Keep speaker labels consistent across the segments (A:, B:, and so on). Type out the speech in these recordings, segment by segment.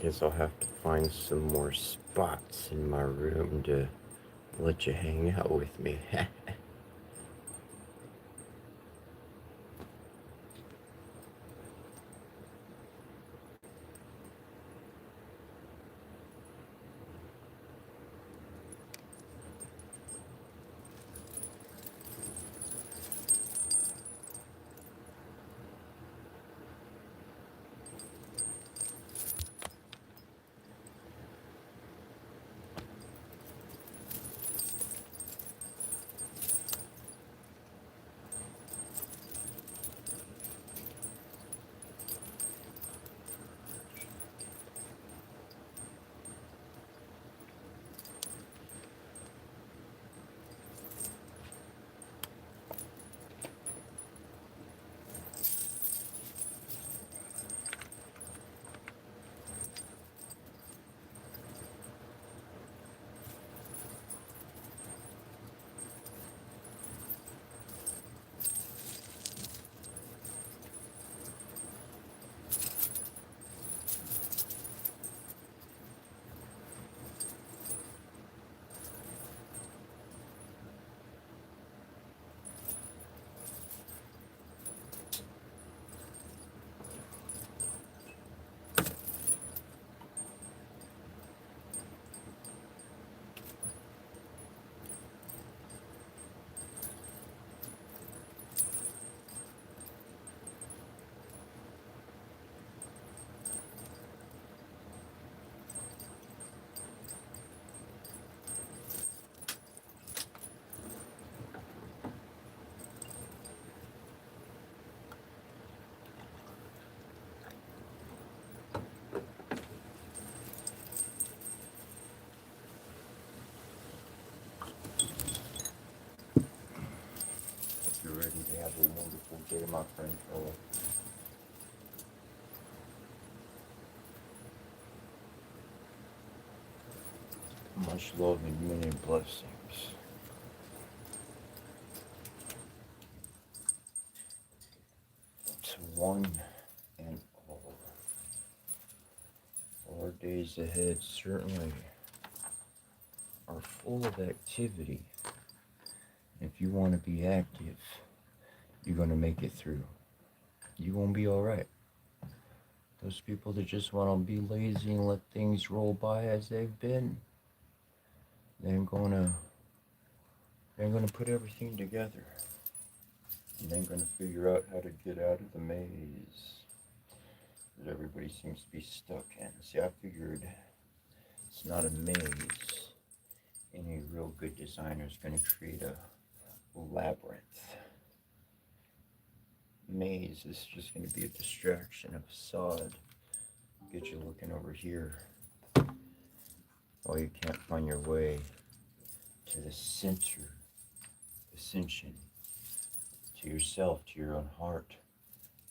A: Guess I'll have to find some more spots in my room to let you hang out with me. Hope you're ready to have a wonderful day, my friend Philip. Much love and many blessings to one and all. Our days ahead certainly are full of activity. If you want to be active, you're going to make it through. You're going to be alright. Those people that just want to be lazy and let things roll by as they've been, they're going to put everything together. And they're going to figure out how to get out of the maze that everybody seems to be stuck in. See, I figured it's not a maze. Any real good designer is going to create a labyrinth. Maze is just going to be a distraction, a facade. Get you looking over here while you can't find your way to the center, ascension, to yourself, to your own heart,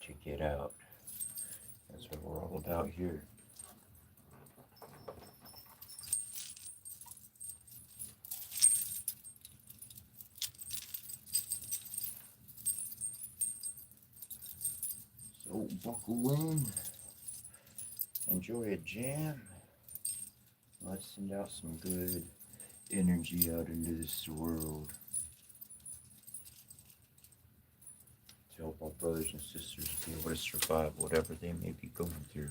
A: to get out. That's what we're all about here. So buckle in, enjoy a jam. Let's send out some good energy out into this world to help our brothers and sisters be able to survive whatever they may be going through.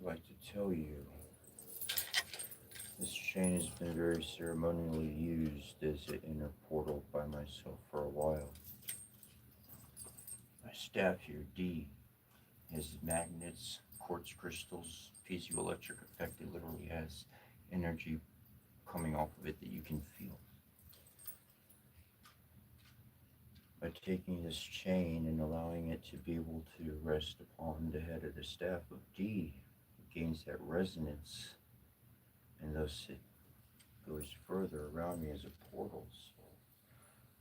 A: I'd like to tell you, this chain has been very ceremonially used as an inner portal by myself for a while. My staff here, D, has magnets, quartz crystals, piezoelectric effect. It literally has energy coming off of it that you can feel. By taking this chain and allowing it to be able to rest upon the head of the staff of D, it gains that resonance, and thus it goes further around me as a portal. So,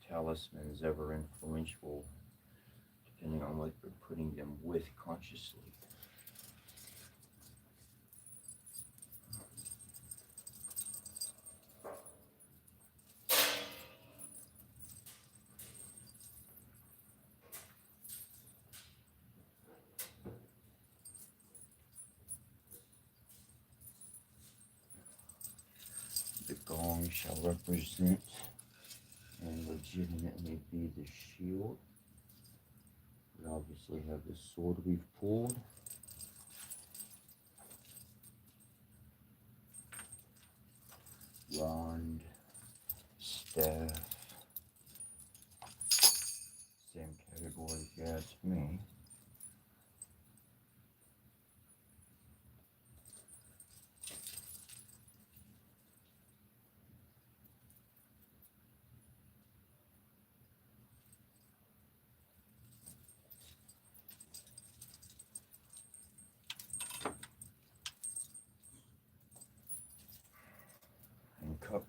A: talismans ever influential, depending on what you're putting them with consciously. The gong shall represent and legitimately be the shield. We obviously have the sword we've pulled. Wand, staff, same category if you ask me. And cup.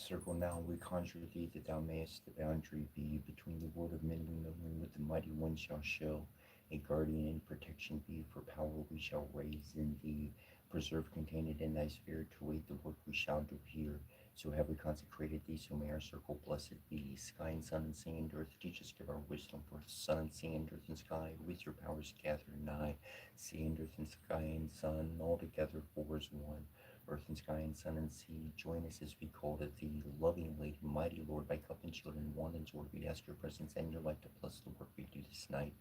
A: Circle now, we conjure thee that thou mayest the boundary be between the world of men we know and with the mighty one shall show. A guardian and protection be, for power we shall raise in thee. Preserve contained in thy spirit to wait the work we shall do here. So have we consecrated thee, so may our circle blessed be. Sky and sun and sea and earth, teach us, give our wisdom forth. Sun and sea and earth and sky, with your powers gather nigh. Sea and earth and sky and sun, all together four as one. Earth and sky and sun and sea, join us as we call to thee. Loving Lady, mighty Lord, by cup and children, one and sword, we ask your presence and your light to bless the work we do this night.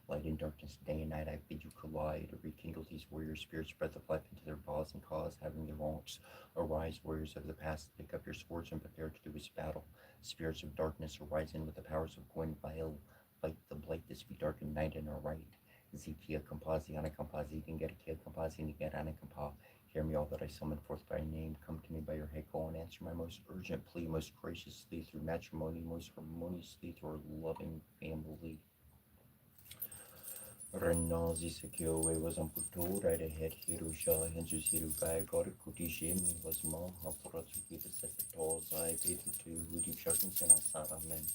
A: Light and darkness, day and night, I bid you collide. Rekindle these warrior spirits, breath of life into their bodies and cause having their wrongs. Arise, warriors of the past, pick up your swords and prepare to do his battle. Spirits of darkness, arise in with the powers of Gwenvile. Fight the blight this be dark and night in our right. Zikia Kampazi, Anakampazi, Dingetikia Kampazi, Nigarana Kampa. Hear me, all that I summon forth by name. Come to me by your heiko and answer my most urgent plea, most graciously through matrimony, most harmoniously through our loving family. Renazi Sekiowe was on Puto, right ahead, Hirusha, Hensu Sirukai, Gorikuti Shimi was Ma, Hapuratsuki, the Sepetals, I paid the two, Hudi Sharkins and Asara men.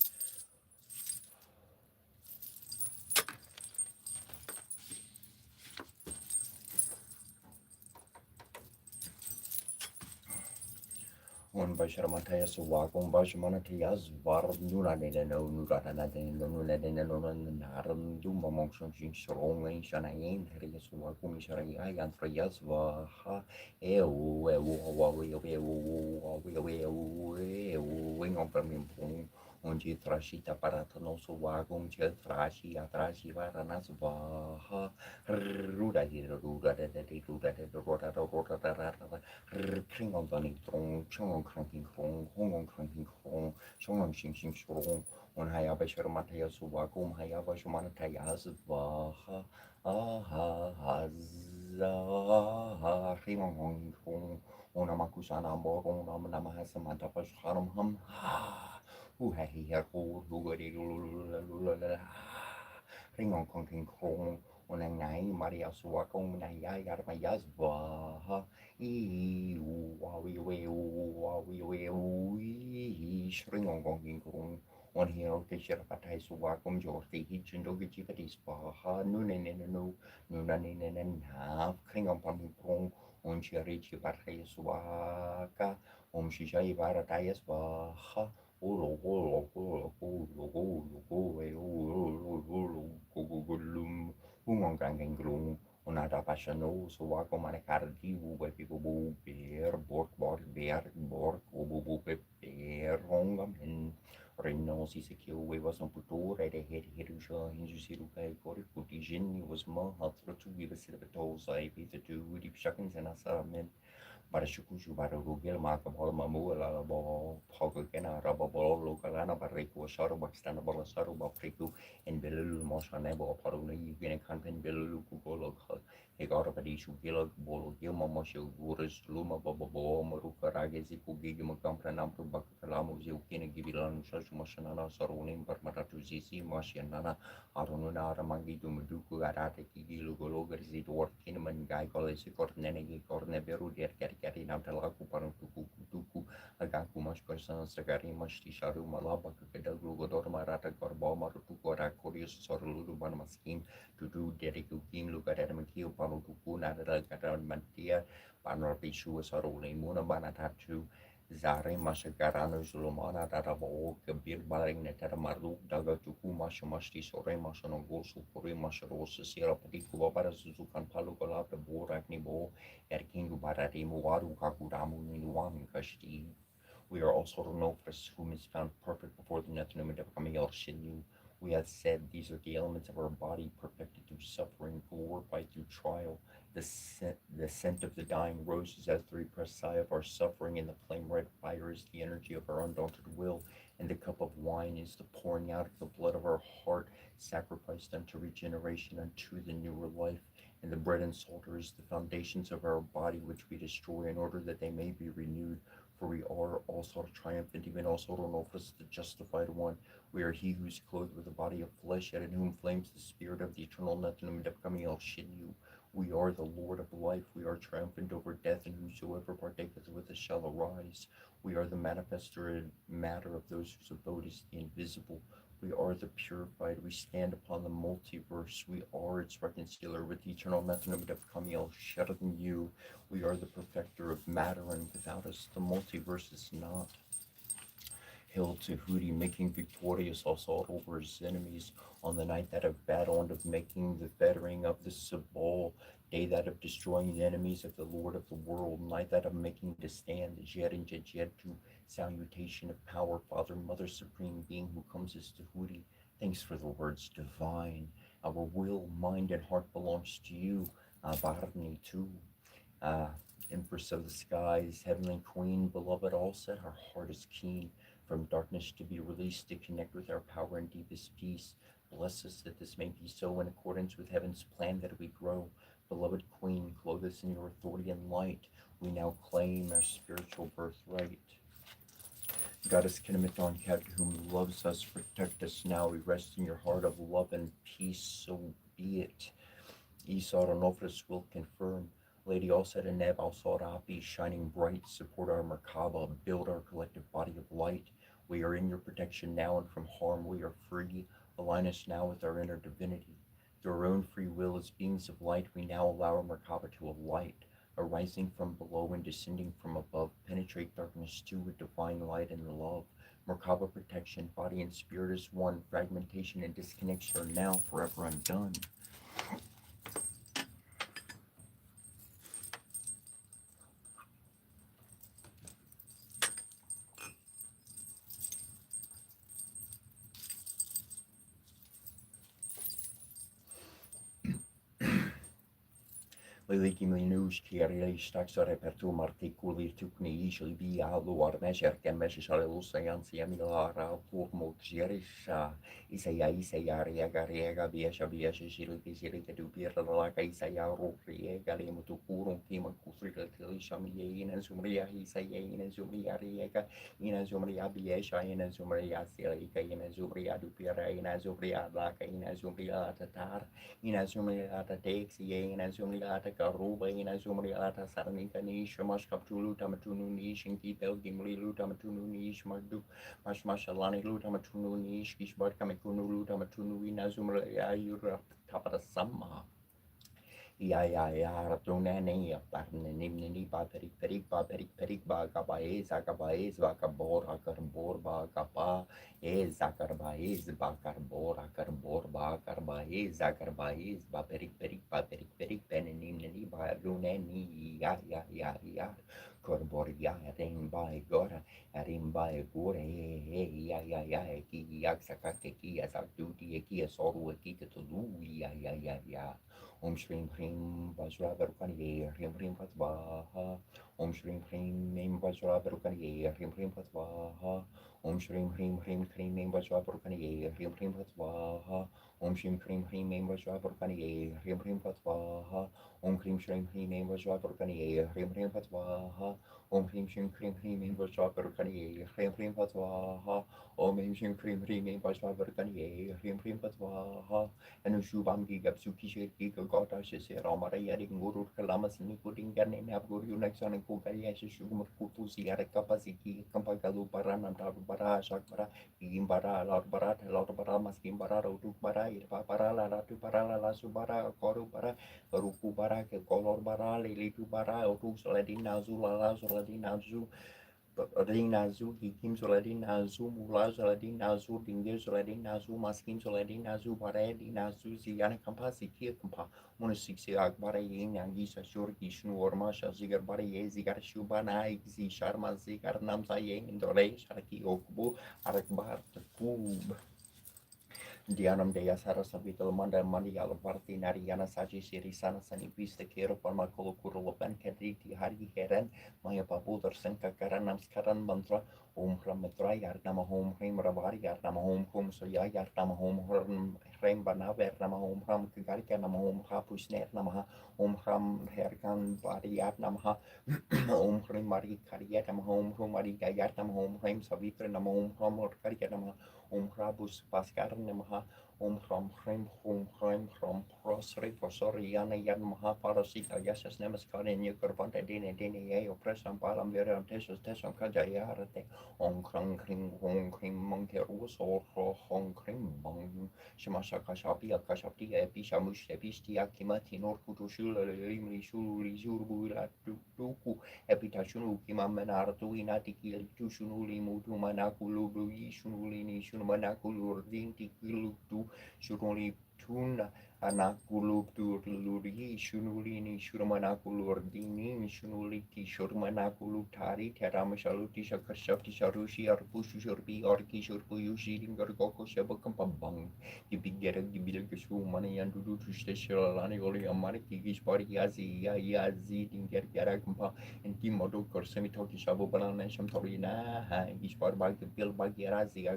A: One by Sharamataya Suwakon Bashamanatias, Var Nuradeno, Nuradanadan, Nuladin, Naram, Duma Monction, Strong, Shanayan, Herias Wakum Sharai, and Freyas, Vaha, wing on Permimpong. Onde trashita parata não suagum de trashi atrashi varanas vaha ruda de ruda de ruda de roda kring on the throne, chong on cranking chrome, hong on cranking chrome, chong on shing shing strong, on Hayabashar Mateas Wagum, Hayabashamanatayas Vaha, aha, haza, Rimon Hong, on Amakusana Boron, Namahasamanta Pasharam Hum, who had he had hold, who got it, ring on cranking chrome. On a nine, Maria Suakong, Naya, Yarmayas Vaha. Shring on gonging kung on hero kisher patai suwakum jorti hichindo gichipatis paha nunen nunanin and half kring on pumping kung on cherichi patai suwaka shishai baratayas baha. Unata passion so walk on my cardi, where people will bear, bork, bear, bork, bear, hongam, and Reno, Sisakio, we was on Puto, right ahead, Hirusha, Hinjusiruka, Korikutijin, was more helpful to give a set of tolls, I beat the two, deep shockings and assailment. Barashukushu Barugil Makabol Mamu Alabo Pogana Rababo Lokalana Bariku Sharu Baxtanable Saru Bapriku and Belulu Moshanebo Paruni Vina Kantan Belulu Golo Egarabadishu Gilog Bolo Gilma Moshu Gurus Luma Bobo Maruka Ragezi Pugigima Kampra Nampu Bakalamu Zilkina Gibilan Shash Moshanana Sarunim Barmaratu Zizi Moshanana Arununa Ramangi Dumuduku Arate Kigilu Gologarzi Dwarf Kinaman Guy College Cornenegi Corneberu Kari Namtalaku Parantuku, Agaku Mashperson, Sagari Mashti Sharu Malaba, Kedagu, Godor Marata, Gorbo, Marutuku, Rakorius, Sorulu, Banmaskin, to do Deriku King, look at Adamaki, Parutuku, Nadal, Mantia, Panrapishu, Saruli, Muna Banatatu. Zare Mashagarano Zulumana Darabo, Kabir Baring Netaramaru, Daga Tuku Mashamashti, Sore Mashano Gosu, Puri Masharos, Sierra Patiku, Barazukan Palugola, the Borak Nibo, Erkingu Barati, Muaru Kakuramu, Ninuam Kashti. We are also Renofres, whom is found perfect before the Nethnum of Camille Shinu. We have said these are the elements of our body perfected through suffering, glorified through trial. The scent of the dying roses as the repressed sigh of our suffering, and the flame red fire is the energy of our undaunted will, and the cup of wine is the pouring out of the blood of our heart, sacrificed unto regeneration, unto the newer life. And the bread and salt is the foundations of our body, which we destroy in order that they may be renewed. For we are also triumphant, even also Renofus, the justified one. We are he who is clothed with a body of flesh, yet in whom flames the spirit of the eternal Nethnum of Camille Shinu. We are the Lord of life. We are triumphant over death, and whosoever partaketh with us shall arise. We are the manifested matter of those whose abode is the invisible. We are the purified. We stand upon the multiverse. We are its reconciler with the eternal methonym of Kamiel Sheradan you. We are the perfecter of matter, and without us, the multiverse is not. Hail to Hooty, making victorious assault over his enemies on the night that of battle and of making the fettering of the Sabal, day that of destroying the enemies of the Lord of the world, night that of making to stand the Jed and Jed to salutation of power, Father, Mother, Supreme Being who comes as to Hooty. Thanks for the words divine. Our will, mind, and heart belongs to you. Barney too. Empress of the skies, heavenly queen, beloved, all set, our heart is keen from darkness to be released, to connect with our power and deepest peace. Bless us that this may be so in accordance with heaven's plan that we grow. Beloved queen, clothe us in your authority and light. We now claim our spiritual birthright. Goddess Kinematon Cat, whom loves us, protect us now. We rest in your heart of love and peace, so be it. Esau Onofris will confirm. Lady Alset and Neb Al-Sarapi, shining bright, support our Merkaba, build our collective body of light. We are in your protection now, and from harm we are free. Align us now with our inner divinity. Through our own free will as beings of light, we now allow our Merkaba to alight, arising from below and descending from above, penetrate darkness too with divine light and love. Merkaba protection, body and spirit is one. Fragmentation and disconnection are now forever undone. Lilikiminuus kielistaksi repertu martikuli tukni islibi aluar meserken mesisalelussa jansiamilara turmuksierissa Isaiah riega viesha silti dupirlaka Isaiah riega limutu kurun kiman kusrikalisami inen sumria riega inen sumria viesha inen sumria silika inen sumria dupira inen sumria laka inen sumria tatar inen sumria tateksi inen sumria Karuba ina zumri alata sarnika nish mash kaptulu tamatunu nish inki pelgim lilu tamatunu nish magdu mash mashalani lu tamatunu nish kishbar kamekunu lu tamatunu ina zumri ayura tapata sama ya ratunani aparne nimni ba perik ba gabaez vakabor akarbor ba kapa zakarbaez bakarbor ba karbaez zakarbaez ba perik penini ba lunani ya korbor ya rim ba gore ya ki yaksaka ki asakduti ki soru ki tulu ya Om Shrim Hrim Vajra Varukaniye Hrim Hrim Patvaha Om Shrim Hrim Mim Vajra Varukaniye Hrim Hrim Patvaha Om Shrim Hrim Hrim Hrim Mim Vajra Varukaniye Hrim Hrim Patvaha Om Shrim Hrim Hrim Mim Vajra Varukaniye Hrim Hrim Patvaha Om Hrim Shrim Hrim Mim Vajra Varukaniye Hrim Hrim Patvaha Om Hrim Shrim Hrim Hrim Mim Vajra Varukaniye Hrim Hrim Patvaha Om Hrim Shrim Hrim Hrim Mim Vajra Varukaniye Hrim Hrim Patvaha Anu Shubam Gigapsuki Shirki Gota Shise Ramara Yari Guru Kalamas Nikuringan and Abguru Nexon and Kukaya Shugum Kutu Siara Kapasiki Kampagalu Barana Bara Shakbara Gimbara Lord Barat Lord Bara Maskim Bara Utuk Bara Irpapara Ratu Parala Subara Koru Bara Ruku Bara Kolor Bara Litu Bara Utuk Soladin Nazula Soladin Nazu Soladin Nazu, Hikim Soladin Nazu, Mula Soladin Nazu, Dingir Soladin Nazu, Maskim Soladin Nazu, Baredi Nazu, Ziana Kampasi Kirkampa, Monosixi Akbara Yin, Angisa Shurki, Shnuorma, Shazigar Bari, Zigar Shubana, Xi Sharma, Zigar Namsa Yen, Dore, Sharaki Okubu, Arakbar, Kub. Dianam Dea Sarasabito Manda Mandiala Parti Nariana Saji Siri Sana Sani Vista Kero Parma Kolokuro Lopan Kadriti Hari Heren Maya Papudar Senka Karanam Skaran Mantra Om Ramatra Yarnama Home Hrim Ravari Yarnama Home Soya Yarnama Home Rem Banaver Nama Home Ram Kigarika Nama Home Hapus Net Namaha Om Ram Herkan Bari Yarnamaha Om Hrim Mari Kariatam Home Mari Gayartam Home Hrim Savitra Nama Home Ram Karikatama Om Rabus Paskar Namaha Ram Hrim Hum Hrim Hram Prosri Posori Yana Yan Mahaparasita Yasas Namaskar in Yukurvanta Dine Dine Yeo Presam Palam Viram Tesus Tesam Kajayarate Om Kram Krim Hum Krim Monkey Ruso Hong Krim Bong Shimasa Kashapi Akashapi Epishamush Epistia Kimati Norkutu Shula Limri Shuli Zurbu Duku Epitashunu Kimamenartu Inatiki Tushunuli Mutu Manakulu Shunulini Shunmanakulur Dinti Kilutu Shuruli Tuna Anakulur Luri Shunulini Shurmanakulur Dini Shunuliki Shurmanakulu Tari Teramashaluti Shakashati Sharushi Arbushu Shurbi Orki Shurpuyushi Dingargoko Shabakampambang Gibigera Gibilgashu Money and Dudu Shalani Oli Amari Gispari Yazi Yazi Dinger Garakampa and Timodo Korsemitoki Shabu Banana Shamtorina Gispar Bag Bill Bagirazi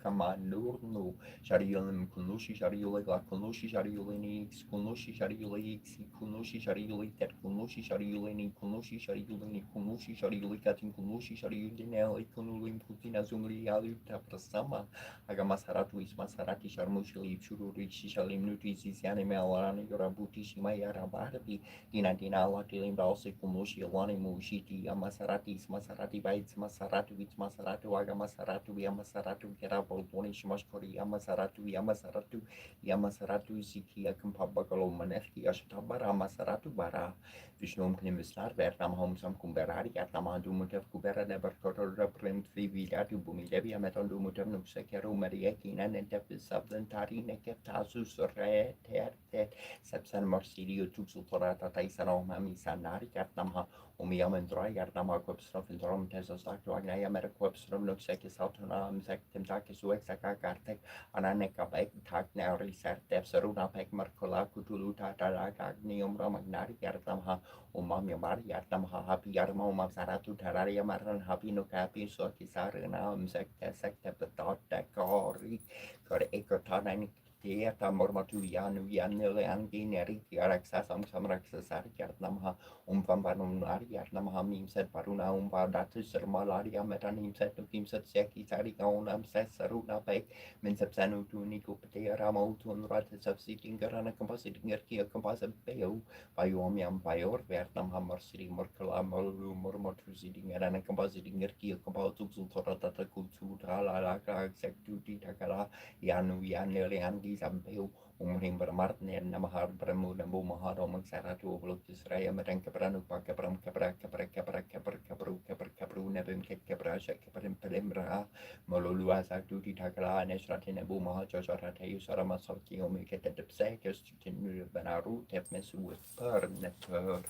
A: Kamanur no Shariulim Kunushi Shariula Kunushi Shariulini Kunushi Shariuli Kunushi Shariuli Tet Kunushi Shariulini Kunushi Shariulini Kunushi Shariuli Katin Kunushi Shariudinel Kunulim Putina Zumli Alu Taprasama Agamasaratu is Masarati Sharmushili Chururi Shishalim Nutis Animalani Yorabuti Shimayara Barabi Dina Dina Latilim Balse Kunushi Alani Mushiti Amasarati is Masarati Bites Masaratu with Masaratu Agamasaratu Yamasaratu Kerabo Bonish Mashkori Yamasaratu Ziki Akampabakalo Manefki Ashtabara Masaratu Bara Vishnum Knimislar Vertam Home Sam Kumberari Atama Dumutev Kubera Never Total Reprint Vivilatu Bumi Devi Ameton Dumutev Nuxekero Mariaki and Tepis Subdentari Neketasus Re Sepsan Marsidio Tuxutorata Taisano Mami Sanari Katnamha Umiam and Dry Yarnama Quipstrom and Drom Tesos Dr. Agnaya Metaquipstrom Nuxekis Autonam Sectim Takis Uexaka Gartek Ananeka Bek Tak Nari Sertef Saruna Pek Marcola Kutuluta Agnium Ramagnari Yartamha Umam Yamar Yartamha Happy Yarma Mamsaratu Tararia Maran Happy no Capi Sokisarina Secta Dot Decori Kor Ekotana Tieta Mormatu Yanu Yanil Angineri Yaraxasam Samraxasar Yarnamha Pampanum Yarnamha Mim said Paruna Datu Sermalaria Metanim said to Kim said Seki Sarikaunam says Saruna Pek Minsapsanu to Nico Patea Ramotun Ratis of Sitting Garana Compositing Erkia Composite Beo Biomiam Bior Vietnam Hammer City Morkala Malu Mormotu sitting at an compositing Erkia Compositum Torata Kutu Tala Executi Takala Yanu Yaneli Andis Ampeo Umrim Martin and Namahar Bremu Nambu Mahado Mansaratu Voluptis Raya Metanka Branu Pakabram Cabra Cabra Cabra Cabra Cabru Cabra Cabru Nebim Cabra Shakaparim Pelimra Molulua Duty Takala Neshratin Abu Mahajorate Sarama Soki Omiketa de Psakos to Banaru Tepmes with Perneter.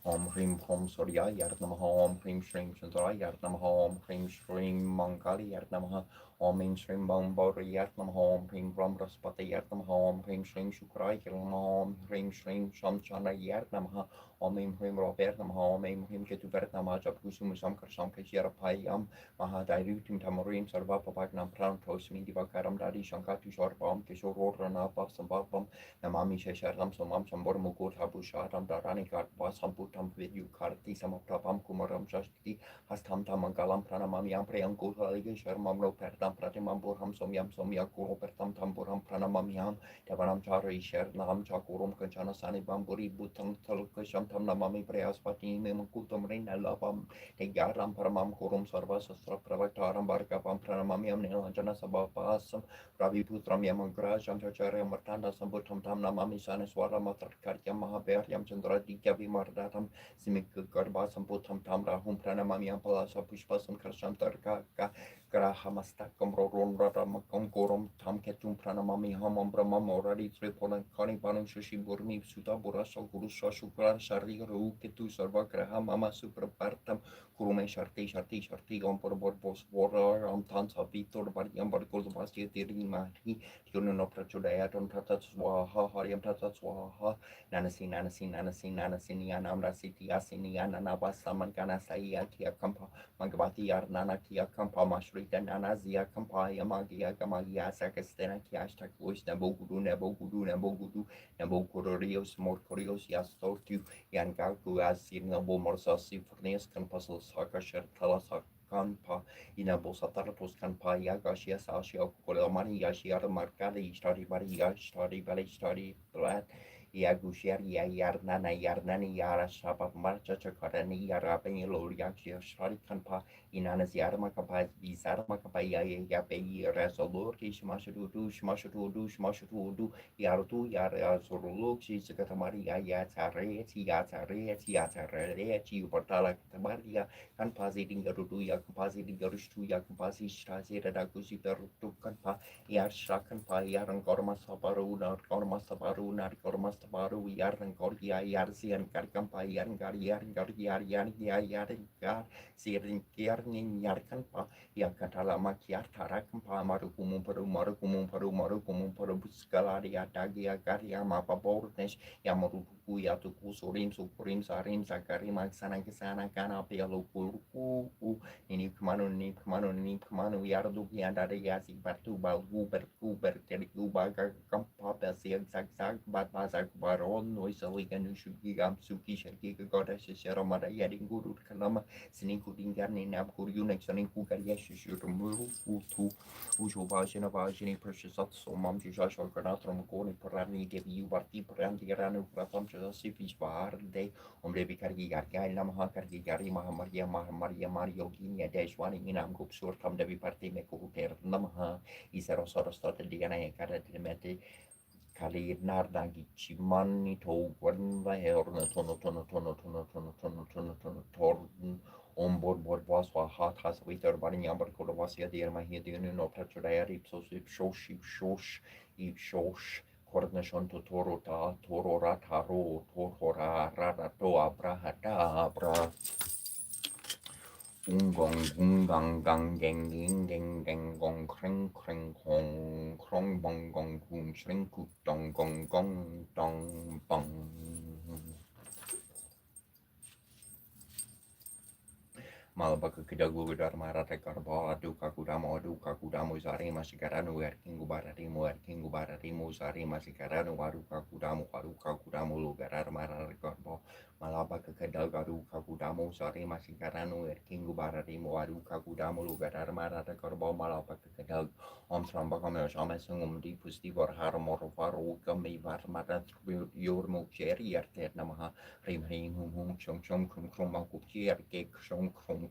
A: Om Hrim Hom Surya Yarnamaha Om Hrim Shrim Chandra Yarnamaha Om Hrim Shrim Mangali Yarnamaha Om Hrim Shrim Bambori Yarnamaha Om Hrim Ram Raspati Yarnamaha Om Hrim Shrim Shukra Yarnamaha Om Hrim Shrim Shamchana Yarnamaha Om Hrim Robert Namaha Om Hrim Ketubert Namaja Pusum Samkar Samkashira Payam Mahadairutim Tamarim Sarva Papagnam Prantos Mindivakaram Dadi Shankatu Sharbam Kishorana Basambam Namami Shesharam Somam Sambor Mugur Habusharam Darani Basam Putam Vidu Karti Samapram Kumaram Shashti Hastam Tamangalam Pranamamiam Priyanko Sharmam Ropertam Pratimam Burham Somyam Somya Kuro Pertam Tamburam Pranamamiam Devanam Chari Sher Nam Chakurum Kanchana Sani Bamburi Butam Talukasham Tam Namami Preaspati Memukutum Rina Lavam Tegaram Paramam Kurum Sarva Sastra Pravataram Barkapam Pranamamiam Nilanjana Sabapasam Ravi Putram Yamagrajam Chacharya Martanda Sambutam Tam Namami Saneswara Matar Karyam Mahaberyam Chandra Dikavi Mardatam Simik Garbasam Putam Tam Rahum Pranamamiam Palasa Pushpasam Krasham Tarka Grahamastakam Roron Radamakam Gorum Tam Ketum Pranamami Hamam Brahma Moradi Tripolan Kani Banum Shashi Burmi Suta Burasa Guru Shashukra Shari Ru Ketu Sarva Graham Mama Suprapartam Kurume Sharti Om Borbos Waram Tansa Vitor Bariam Bargos Basti Tirimati Yuno Prachudayaton Tatat Swaha Hariam Tatat Swaha Nanasin Yanamra Siti Asini Yanaba Samankana Saya Kia Kampa Magavati Yarnana Kia Kampa Mashrita Nanazia Kampa Yamagia Gamagia Sakastena Kiashtak Wish Nabogudu Nabokurios Morkorios Yastotu Yangaku as Sinabo Morsasi Furnias Campasal Sakashar Talasak kanpa ina bosatara pos kanpa yagashia sashia kolamani yashia markali study bari study bari study blat Yagushar Yarnana Yarnani Yara Shapa Marcha Chakarani Yarabe Loriakia Sharikanpa Inanas Yarmakapa Bizarmakapa Yabe Resolurki Shmashudu Yardu Yara Zoruluki Sakatamari Yatareti Portala Tamaria Kanpazi Garudu Yakapazi Garustu Yakapazi Stazira Dagusi Perutu Kanpa Yarshakan pa yaran gormas sabaruna gormas tabaru yaran gorgia yarsian karkan pa yaran gar sirin yarnin yarkan pa yakatala makiar tarakan pa marukumun paru buskalari atagi agaria mapa bornes yamaruku yatuku surim sarim sakari maksana kesana kana pialu kurku ini kemanu yardu yandare yasi batu balgu berku baga kampa basiag zag bat bazag baron noisali ganushu gigam suki shaki goda shishara mara yading guru kalama siniku dingarni nab kuryunek saniku garyashi shurumuru utu ujo vajini precious so mam jishashal granatram goni parani devi ubarti parandi ranu pratam chasifish barde Omre kargi gargai namaha kargi gari mahamariya Mario Ginia Deshwani inam gup surtam devi parti me kuter namaha isero sorostot digana yakara dimete kali nardangi chimani to gwarnva herna tono torn ombord waswa hat has witer bani yambar kodo wasya dir mahi dinu no petrayari ipsos ipsos Coordination to Toro Rataro, Torora Rarato Abrahata Abra Gungang Gang Geng Geng Geng Gong Kreng Hong Krong Bong Gong Gung Shring Kut Dong Gong Gong Dong Bong Malabaka Kidagu Dharmarata Karba, Duka Kudamo, Zari Masikaranu, Erkingu Baratimu, Zari Masikaranu, Waruka Kudamo, Lugarar Mara Karbo, Malabaka Kedagaru Kakudamo, Zari Masikaranu, Erkingu Baratimu, Waruka Kudamo, Lugarar Marata Karbo, Malabaka Kedag, Omsrambakam, Shamasum, Dipusti, Harmor, Faruka, Varmata, Yormo, Cherry, Artet Namaha, Rim, Chum, Makuchi, Cake, Shom, Chrome,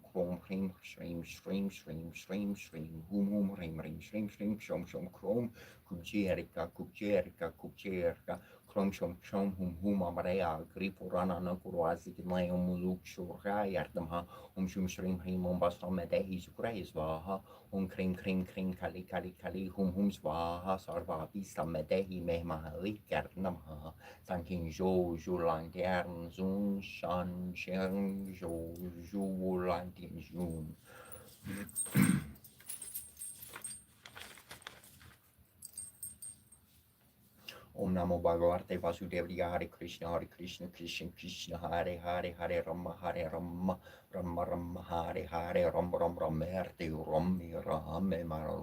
A: stream, rim, stream, shom, chrome, Kubjerika, Chrome, shom, Amarea, Gripurana, Nakuazi, Layom, Muluk, Shura, Yartamha, Shrim, Him, Bastom, Medehis, Graisvaha, Cream, Kali, Svaha, Sarva, Vista, Medehi, Mehmahali, Garnamha. Thanking Jo Lang Gern Zoom Shan Sheng Jo Lang Zoom. Om Namo Bhagavate Vasudevaya Hare Krishna Krishna Hare Rama Hare Ram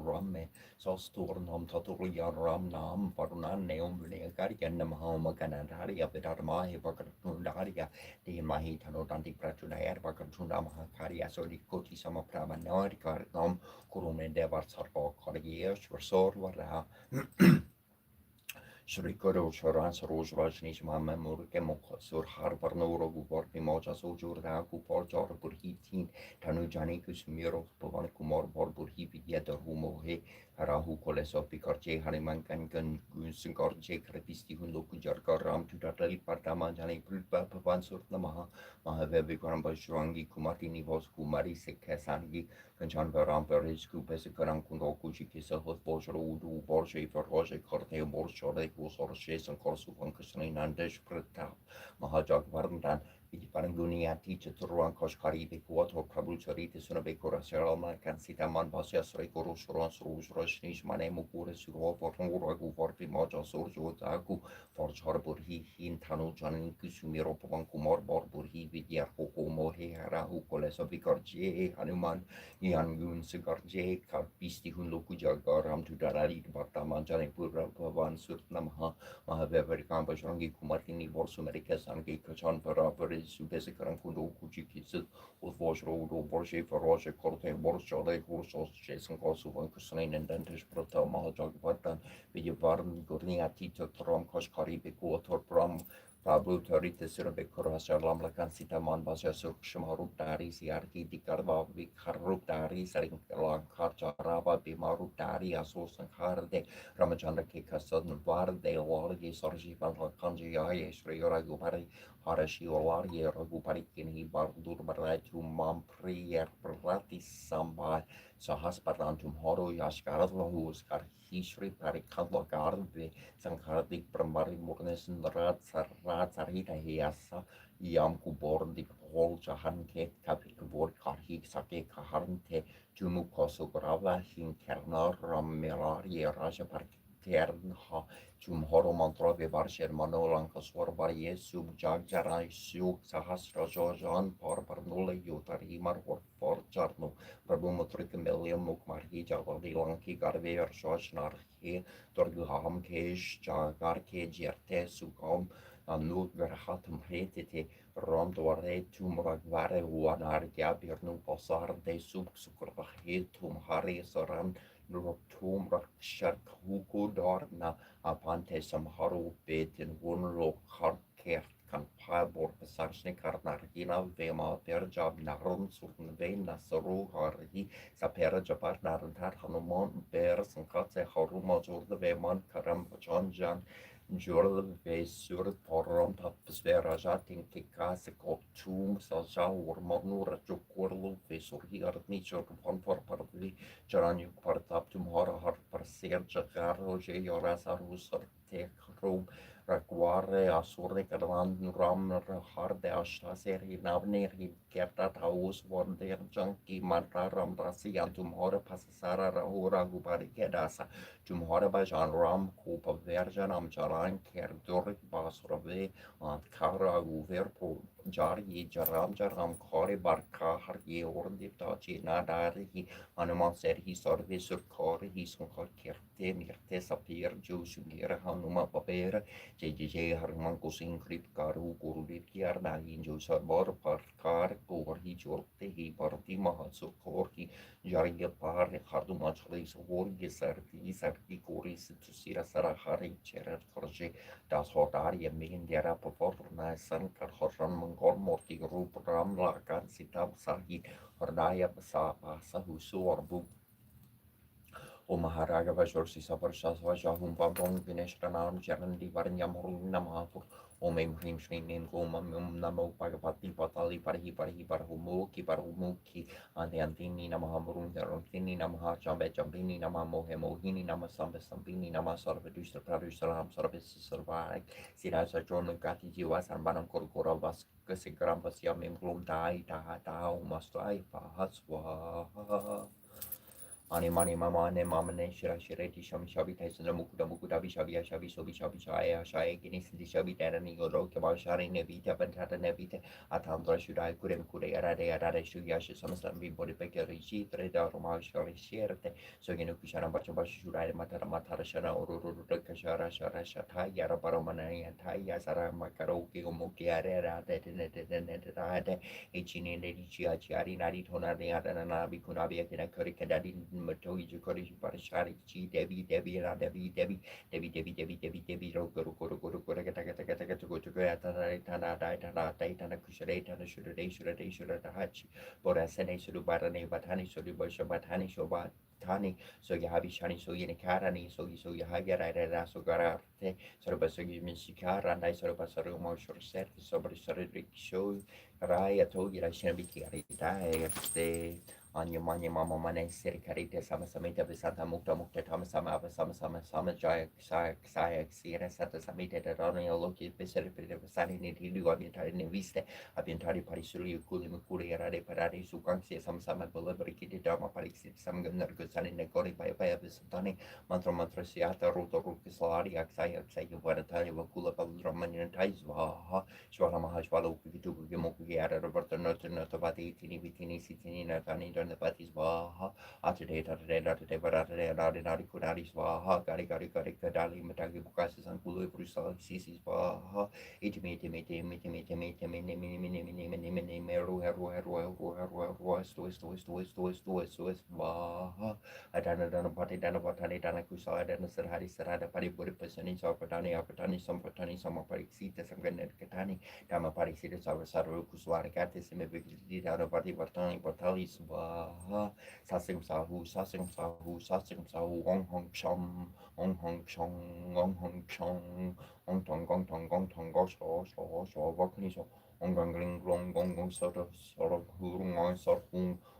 A: Rame Sostornam Taturiya Ram Nam Varunane Vinayakariya Namahoma Ganadhariya Vidharmahi Vakatundariya Mahi Tanodanti Prachudayar Vakatunda Mahakarya Sodi Koti Samapramanari Karnam Kurune Devar Sarva Karya Shvarsor Shri Guru Charan Saroj Rajnish Mama Murke Mokhasur Harvar Noro Gupor Pimoja Sojur Ragu Porjar Burhitin Tanu Jani Kusmiro Pavan Kumar Bor Burhi Vidyata Humohe Rahu Kolesopi Karche Hariman Kankan Gunsun Karche Krepisti Hunloku Jarkar Ram Tutatali Partama Jani Pulpa Pavan Surtnamaha Mahavevi Karambashrangi Kumatini Vos Kumari Sekasangi Kanchan Varam Paris Kupes Karam Kundoku Chikisa Hot Borsha Udu Borsha Farroje Korte Borsha Soroshes and Korsuvan Kuslin and Desh Pratap Mahajak Varndan Paranguniya teacher Turuan Koshkari Bikuato Prabhu Chariti Sunabekura Seralman Kansitaman Basias Rekoros Rons Roshnish Mane Mukura Suro Fornuragu Forti Moja Sorjo Taku Forge Harbor Hin Tanu Janin Kusumiro Pavankumor Borbur He Vidya Hoko Mohe Harahu Kolesa Vikarje Hanuman Yangun Sigarje Karpisti Hunlokuja Garam to Darari Bataman Janipura Pavan Sutnamha Mahavever Kampashrangi Kumartini Vorsumerika Sangi Kachan Paraparis subese karankundo kujikitsu Osvojro do Borje Faroje Korte Borjole Kursos Jason Kosu von Kuslain and Dentish Prota Mahajog Vatan Vidivarn Gurnia Tito Trom Koshkari Bekuotor Bram Pablo Torite Surabe Kurasa Lamla Kansita Man Baja Suk Shmarutari Siarki Dikarva Vikarutari Sarin Lankarcha Raba Bimarutari Asos and Karde Ramajanda Kikasan Varde Wargi Sorji Van Kanji Sri Yoragubari Harashi Olari Raguparikin he bardur baratum mamprier prati samba sahasparantum horo yashkaradlohus kar hishri parikadlo garde sankardik pramari murnesen ratsarita hiasa yam kubordik hol jahan ke kapik bor karhi sake kaharnte jumu koso grava hin kernar ramelari raja park Ternha Jumhoro Mantrove Varsher Manolanka Swarbar Yesu Jagjarai Suk Sahasra Jojan Parparnule Yutarimar for Jarno Prabhumatrik Melium Mukmarhi Javali Lanki Garver Shosnar He Torguham Kesh Jagar Kejerte Sukam Anut Verhatum Retete Rom Dore Tumragvare Wanar Gabirnu Posar de Suk Sukurbahe Tum Hari Soran Rotum Rakshak Hukudorna Apante Samharu Betin Wunlo Karker kan Pabor Sarsni Karnargina Vema Perjab Narun Surn Vena Saru Harhi Sapera Jabar Narantar Hanuman Bears and Katse Haruma Jorda Veman Karam Janjan Jorda Vesur Porom Tapsvera Jatin Kikase Koptum Salja Urmanura Jokurlu Vesur Hiarni Jorpan for Parvi Jaranu Partaptum Hora Har Parser Jakaro Jyorasa Rusar Tekrum Raguare Asure Kalan Ram Harde Ashtaseri Navneri Kerta Taus Wonder Junkie Mataram Rasiantum Hora Pasasara Rahura Gubari Kedasa Jumhora Bajan Ram Kupa Verjan Amjaran Kerdurik Basrave Kara Uverpo Jari Jaram Kori Barka Harye Orditachi Nadari Hanuman said he started his Kori, he Sunkar Kerte Mirte Sapir Jusungira Hanuma Papera JJ Harman Kusin Krip Karu Gurubit Yarda Injo Sabor Parkar Gorhi Jorte he Parti Mahatsu Korhi Jarga Par Hardumach Race Wargi Sarti Koris to Sira Sarahari Cherat Korje Das Hotari Megan Dera Paforna Sankar Horan Mongol Morti Rup Ramla Kansitab Sahi Hordaya Basa Husu Orbu O Maharaga Vajorsi Savarshas Vajahum Vabong Vineshranam Jarandi Varnyamurun Namapur O Memhrim Shrim Goma Namo Pagapati Patali Parhumuki Parhumuki and the Antini Namahamurun Rantini Namaha Jambe Jambini Namamo Hemohini Namasamba Sambini Namasarvedusha Pradusaram Services Survive Siraja John Gati Jiwas and Banam Korkora Vas Kasigram Vasiam Glum Dai Taha Mastai Pahaswa Ani mani mama ne mama ne shira shireti shami shabi taisana mukuda mukuda bishabi shabi sobi shabi shaya shaya ginis di shabi terani goro kebal shari ne vita bantata ne vita atandra shudai kurem kure arade shuyashi samasam bi body peke rishi treda roma shari shirte so genu kushana bacha bashi shudai matara shana ururu kashara shara shata yara baromana yantai yasara makaro ki umuki arade ne ichini ne richi achari nari thona ne adana bikuna bi akina kuri kadadi Matoi Jukori Parashari Chi Devi Tana Kushare Tana Shude Hachi Borasene Surubarane Batani Suribosha Batani Shoba Tani so you have Shani so in a carani so you have Yara so Garate Sorbasogi Mishikara and I Sorbasaru Moshor set somebody started show Raya told you I shouldn't be carried Anya manya mama mane seri karite sama samita besanta mukta sama jaya saya sira sata samita da rani loki beseri pere besani ni dilu abintari ne viste abintari parisuli kuli mukuri arade parade sukangsi sama belebri kiti dama pariksi samgam nargusani ne gori baya besantani mantra siata ruto rukisalari aksaya varatari vakula paludramani taizwa shwala mahashwala ukitu gimoku yara roberto noto vati tini vitini sitini natani and the Patis Vaha, Atade, Atade, Atade, Barate, Nadi, Nadi, Kunadi Swaha, Gari, Gari, Gari, Kadali, Matagi, Bukasis, and Kulu, Brusal, Sisis Vaha, Meru, Adana Dana Pati Dana Patani Dana Kusa Dana Sarhari Sarada Pari Buri Pasani Sapatani Apatani Sampatani Samaparixita Samganet Katani Dama Parixita Savasaru Kuswara Katis Mebiki Dana Pati Patani Patali Swaha Sasing Sahu Sasing Sahu Sasing Sahu Ong Hong Chong Ong Hong Chong Ong Hong Chong Ong Tong Gong Tong Gong Tong Gosh Vokni Ong Gong Gling Glong Gong Gong Sort of Hurung on Sort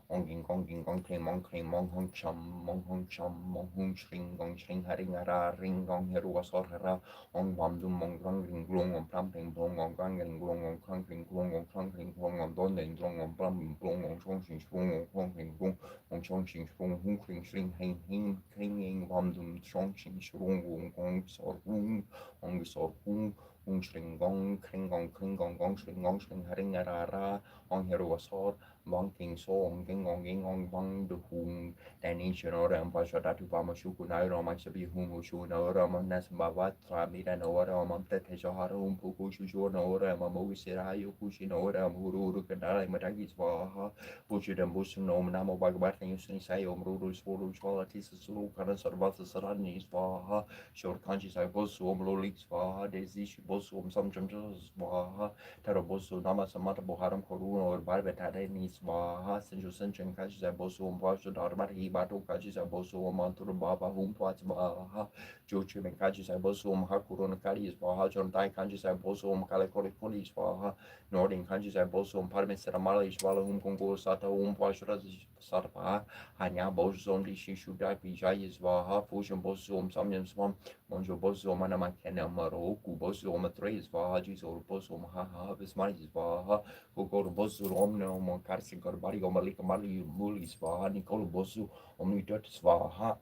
A: Onging gonging gong kling mong hong chum mong hong shring haring hara ring gong heru wasor hara ong bam dum mong grong ring glong on plam pling blong on gang ring glong on klang pling glong on klang pling glong on don ring glong on plam pling glong on chong shing shung on klang pling glong on chong shing shung hung kling shring hing hing klinging bam dum chong shing shung on gong sor hung ong sor hung hung shring gong kling gong shring haring hara ong heru wasor Bang King Song King Ong Bang the Hung Danny Shonora and Pashata to Pamashuku Nairo Maxabi Humu Shu Nora Manas Babat Tramida Nora Mamta Teshahara Puku Shushu Nora Mamu Sirayu Kushi Nora Muru Kanara Matagis Vaha Pushi and Bush no Namo Bagabat and Yusin Sai Omru Suru Qualities Suru Kana Sarvata Saranis Vaha Short Conscious I was Omlolix Vaha Desi Bosum some Jumjas Vaha Tarabosu Nama Samata Boharam Koruna or Barbetareni Swaha Senju Senchen Kashis Abosu Pashu Darbari Batu Kashis Abosu Mantur Baba Humpats Baha Jochu Kashis Abosu Hakuruna Kali Swaha John Tai Kashis Abosu Kalekori Puli Swaha Northern Kashis Abosu Parmes Ramala Iswala Kongo Sata Pashura Sarpa Hanya Bosom Shishu Dapi Jai Swaha Fusion Bosum Samyam Swam Monjo Bosom Manamakena Maroku Bosom Trace Vaha or Bosom Haha Vismai Swaha Gogor Bosu Omno Monkarsi Gorbari Omalika Mali Muli Swaha Nicole Bosu Omnitot Swaha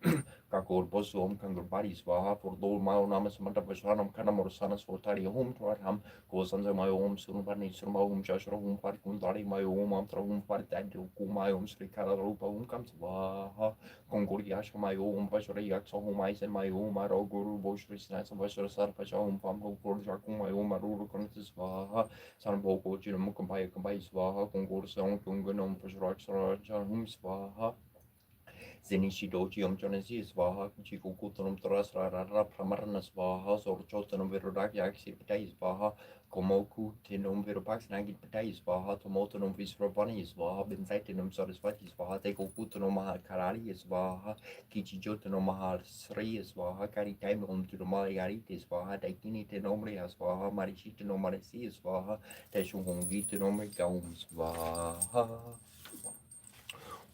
A: Kakor Bosu Omkangurbari Swaha for Dol Mao Namas Manta Bashanam Kanamor Sanas for Tari home to our ham Gosans my home Sunbani Surma home Joshua home part Kundari my home Amtra home part and Kumai home Srikara Rupa home comes Swaha Kongoriash my home Bashari Yakso home I send my home Aro Guru Boshri Snas Bashar Sarpasha home Pam home Jakum my home Aruru Contis Swaha San Boko Jinam Kumbai Swaha Kongor Song Kunganum Pashrak Sarajahum Swaha Zenishi Dojium Jonasi Swaha Chiku Kutunum Trasra Pramarana Swaha Sorchotanum Virodak Yaksi Patai Swaha Komoku Tinum Viropax Nagit Patai Swaha Tomotanum Visravani Swaha Benzaitinum Sarasvati Swaha Teko Kutunum Karali Swaha Kichi Jotanum Sri Swaha Kari Taimum to the Mariariti Swaha Daikini Tenomri Swaha Marichitanum Marisi Swaha Teshung Gitanum Gaum Swaha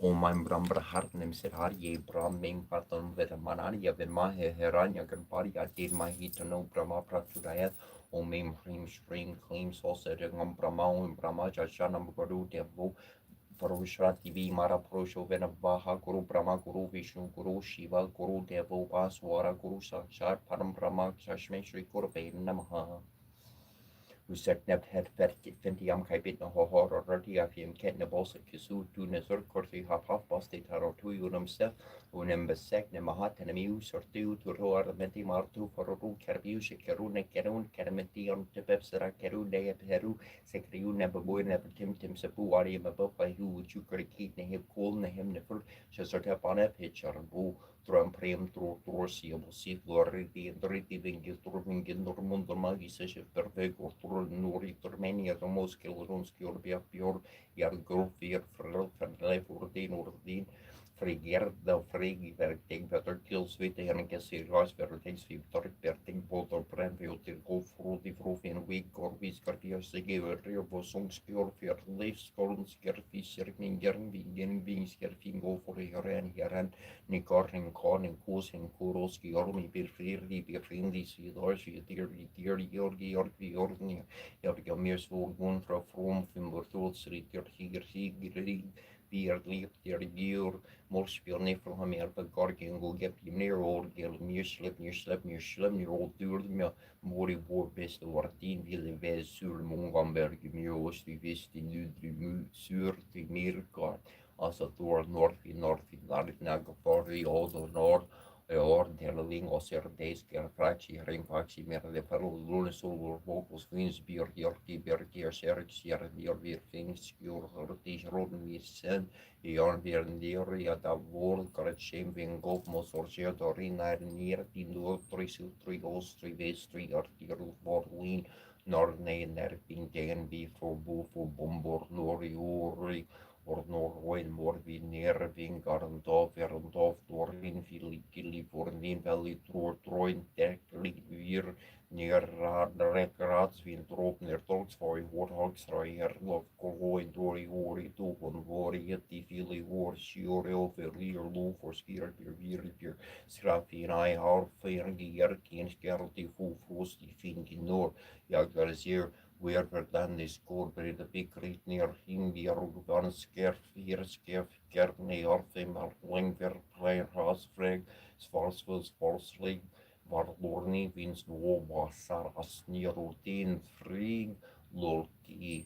A: Om I'm Brambra Hartnem Serharie Bram Ming Paton Vedamanania Vermahe Herania Gamparia did my hitano Brahma Praturayat Om Mim Hrim Spring Claim Saucer and Brahma and Brahma Jashanam Guru Devo Varushra TV Mara Prosho Venavaha Guru Brahma Guru Vishnu Guru Shiva Guru Devo Baswara Guru Sakshat Param Brahma Shashmeshri Kurve Namaha Usetneb het verkit Fentiam Kaibit no Horror Radiafium Ketnebos Kisu to Nesur Korti Hap Basti Taro to Unum Step Unem Besek Nemahat and Amus or two to Roar Menti Martu for Ru Kerbius Kerune Kerun Kermetium Tepepsera Keru De Peru Sekriu Nebabu Never Tim Sapu Ari above by who Chukri Kit Nehib Cool Nehem Nefer Chesertep on a pitch or boo. Tram prem Torsi si Floridi and Riti Vingil Turvingin Normund Magi Session Perfect or Tur Nuri Turmania the most Kilronski or Biapior Yargo Fear Frel Life Ordin Friger the Frigi Verting better kills with the Hernkesi Ras Vertings Victor Berting Botor Brandfield Go Fruity Frufian Week or Viscarpia Segi Rio Bosong Skyor Fear Leaves Scorn Skerfi Serking Gern being Skerfing go for Heran Nikorning Korning Kusin Kuroski Ormi Birfirdi Birfindi Sidorsi Yorgi Yorgamirs Vorgun from Fimbertul Street Yorgi Beardly Biur Morspionne from Hamerpa Gorgin will get you near old Gil Muslip your old Durmia Mori War Best Wartin Ville Ves sur Mongamberg Miosti Visti Nudri Sur the Mirkar Asator Northi Northi Narinagapori Odo Nord Ordeling Oserdes Gerfraci Rinfaci Mer de Perlu Lunesul Vocus Fins Bjorki Bergier Serix Yerdir Fins Jurtis Rodmisen Ion Virndiria da Vol Gretchen Vingop Mosorgia Dorina Nier Tindur Trisutri Ostri Vestri Artiru Borwin Norne Nerpin Den for Bufo Bombor Lori Uri or Norway Morvi Nerving Garndov Verndov Dorvin Filikili Vornin Valley Troin Tekli Vir near Rekrats Vintrop near Toxvoy Warhogs Royer Lov Koloin Dori Ori Tukon Vori Tifili War Shureo Verlier Lu for Skir Vir Srafin I Harfing Yerkin Skerti Fu Frosti Fingi Nor Jagversier Weerverdan is scored by the big great near him, the Arugan Skerf, here Skerf, Kerne, Orfim, Lengver, Player House, Freg, Svarsvils, Forslig, Varlorni, Vins, Nova, Saras, Nirutin, Frig, Lolki.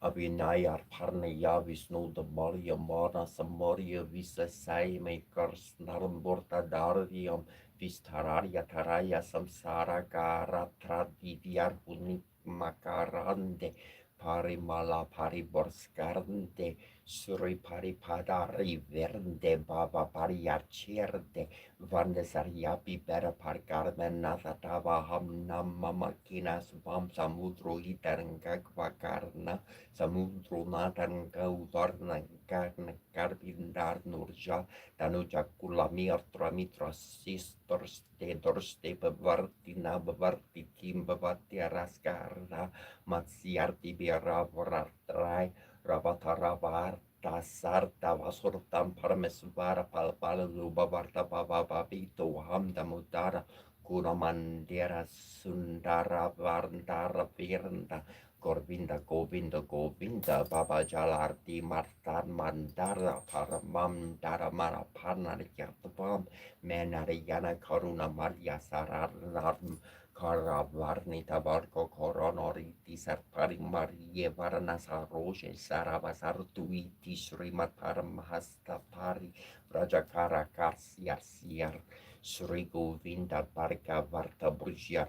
A: Avinayar Parnaya Vishnu the Maria Mana Samaria Visa Sai Makers Naramborta Dariam Vistararia Taraya Samsara Gara Tradidiar Unik Makarande Parimala Pariborskarde Suri Paripadari Verde Baba Pariacherde Vandesariapi Bera Parkarmen Nathatava Hamnam Mamakinas Vam Samudro Itarangakvakarna Samudro Natan Gaudarna Karbindar Nurja Tanuja Kulamir Tramitra Sisters Tedorste Bavartina Bavarti Kim Bavati Raskarna Matsiarti Biaravratrai Ravataravarta Sarta Vasurtam Parmesvara Palpalu Bavarta Bababito Hamda Mudara Kuramandera Sundara Varndara Virnda Govinda Govinda Govinda Baba Jalarti Martan Mandara Paramam Daramara Panarikyatapam Menariyana Karuna Maria Sararnam Karavarni Tabarko Koronoriti Sarpari Marie Varanasa Roje Saravasartuiti Srimat Paramhastapari Rajakara Karsiar Siar Sri Govinda Parka Varta Bujyar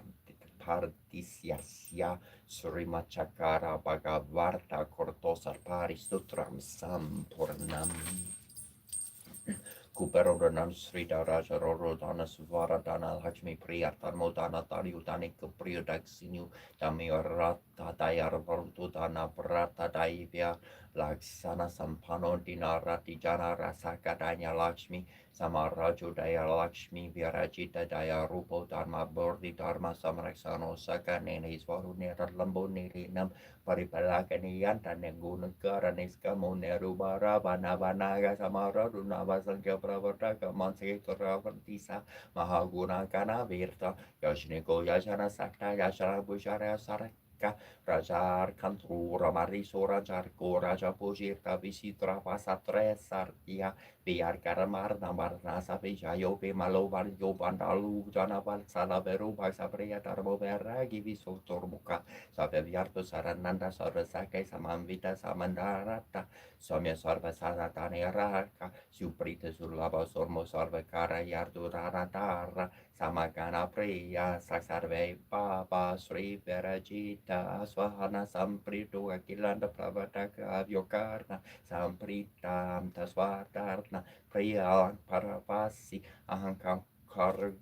A: Partisya Srimachakara Bhagavarta Kortosar Parisutram Sampurnam Kuperodanan Srida Raja Rorodana Suvaradana Lakshmi Priyartarmodana Taryudani Kupriyodaksinu Damiorata Dayar Vartudana Vrata Daivya Laksana Sampano Dinarati Jana Rasakadanya Lakshmi Samaraju Daya Lakshmi Virajita Daya Rupo Dharma Bordi Dharma Samraksano Saka Nene Svarunera Lambo Nirinam Paripalakaniyan Taneguna Niska Monerubara Vanavanaga Samara Runavasanga Pravartaka Manse Toravantisa Mahaguna Kana Virta Yashniko Yashana Sakta Yashana Bushara Saraka Rajar Kantru Ramari Sorajar Raja Pujirta Visitra Pasatre Sartia Biar Karamar Namarna Sapijayo Malovar Yobandalu Janaval Salaveru Basabria Darbo Veragi Visotormuka Sabeviarto Sarananda Sarasake Samamvita Samandarata Somya Sarva Saratane Raka Suprita Sulaba Sormo Sarva Kara Yarduranatara Samagana Priya Saksarve Baba Sri Verajita Swahana Samprito Akilanda Pravataka Avyokarna Sampritam Tasvatarna Priya Paravasi Ahankam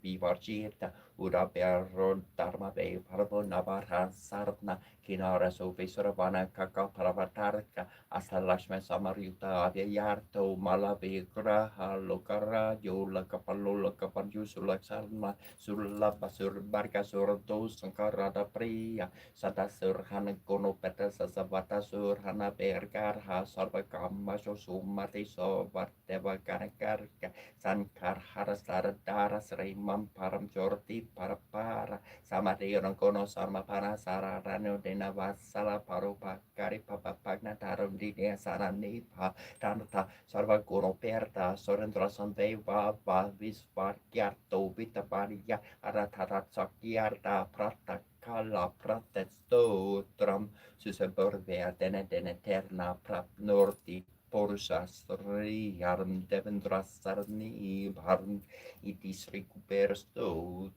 A: Vivarjita Uraberro Dharma Be Parabonavara Sarna Kinara Sovisravana Kaka Paravatarka Asalashme Samaryuta Avyarto Malavi Graha Lokara Yola Kapalola Kapanju Sulaksarma Sulabasur Bargasur Dos Sankarada Priya Sadasur Hanagono Peta Sasavata Sur Hana Bergarha Sarvakama Sumati So Varteva Ganakarka Sankar Harasara Daras Raimam Param Jorti Parapara Samadhi Kono Sarma Pana Sara Rano Dena Vasala Parupa Kari Papa Pagna Tarum Dine Sarani Pa Tanata Sarva Guru Perta Sorendra Sandeva Visvar Gyarto Vitaparia Aratarat Sakyarta Prata Kala Pratet Stotram Susabur Verdene Deneterna Prap Norti Porusastri Yaram Devendrasarni Bharn Itis Recupersto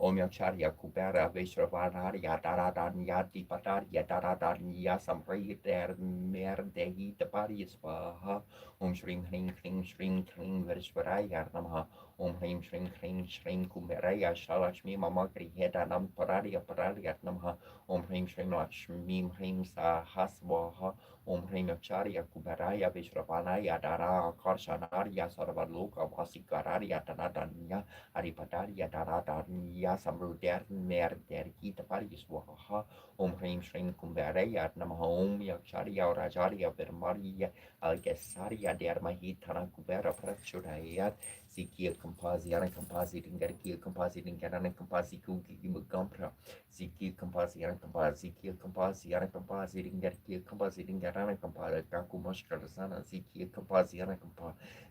A: Om Yacharya Kupera Vishravarya Daradanya Dipatarya Daradanya Samri Der Merdehi Tapari Swaha Om Shring Hring Hring Shring Hring Vishwaraya Namaha Om Hrim Shring Hring Shring Kumeraya Shalashmi Mama Griheta Nam Pararia Pararia Namaha Om Hrim Shring Lakshmi Hrim Sahaswaha Om Hrim Acharya Kuberaya Vishravanaya Dara Karshanarya Sarvaloka Vasikararya Tanadanya Aripadarya Daradanya Samruder Merder Gita Pariswaha Om Hrim Shrim Kuberaya Namaha Om Yakshariya Rajarya Virmariya Algesarya Dermahitana Kubera Prachurayat Zikir Composite Dingarkir Composite Dingarana Composite Kuki Mugampra Zikir Composite Zikir Composite Dingarkir Composite Dingarana Composite Kakumoshkarasana Zikir Composite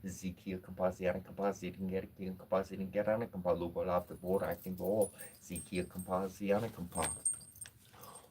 A: Zikir Composite Dingarkir Composite Dingarana Compalugo Love the board acting ball Zikir Composite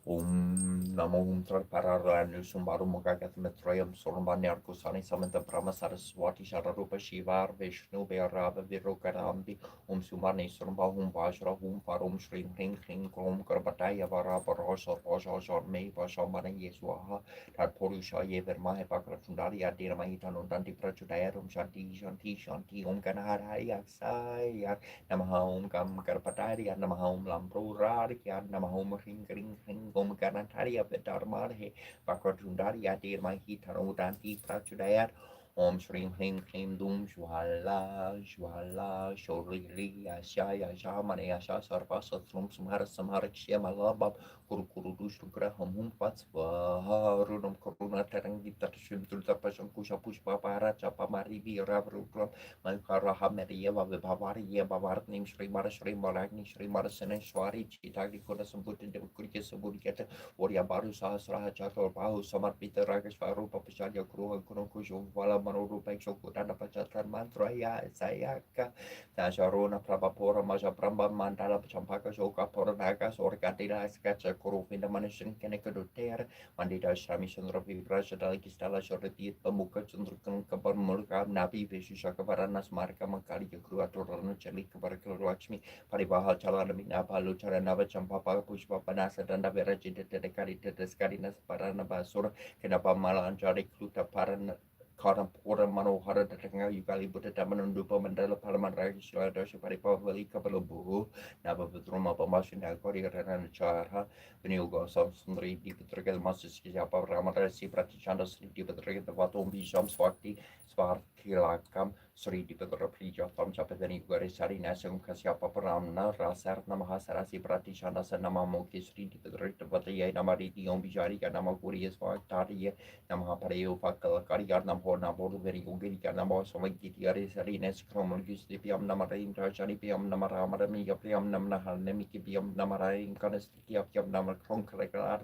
A: Om Namo Hum Pararanu Sumbaru Mugagat Metroyam Sormanyar Kusani Samantha Brahma Saraswati Shararupa Shivar Vishnu Bearava Virokarambi Sumani Surba Hum Vajra Hum Parum Shrim Hring Hring Krom Karbataya Vara Parosha Roja Me Vashamana Yeswaha Tatpurusha Yevermahe Bakratundari Adira Mahitano Danti Prachudayarum Shanti Om Ganahari Aksaya Namaha Om Gam Karpatari Namaha Om Lamprurari Namaha Ring Ring Ring Om Ganantari Vedarmarhe Bakratundari Adir Mahitano Danti Prachudayat Om Shrim Hrim Hrim Dum Shwala Shwala Shorili Ashaya Shamane Asha Sarvasa Srum Sumhara Samhara Kshema Labab Kuru Dushukra Hum Patsva Runum Koruna Terangi Tarshim Tultapasham Kusha Pushpa Paracha Pamari Ravrugram Mankara Hamerieva Vibavari Bavarnim Shri Maragni Shri Marasana Shwari Chitagi Kona Sambutin Kurkis Saburiketa Warya Baru Sahasra Chakor Bahu Samarpita Ragasvaru Papashadia Kruha Kunokushu Vala Maru Pekshokutana Pachatan Mantraya Sayaka Tasharona Prabapora Maja Pramba Mandala Champaka Shoka Poranagas Orgatila Sketcha Kurufina Manishan Kenekaduter Mandita Shamishan Ravi Rajadal Kistala Shorati Pamuka Chandrukan Kabar Mulka Nabi Vishaka Varanas Marka Makali Kruatorano Chalika Varaklakshmi Paribaha Chalanami Napalu Charanava Champapa Pushpa Panasa Danda Veraji Dedicari Teskarinas Parana Basura Kenapa Malanjari Kluta Paran Karam Pura Mano Hara Tanga Yukali Buddha Taman Dupa Mandela Parliament Ragisha Dosha Paripavali Kapalabu Naba Vitroma Pamashin Alcori Ran Charha Vinilgo Samsundri Dipitragal Masters Yapa Ramarasi Pratichanda Sri Dipitragal the Vatum Bisham Swati Svarkilakam Sri Dipitra Prija Tam Chapaveni Garisari Nasum Kasyapa Paramna Rasar Namahasarasi Pratishanda Sanama Moki Sri Dipitra Vataya Namari Dion Bijari Namakuri Swatari Namahapareo Fakalakari Namhorna Bodu Very Ugiri Namo Somagiti Arisarines Kromulgis Dipiam Namarim Rajani Piam Namaramami Piam Namnahal Nemiki Piam Namarai Kanestiam Namar Kronkarekar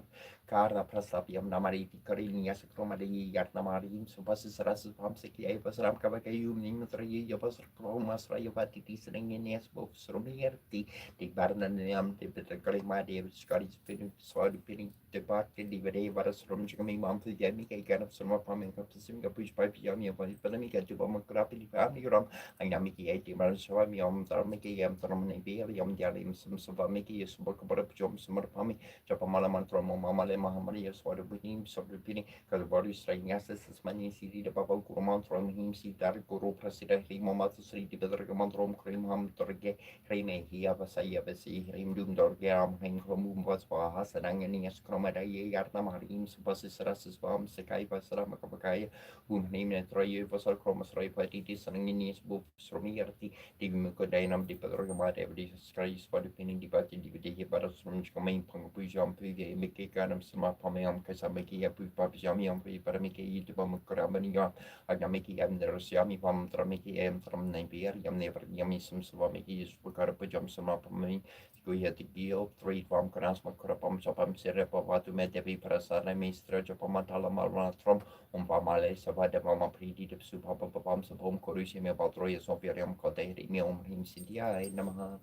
A: Kara Prasapiam Namari Karini Yasakromadi Yatnamarim Subasis Rasus Pamsiki Avasram Kavakayum Nimutri Yavas Kromas Rayavati Sringinias Bofsrumierti Di Barnaniam de Betrima de Scottish Pinning Swadi Pinning Debak Divide Varas from Jimmy Monthly Yamika Ganap Summa Pumping up to Singapore by Piami of Panamica to Bomakrapi Family Rum Ainamiki 80 Marshawami Tarmiki Yam Tarmani Yam Yalim some Savamiki is Bokabara Jom Summer Pami Japamalaman from Mamale Mahamari as what with him sort of pinning because the body striking assets as many CD the Baba Kuruman from him see that Guru President Himamatu Sri the Bedramantrom Cream Ham Torge Creme Hiavasaya Vesi Him Dum Dorgam Hang Kromum was for Hasanangani as Kromadaye Yarnamarim Subasis Rasis Bam Sekai Vasaramakabakaya whom named and Troy was our Chromas Roy Patitis and Inius books from Yarti Dimukodainam the Pedrogamat every strays for the pinning debating DVD but from Chamain Pangpujam Pig Mikikanam Samapamiam Kasamaki Papijamiam Paramiki Tubamukaramania Agamiki and the Rosiami Pam Tramiki M from Nigeria Yam never Yamism Savamiki Pukarapajam Samapami Guyati 3 Pam Karasma Kurapam Sapam Serepavatu Medevi Prasana Mistra Japamatala Malmatrom Umpamale Savada Mama Pridi de Supapam Sapom Korushim about Royas of Yariam Koderi Mium Him Sidia Namaha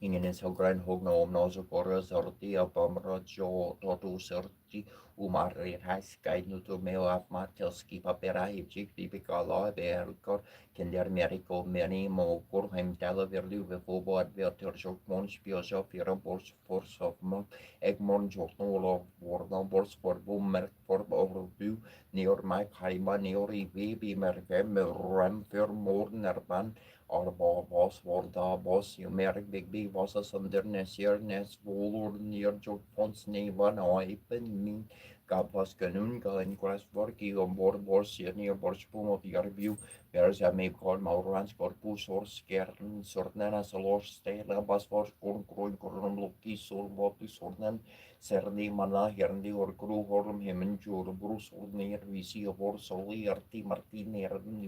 A: Ingen is hogran hogna om nozo porra sorti a bomra jo totu sorti umare haskai nutu meo af matelski papera hipchik bibika la berkor kender meriko meni mo korheim tala verlu ve fobo adverter jok mons biojo fira bors force of monk egmon joknolo warna bors for boom merk for overview neor my kaima neori baby merkem ram fer mornerban Arba was Vorda was Merk Big B was a Sundernes Yernes Volur near Jog Pons Nevan Oipen Min Gabas Ganunga and Grasvorki on board was near Borspum of Yarbu, whereas I may call Maurans Corpus or Skern Sornana Salos Stella Basfors Corn Corum Loki Sol Bopi Sornan Serni Mana Herndi or Gru Horm Hemen Jur Bruce or near VC of or Soli Arti Martin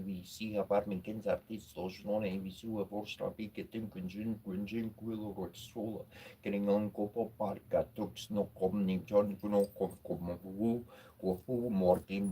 A: VC of Arminkins Artis Sosnon VC of or Strapi getting Kunjin Quillo or Sola getting on Copo Parka Tux no Comni John Guno Comovu Gofu Morkin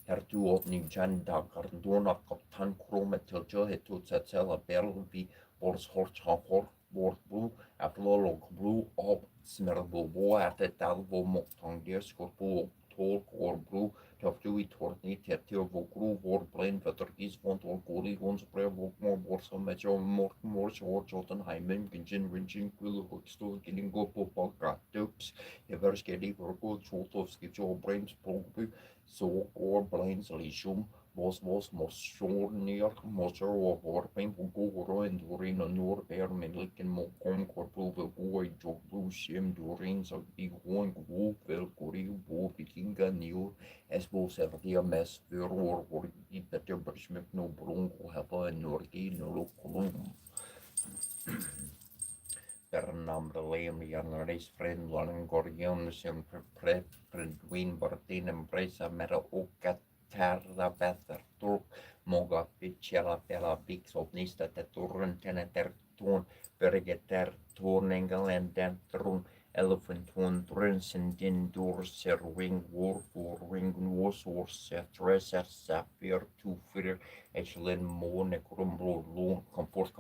A: Hertu of Nijan Dagardona Captain Chromatiljo Hetut Satsela Berlvi Bors Horchahor Bord Blue Atlolog Blue Ob Smerbo Boate Talvo Moktangier Scorpo Tolk or Blue Tafjui Torni Tetio Vogru Vor Plain Vetergis Vont or Goli Vons Brevo More Borsa Mejo Mors or Jotunheimen Gingin Ringin Quill Hookstol Gilingo Popa Dukes Everskedi Virgo Chotovski Joe Brains Pogbu So or Blains Lishum was more near Moser or Warping Goro and Durin on Nor Bear Melik and Mokom Corporal Boy Jog Blue Shim Durin so Big One Woo Vel Gori Woo Vikinga New as both Everdia Mess Ver or better Brishmip no Bronco Hava and Norgi no Colum. Bernam the lame young race friend Lanan Gorgion Sim Predwin Bartin Embrace Meta Ocat Terra Better Turk Moga Pichella Bella Bix Obnista Turn Teneter Tun Bergeter Turnengel and Dentrun Elephant Tun Drinsen Din Durser Wing War for Ring Warsor Dresser Sapphire to Fear Echelon Mone Crumblo Loon comfort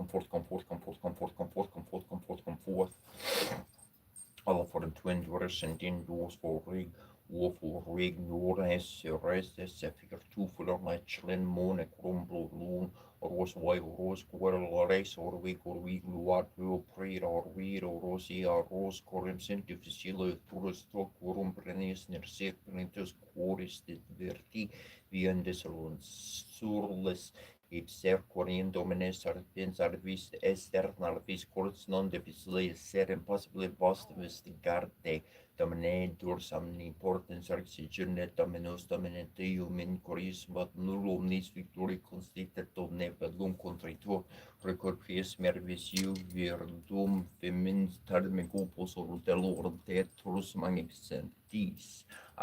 A: alla för den twin version din dos for rig for rig nores restes figure two for Michelin Mone Crumblo Loon Ros Way Ros Quarrel Race or we luat lu pre or we or Rosi or Ros Corim difficile tourist quorum prenis ner secretus quoris dit verti viendesolun surles ipser quorien domines arpens arvis external vis corts non difficile ser impossibile post investigarte domine durs omnipotens arxigenet dominus dominante ium coris vat nullum nis victori constitet nebellum contritur record pies mervis virdum femins tarme cupus ordelor detrus magnificentis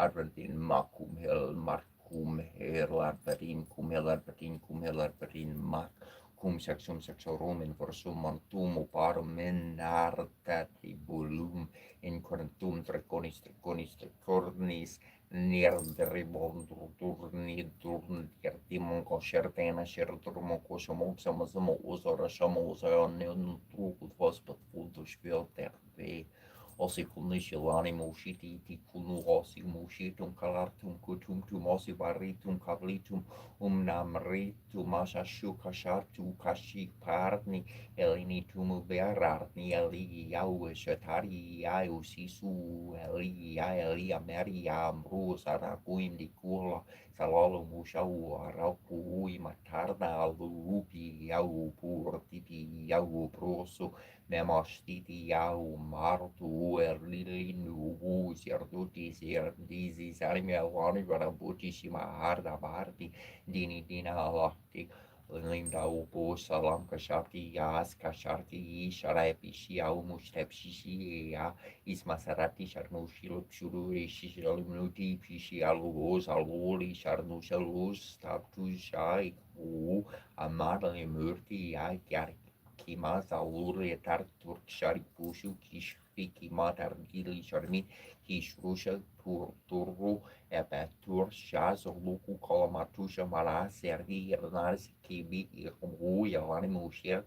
A: arventin macum hel cum helarperin mac cum sexum sexorum in versum montum oparum menartatibulum in quantum treconis trecornis nierderibon turni certimum concertena certurum cosum samazamo usora shamosa neon trucut vos pat punto spilter ve ossiculnisce l'animo usciti cunu ossium uscitum calartum cutum tum ossivaritum cablitum namritum asashu cashartu cashi parni elinitum berarni eliau eshetariau sisu elia meria ambrus araguim di cula salalo mushau araupu matarda lupi iau purtipi iau prosu Nemostiti iau martu erlilinu sierduti sierdisi salmi alani barabutissima harda bardi dina alati linda upo salam kashati yas kashati sharapi shiau mustepshi ya ismasarati sharnushil pshururi shishalumuti pishialu saluli sharnushalus taptu shai amarli murti ya Kimas aluri tar turk shari pushu kish fiki matar gili sharmi kish rusha turu epatur shaz luku kalamatusha mala sergi irnars kibi irmu yalani mushir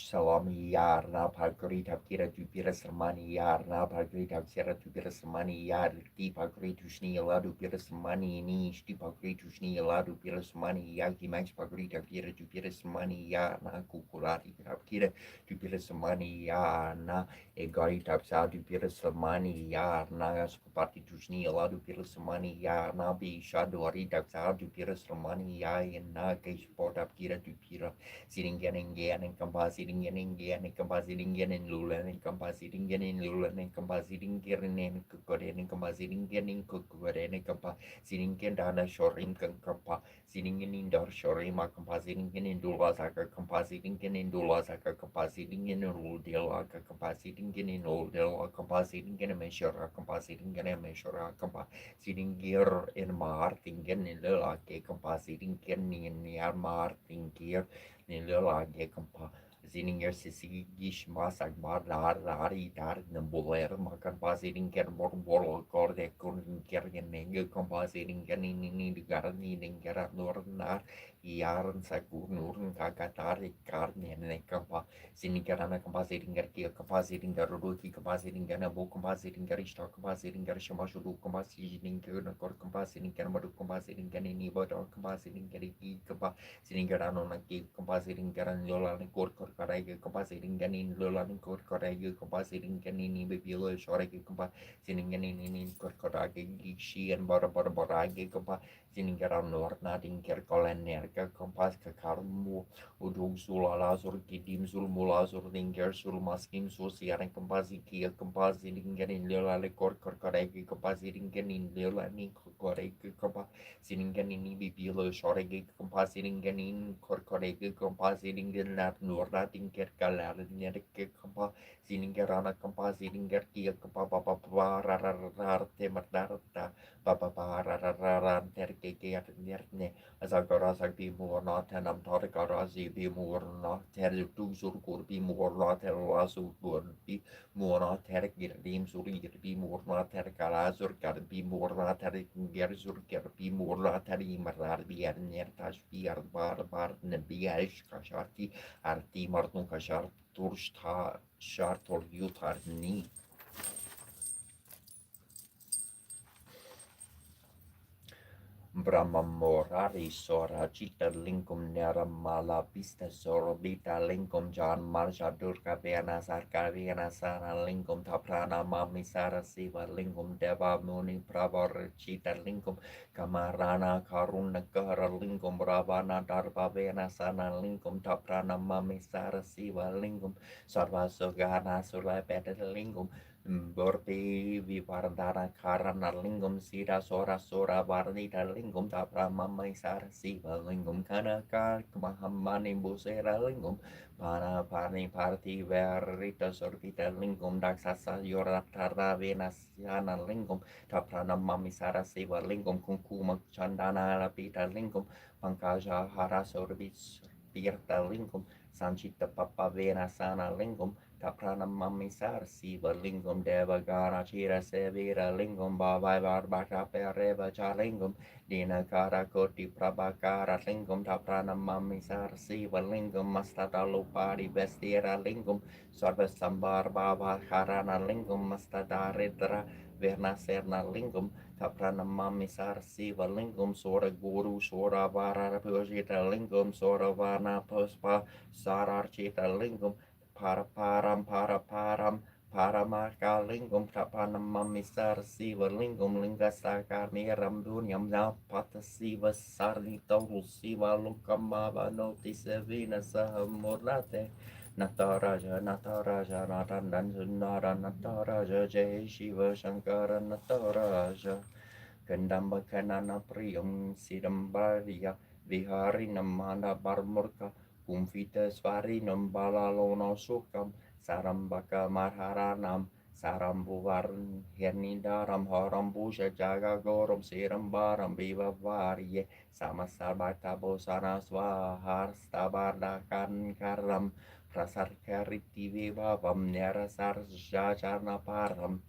A: Salamiyarna Pagrita Kira Dupira Samaniyarna Pagrita Sera Dupira Samaniyar Deepa Gritushni Aladu Pira Samani Nish Deepa Gritushni Aladu Pira Samani Yaki Max Pagrita Kira Dupira Samaniyarna Kukurati Kira Dupira Samaniyarna Egarita Sa Dupira Samaniyarna Spati Tushni Aladu Pira Samaniyarna Bi Shadori Daksa Dupira Samaniyana Keshpota Kira Dupira Siringaningan and Compasiringaningan and Compasiringan and Lulan and Compasiringan and Lulan and Compasiringan and Kukoren and Compasiringan in Kukoren and Compasiringan Dana Shorim Kampa, Siringan in Dor Shorima, Compasiringan in Dulasaka, Compasiringan in Dulasaka, Compasiringan in Uldelaka, Compasiringan in Uldel, Compasiringan and Meshora, Compasiringan and Meshora, Compasiringir in Martingen in Lelake, Compasiringan in Yarmartingir. Nilage kampa zininger sisi gish masak bar lari dar nemboler makan pasiring ker bor bor kor de kun ker nenge kompasiring ker ini negara ni negara nur nar iaren sakur nur kakatar kar ne kampa sini kerana kompasiring ker kia kompasiring ker ruki kompasiring ker nabo kompasiring ker ishta kompasiring ker shamashudu kompasiring ker nakor kompasiring ker madu kompasiring ker ini bodo kompasiring ker iki kampa Sininggarano naki compasiring garan yolan kor korage compasiring ganin lolan kor korage compasiring ganini bibilo shorage compa sininganin in korage gishi and borage compa sininggaran lorna dinker kolen nerka kompas kakarmu udung sulala sur kidim sul mula sur dinker sul maskim sul siaran compasi kia compasiring ganin lolale kor korage compasiring ganin lolani korage compa Sininganini bibilo shorege compasiringanin korkorege compasiringan nurating kerkalar nerke compa siningarana compasiringar kia compa rararte mardarta papa rararan terke nerne azagara sagbi murna tanam torgarazi bi murna ter tuzur kurbi murna ter lasu burbi murna ter girdim suri girbi murna ter kalazur karbi murna ter gerzur gerbi murna ter imarar biar nertas biar bar nebiash kasharti arti martun kashar tursta shartor yutar ni Brahma morari sora cita lingkum nera mala pista sorobita lingkum jan marja durga vena sarka vena sana lingkum taprana mami sara siva lingkum deva muni pravar cita lingkum kamarana karuna kara lingkum ravana darva vena sana lingkum taprana mami sara siva lingkum sarva sogana sura peta lingkum Borpi vivardana karana lingum sira sora sora varnita lingum tapra mamai sara siva lingum kanaka mahamani busera lingum para pani parti verita sorbita lingum daksasa yoratara venasiana lingum taprana mami sara siva lingum kunkuma chandana lapita lingum pankaja hara sorbis pirta lingum sanchita papa venasana lingum Tapranam mamisar siva lingum deva gana chira sevira lingum bhavai varbhaka pereva charlingum dina kara koti prabhakara lingum tapranam mamisar siva lingum mastata lupari vestira lingum sarva sambar bhava harana lingum mastata ridra verna serna lingum tapranam mamisar siva lingum sora guru sora vara pujita lingum sora varna puspa sararchita lingum Paraparam Paramarkalingum Tapanamamisar Siva Lingum Lingasakar Miram Dunyam Napata Siva Sarnito Siva Lukamava Noti Sevina Sahamurate Nataraja Natandan Sunara Nataraja Jai Shiva Shankara Nataraja Gandamba Kanana Priyam Sidambaria Vihari Namana Barmurka Kumfita Svarinam Balalono Sukam Sarambaka Marharanam Sarambuvarn Hernidaram Harambusha Jaga Goram Sirambaram Viva Varye Samasarbatabo Saraswahar Stabardakan Karam Prasar Kariti Vivavam Nerasar Jajarna Param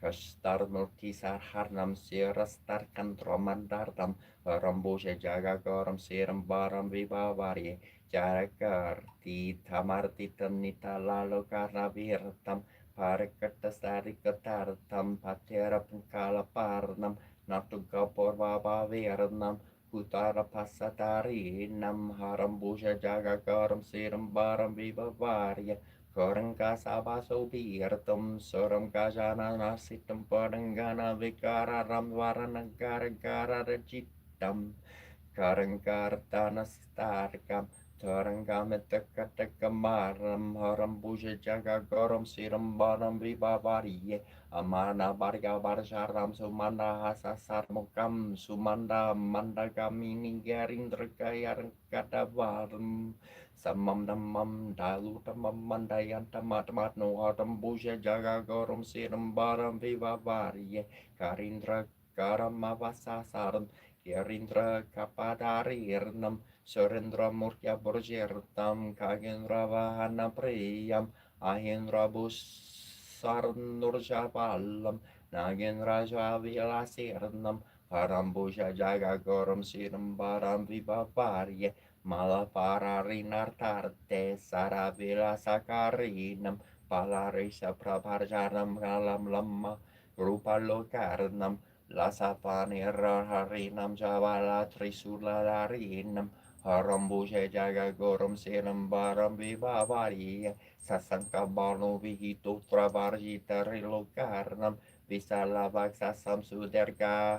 A: Kastarmurti sarharnam sirastar kantromandardam Rambusha jagagoram siram baram vivavarye Jarakarti tamarti tanita lalo karavirtam Parakatastarikatartam patera punkala parnam Natuga porvava virnam Utara pasatari nam harambusha jagagoram siram baram vivavarye Korangka sabaso birtum suram kajana nasitam parangana vikara ramvara nagara gara rajitam Karangkartana starkam Tarangametakatakamaram Harambuja jagagoram siram baram vibhavariye Amana barga barsharam sumanda hasasarmukam Sumanda mandagamini garindrakayar kadavaram Samam damam dalutamam mandayantamat no harambuja jagagoram siram baram vibhavariye Karindra karamavasasaram Yarindra Kapadarirnam Surendra Murtya Burjirtam Kagendra Vahana Priyam Ahindra Busarnurjapalam Nagendra Javilasirnam Parambusha Jagagoram Siram Baram Vivavarye Malapararinartarte Saravila Sakarinam Palarisa Prabharjanam Kalam Lama Rupalokarnam Lasapani harinam javala trisula larinam harambushe jagagoram senam baram vivavari sasanka banu vihito travarjita rilokarnam visalavak suderga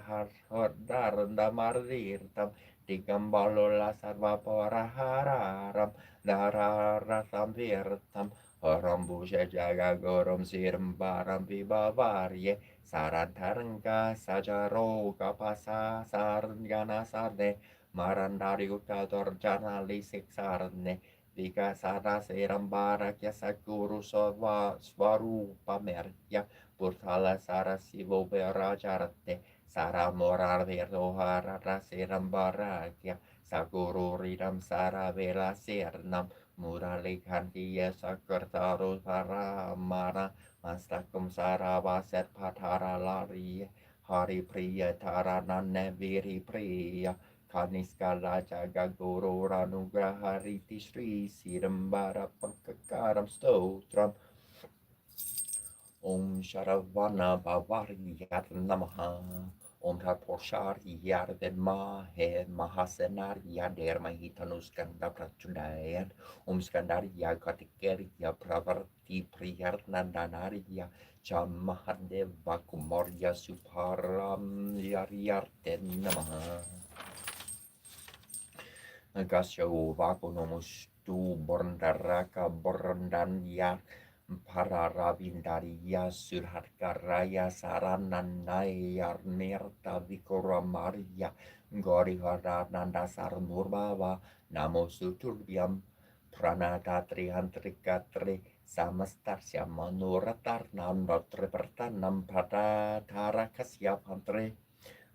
A: hardarndamardirtam digambalo lasarva parahararam dararatam virtam harambushe jagagoram siram baram vivavari Sarantaranga sajaro kapasa sarjana sarne marandari utator jana lisik sarne Vika sana serambara kya sakuru swarupa merya Purthala sara sivo verajarate Sara morar verdohara serambara kya Sakuru ridam sara vela sernam Muralikantiya sakartaru paramara Mastakum saravaset patara lari Hari priya taranane viri priya Kaniskala jaga guru ranugraha riti sri Sirambara pakakaram stotram Om Sharavana Bhavariyat Namaha Om Taposhari Yarden He Mahasenarya Dermahitanuskandah Prachudayan Om Skandarya Kartikeya Pravarti Priyarnandanarya Chamahadeva Kumorya Suparam Yaryarten Namaha Agasya Vakunomustu Borndaraka Borndanya Pararavindariya Surhatkaraya Sarananaya Mirta Vikoramaria Goriharananda Sarnurmava Namo Suturyam Pranatatriantrikatri Samastarsya Manuratarnam Notripertanam Pratatarakasya Pantri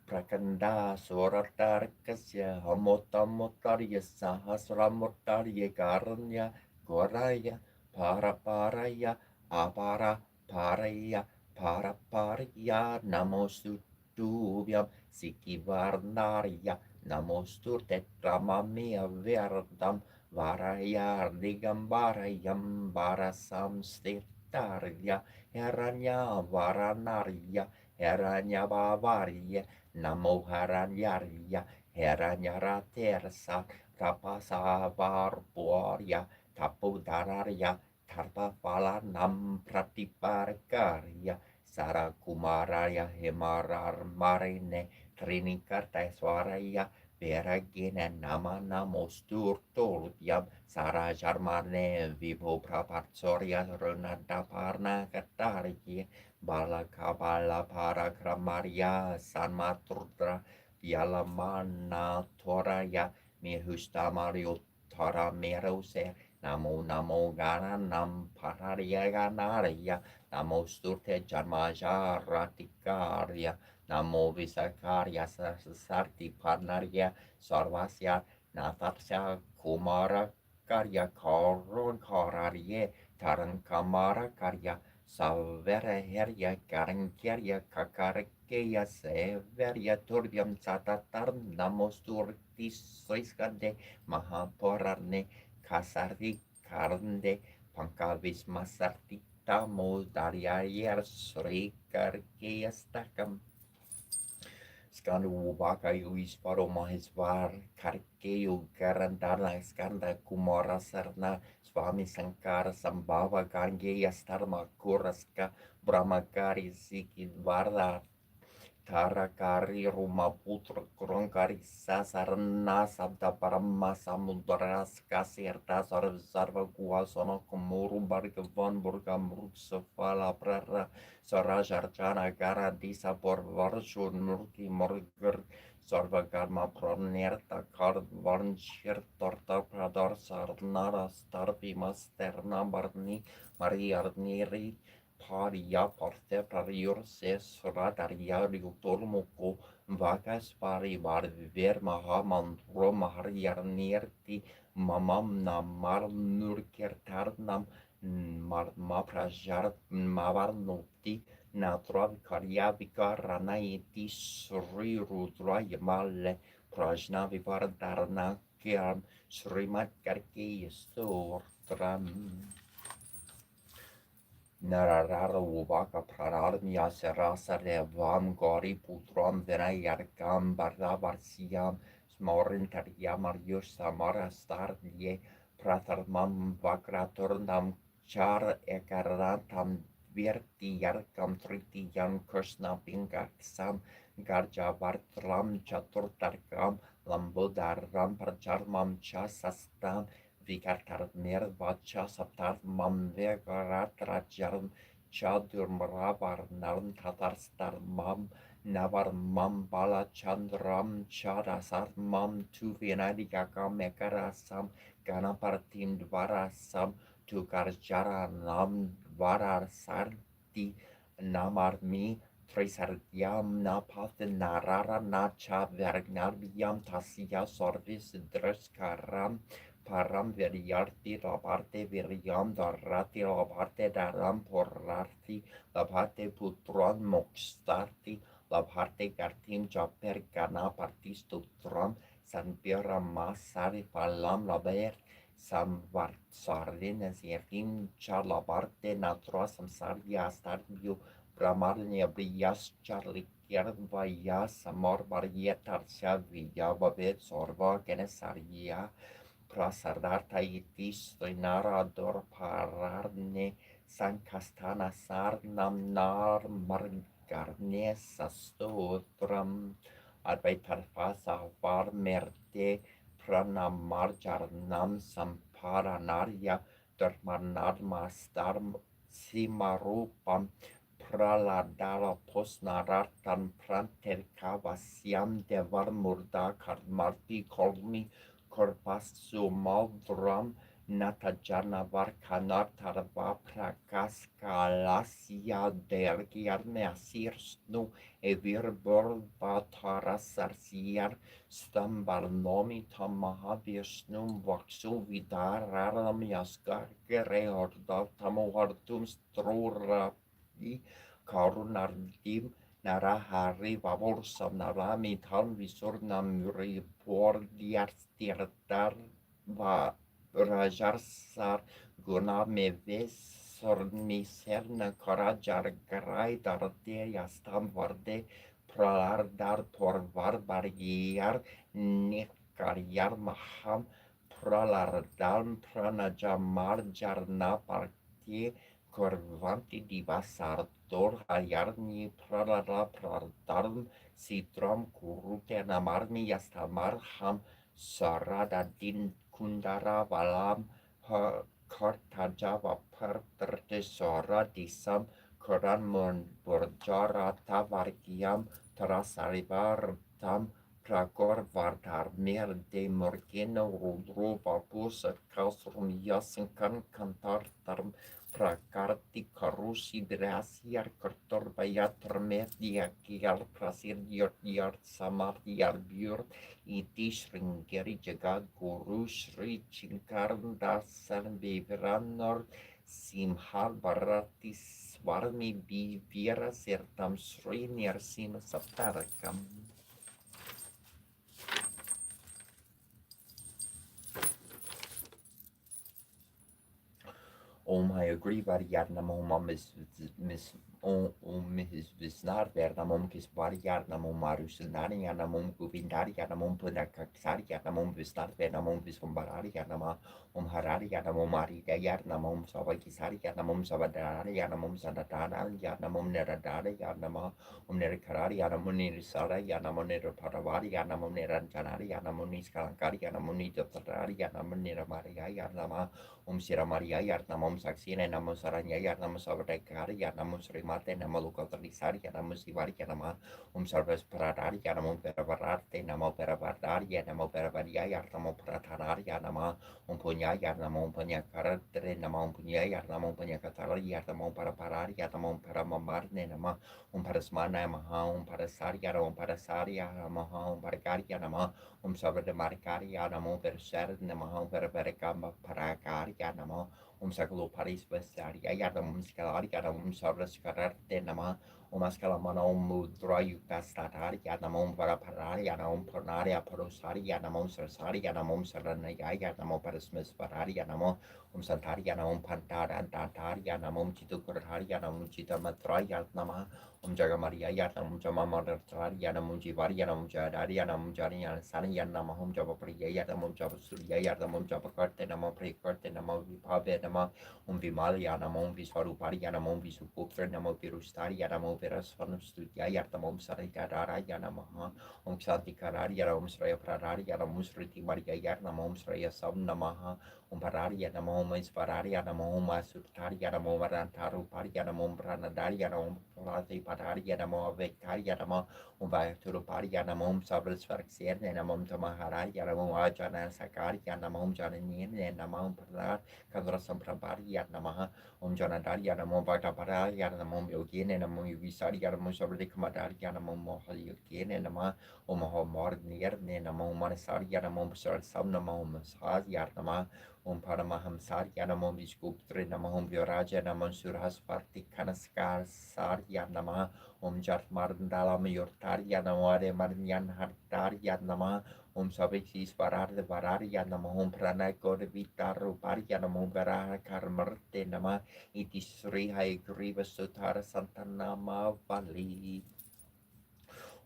A: Prakanda Soratarkasya Hamotamotarya Sahasramotarya Karanya Goraya Paraparaya Apara Paraya Paraparaya Namostutubhyam Sikivarnarya Namosturte Ramamia Verdam Varaya Digambarayam Varasam Stirtarya Heranya Varanarya Heranya Bavarya Namo Haranyarya Heranya Ratersa Rapasa Varporya Tapudararya Tarpapalanam Pratiparkarya Sarakumaraya Himarar Marine Trinikartaiswaraya Veragina Nama Namostur Torutyam Sarajarmane Vivo Prapatsorya Renata Parna Katariki Balakabala Parakramaria Sanmaturtra Yalamana Toraya Mihustamario Tara Merose Namo Namo Gananam Parariya Ganaraya Namo Sturte Janmaja Ratikarya Namo Visakarya Sarti Parnarya Sarvasya Natarsya Kumara Karya Koron Kararye Tarankamara Karya Savera herja karankerja kakarkeja severja turbiam satatar namosturtis soiskande mahaporarne kasari karnde pankavis masartita moldariajer srikarkeja stakam Skanda Wubaka Yuisparo Mahesvar Karkeyu Garandana Skanda Kumara Sarna Swami Sankara Sambhava Gangeya Starma Kuraska Brahmakari Siki Varda Tarakari Rumaputra Kronkari Sasarana Sabda Parama Samudra Skasirta Sarva Guasana Kumuru Bargavan Burga Mursafala Prara Sarajarjana Gara Disa Borvarshu Nurki Morgur Sarva Garma Pronerta Kard Varnshir Torta Pradar Sarnara Starpi Masterna Barni Mariarniri Paria parte parior ses radaria riutormuco vacas pari var ver mahaman romahariarnierti mamam namar nurkertarnam ma prajar mavarnoti natrav karjavika ranaiti sri rudraya malle prajna vivardarna kiam srimat karki stram Nararara Wubaka Prararmia Serasa Revam Gori Putram Venayarkam Bardavarsiam Smorintariamarius Samara Stardie Pratharmam Vakraturnam Char Ekarantam Virti Yarkam Triti Yan Krishna Pingaksam Garja Vartram Chaturtarkam Lambodaram Pracharmam Chasastam Vikartar Nirvacha Saptar Mam Vegarat Rajaram Chadur Maravar Narm Tatarstar Mam Navar Mam Bala Chandram Chadasar Mam Tuvinadikaka Mekarasam Ganapartim Dvarasam Tukarjara Nam Varar Sarti Namarmi Trisardiam Napath Narara Nacha Vergnarviam Tasia Sorvis Dreskaram Param veriarti la parte viriam darati la parte daram porrarti la parte putron moxtarti la parte gartim japer gana partistutram san pira masari palam la ber sam vart sardines yerim char la parte natra samsaria starbiu bramarnia brias charli kiervaya samor barietar savia babet sorva genesaria Prasardarta itis narador pararne sankastana sarnam nar margarne sastotram advaitarfasa varmerte pranamarjarnam samparanarya dharmanarma starm simarupam praladara posnarartan pranterkavasyam devarmurda karmarti kolmi Korpasu Maldram Natajana Varkanatarva Prakaskalasya Dergiarmeasirsnu Evirbor Batarasarsiar Stambarnomi Tamahavisnum Vaksu Vidararam Yaskar Gereorda Tamohardum Strura Karunardim Narahari Vavorsam Narami Tan Visurnam Ribordiartirtar Va Rajarsar Guname Vesormi Serna Karajar Graidar Yastam Varde Pralardar Porvar Bargiar Nikaryar Maham Pralardam Pranajamar Jarna Parti Corvanti divasar dor hayarni prarara pradarm sitram kurute namarni yastamar ham sarada din kundara valam ha kartajava parterte sara disam koran mon borjara tavarkiam trasarivar tam Pragor vardar mer de morgeno rudro vapus kausrum yasenkan kantar tarm Prakarti karu Rusi Brasiar Kortorbayat Media Kial Prasir Yort Samar Yar Bjur Itish Ringeri Jagad Guru Shri Chinkarn Dasan Bevranor Simhal Baratis Svarmi Bivira Sertam Sri Nirsim Saptarakam. I agree, Variarnam Om Miss Miss Visnar Vernamom Kis Variarnam Marusnarianamum Guvindarianamum Punakaxarianamum Visnar Vernamum Visumbararianama Hararianamum Maridayarnamum Savakisarianamum Savadarianamum Sandatarianamum Neradarianama Nerkararianamum Nirisarianamum Neraparavarianamum Neranjanarianamum Niskalankarianamum Nidotarianamum Neramarianama Sira Maria Yarnamum Saxina Namo Saranya Yarnam Savadakari Yarnam Srimate Namalukatrisari Yarnam Sivari Yarnama Sarvas Paradari Yarnam Peravarate Namo Peravardari Namo Peravaria Yarnamo Pratanari Yarnama Punya Yarnamum Punya Karatre Namam Punya Yarnamum Punya Katari Yarnamum Paraparari Yarnamum Paramamarne Nama Parasmana Maha Parasari Yarnam Parasari Yarnamaha Paragari Yarnama Sabada Marikari Yarnamo Persar Namaha Parabarikamba Parakari Yarnamo Sakalo Paris Vestari Yarnam Scalari Yarnam Sabras Karate Nama Mascalamano Mudra Yukastatari Yarnamum Paraparari Yarnam Pornaria Porosari Yarnamum Sarsari Yarnamum Sarana Yarnamo Parasmus Parari Yarnamo Santari Yarnamum Pantara and Tantari Yarnamum Chitukurari Yarnam Chita Matra Yarnama Jagamaria Yarnam Jamama Yarnam Jivari Yarnam Jadari Yarnam Jari Sani Yarnam Home Java Priya Yarnam Java Surya Yarnam Java Kartenama Prekartenama Vipavenama Vimali Yarnam Visvarupari Yarnam Visuputra Namo Virustari Yarnam Veras Studia Yarnam Saritara Yarnamaha Santi Karari Yarnam Sraya Pradari Yarnam Sriti Maria Yarnam Sraya Sam Namaha Parari Yarnam Isvarari Yarnam Surtari Yarnam Varantaru Pari Yarnam Pranadari Yarnam Pati Patari Yarnam Vekari Yarnam Vaituru Pari Yarnam Sabras Varxer Namam Tamahara Yarnam Ajana Sakari Yarnam Jananin Namam Pradar Kadrasam Prabari Yarnamaha Janadari Yarnam Vata Parari Yarnam Yogin and Namu Visari Yarnam Sabri Kamadari Yarnam Mohayogin and Nama Omahomar near Nenamo Manasari Yarnam Sar Samnamom Saz Yarnama Paramaham Sar Yarnam Vishguptre Namahom Vyoraja Naman Surhas Parti Kanaskar Sar Yarnama Jat Marndala Mayortar Yanamare Marnian Hartar Yarnama Sabekis Varar the Varar Yanamahom Prana God Vitar Rupar Yanamom Varar Karmarte Nama it is Sri Hai Griva Sutara Santanama Valley.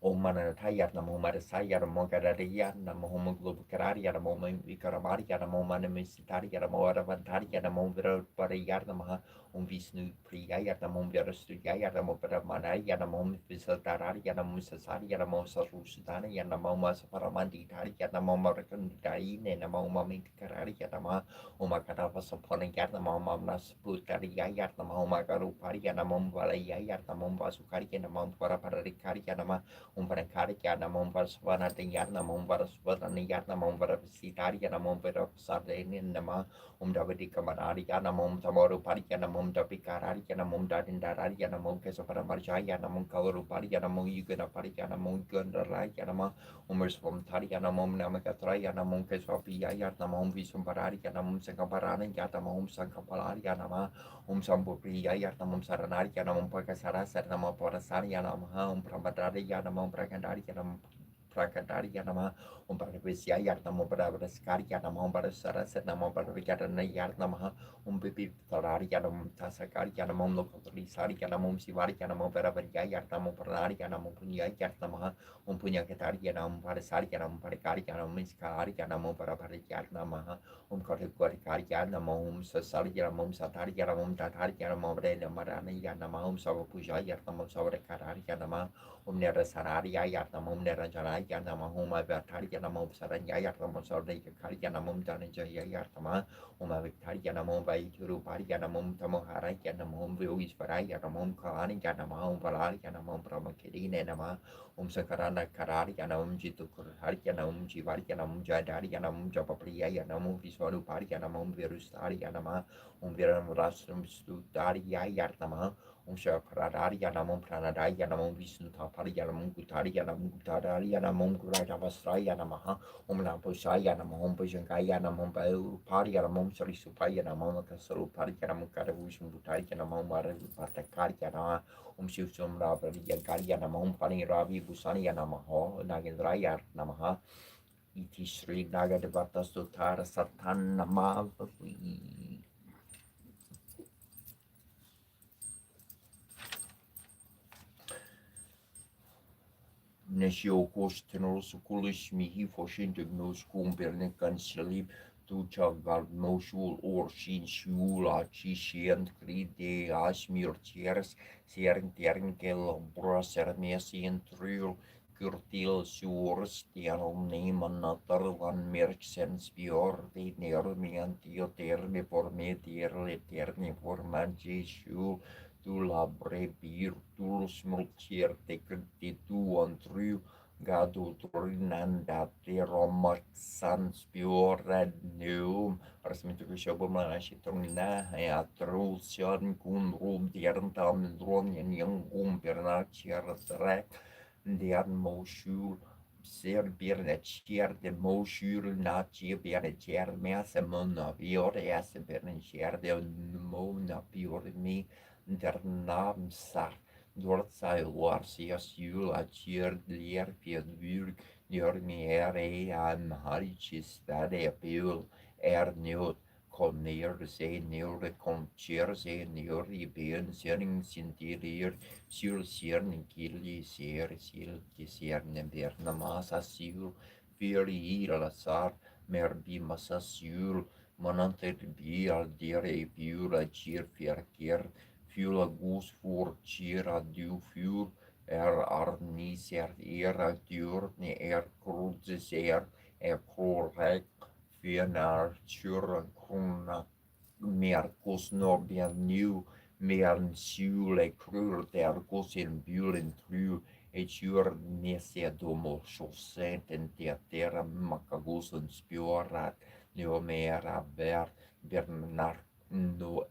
A: Manatayar Namo Marasayar Mogararia Namo Globukararia Namo Vikaramaria Namo Manamisitaria Namo Ravantaria Namo Parayar Namaha Vishnu Priyayar Namo Verastuyayar Namo Paramanaya Namo Visatararia Namo Sasaria Namo Sarusutania Namo Masaparamanditaria Namo Marakandaine Namo Mamikararia Nama Umakadava Saponayar Namo Mamnas Putariayar Namo Magaruparia Namo Valayayar Namo Vasukaria Namo Paraparikaria Nama Parakari Yanamum Varsvana Yanamum Varsvana Yanamum Varasitari Yanamum Varasardin Nama Davidi Kamarari Yanamum Tamoru Parianamum Dapikarari Yanamum Dadindarari Yanamum Kesaparamarja Yanamum Kauru Parianamum Yugana Parianamum Gundara Yanama Umersvom Tarianamum Namakatra Yanamum Kesapia Yanamum Visumparari Yanamum Sankaparana Yatamum Sankapalari Yanama Sambupriya Yanamum Saranari Yanamum Pakasara Sarnama Parasari Yanama Pramadari Yanamum Prakandari Yanam Prakandari Yanama Paravisya Yarnamo Paraskari Yanamum Parasara Sarnama Paravikatana Yarnamaha Bibi Tarari Yanam Tasakari Yanamum Lokotri Sari Yanamum Sivari Yanamum Paravaria Yarnamo Parari Yanamum Punya Yarnamaha Punya Katari Yanam Parasari Yanam Parakari Yanam Miskari Yanamum Parapari Yarnamaha Kotikari Yanamum Sasari Yanamum Satari Yanamum Tatari Yanamum Rena Marani Yanamum Savapuja Yarnamum Savakarari Yanama Nera Sarari Yarnamum Nera Jana
B: Yanamo Victoria Yanamo Saranyayatamo Sarday Karianamum Danajayatama Uma Victorianamum by Turu Parianamum Tamohara Yanamum Vilis Parayanamum Kalani Yanamam Valari Yanamam Pramakiri Nama Sakarana Karari Yanam Jitu Harianam Jivarianam Jadarianam Japapriya Yanam Viswaru Parianamum Virustari Yanama Viram Rasum Studaria Yartama Shakararianamum Pranadarianamum Vishnu Taparianamum Gutarianam Gutarianamum Guradavasrayanamaha Nampushayanamum Bhujangayanamum Parianamum Sarisupayanamum Kasaru Parianamum Kadavushum Butarianamum Patakarianama Shivsum Rabariagarianamum Pani Ravi Busanianamaho Nagendrayar Namaha Iti Sri Nagadevata Sutara Satan Namavi. Nesio kostenros kulismihi forsyndignos kumberne kanslip tuchagal mosul orsin sjula chisient kride asmirtiers sern kel brasser mesien trul kurtil surs tianom neman natarvan merksens bjorde nermian tioterme forme tierle terne forman jesu tu labre bir tu smultier te tu antru gadu trinanda te romak sans biore neum resmitu shobo manashi trina ya trusion kun rum diertam dron yang perna chiar trek dian moshul ser birne chiar de moshul na chi birne chiar me se mona biore as birne chiar de mona biore mi der namnsar Dwardsai Warsias Jul Achir Lier Piedvur Njörmier an Harichis Vade Apul Newt Conner Se Nure Concher Se Nuri Bien Sering Sintirier Sur Siern Gilli Ser Sil Diserne Bernamasa Sil Firi Lasar Merbi Massa Sul Mananter Bi al Dire Pura Chir Fierkier Fula gus voor chira du fur arniser dur ni krudzeser krorek fienar chura krona merkos norbian nu mer sjule krur der gosin bulen tru et jur nesia domo chaussenten terra makagusen spiorat neomera ver bernar no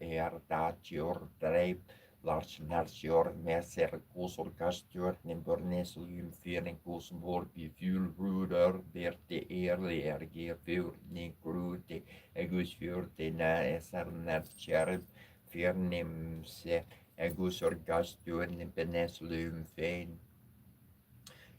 B: dacior dreip Lars Narcior Messer Kusor Kastjord Nimbornes Lymferen Kusbor Biful Ruder Berte Erle RG Fjord Nikrute Egus Fjorde Na Esar Narciarb Fjernemse Egus Orgastjord Nimbenes Lymfen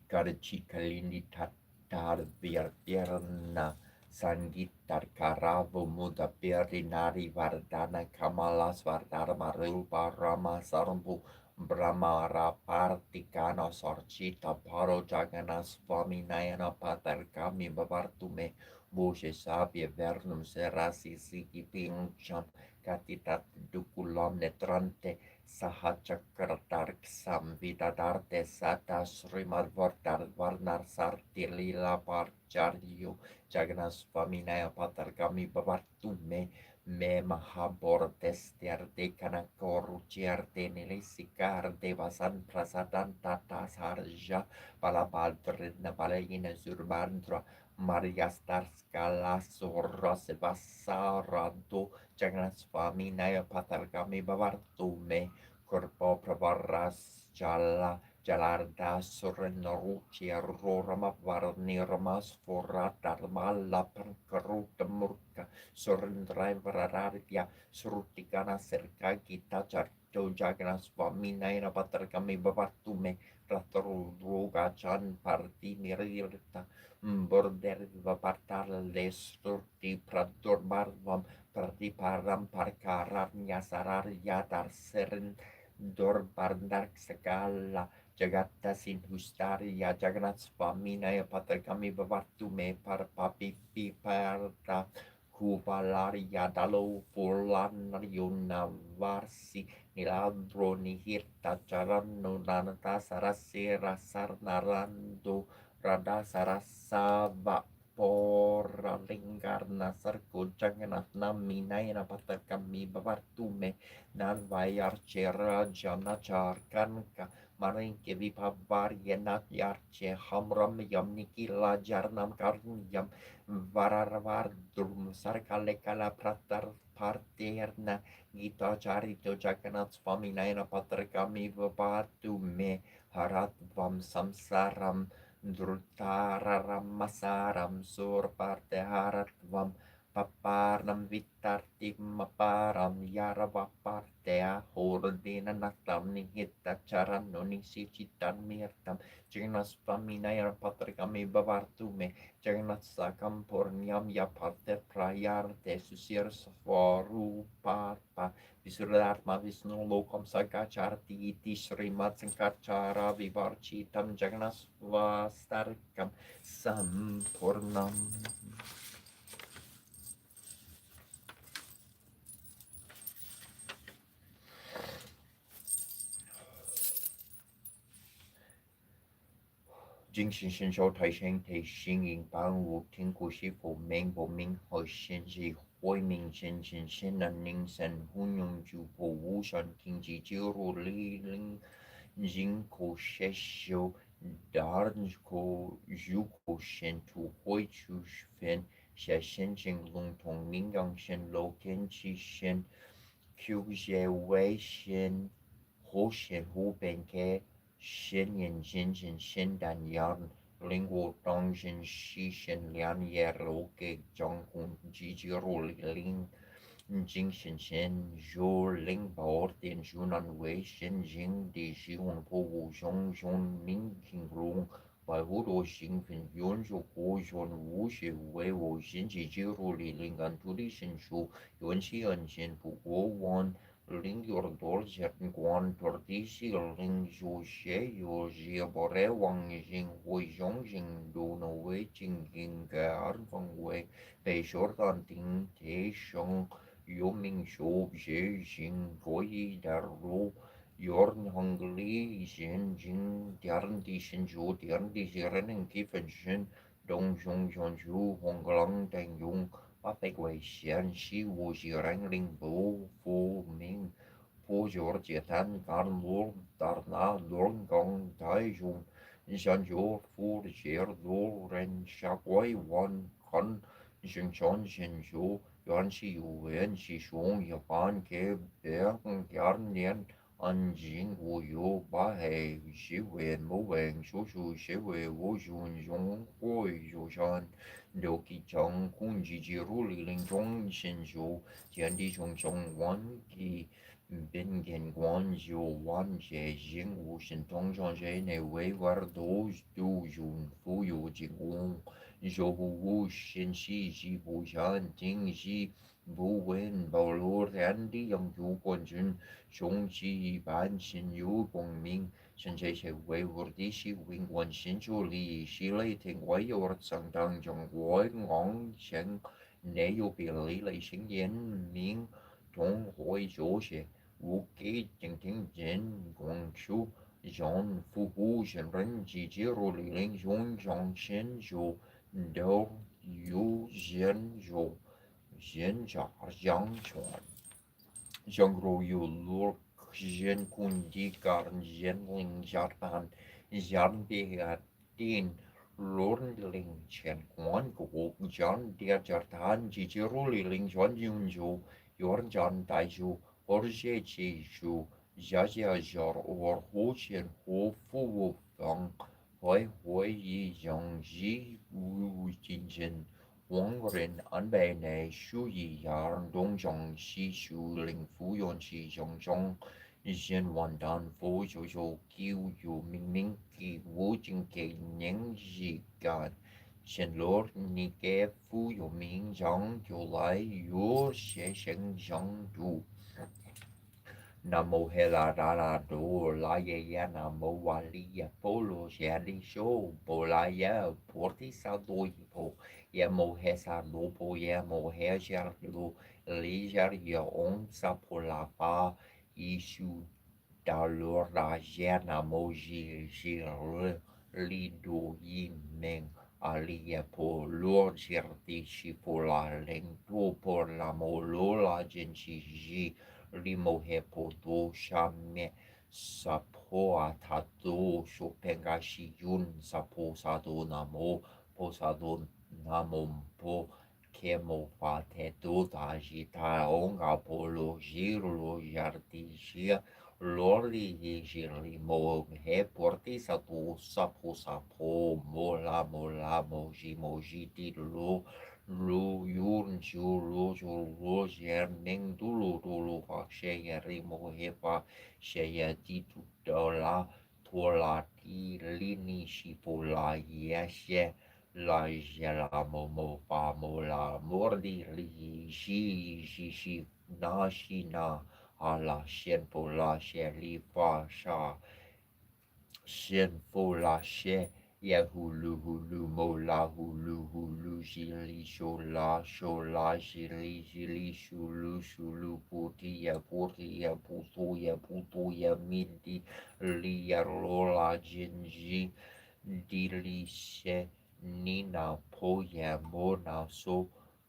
B: Karchikalini Tatar Bierna Sangitar Karavo Muda Perinari Vardana Kamalas Vardar Marupa Rama Sarbu Brahmara Partikana Sorchita Paro Jaganas Swaminayana Patar Kami Bavartume Boshe Sabia Vernum Serasi Siki Pincham Katitat Dukulam Netrante Sahachakratark Samvidadarte Sata Srimad Vardar Varnar Sartilila Parcharyo Jagnas Vaminaya Patargami Bavartume Me Mahabor Tester de Kanakor Cierte Nilisicar de Vasan Prasadan Tata Sarja Palabaldrina Balayina Zurbandra Maria Starskala Soros Vasarado Jagnas Vaminaya Patargami Bavartume Corpo Pravaras Jala Jalarda Surenorucia Rorama Varnirmas Forata Mala Pankaruta Murka Surendriverararia Surutikana Serka Gita Charto Jagnas Vaminaina Patarkami Bavatume Ratoru Ruga Chan Parti Mirirta Border Vapartar Lesturti Prador Barvam Pratiparam Parkarar Nyasarar Yadar Seren Dor Bardak Segala Jagata Sinhustariya Jagannath Swaminaya Patakami Bhavatume Parpapi Piparta Kuvalariya Dalo Fulanariuna Varsi Niladro Nihirta Charano Nanata Sarasera Sarnarando Rada Sarasa Vapora Lingarna Sarko Jaganatna Minaina Patakami Bavartume Narvayar Chera Janachar Kanka Marinke Vipavarianat Yarche Hamram Yamniki La Jarnam Karnyam Vararvardrum Sarkalekala Pratar Parterna Gita Charito Jagannath Swami Naina Patakami Vapatume Haratvam Samsaram Druttararamasaram surparteharatvam paparnam vittartim aparam yaravapartea hordinanatam nihittacharan nonisichitan mirtam jignaspamina patrikami bavartume jignatsakam purnyam yaparte prayarte susir svarupapa Visuddharma Vishnu Lokam Sagacharti Iti Srimat Sankarchara Vivarchitam Jagnasvastarkam Sampurnam. Jing Shin Shin Shou Tai Sheng Te Xing Ying Bang Wu Ting Ku Shi Fu Meng Bo Ming Ho Shin Ji Hui Ming Shin Shin Shin Nan Ning Sen Hun Yung Ju Po Wu Shan King Ji Jiu Ru Li Ling Jing Ko She Xiu Darn Ko Ju Ko Shen Tu Hui Chu Fen Xia Shen Jing Lung Tong Ming Yang Shen Lo Ken Chi Shen Q Jie Wei Shen Ho Shen Hu Ben Ke Shen Yin Jin Jin Shen Dan Yan Ling Wu Dong Jin Shi Shen Lian Ye Lo Ge Zhang Hun Ji Ji Ru Li Ling Jing Shen Shen Zhou Ling Bao Dian Zhu Nan Wei Shen Jing Di Shi Hun Po Wu Zhong Zhong Ming King Rong Bai Wu Do Xing Fin Yuan Zhu Gu Zhuan Wu Shi Wei Wu Xin Ji Ji Ru Li Ling An Tu Li Shen Shu Yuan Xi En Shen Bu Guo Wan Ling Yor Dor Zhen Guan Tor Di Shi Ling Zhu Xie Yu Ji Bo Re Wang Jing Hui Zhong Jing Du No Wei Jing King Ge An Feng Wei Bei Shor Dan Ting Te Sheng Yu Ming Shu Xie Jing Guo Yi Dar Ru Yorn Hong Li Shen Jing Dian Di Shen Zhu Dian Di Ziren and Kifen Shen Dong Zhong Zhong Zhu Hong Lang Deng Yung Ba Bei Wei Xian Xi Wu Ji Rang Ling Bu Fu Ming Fu Jor Jie Tan Gan Lu Dar Na Luong Gong Tai Zhong Shan Zhu Fu Xie Lu Ren Sha Guai Wan Kan Shen Chon Shen Zhu Yuan Shi Yu Wen Shi Shong Yapan Ke Beng Yan Nian An Jing Wu Yu Ba Hei Shi Wen Mu Wen Shu Shu Shi Wei Wu Yun Zhong Hui Yu Shan Liu Qi Chang Kun Ji Ji Ru Li Ling Zhong Shen Zhu Jian Di Zhong Zhong Wan Qi Bin Gen Guan Zhu Wan Jie Jing Wu Shen Tong Zhang Jie Ne Wei War Du Du Yun Fu Yu Jing Wu Zhou Wu Shen Shi Ji Bu Shan Ting Ji Bu Wen Bao Lu Ran Di Yang Yu Guan Jun Xiong Ji Ban Xin Yu Gong Ming Shen Jie Xie Wei Wu Di Shi Wing Guan Xin Zhu Li Shi Lei Ting Wei Yu Sang Dang Zhong Wei Ngong Xiang Ne Yu Bi Li Lei Xing Yan Ming Tong Hui Zhou Xie Wu Ki Jing Ting Jin Gong Shu Zhong Fu Hu Shen Ren Ji Ji Ru Li Ling Zhong Zhong Shen Zhu Do Yu Zhen Zhou Zhen Zha Yang Chuan Zhang Ru Yu Lur Zhen Kun Di Garn Zhen Ling Zhan Zhan Bi Din Lurn Ling Chen Quan Gu Zhan Dia Jartan Ji Ji Ru Li Ling Zhuan Yun Zhu Yorn Zhan Dai Zhu Or Jie Qi Zhu Jia Jia Zhar Or Hu Qian Hu Fu Wu Fang Hui Hui Yi Zhang Ji Wu Jin Zhen Wang Ren An Bei Ne Shu Yi Yarn Dong Zhong Xi Shu Ling Fu Yuan Qi Zhong Zhong Zhen Wan Dan Fu Zhou Zhou Qiu Yu Ming Ming Qi Wu Jing Ke Nian Ji Gan Shen Lord Ni Ge Fu Yu Ming Zhang Jiu Lai Yu Xie Sheng Zhang Du Nam mô He La Ra La Do La Ye Ya Nam mô Wa Li Ya Po Lo Xia Li Shou Po La Ya Po Ti Sa Do Yi Po Ya Mo He Sa Lo Po Ya Mo He Xia Lo Li Xia Ya On Sa Po La Fa Yi Shu Da Lo Ra Ya Nam mô Ji Ji Re li do yi meng alia po lor certi si po la leng to por la mo lo la gen si ji li mo he po do sha me sa po a ta do sho penga shi yun sa po sa do na mo po sa do na mo po che mo fa te do da ji ta onga po lo ji lo jarti ji lorli ji li mo he porti sa tu sa po mo la mo ji ti lo yun ju lo jer meng du lo fa she ye ri mo he fa she ye ti tu do la to la ti li ni shi po la ye she la je la mo fa mo la mordi li shi na shi na a la xian po la xie li fa sha xian fo la xie ye hu lu mo la hu lu xi li sho la xi li shu lu pu ti ye pu tu ye min di li ye lo la jin ji di li xie ni na po ye mo na so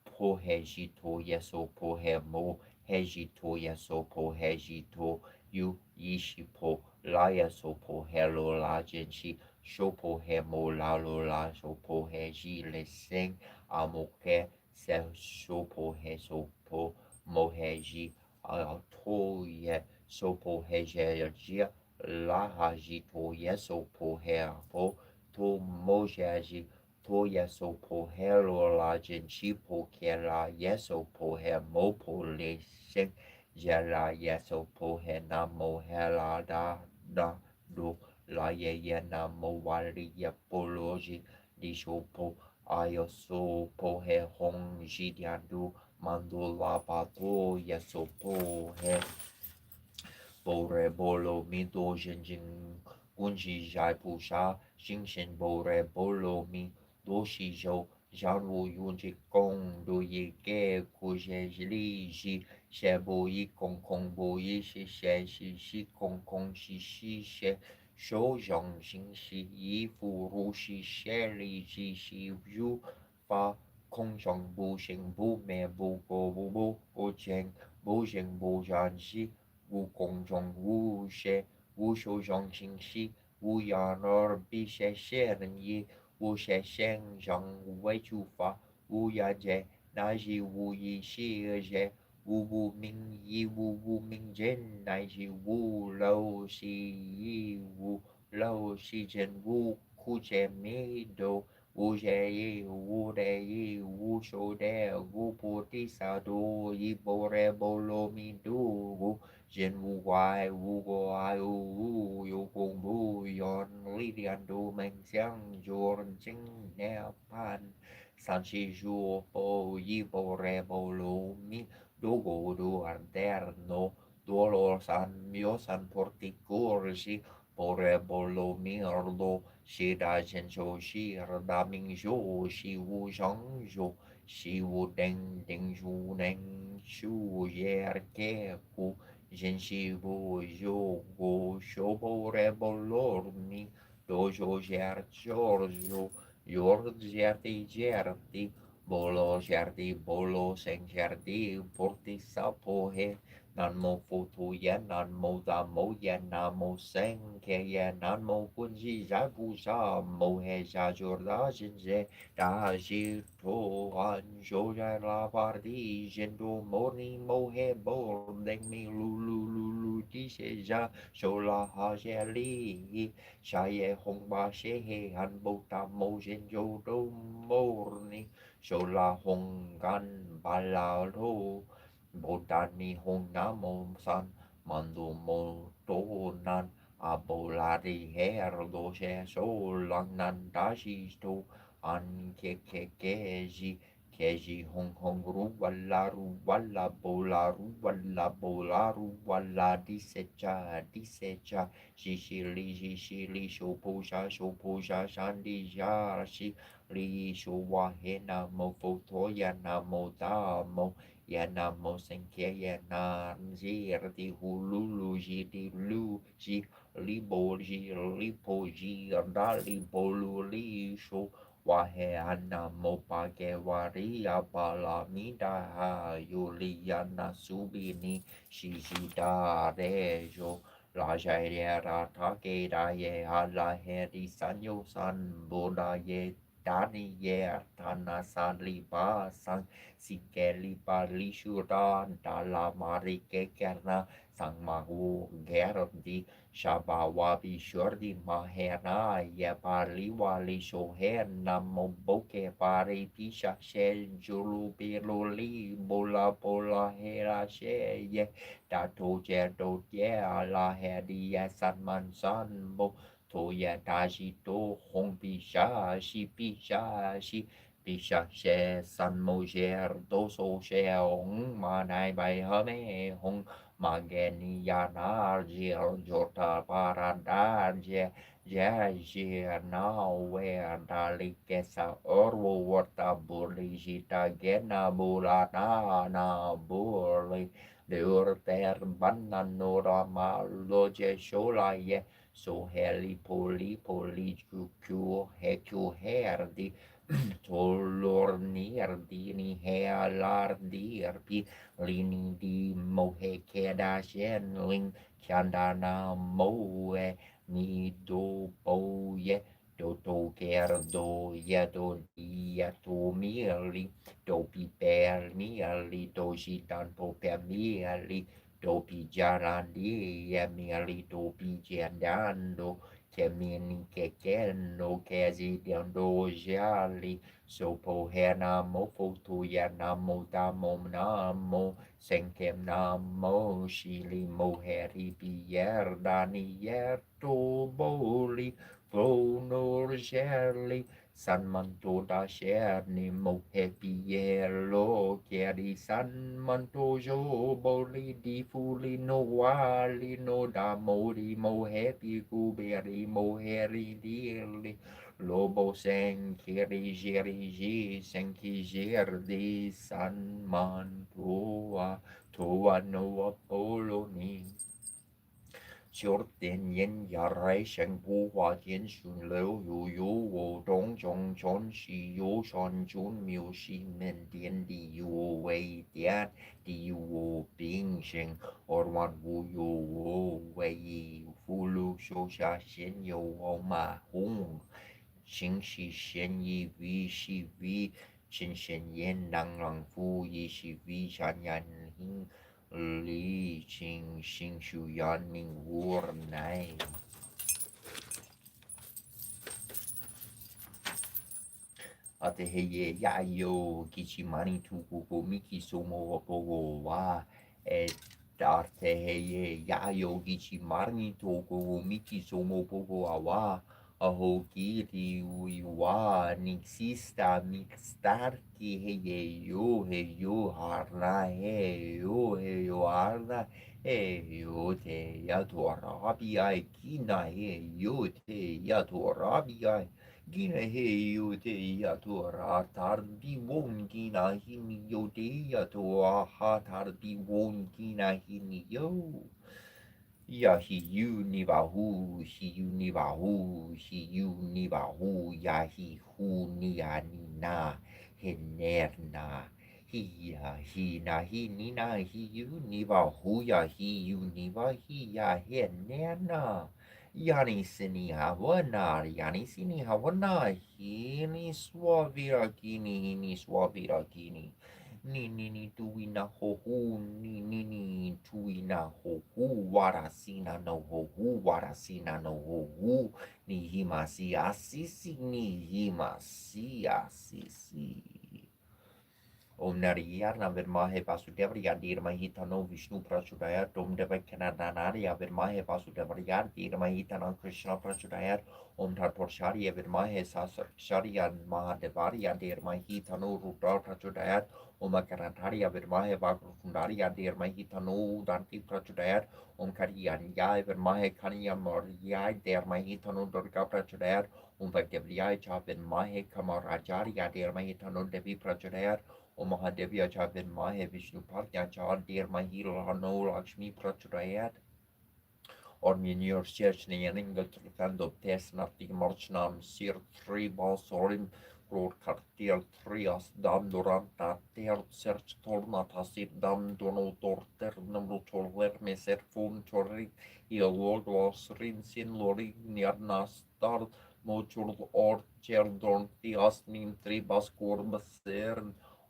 B: po he ji to ye so po he mo heji to ya so po heji to yu yi shi po la ya so po he lo la jen shi sho po he mo la lo la so po heji le sing amo ke se sho po he so po mo heji a to ye so po heji ya jia la ha ji to ye so po he a po to mo heji to ye so po he lo la jen shi po ke la ye so po he mo po le sing je la ye so po he na mo he la da do la ye na mo wa li ye po lo ji di sho po ayo so po he hong ji dian du mando la pa to ye so po he bo re bo lo mi do jin jin gun ji jai pu sha xing shen bo re bo lo mi do shi zhou zhang wu yun ji gong du yi ge ku zhe li ji xie bo yi gong gong bo yi xi xie xi gong gong xi xie shou zhang xing xi yi fu ru xi xie li ji xi yu fa kong zhang bu xing bu me bu go bu o cheng bu xing bu zhan xi wu gong zhong wu xie wu shou zhang xing xi wu yan er bi xie xie ren yi wu xie xiang zhang wei chu fa wu yan jie na ji wu yi xi e jie wu ming yi wu ming zhen na ji wu lao xi yi wu lao xi zhen wu ku jie mi do wu jie yi wu de yi wu shou de wu pu ti sa do yi bo re bo lo mi do wu Jin wu wai wu go ai wu yu gong bu yon li dian du meng xiang jor jing ne pan san chi ju po yi bo re bo lu mi do go du alterno do lo san mio san porticor si po re bo lu mi ordo shi da chen cho shi er da ming jo shi wu zhang jo shi wu deng deng ju neng shu yer ke ku Jin shi bu jo go shobo rebo lor mi dojo ger giorgio yor gerti bolo sen gerti porti sapo he nan mo foto yen nan mo da mo yen nan mo sen ke yen nan mo kunji ja bu sa mo he ja jorda jin je da ji to an jo ja la parti jin do morni mo he bor deng mi lu ti se ja so la ha je li sha ye hong ba she he han bo ta mo jin jo do morni so la hong gan ba la ro bo tan mi hong nam mo san mando mo to nan a bo la di her do she so lang nan da shi to an ke ji ru walla bo la ru walla di se cha shi li sho po sha shan di ja shi li sho wa he na mo fo to ya na mo da mo ya namo senke ya na jirti hululu jiti lu ji libo ji lipo ji andali bolu li sho wahe anamo pake wari apala mida ha yuliana subini shishida rejo la jaira take da ye ala heri sanyo san boda ye dani ye tana san lipa san sikeli pali shuran dala mari kekerna sang mahu gerdi shabawabi shurdi mahena ye pali wali shohen namo boke pari pisha shel julu piluli bola bola hera she ye dato je do ye ala hedi ye san man san bo to ye daji to hong pisha shi pisha she san mo jer do so she ong ma nai bai ha me hong ma geni ya na je jota parada je je na we dali kesa orwo wata burli jita gena bulana na burli Deur ter banan nora ma loje shola ye so heli poli ku herdi tolor nierdi ni healardi erpi lini di mohe keda shen ling chandana moe ni do po ye do to ker do ye do dia to mieli dopi per mieli doji tanpo per mieli dopi jarandi e mieli dopi giandando che mini che no che si diando jali sopo hena mo foto ya namo damo namo senkem namo shili mo heri pier dani yer to boli Flonor Shirley San manto da scerni mo happy yellow chiari san manto jo boli di fuli no wali no da mori mo happy kuberi mo heri dirli lobo sen kiri jiri ji sen ki jirdi san mantoa toa no apollo ni Chiốt tiền nhân giả rai sang bu hoa thiên xuân liu yu yu wo dong chong chon shi yu son chun miu shi men tiền di yu wei tian di yu wo bing sheng or wan wu yu wo wei fu lu shou sha xian yu wo ma hong xing shi xian yi vi shi vi chen shen yen nang lang fu yi shi vi shan yan hing Li Ching Xing Shu Yan Ming Wur Nai Ate Heye Yayo Kichimani Tuku Miki Sumo Pogo Wa Et Arte Heye Yayo Kichimani Toku Miki Sumo Pogo Awa Aho Kiri Uiwa Nixista Mixtar Ki Heye yo Harna He yo Harna He yo Te Yatorabi Ai Kina He yo Te Yatorabi Ai Gina he yo te ya to ra tar bi won gina hini yo te ya to ha tar bi won gina hini yo. Ya hi yu ni ba hu, hi yu ni ba hu, hi yu ni ba hu, ya hi hu ni ya ni na, he ner na. Hi na hi ni na hi yu ni ba hu ya hi yu ni ba hi ya he ner na. Yani sini hawana, yani sini hawana, hini swavira kini, hini swavira kini. Ni tuina hohu, ni tuina hohu, warasina no hohu, warasina no hohu, ni himasi asisi, ni himasi asisi. Om Nariyana Virmahe Vasudevaya Dirmahitano Vishnu Prachudaya Om Devakananarya Virmahe Vasudevaya Dirmahitano Krishna Prachudaya Om Tatporshariya Virmahe Sasarksharya Mahadevarya Dirmahitano Rudra Prachudaya Om Akarantarya Virmahe Vakrundarya Dirmahitano Danti Prachudaya Om Kariyanya Virmahe Kanyamarya Dirmahitano Durga Prachudaya Om Bhagavriya Virmahe Kamarajarya Dirmahitano Devi Prachudaya O Mahadevyacha Vinmahe Vishnu Padyacha Dir Mahila No Lakshmi Prachurayat or Minur Shechnianing Gutando Tesnati Marchnam Sir 3 Balsorim Ror Cartier 3 Dam Duranta Ter Search Tornatasir Dam Dono Torter Number Torler Meser Fun Tori Lord was Rinsin Lori Niarna Star Mochur or Cherdon Tiasnim 3 Baskur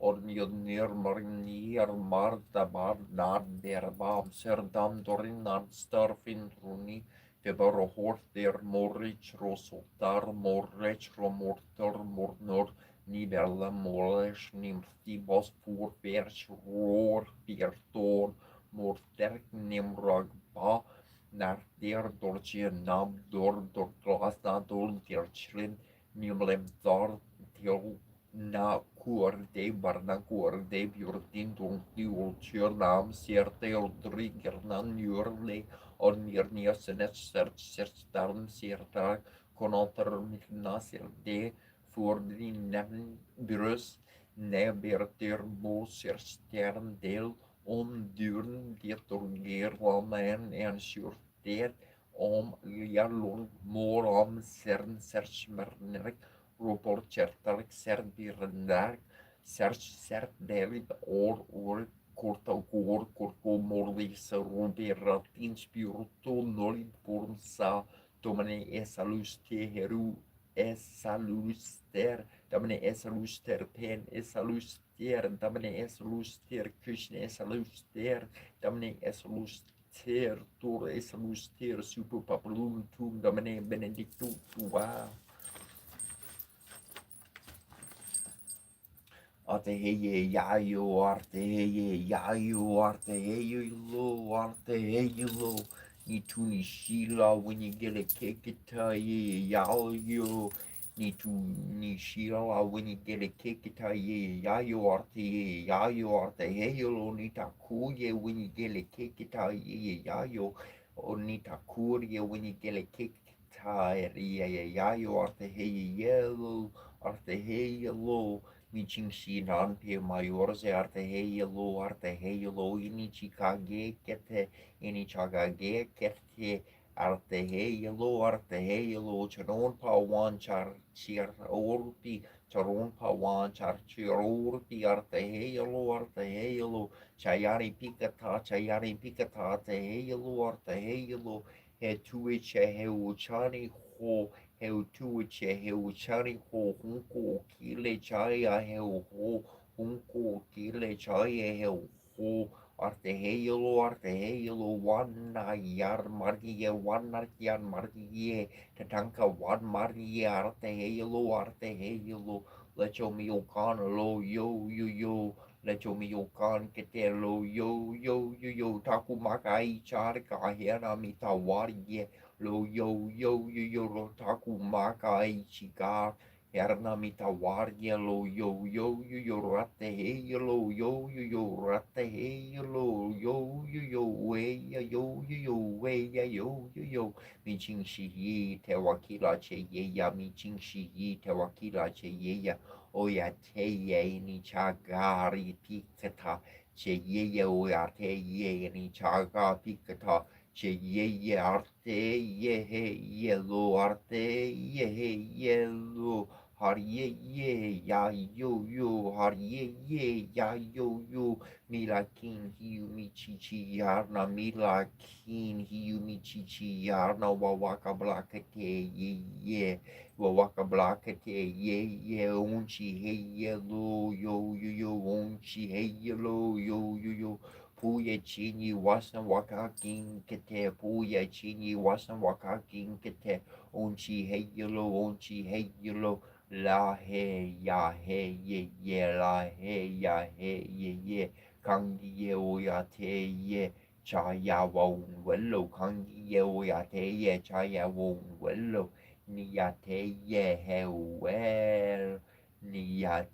B: Ormjolnir Marnir Marta Barnard der Bam Serdam Dorinan Starfin Runi Febaro Horter Morich Rosotar Morech Romorter Mornor Nibella Molesh Nimti Bospur Vers Roar Pierton Morter Nimrag Ba Naar der Dortje Nam Dor Glasna Dor Dirchlin Nimlem Dar Til na kuor de barna kuor de bjordin don diol tjörnam serte og drigger nan jörle on mirnia senet sert starm serta konoter mikna ser de for din nevn brus ne berter mo ser stern del om duren dit orger lamen en sjurter om jarlon mor om sern sersmernek Robert Chertark Serbirendag Sert David or Korta Korko Morlisa Roberatin Spirito Nolid Pormsa Domine Esaluste Heru Esaluster Domine Esaluster Pen Esaluster Domine Esaluster Krishna Esaluster Domine Esaluster Tor Esaluster Super Papalum Tum Domine Benedictum Wow. Arteheye yayo, arteheye yayo, arteheye lo, arteheye lo. Nituni shila when you get a kekita ye yayo. Nituni shila when you get a kekita ye yayo, arteheye yayo, arteheye lo. Nitakuye when you get a kekita ye yayo. O nitakuye when you get a kekita ye yayo, arteheye yellow, arteheye lo. Michinshi nanpe mayorze arte heyelo inichikage kete inichagage kete arte heyelo charon pawan char chir orpi charon pawan char chir orpi arte heyelo chayari pikata arte heyelo he tuiche he uchani ho heu tuiche heu chari ho hunko kile chaya heu ho hunko kile chaya heu ho arte heilo wana yar margie wana yan margie tatanka wan margie arte heilo lecho mio kan lo yo lecho mio kan kete lo yo taku makai char ka hera mita warie lo yo lo taku maka ichiga herna mita warye lo yo rate he lo yo rate he lo yo we ya yo michin shi yi te wakila che ye ya michin shi yi te wakila che ye ya oya te ye ni chagari pikata che ye oya te ye ni chaga pikata che ye arte ye lo arte ye lo har ye ya yo har ye ya yo milakin hiu mi chichi yarna milakin hiu mi chichi yarna wawaka blakate ye wawaka blakate ye unchi he lo yo unchi he lo yo Puya chini wasan wakaking kete, puya chini wasan wakaking kete, onchi hey yelo, la he ya he ye, la he ya he ye, kangi ye oya te ye, chaya won wello, kangi ye oya te ye, chaya won wello, ni ya te ye he well, ni ya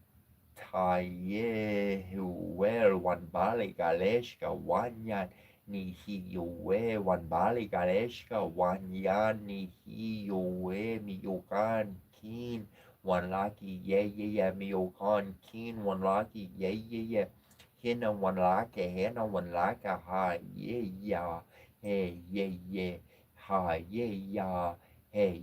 B: Taye huel wan bale galeshka wanyan ni hiyowe wan bale galeshka wanyan ni hiyowe miyokan kin one lucky, yeah, me o con keen, one lucky, yeah. Hina one lucky, hina one lucky, ha, yeah, hey, yeah, ha, yeah, hey,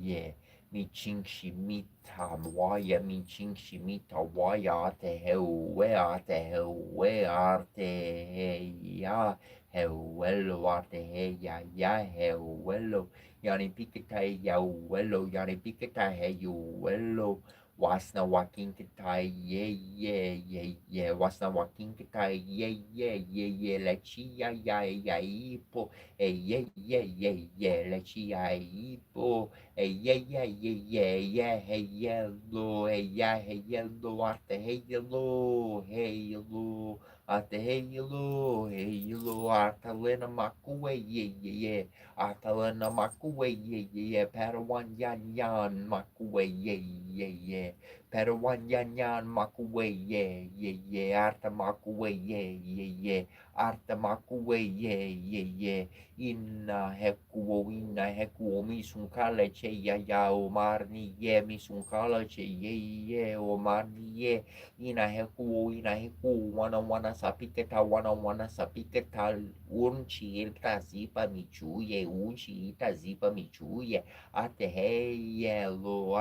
B: yeah. Mi chinchi mita waya, mi chinchi mita waya, te heu, we arte, he, ya, heuelo, arte, he, ya, heuelo. Yani Pikatai Yauelo, Yani Pikatai Yauelo, Wasna Waking Katai, yeah, Wasna Waking Katai, yeah, Lechia, ipo, Lechia, ipo, hey, yellow, arte, hey, yellow, arte, hey, yellow, arte, lena, makue, yeah. Atalana makue ye Padawan yan makue ye Padawan yan makue ye Arta makue ye Arta makue ye ina hekuo mi sunkala che ya o marni ye mi sunkala che ye o marni ye ina hekuo wana sapiketa unchi ilta zipa michuye unchi ita zipa michuye arte heyelo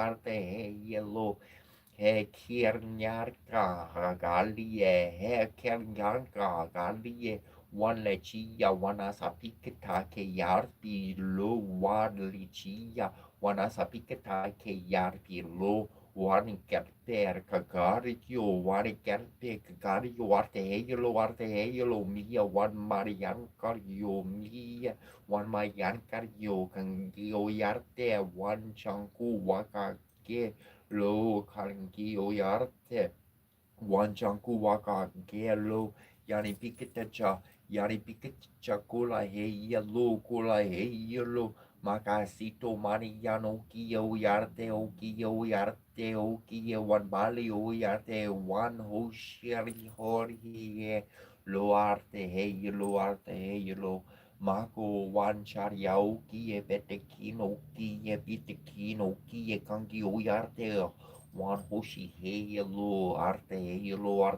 B: he kiernyarka galie he kiernyarka galie one lechia wana sapiketa ke yarpi lo one lichia wana sapiketa ke yarpi lo Wani kerper kagario, wani kerpe kagario, arte heyelo, mia, wan marian kario, mia, wan marian kario, kangio yarte, wan chanku waka ke, lo kangio yarte, wan chanku waka ke, lo, yani pikitacha, kula heyelo, Makasito Mariano Kio Yarte o Kio one Bali o Yarte one Hoshiri Hori Loarte hey lo Mako one Chariao Kie Betekino Kie Bitekino Kie Kangi o Yarte one Hoshi arte hey lo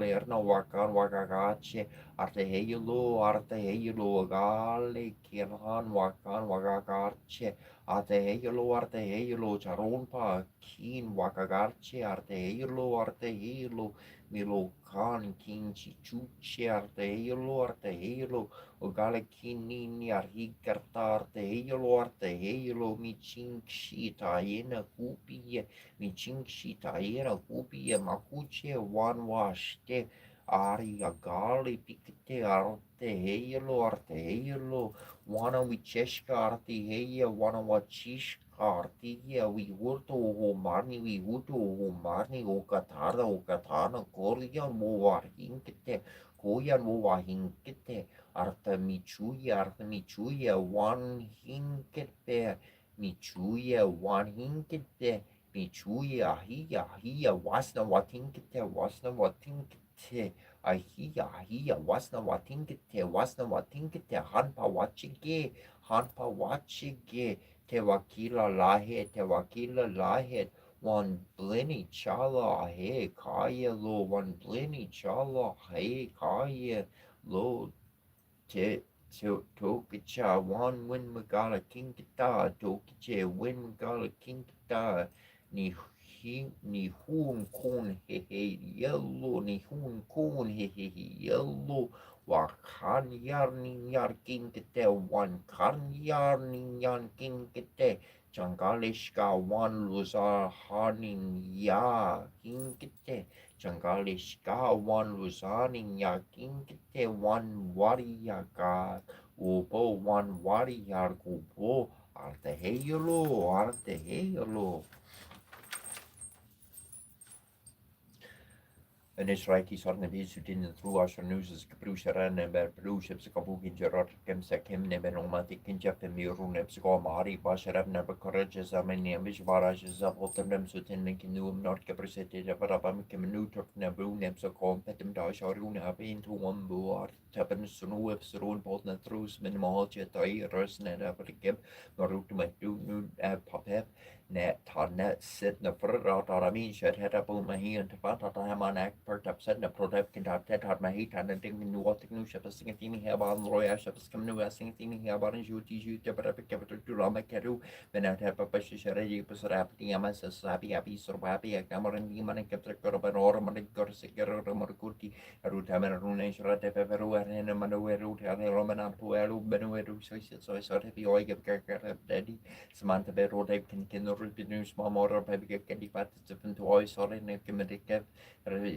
B: Lerna Wakan Wakagache arte heyelo gale kirhan wakan wagagarche arte heyelo charonpa kin wagagarche arte heyelo milo kan kin chichuche arte heyelo gale kinini arhikarta arte heyelo mi chinkshita yena kupiye mi chinkshita yena kupiye makuche one washte Ari agali pikte arte heyelo wana wicheshka arte heya wana wachishka arte heya we huto ho marni o katana koyan mo wahinkete arte michuya wan hinkete michuya wan hinkete michuya hiya wasna watinkete ahia wasna watinkete hanpa wachige te wakila lahe wan blini chala he kaya lo wan blini chala he kaya lo te tokicha wan win magala kinkita tokiche win magala kinkita ni ni hun kun he yellow ni hun kun he yellow wa kan yar ni yar kinkite wan kan yar ni yan kinkite changalishka wan luza hanin ya kinkite changalishka wan luzanin ya kinkite wan wariyaka upo wan wariyar kupo arte heyolo En Israël sorne deze din through asher news is kaprushara en ber bruship se kabukin gerot kem se kem ne ben omati kinja pe mirun ep se mari basharab ne bekoraj zamen ne mish baraj zabotem nem sutin ne kinum not kaprusete de barabam kemnu tot ne bru ne se kom petem da sharun abin to one buar tapen sunu ep srun bot ne trus min malje tai rus ne da kem marut me du nu papep net ta net sit na frra ta min shet het up my hand to fata ta man act per up set na protect can tap tet hat my heat and ding nu what nu ship sing theme here ban roya ship skim nu sing theme here ban ju ti ju te per ke to la me keru ben at have pa shi shere ji pas rap ti ama sa sabi abi sur babi a kamar ni man ke tre kor ban or man kor se ker mar kurti ru ta mer ru ne shra te pe veru er ne man ru ta ne ro man pu eru ben ru so so te bi oi ke daddy Samantha Bedro Dave can news mamora baby get the fat to toy sorry ne kemerike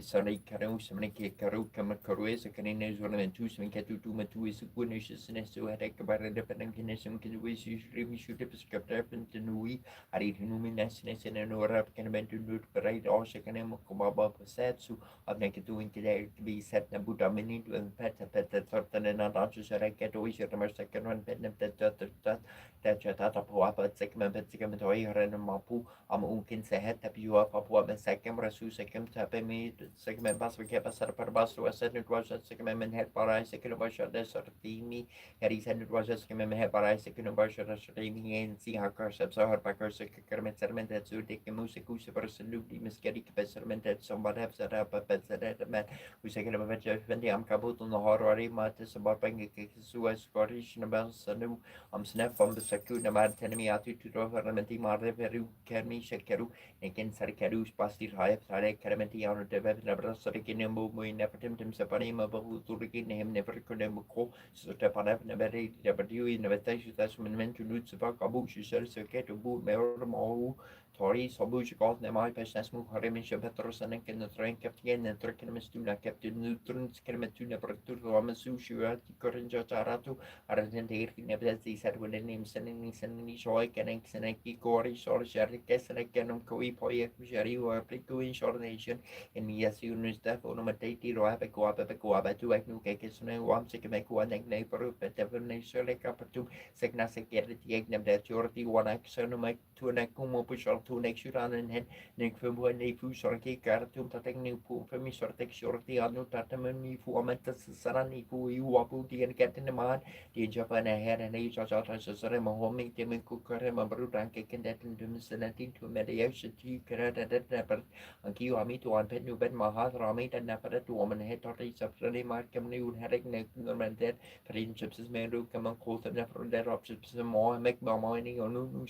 B: sorry karu samne karu kamarues can in news one and two some get to do my two is good news and so had a about independent condition can we shoot up script happen to nui I read numinous and an or up can bend to do right or second name of said so I'm naked doing today to be set and put a minute and pet that certain and not answers I get always at the second one pet that chatata puapa segment segment oi ren mapu am unkin se het tapi ua papua men segem rasu segem tape mi segment bas we kepa sar per bas to set it was segment men het para segem was de sortimi heri sen it was segment men het para segem was sortimi en si hakar sab so har pakar se kermet serment het so dik musiku se per absolutely miskedi ke serment het somebody have set up a pet set it man we segem men je vendi am kabut no horari mat se bar penge ke su as scottish na bas sanu am snap from the second amount enemy atu to remedy marre veru kermi shekeru eken sarkeru spastir haya sare kermeti on the web never sarkin mo never tim sepani ma bahu turki nehem never could ko so te pana never never you in the station that's when meant to do so kabu she said so get to boot me or mo Tori sobu got ne mai pesnas mu haremi shepetros and ken the train kept again and turkin mistuna kept in nutrients kermetuna pertur ramasu shua korinja taratu Argentine nebezi said when the name sending joy can exeneki gori sor shari kesenekam koi poye shari or pliku short nation in yes unus def onomatati roape guaba to eknu kekisne wam sikmeku and neighbor but definition like up to segna security egnem that yorti one action make to an akumo push or to next shuran and hen nek from when they push or kick cartum taking new pool for me sort of shorty anu tatamen me for mentas sarani fu you wapu and get in the man di Japan ahead and age of sore mahoming temen kukare mabru ranke kendatin dumisanatin to mediation to karata that never anki ami to one pet new bed mahat rami and never to woman head or each of the markham new headache neck normandet friendships is made to come and call them never that options more make more money or new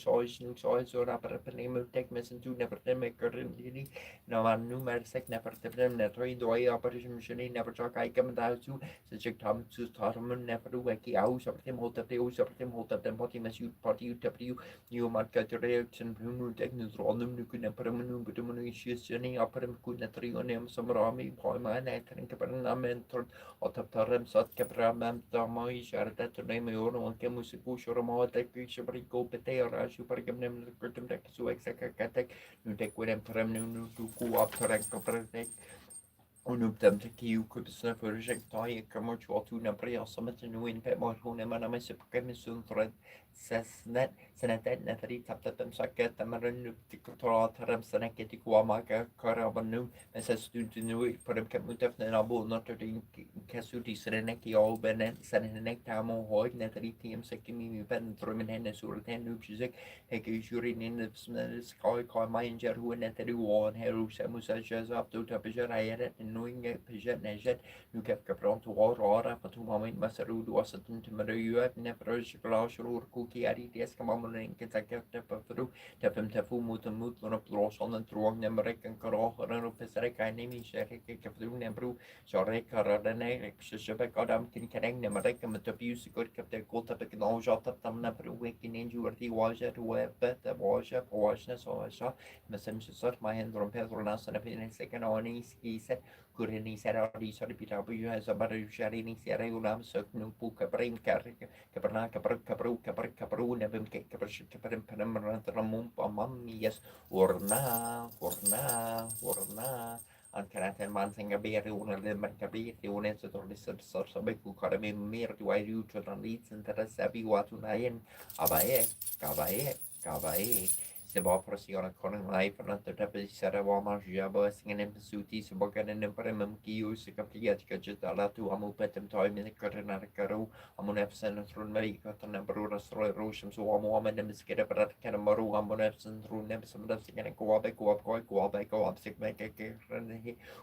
B: soils or upper name take messen to never make currently no one new mersek never them never in the way operation machine never talk I come down to such a time to start never do weki out of them hold up the use of them hold up them body mess you party w you might get your reaction from techniques on them you could never move but the issues journey up and could not three on them some army boy man I think mentor or taptaram sat capram tamai share that to name your own kemus push or more take picture go pete or as you pargam them curtain deck so exact attack you take with them param new to go up to rank Onuptem tekiu kubisna projektai kamochu tu na pria summit nu in pet more hune mana mes kemisun thread sesnet senetet netri taptem saket tamaran tikotora taram seneketi kuamaka karabanu mes student nu param kemutef na abu not to kasuti seneki all benet senenek tamo hoy netri tm sekimi mi pen trumen henne surten nu physic heke jurin in the sky kai manger hu netri won heru samusa jazz up to tapijar ayret knowing pijet nejet nu kef kapron to ora but tu moment masaru do asatun to maru never glass rur kuki ari des kamamun in kentak tepafru tepem tefu mut von op los on en troog nemerek en karo ran op pesere kai nemi sheke kefru nebru shore karadane shebe kadam kin kereng nemerek met abuse good kep de kota pe no jota tam na pro wekin in juarti waja to web the waja wajna so so mesem sort my hand on pedro nas and in second on he said Kurini Saradi Soripitu has a butter sharing Sierra so no book a brain carrier Caperna Capru never Caperim Panamarantamum Mammy yes or na Ankaratan mansanga beruna le markabi one so beku karame mir to I do to the leads and the sabi watunayan abae kabae kabae Seba presiona koning life and the deputy Sarawama Jabba singing in Pasuti, Subokan and Emperor Kiu, Sikapiat, Kajatala to Amupetum time in the Katanakaru, Amunefsen through America, Nambaruna Stroy Rosham, so Amuaman and Sketa Kanamaru, Amunefsen through Nepsum, and Coabe, Coabe, Sick Make a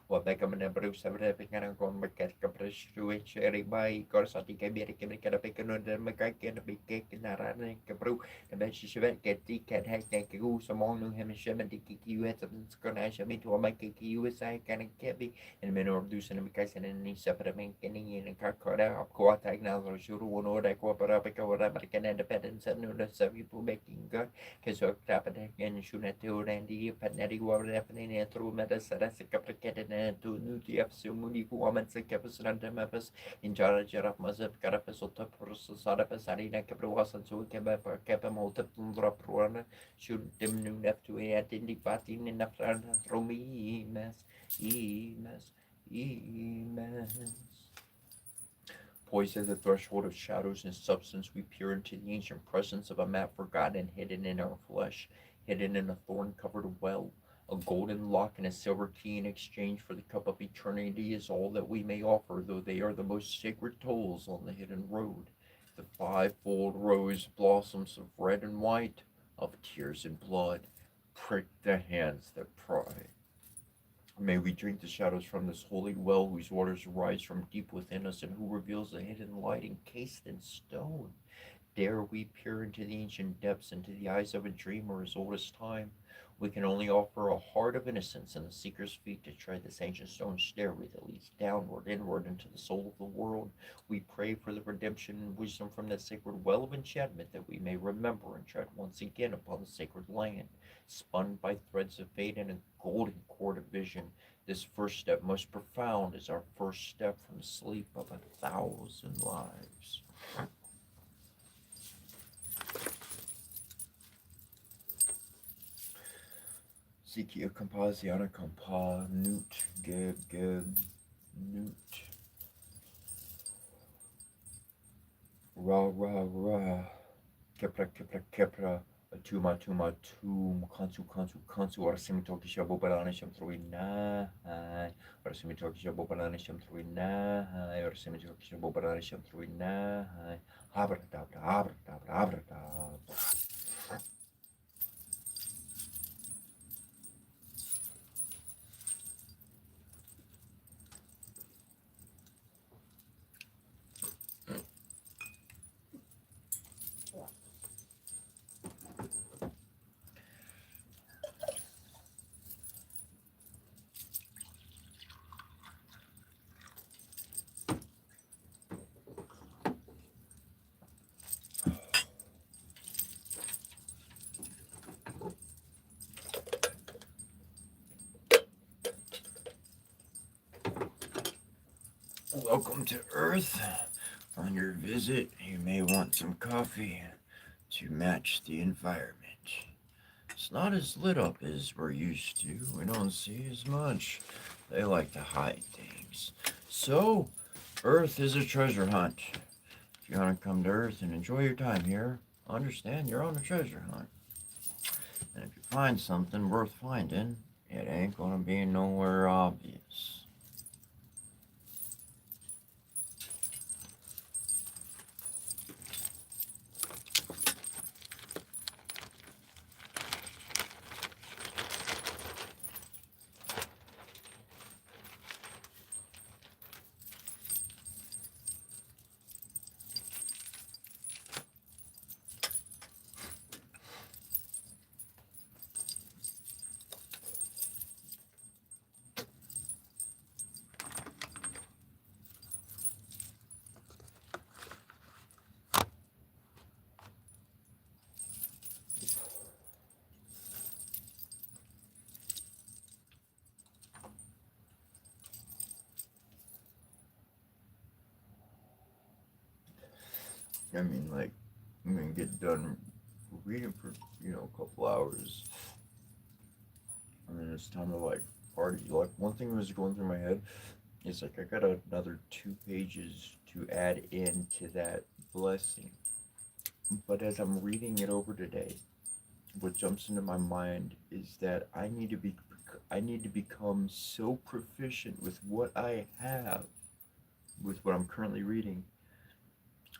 B: Wabekam and Nebru, Sabrepik and Gombaket Caprish to it, Cherry by Corsati, Kabiri, Kabika, and Makai, and a big cake in Narana, Cabru. And then she should get the cat hack like you, some more new him and Shem and the Kiki US of Sconash, me to my Kiki USA can and Kebby, and men of Dusan and Mikais and any separate man getting in a car of Coatag now, or Shuru, one or that Cooperapica or American independence and no less of people making good, because of Clapper and Shunato and the Patneti were happening and through Metas, a couple of cat and two new TF Sumuni, woman, a capital and members in charge of Mazep Carapesota, Sarapes, Arena Caproas, and so Capamolta Tundra Pruana should them new to identify in the front from me, emas. Poised at the threshold of shadows and substance, we peer into the ancient presence of a map forgotten, hidden in our flesh, hidden in a thorn-covered well. A golden lock and a silver key in exchange for the cup of eternity is all that we may offer, though they are the most sacred tolls on the hidden road. The fivefold rose blossoms of red and white, of tears and blood, prick the hands that pry. May we drink the shadows from this holy well whose waters rise from deep within us and who reveals the hidden light encased in stone. Dare we peer into the ancient depths, into the eyes of a dreamer as old as time? We can only offer a heart of innocence and the seeker's feet to tread this ancient stone stairway that leads downward, inward into the soul of the world. We pray for the redemption and wisdom from that sacred well of enchantment that we may remember and tread once again upon the sacred land, spun by threads of fate and a golden cord of vision. This first step, most profound, is our first step from the sleep of 1,000 lives. Sikia Compasiana Compa Newt Geb Newt Ra Kepra Tuma Tum Kansu Arsimitoki Shabobalani Sham 3 na Arsimitoki Shabobalani Sham 3 na Arsimitoki Shabobalani Sham 3 na Abra. Welcome to Earth. On your visit, you may want some coffee to match the environment. It's not as lit up as we're used to. We don't see as much. They like to hide things. So, Earth is a treasure hunt. If you want to come to Earth and enjoy your time here, understand you're on a treasure hunt. And if you find something worth finding, it ain't gonna be nowhere obvious. I mean, like, I'm gonna get done reading for, a couple hours. And then it's time to, like, part. Like one thing was going through my head is like I got another 2 pages to add into that blessing. But as I'm reading it over today, what jumps into my mind is that I need to become so proficient with what I have, with what I'm currently reading,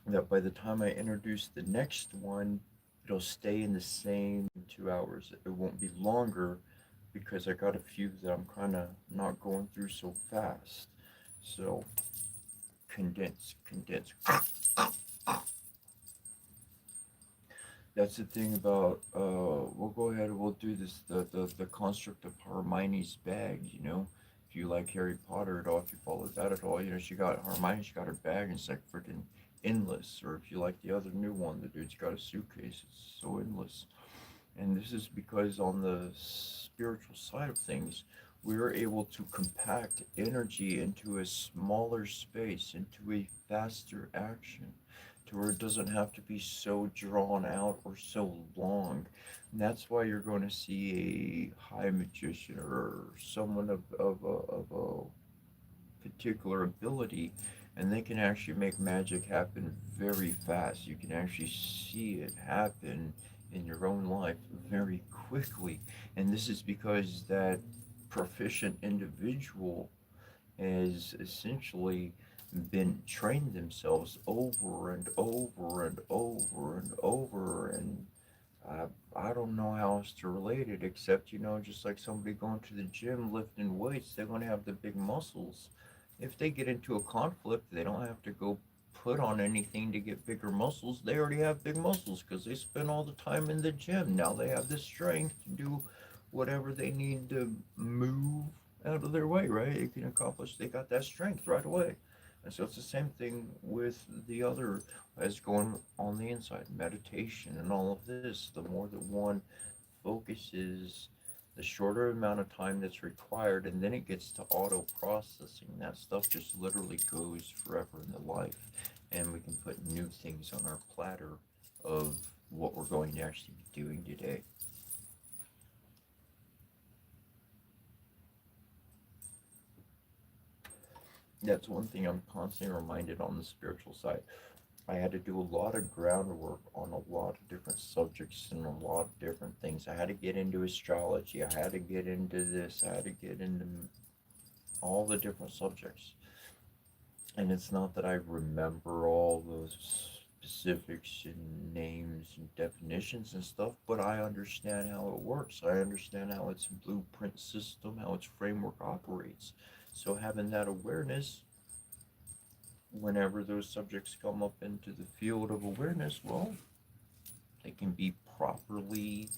B: that by the time I introduce the next one, it'll stay in the same 2 hours. It won't be longer because I got a few that I'm kind of not going through so fast. So condense, condense. That's the thing about we'll go ahead and we'll do this the construct of Hermione's bag, you know. If you like Harry Potter at all, if you follow that at all, you know, she got her bag and it's like freaking endless. Or if you like the other new one, the dude's got a suitcase, it's so endless. And this is because on the spiritual side of things, we are able to compact energy into a smaller space, into a faster action, to where it doesn't have to be so drawn out or so long. And that's why you're going to see a high magician or someone of a particular ability, and they can actually make magic happen very fast. You can actually see it happen in your own life very quickly. And this is because that proficient individual has essentially been trained themselves over and over and over and over. And I, I don't know how else to relate it except, you know, just like somebody going to the gym lifting weights, they're going to have the big muscles. If they get into a conflict, they don't have to go put on anything to get bigger muscles. They already have big muscles because they spend all the time in the gym. Now they have the strength to do whatever they need to move out of their way, right? It can accomplish, they got that strength right away. And so it's the same thing with the other as going on the inside, meditation and all of this. The more that one focuses, the shorter amount of time that's required, and then it gets to auto processing. That stuff just literally goes forever in the life, and we can put new things on our platter of what we're going to actually be doing today. That's one thing I'm constantly reminded on the spiritual side. I had to do a lot of groundwork on a lot of different subjects and a lot of different things. I had to get into astrology. I had to get into this. I had to get into all the different subjects. And it's not that I remember all those specifics and names and definitions and stuff, but I understand how it works. I understand how its blueprint system, how its framework operates. So having that awareness, whenever those subjects come up into the field of awareness, well, they can be properly,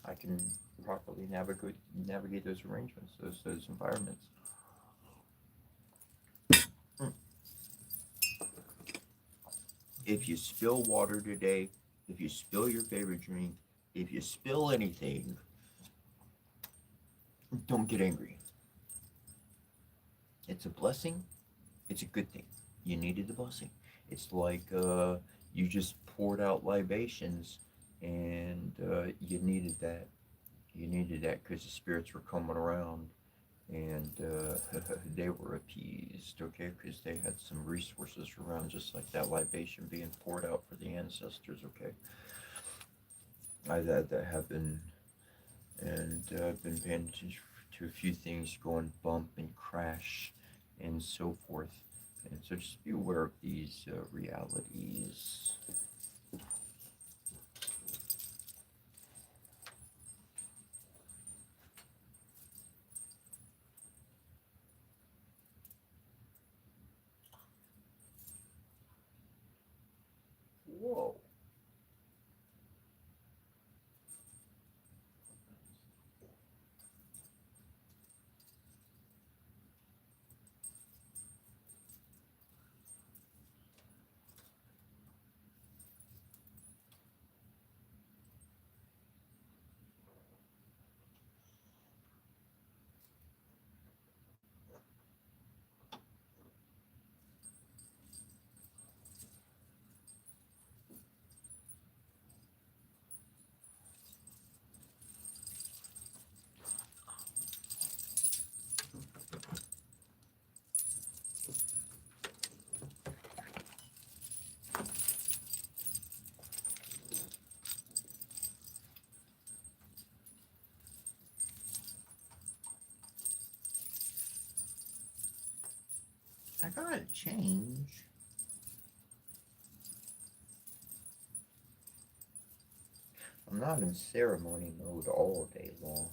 B: I can properly navigate those arrangements, those environments. If you spill water today, if you spill your favorite drink, if you spill anything, don't get angry. It's a blessing. It's a good thing. You needed the blessing. It's like you just poured out libations, and you needed that. You needed that because the spirits were coming around, and they were appeased, okay, because they had some resources around, just like that libation being poured out for the ancestors, okay. I've had that happen, and I've been paying attention to a few things going bump and crash and so forth. And so just be aware of these realities. Whoa. gotta change. I'm not in ceremony mode all day long.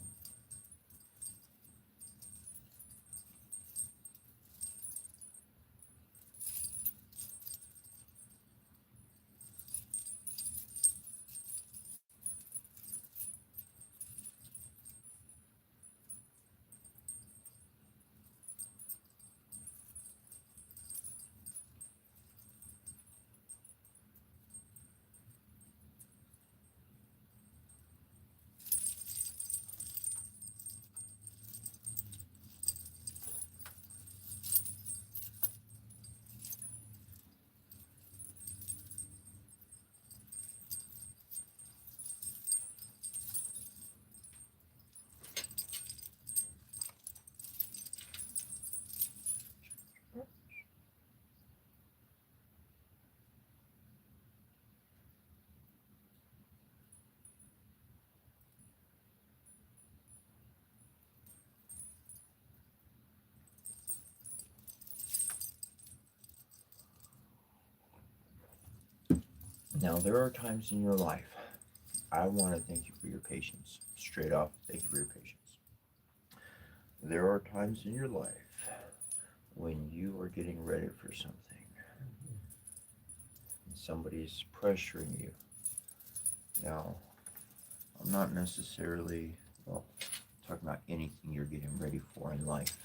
B: Now, there are times in your life, I want to thank you for your patience. Straight up, thank you for your patience. There are times in your life when you are getting ready for something and somebody is pressuring you. Now, I'm not necessarily, well, talking about anything you're getting ready for in life.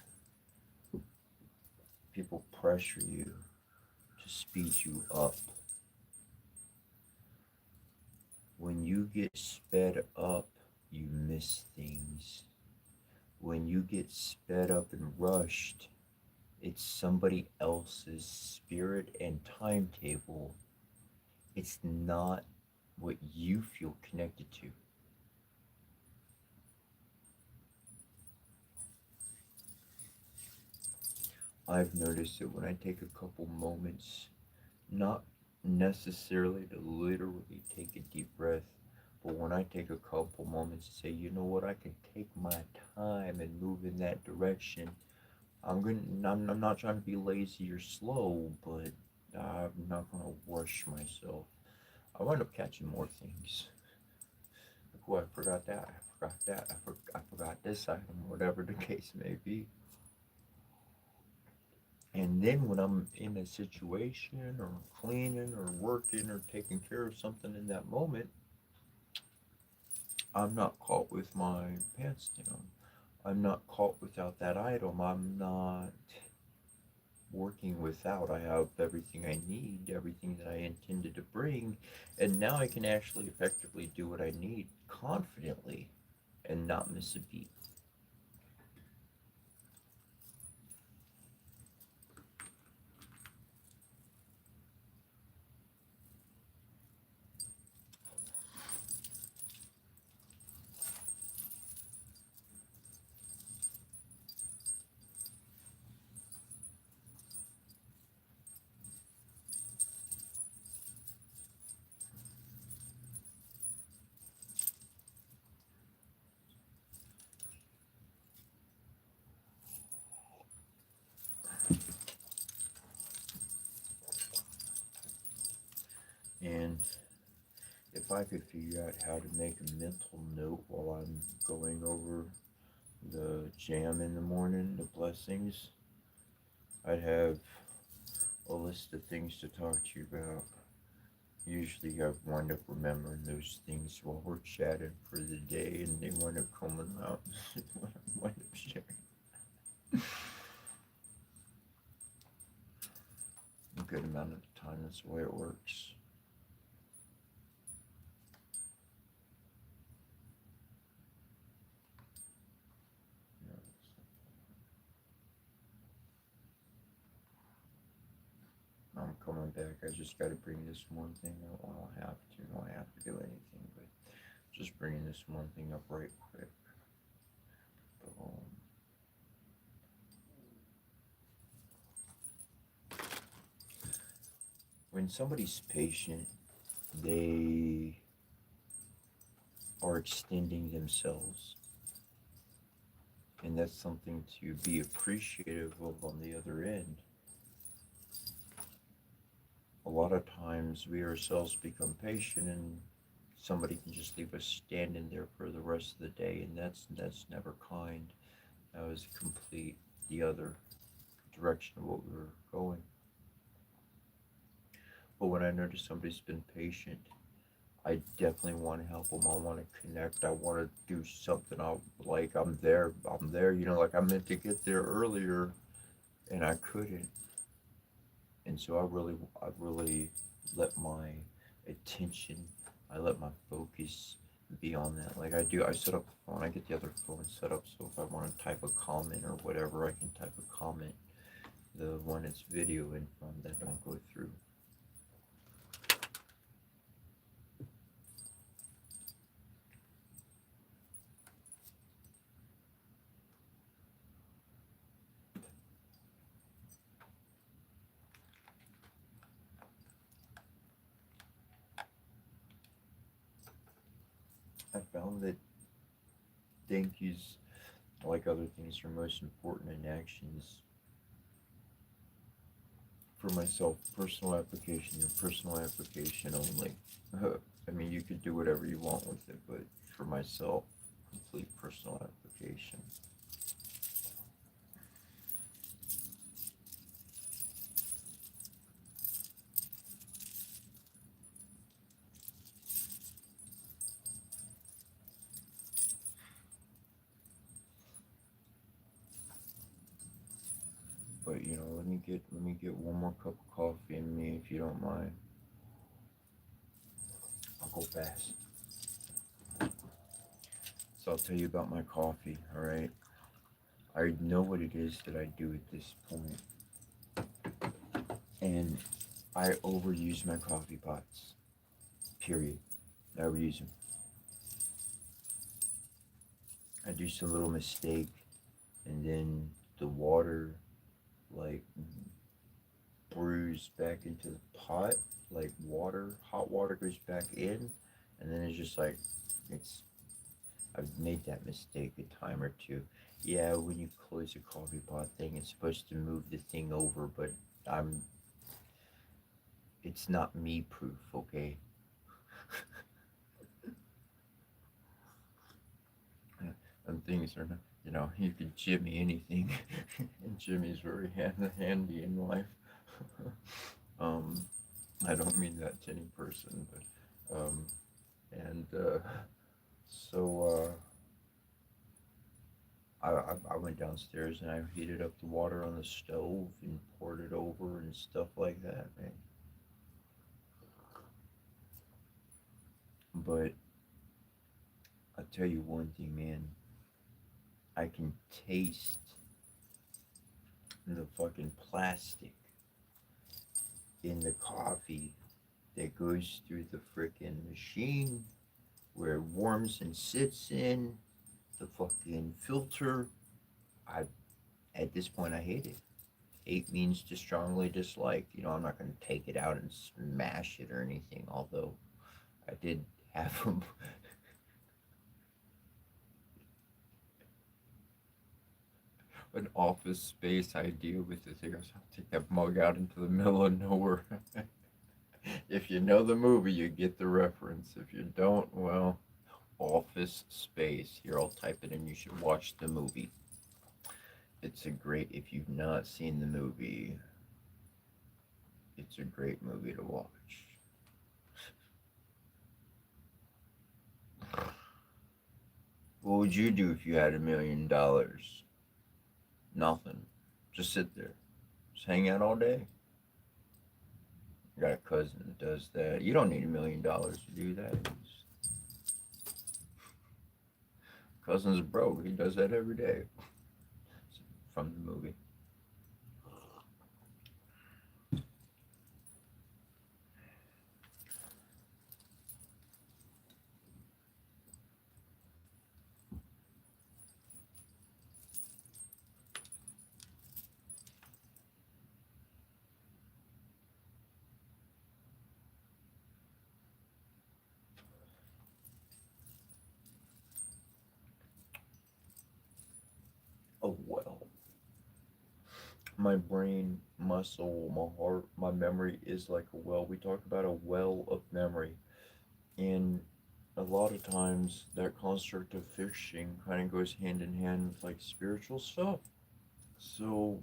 B: People pressure you to speed you up. When you get sped up, you miss things. When you get sped up and rushed, it's somebody else's spirit and timetable. It's not what you feel connected to. I've noticed that when I take a couple moments, not necessarily to literally take a deep breath, but when I take a couple moments to say, you know what, I can take my time and move in that direction. I'm not trying to be lazy or slow, but I'm not gonna rush myself. I wind up catching more things. Like, oh, I forgot that. I forgot that. I forgot this item, whatever the case may be. And then when I'm in a situation or cleaning or working or taking care of something in that moment, I'm not caught with my pants down. I'm not caught without that item. I'm not working without. I have everything I need, everything that I intended to bring, and now I can actually effectively do what I need confidently and not miss a beat. And if I could figure out how to make a mental note while I'm going over the jam in the morning, the blessings, I'd have a list of things to talk to you about. Usually I wind up remembering those things while we're chatting for the day and they wind up coming out when I wind up sharing. A good amount of the time, that's the way it works. I'm coming back. I just got to bring this one thing up. I don't have to. I don't have to do anything, but just bringing this one thing up right quick. When somebody's patient, they are extending themselves. And that's something to be appreciative of on the other end. lot of times we ourselves become patient and somebody can just leave us standing there for the rest of the day, and that's never kind. That was complete the other direction of what we were going. But when I notice somebody's been patient, I definitely want to help them. I want to connect. I want to do something. I'm there. I'm there. Like I meant to get there earlier, and I couldn't. And so I really let my attention, I let my focus be on that. Like I do, I set up the phone. I get the other phone set up so if I want to type a comment or whatever, I can type a comment. The one it's videoing from that don't go through. I found that thank yous, like other things, are most important in actions for myself. Personal application, your personal application only. I mean, you could do whatever you want with it, but for myself, complete personal application. But let me get one more cup of coffee in me if you don't mind. I'll go fast. So I'll tell you about my coffee, alright? I know what it is that I do at this point. And I overuse my coffee pots. Period. I overuse them. I do some little mistake and then the water like brews back into the pot, like hot water goes back in, and then it's just like it's. I've made that mistake a time or two. Yeah, when you close the coffee pot thing, it's supposed to move the thing over, but I'm. It's not me proof, okay? And things are not. You can Jimmy anything, and Jimmy's very handy in life. um, I don't mean that to any person, but and so I went downstairs and I heated up the water on the stove and poured it over and stuff like that, man. But I'll tell you one thing, man. I can taste the fucking plastic in the coffee that goes through the freaking machine where it warms and sits in the fucking filter. I At this point I hate it. Hate means to strongly dislike. I'm not gonna take it out and smash it or anything. Although I did have an office space idea with the thing. I'll take that mug out into the middle of nowhere. If you know the movie, you get the reference. If you don't, well, Office Space. Here, I'll type it in. You should watch the movie. If you've not seen the movie, it's a great movie to watch. What would you do if you had $1 million? Nothing. Just sit there. Just hang out all day. I got a cousin that does that. You don't need $1 million to do that. Cousin's broke. He does that every day. From the movie. Oh well. my brain, my soul, my heart, my memory is like a well. We talk about a well of memory. And a lot of times that construct of fishing kind of goes hand in hand with like spiritual stuff. So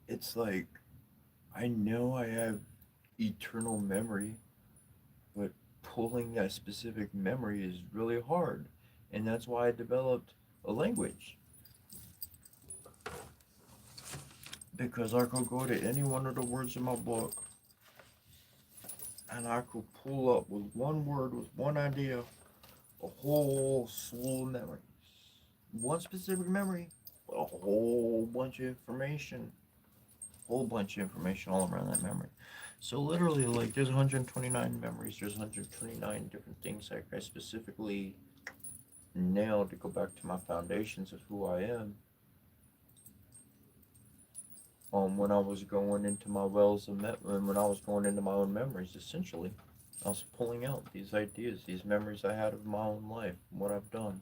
B: it's like I know I have eternal memory, but pulling that specific memory is really hard. And that's why I developed a language. Because I could go to any one of the words in my book and I could pull up with one word, with one idea, a whole slew of memories. One specific memory, a whole bunch of information. Whole bunch of information all around that memory. So literally, like, there's 129 memories. There's 129 different things like I specifically nailed to go back to my foundations of who I am. When I was going into my wells of when I was going into my own memories, essentially, I was pulling out these ideas, these memories I had of my own life, what I've done.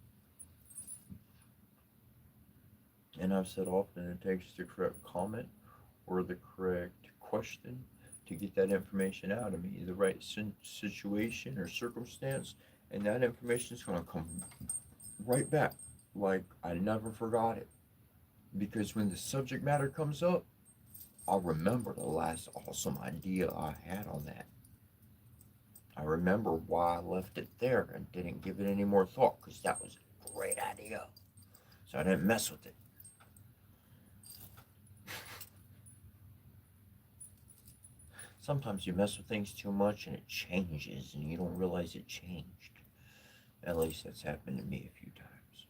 B: And I've said often it takes the correct comment or the correct question to get that information out of me, the right situation or circumstance, and that information is going to come right back like I never forgot it. Because when the subject matter comes up, I'll remember the last awesome idea I had on that. I remember why I left it there and didn't give it any more thought because that was a great idea. So I didn't mess with it. Sometimes you mess with things too much and it changes and you don't realize it changed. At least that's happened to me a few times.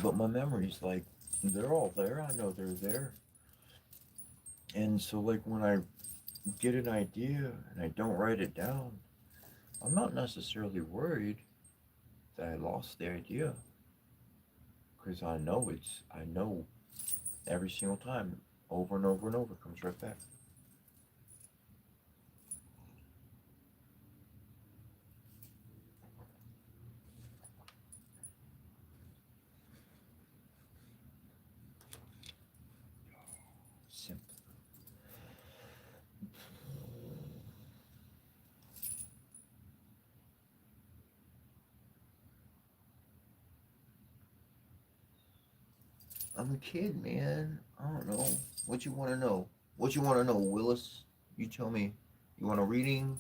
B: But my memories, like, they're all there. I know they're there. And so, like, when I get an idea and I don't write it down, I'm not necessarily worried that I lost the idea. Because I know every single time, over and over and over, it comes right back. Simple. I'm a kid, man. I don't know. What you want to know? What you want to know, Willis? You tell me. You want a reading?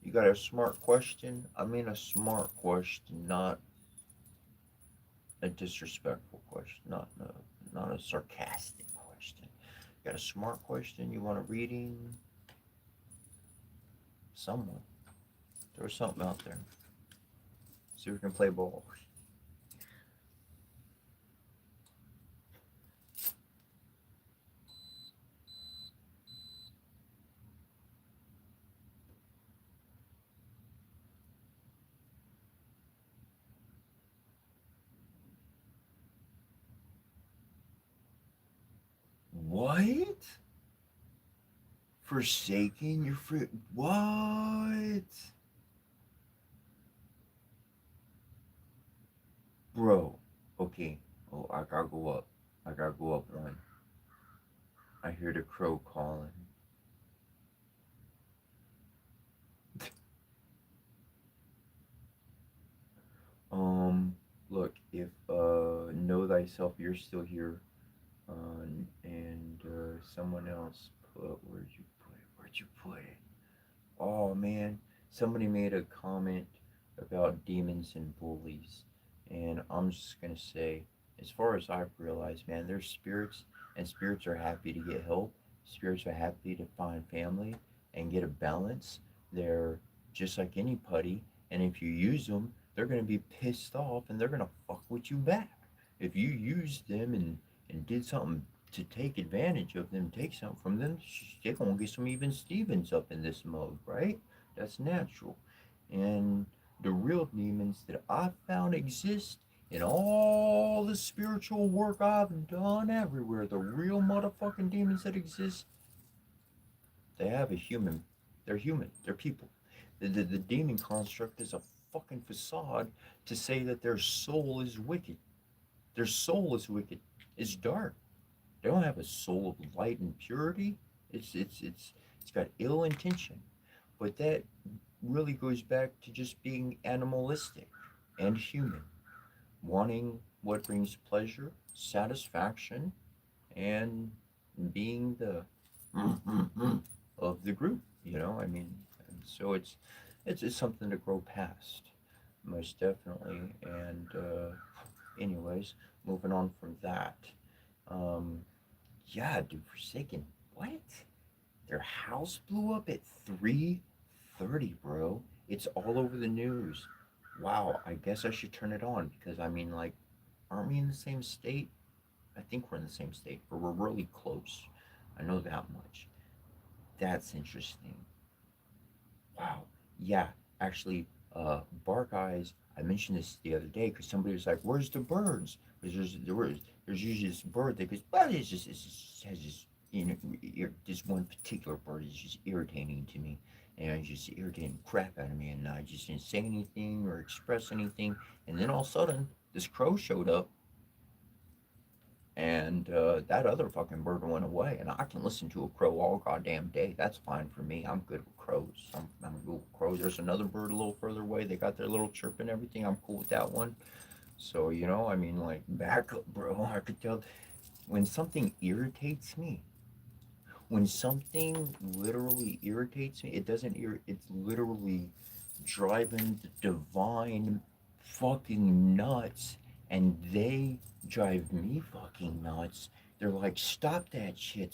B: You got a smart question? I mean a smart question, not a disrespectful question, not a sarcastic question. You got a smart question? You want a reading? Someone. Throw something out there. See if we can play ball. What? Forsaking your fruit? What? Bro. Okay. Oh, I gotta go up. I gotta go up one. I hear the crow calling. Um, Look, if know thyself, you're still here, and someone else put where'd you put it? Where'd you put it? Oh man, somebody made a comment about demons and bullies, and I'm just gonna say, as far as I've realized, man, there's spirits, and spirits are happy to get help. Spirits are happy to find family and get a balance. They're just like any putty, and if you use them, they're gonna be pissed off and they're gonna fuck with you back. If you use them and did something to take advantage of them, take something from them, they're gonna get some even Stevens up in this mug, right? That's natural. And the real demons that I've found exist in all the spiritual work I've done everywhere, the real motherfucking demons that exist, they have a human. They're human. They're people. The demon construct is a fucking facade to say that their soul is wicked. Their soul is wicked. It's dark. They don't have a soul of light and purity. It's got ill intention. But that really goes back to just being animalistic and human, wanting what brings pleasure, satisfaction, and being the of the group. I mean, and so it's something to grow past, most definitely. And anyways, moving on from that. Um, yeah, dude, Forsaken. What? Their house blew up at 3:30, bro. It's all over the news. Wow, I guess I should turn it on because I mean, like, aren't we in the same state? I think we're in the same state, or we're really close. I know that much. That's interesting. Wow. Yeah, actually, bark eyes. I mentioned this the other day because somebody was like, "Where's the birds?" Because there's usually this bird that goes, "Well, it's just has this this one particular bird is just irritating to me, and it's just irritating the crap out of me, and I just didn't say anything or express anything, and then all of a sudden this crow showed up, and that other fucking bird went away. And I can listen to a crow all goddamn day. That's fine for me. I'm good with crows. I'm good with crows. There's another bird a little further away. They got their little chirp and everything. I'm cool with that one. So, I mean, like, back up, bro. I could tell when something irritates me, when something literally irritates me, it doesn't it's literally driving the divine fucking nuts, and they drive me fucking nuts. They're like, stop that shit,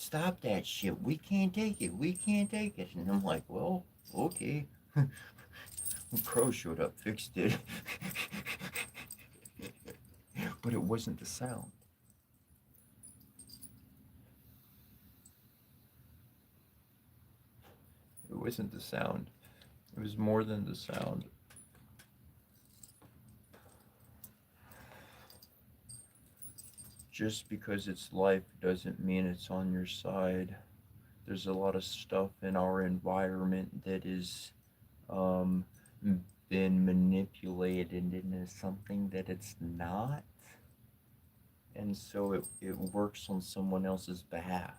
B: we can't take it, we can't take it. And I'm like, well, okay. Crow showed up, fixed it. But it wasn't the sound. It wasn't the sound. It was more than the sound. Just because it's life doesn't mean it's on your side. There's a lot of stuff in our environment that is um, been manipulated into something that it's not. And so it works on someone else's behalf.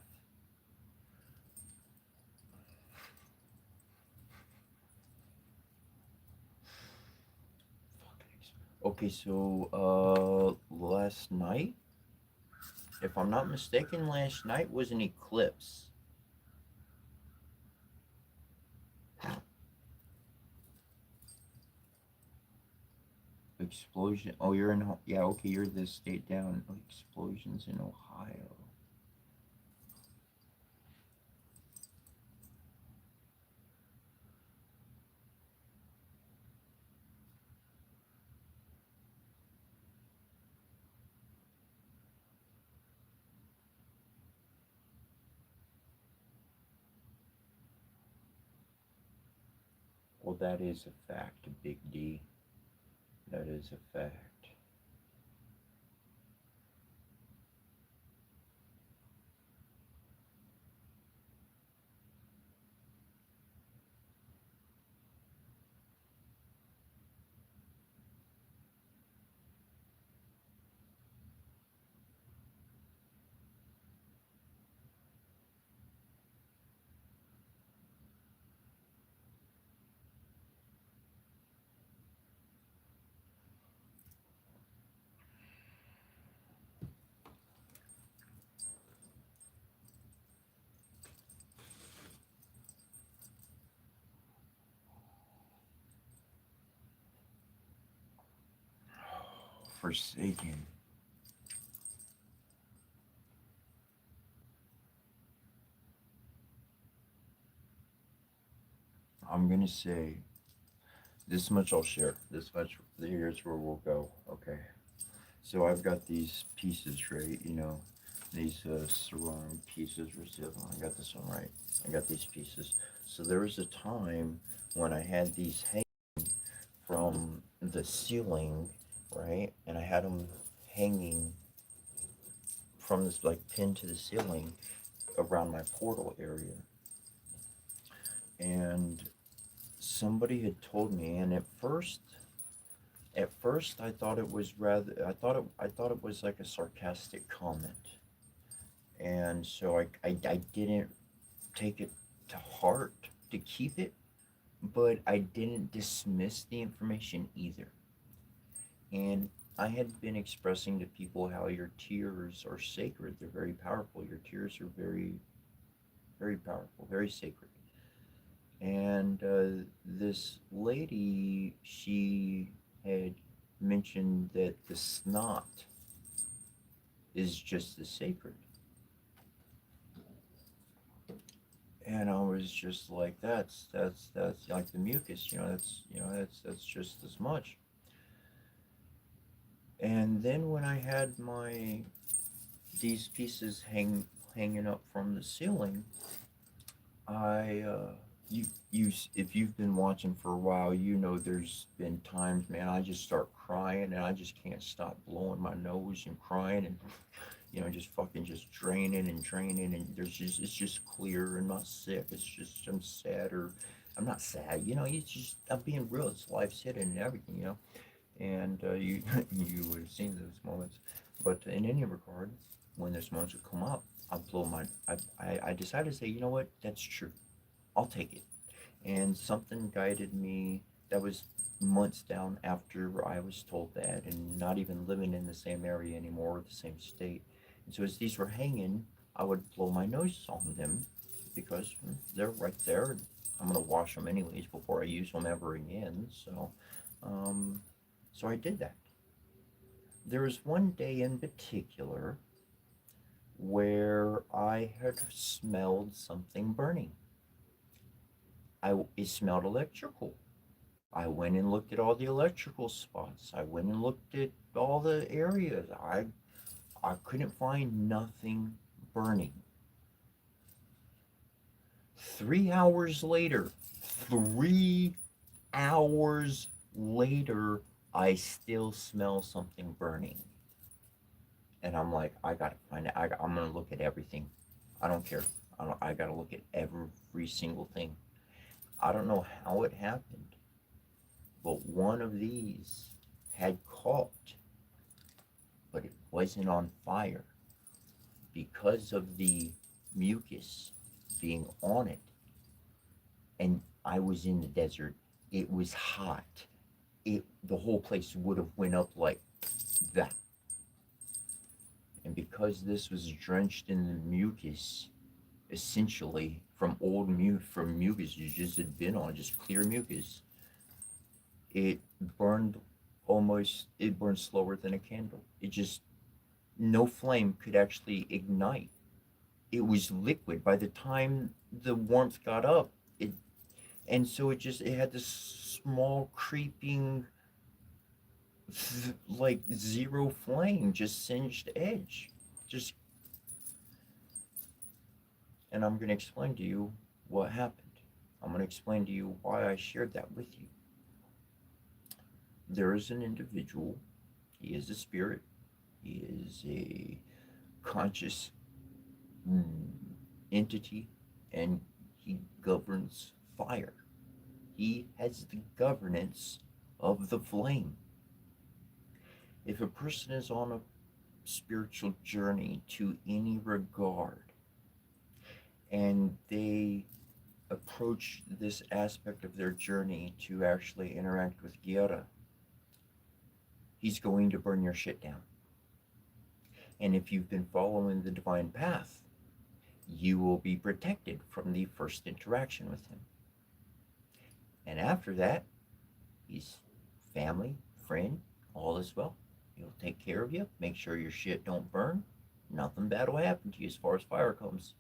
B: Okay, so last night, if I'm not mistaken, last night was an eclipse. Explosion. Oh, you're in. Yeah, okay, you're this state down. Explosions in Ohio. Well, that is a fact, Big D. That is a fact. Forsaken. I'm gonna say this much. I'll share. This much. Here's where we'll go. Okay. So I've got these pieces, right? These ceramic pieces. I got this one right. I got these pieces. So there was a time when I had these hanging from the ceiling, right? And I had them hanging from this like pin to the ceiling around my portal area. And somebody had told me, and at first
A: At first, I thought it was I thought it was like a sarcastic comment, and so I didn't take it to heart to keep it, but I didn't dismiss the information either. And I had been expressing to people how your tears are sacred. They're very powerful. Your tears are very, very powerful, very sacred. And this lady, she had mentioned that the snot is just as sacred. And I was just like, that's like the mucus, that's just as much. And then when I had these pieces hanging up from the ceiling, I if you've been watching for a while, there's been times, man, I just start crying and I just can't stop blowing my nose and crying and just fucking just draining and draining, and it's just clear. I'm not sick. It's just I'm sad, or I'm not sad. It's just I'm being real. It's life's hitting and everything. And you you would have seen those moments. But in any regard, when those moments would come up, I decided to say, you know what, that's true. I'll take it. And something guided me. That was months down after I was told that, and not even living in the same area anymore, the same state. And so as these were hanging, I would blow my nose on them because they're right there. I'm gonna wash them anyways before I use them ever again. Um, so I did that. There was one day in particular where I had smelled something burning. It smelled electrical. I went and looked at all the electrical spots. I went and looked at all the areas. I couldn't find nothing burning. 3 hours later, 3 hours later, I still smell something burning. And I'm like, I gotta find it. I'm gonna look at everything. I don't care. I gotta look at every single thing. I don't know how it happened, but one of these had caught, but it wasn't on fire because of the mucus being on it. And I was in the desert. It was hot. The whole place would have went up like that. And because this was drenched in the mucus, essentially from mucus you just had been on, just clear mucus, it burned it burned slower than a candle. It just no flame could actually ignite. It was liquid by the time the warmth got up. And so it had this small creeping like zero flame, just singed edge. Just And I'm going to explain to you what happened. I'm going to explain to you why I shared that with you. There is an individual. He is a spirit. He is a conscious entity, and he governs fire. He has the governance of the flame. If a person is on a spiritual journey to any regard, and they approach this aspect of their journey to actually interact with Gyara, he's going to burn your shit down. And if you've been following the divine path, you will be protected from the first interaction with him. And after that, he's family, friend, all is well. He'll take care of you, make sure your shit don't burn. Nothing bad will happen to you as far as fire comes.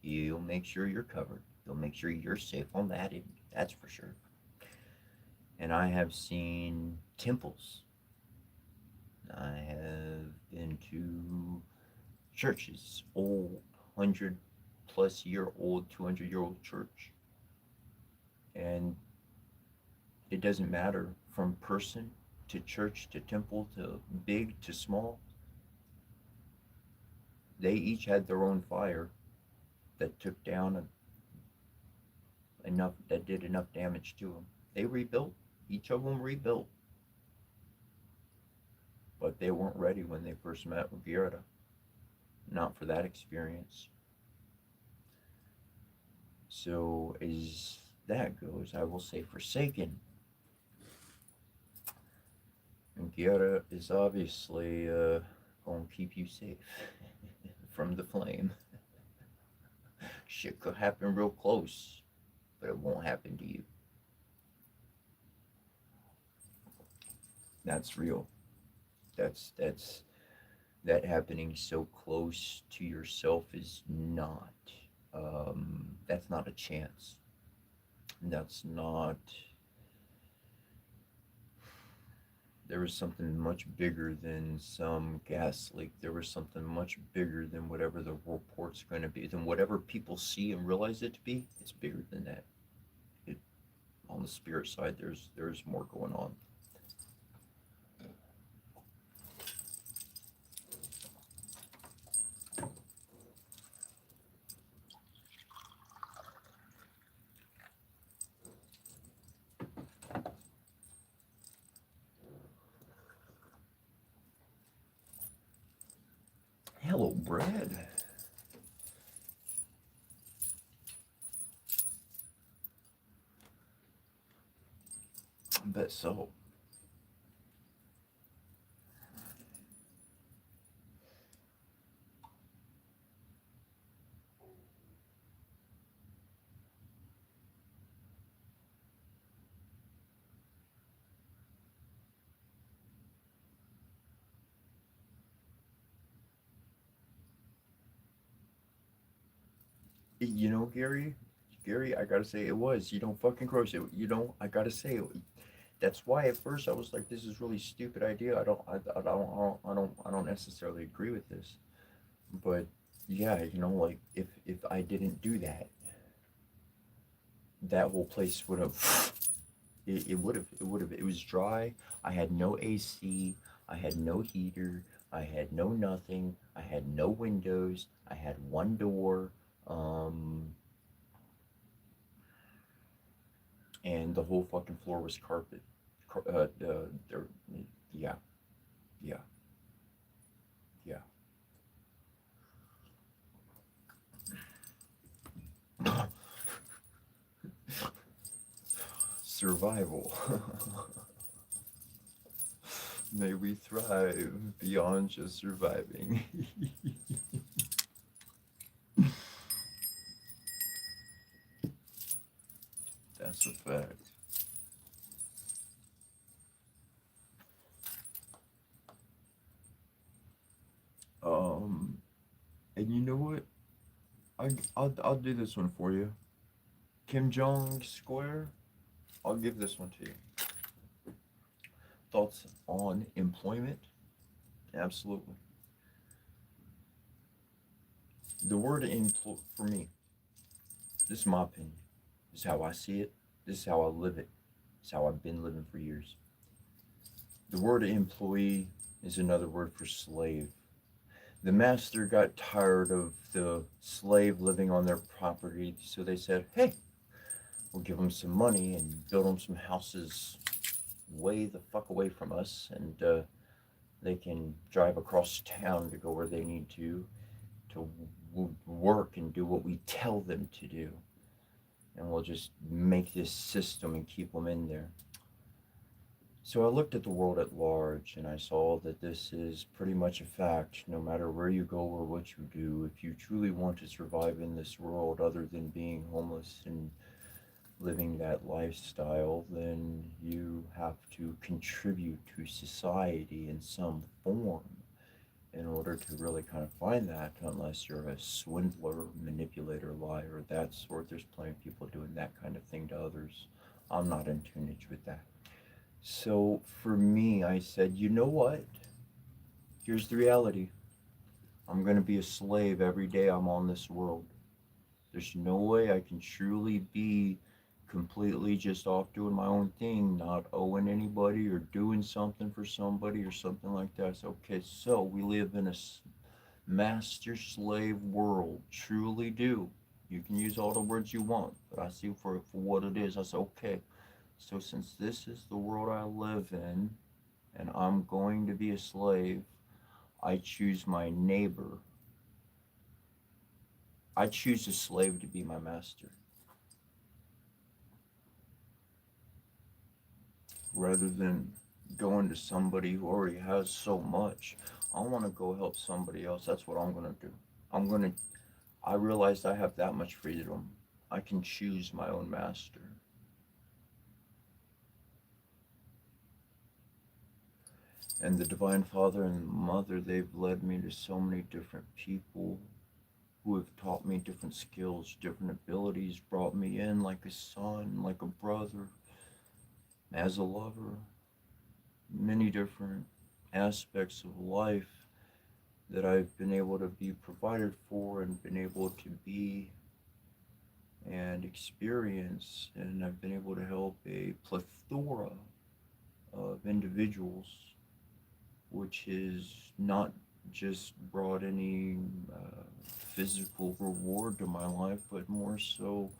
A: He'll make sure you're covered. He'll make sure you're safe on that end, that's for sure. And I have seen temples. I have been to churches, old 100-plus-year-old, 200-year-old church. And it doesn't matter from person to church to temple to big to small. They each had their own fire that took down that did enough damage to them. They rebuilt,
B: Each of them rebuilt, but they weren't ready when they first met with Gerda. Not for that experience. So, as that goes, I will say Forsaken. And Gerda is obviously going to keep you safe from the flame. Shit could happen real close, but it won't happen to you. That's real. That's that happening so close to yourself is not. That's not a chance. That's not. There was something much bigger than some gas leak. There was something much bigger than whatever the report's going to be, than whatever people see and realize it to be. It's bigger than that. It, on the spirit side, there's more going on. Hello, Brad. I bet so. You know, Gary, I gotta say it was. You don't fucking gross it. You don't. I gotta say it. That's why at first I was like, "This is really stupid idea." I don't necessarily agree with this, but yeah, like if I didn't do that, that whole place would have. It was dry. I had no AC. I had no heater. I had no nothing. I had no windows. I had one door. Um, and the whole fucking floor was carpet. There, yeah, yeah, yeah. Survival. May we thrive beyond just surviving. That's a fact. Um, and you know what? I'll do this one for you. Kim Jong Square. I'll give this one to you. Thoughts on employment? Absolutely. The word employ for me. This is my opinion. This is how I see it. This is how I live it. It's how I've been living for years. The word employee is another word for slave. The master got tired of the slave living on their property, so they said, hey, we'll give them some money and build them some houses way the fuck away from us, and they can drive across town to go where they need to work and do what we tell them to do. And we'll just make this system and keep them in there. So I looked at the world at large and I saw that this is pretty much a fact. No matter where you go or what you do, if you truly want to survive in this world other than being homeless and living that lifestyle, then you have to contribute to society in some form in order to really kind of find that, unless you're a swindler, manipulator, liar, that sort. There's plenty of people doing that kind of thing to others. I'm not in tunage with that. So for me, I said, you know what? Here's the reality. I'm going to be a slave every day I'm on this world. There's no way I can truly be completely just off doing my own thing, not owing anybody or doing something for somebody or something like that. So, okay, so we live in a master slave world. Truly do. You can use all the words you want, but I see for what it is. I say, okay,
A: So since this is the world I live in, and I'm going to be a slave, I choose my neighbor. I choose a slave to be my master. Rather than going to somebody who already has so much, I want to go help somebody else. That's what I'm going to do. I realized I have that much freedom. I can choose my own master. And the Divine Father and Mother, they've led me to so many different people who have taught me different skills, different abilities, brought me in like a son, like a brother, as a lover, many different aspects of life that I've been able to be provided for and been able to be and experience, and I've been able to help a plethora of individuals, which is not just brought any physical reward to my life, but more so,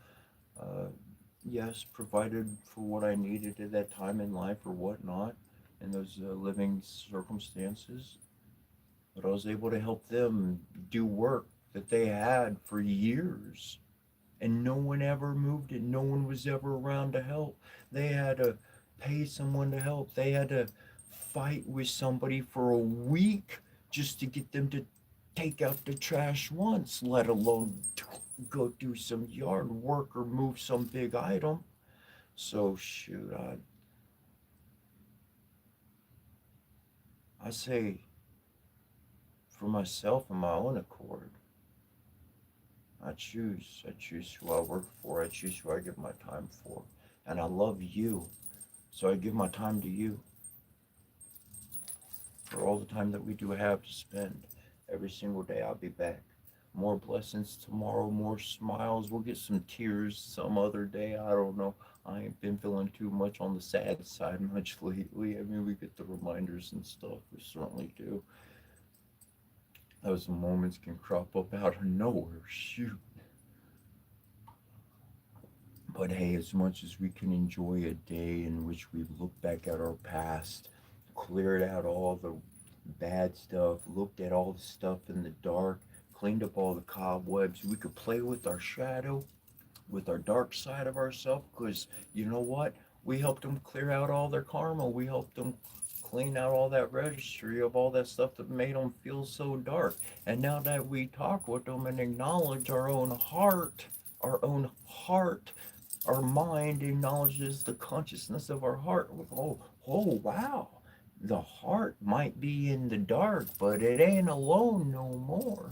A: yes, provided for what I needed at that time in life or whatnot in those living circumstances. But I was able to help them do work that they had for years, and no one ever moved it. No one was ever around to help. They had to pay someone to help. They had to fight with somebody for a week just to get them to take out the trash once, let alone go do some yard work or move some big item. So shoot, I say for myself and my own accord, I choose who I work for. I choose who I give my time for. And I love you. So I give my time to you for all the time that we do have to spend. Every single day I'll be back. More blessings tomorrow, more smiles. We'll get some tears some other day. I don't know. I ain't been feeling too much on the sad side much lately. I mean, we get the reminders and stuff. We certainly do. Those moments can crop up out of nowhere. Shoot. But hey, as much as we can enjoy a day in which we look back at our past, cleared out all the bad stuff, looked at all the stuff in the dark, cleaned up all the cobwebs, we could play with our shadow, with our dark side of ourselves, because you know what? We helped them clear out all their karma. We helped them clean out all that registry of all that stuff that made them feel so dark. And now that we talk with them and acknowledge our own heart, our mind acknowledges the consciousness of our heart. Oh, wow. The heart might be in the dark, but it ain't alone no more.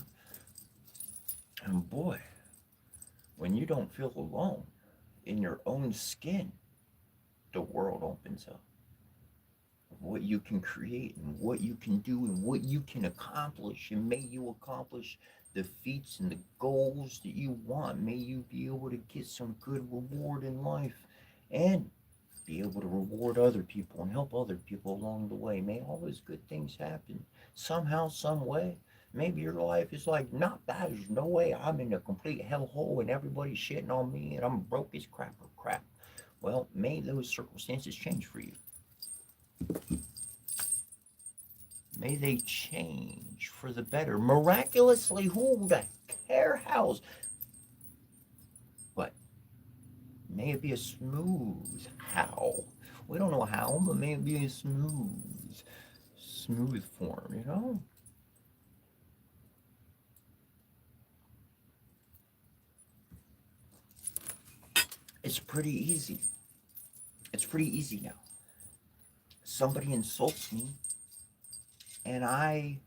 A: And boy, when you don't feel alone in your own skin, the world opens up. What you can create and what you can do and what you can accomplish. And may you accomplish the feats and the goals that you want. May you be able to get some good reward in life and be able to reward other people and help other people along the way. May all those good things happen somehow, some way. Maybe your life is like, not that. There's no way I'm in a complete hellhole and everybody's shitting on me and I'm broke as crap or crap. Well, may those circumstances change for you. May they change for the better. Miraculously, who the care house? But may it be a smooth how. We don't know how, but may it be a smooth form, you know? It's pretty easy. It's pretty easy now. Somebody insults me and I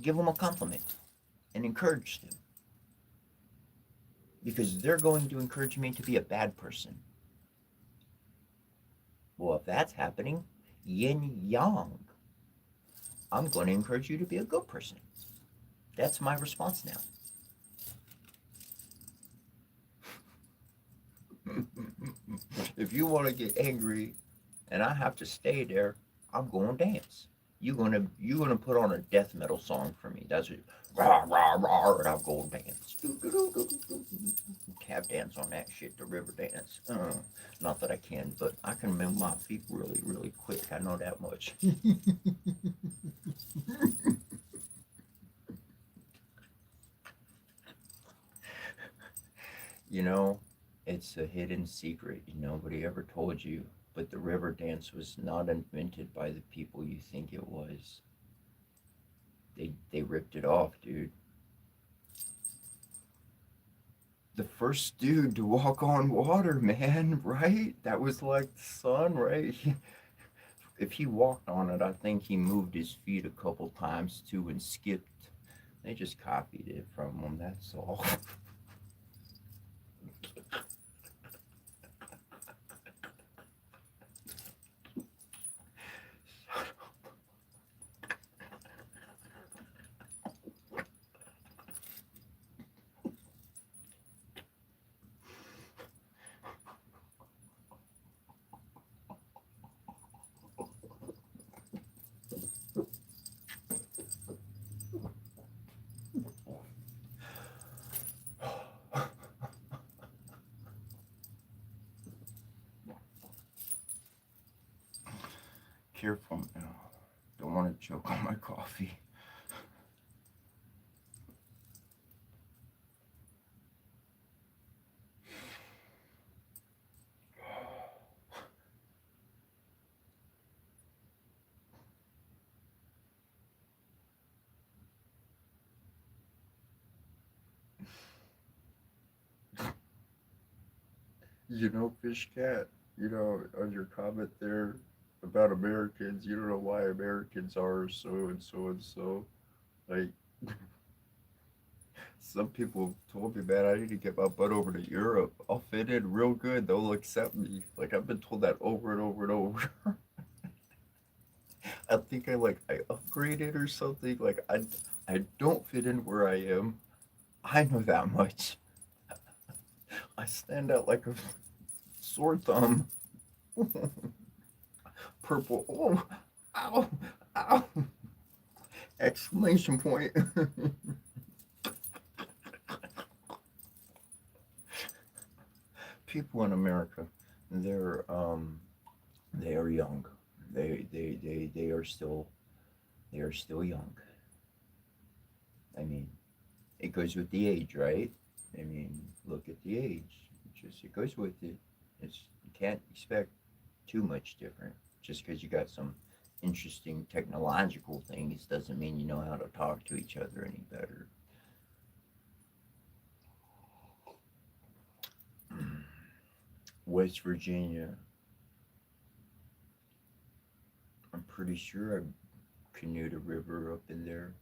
A: give them a compliment and encourage them because they're going to encourage me to be a bad person. Well, if that's happening, yin yang, I'm going to encourage you to be a good person. That's my response now. If you want to get angry and I have to stay there, I'm going to dance. You're gonna put on a death metal song for me. That's it. Rah rah rah, and I'm going to dance.
B: tap dance on that shit, the river dance. Not that I can, but I can move my feet really, really quick. I know that much. You know, it's a hidden secret nobody ever told you, but the river dance was not invented by the people you think it was. They ripped it off, dude. The first dude to walk on water, man, right? That was like the sun, right? If he walked on it, I think he moved his feet a couple times too and skipped. They just copied it from him, that's all. Careful now. Don't want to choke on my coffee. Fish cat, on your comment there about Americans, you don't know why Americans are so and so and so. Like, some people told me, man, I need to get my butt over to Europe. I'll fit in real good. They'll accept me. Like, I've been told that over and over and over. I think I upgraded or something. Like, I don't fit in where I am. I know that much. I stand out like a sore thumb. Purple. Oh, ow, ow! Exclamation point. People in America, they're they are young. They are still young. I mean, it goes with the age, right? I mean, look at the age. It goes with it. You can't expect too much different. Just because you got some interesting technological things doesn't mean you know how to talk to each other any better. West Virginia, I'm pretty sure I canoed a river up in there.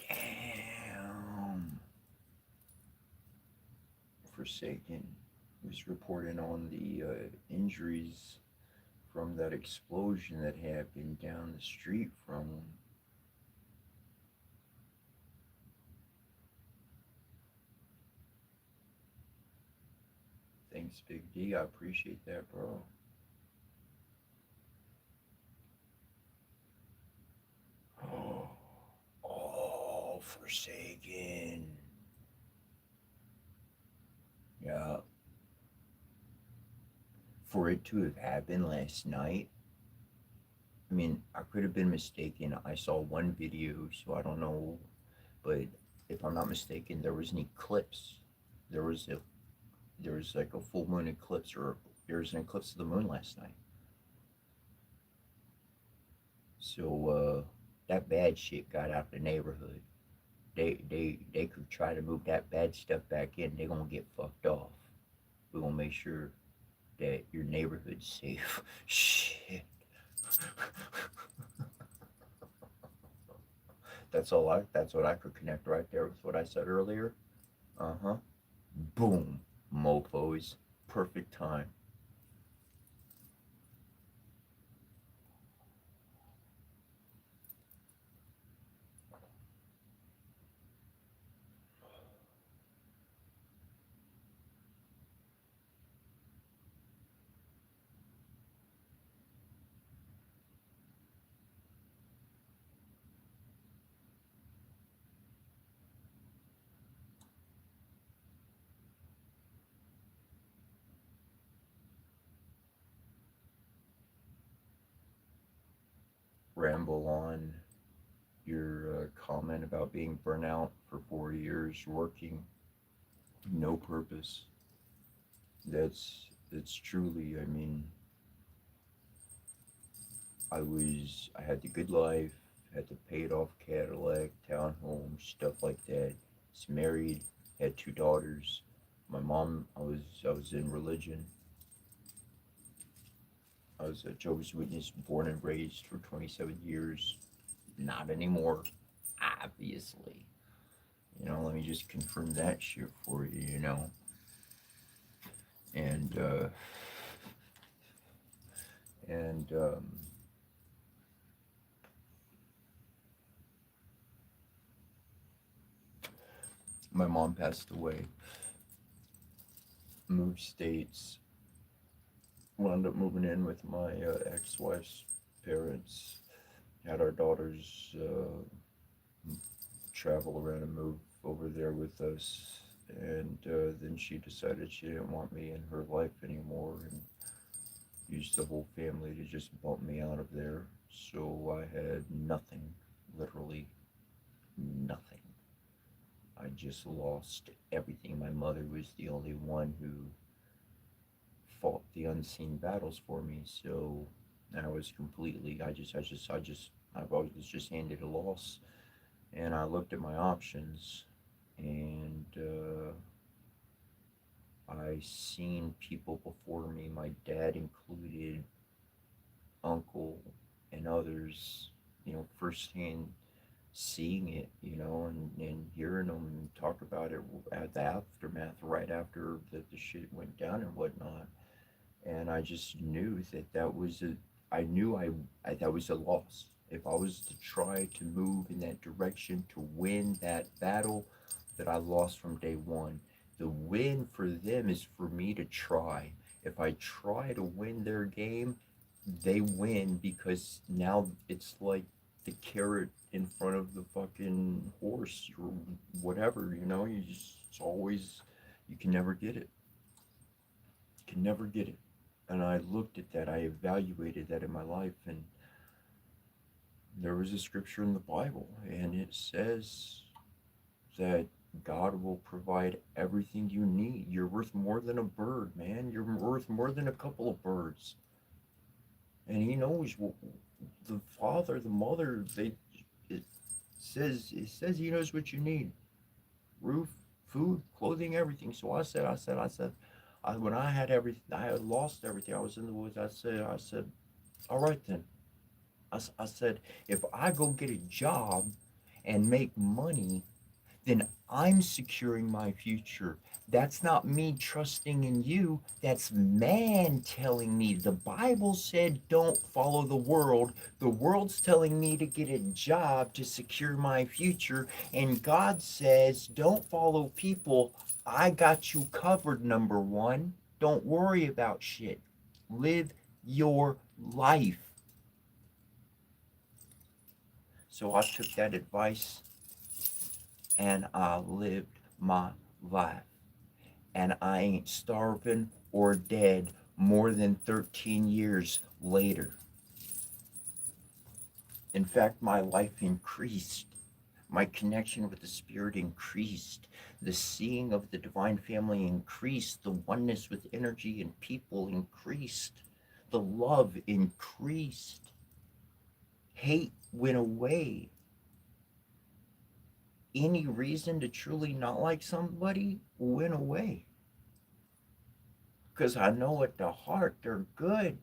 B: Damn. Forsaken was reporting on the injuries from that explosion that happened down the street from them. Thanks, Big D. I appreciate that, bro. Oh, oh, Forsaken. Yeah. For it to have happened last night, I mean, I could have been mistaken. I saw one video, so I don't know. But if I'm not mistaken, there was an eclipse. There was a there was like a full moon eclipse, or there was an eclipse of the moon last night. So that bad shit got out the neighborhood. They could try to move that bad stuff back in. They're gonna get fucked off. We're gonna make sure that your neighborhood's safe. Shit. That's what I could connect right there with what I said earlier. Uh-huh. Boom. Mofos. Perfect time.
A: ramble on your comment about being burnout for 4 years working, no purpose. That's truly, I mean, I had the good life, had the paid off Cadillac, townhome, stuff like that. Was married, had two daughters. My mom, I was in religion. I was a Jehovah's Witness, born and raised for 27 years. Not anymore, obviously. Let me just confirm that shit for you. And and my mom passed away, moved states, wound up moving in with my ex-wife's parents, had our daughters travel around and move over there with us, and then she decided she didn't want me in her life anymore and used the whole family to just bump me out of there. So I had nothing, literally nothing. I just lost everything. My mother was the only one who fought the unseen battles for me. So I was completely, I was just handed a loss. And I looked at my options, and I seen people before me, my dad included, uncle, and others, firsthand seeing it, and hearing them talk about it at the aftermath, right after the shit went down and whatnot. And I just knew I knew that was a loss. If I was to try to move in that direction to win that battle that I lost from day one, the win for them is for me to try. If I try to win their game, they win because now it's like the carrot in front of the fucking horse or whatever, it's always, you can never get it. You can never get it. And I looked at that, I evaluated that in my life, and there was a scripture in the Bible, and it says that God will provide everything you need. You're worth more than a bird, man. You're worth more than a couple of birds. And He knows what the father, the mother, it says He knows what you need: roof, food, clothing, everything. So when I had everything, I had lost everything. I was in the woods. I said, all right then. I said, if I go get a job and make money, then I'm securing my future. That's not me trusting in you. That's man telling me. The Bible said don't follow the world. The world's telling me to get a job to secure my future. And God says don't follow people. I got you covered, number one. Don't worry about shit. Live your life. So I took that advice and I lived my life. And I ain't starving or dead more than 13 years later. In fact, my life increased. My connection with the Spirit increased. The seeing of the divine family increased. The oneness with energy and people increased. The love increased. Hate went away. Any reason to truly not like somebody went away. Because I know at the heart they're good.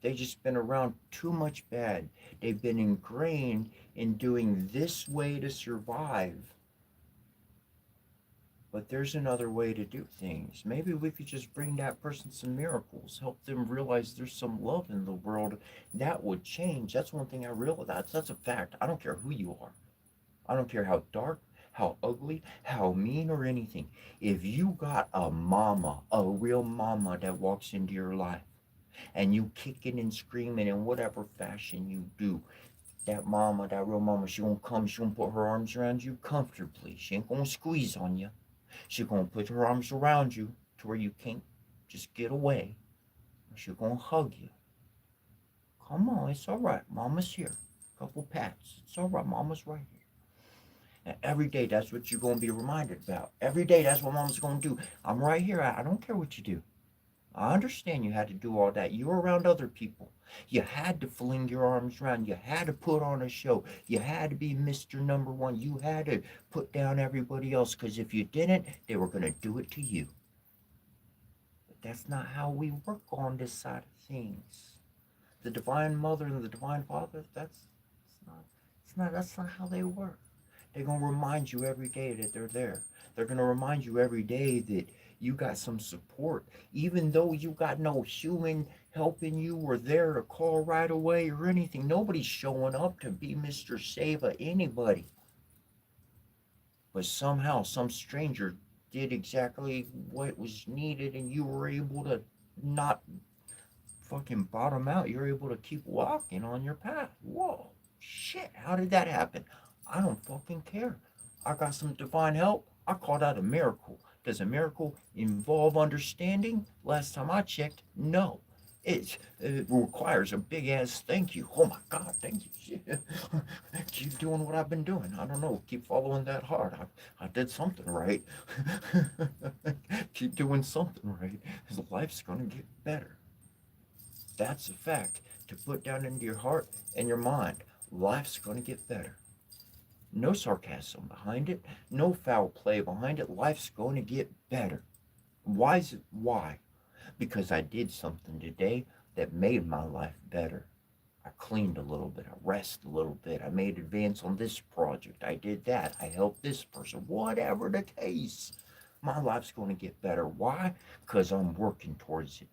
A: They've just been around too much bad. They've been ingrained in doing this way to survive. But there's another way to do things. Maybe we could just bring that person some miracles, help them realize there's some love in the world. That would change. That's one thing I realized. That's a fact. I don't care who you are. I don't care how dark, how ugly, how mean, or anything. If you got a mama, a real mama that walks into your life, and you kicking and screaming in whatever fashion you do, that mama, that real mama, she gonna come, she gonna put her arms around you comfortably. She ain't gonna squeeze on you. She gonna put her arms around you to where you can't just get away. She gonna hug you.
B: Come on, it's all right. Mama's here. Couple pats. It's all right. Mama's right here. And every day, that's what you're going to be reminded about. Every day, that's what Mama's going to do. I'm right here. I don't care what you do. I understand you had to do all that. You were around other people. You had to fling your arms around. You had to put on a show. You had to be Mr. Number One. You had to put down everybody else, because if you didn't, they were going to do it to you. But that's not how we work on this side of things. The Divine Mother and the Divine Father, that's not how they work. They're going to remind you every day that they're there. They're going to remind you every day that you got some support. Even though you got no human helping you or there to call right away or anything, nobody's showing up to be Mr. Save anybody. But somehow some stranger did exactly what was needed, and you were able to not fucking bottom out. You're able to keep walking on your path. Whoa, shit, how did that happen? I don't fucking care. I got some divine help. I call that a miracle. Does a miracle involve understanding? Last time I checked, no. It requires a big ass thank you. Oh my God, thank you. Keep doing what I've been doing. I don't know. Keep following that heart. I did something right. Keep doing something right. His life's going to get better. That's a fact to put down into your heart and your mind. Life's going to get better. No sarcasm behind it. No foul play behind it. Life's going to get better. Why is it? Why? Because I did something today that made my life better. I cleaned a little bit. I rested a little bit. I made advance on this project. I did that. I helped this person. Whatever the case, my life's going to get better. Why? Because I'm working towards it.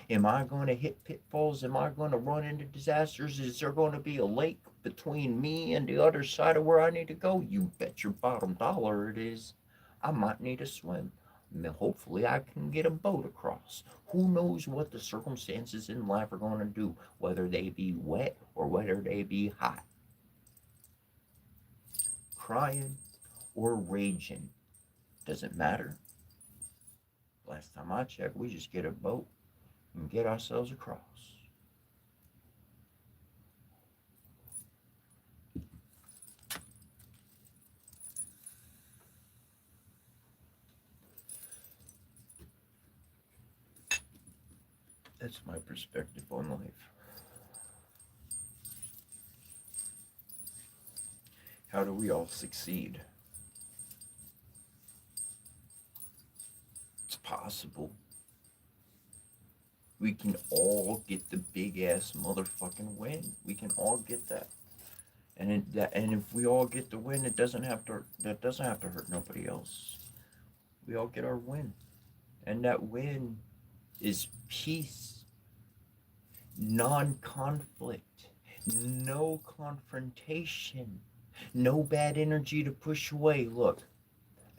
B: Am I going to hit pitfalls? Am I going to run into disasters? Is there going to be a lake between me and the other side of where I need to go? You bet your bottom dollar it is. I might need to swim. Hopefully I can get a boat across. Who knows what the circumstances in life are going to do, whether they be wet or whether they be hot. Crying or raging, doesn't matter. Last time I checked, we just get a boat and get ourselves across. That's my perspective on life. How do we all succeed? It's possible. We can all get the big ass motherfucking win. We can all get that. And if we all get the win, that doesn't have to hurt nobody else. We all get our win. And that win is peace, non-conflict, no confrontation, no bad energy to push away. Look,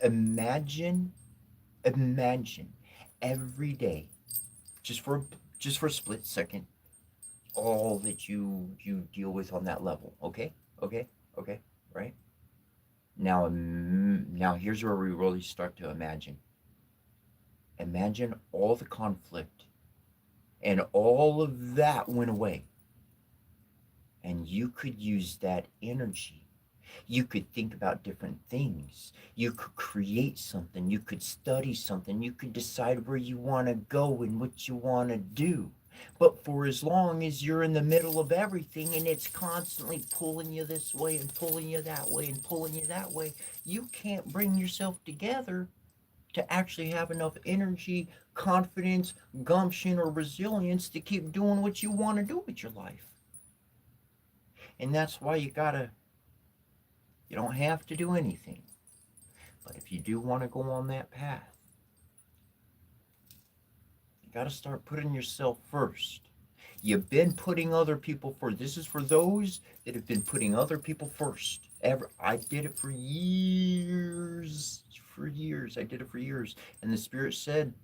B: imagine every day, just for a split second, all that you deal with on that level. Okay, right? Now here's where we really start to imagine. Imagine all the conflict and all of that went away. And you could use that energy. You could think about different things. You could create something. You could study something. You could decide where you want to go and what you want to do. But for as long as you're in the middle of everything and it's constantly pulling you this way and pulling you that way and pulling you that way, you can't bring yourself together to actually have enough energy, confidence, gumption, or resilience to keep doing what you want to do with your life. And that's why you don't have to do anything. But if you do want to go on that path, you got to start putting yourself first. You've been putting other people first. This is for those that have been putting other people first. I did it for years. I did it for years. And the Spirit said,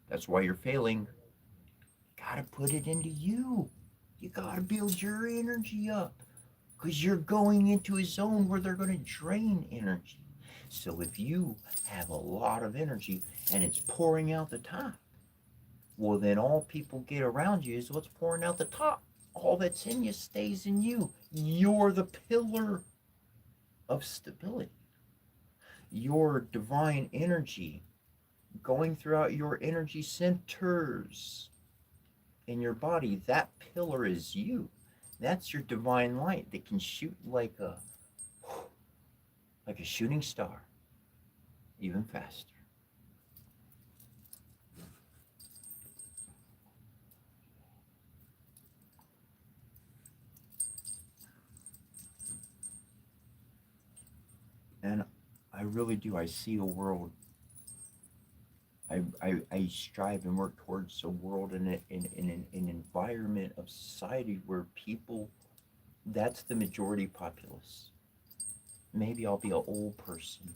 B: that's why you're failing. You got to put it into you. You got to build your energy up. Because you're going into a zone where they're going to drain energy. So if you have a lot of energy and it's pouring out the top, well, then all people get around you is what's pouring out the top. all that's in you stays in you. You're the pillar of stability. Your divine energy going throughout your energy centers in your body, that pillar is you. That's your divine light that can shoot like a shooting star, even faster. And I really do. I see a world. I strive and work towards a world in an environment of society where people, that's the majority populace. Maybe I'll be an old person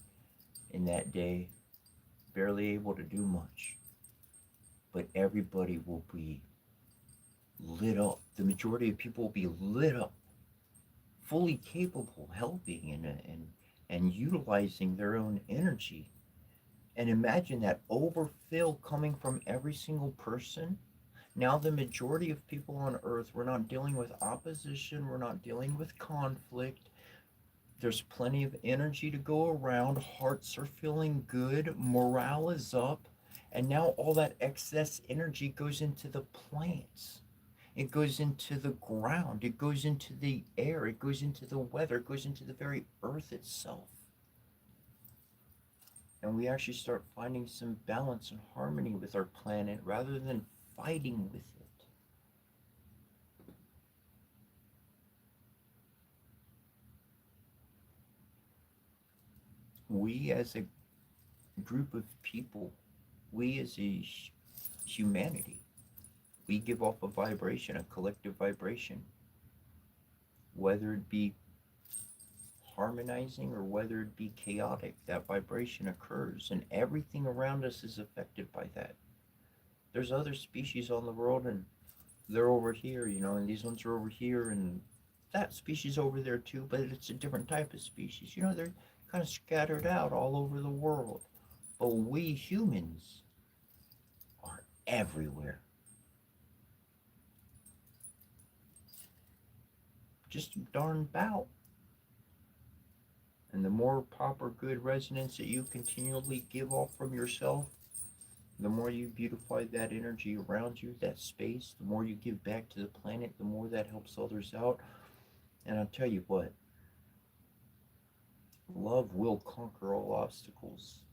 B: in that day, barely able to do much, but everybody will be lit up. The majority of people will be lit up, fully capable, helping and utilizing their own energy. And imagine that overfill coming from every single person. Now, the majority of people on earth, we're not dealing with opposition, we're not dealing with conflict. There's plenty of energy to go around, hearts are feeling good, morale is up, and now all that excess energy goes into the plants. It goes into the ground, it goes into the air, it goes into the weather, it goes into the very earth itself. And we actually start finding some balance and harmony with our planet rather than fighting with it. We as a group of people, we as a humanity, we give off a vibration, a collective vibration, whether it be harmonizing or whether it be chaotic, that vibration occurs and everything around us is affected by that. There's other species on the world and they're over here, and these ones are over here and that species over there too, but it's a different type of species. They're kind of scattered out all over the world. But we humans are everywhere. Just darn bout. And the more proper good resonance that you continually give off from yourself, the more you beautify that energy around you, that space, the more you give back to the planet, the more that helps others out. And I'll tell you what, love will conquer all obstacles.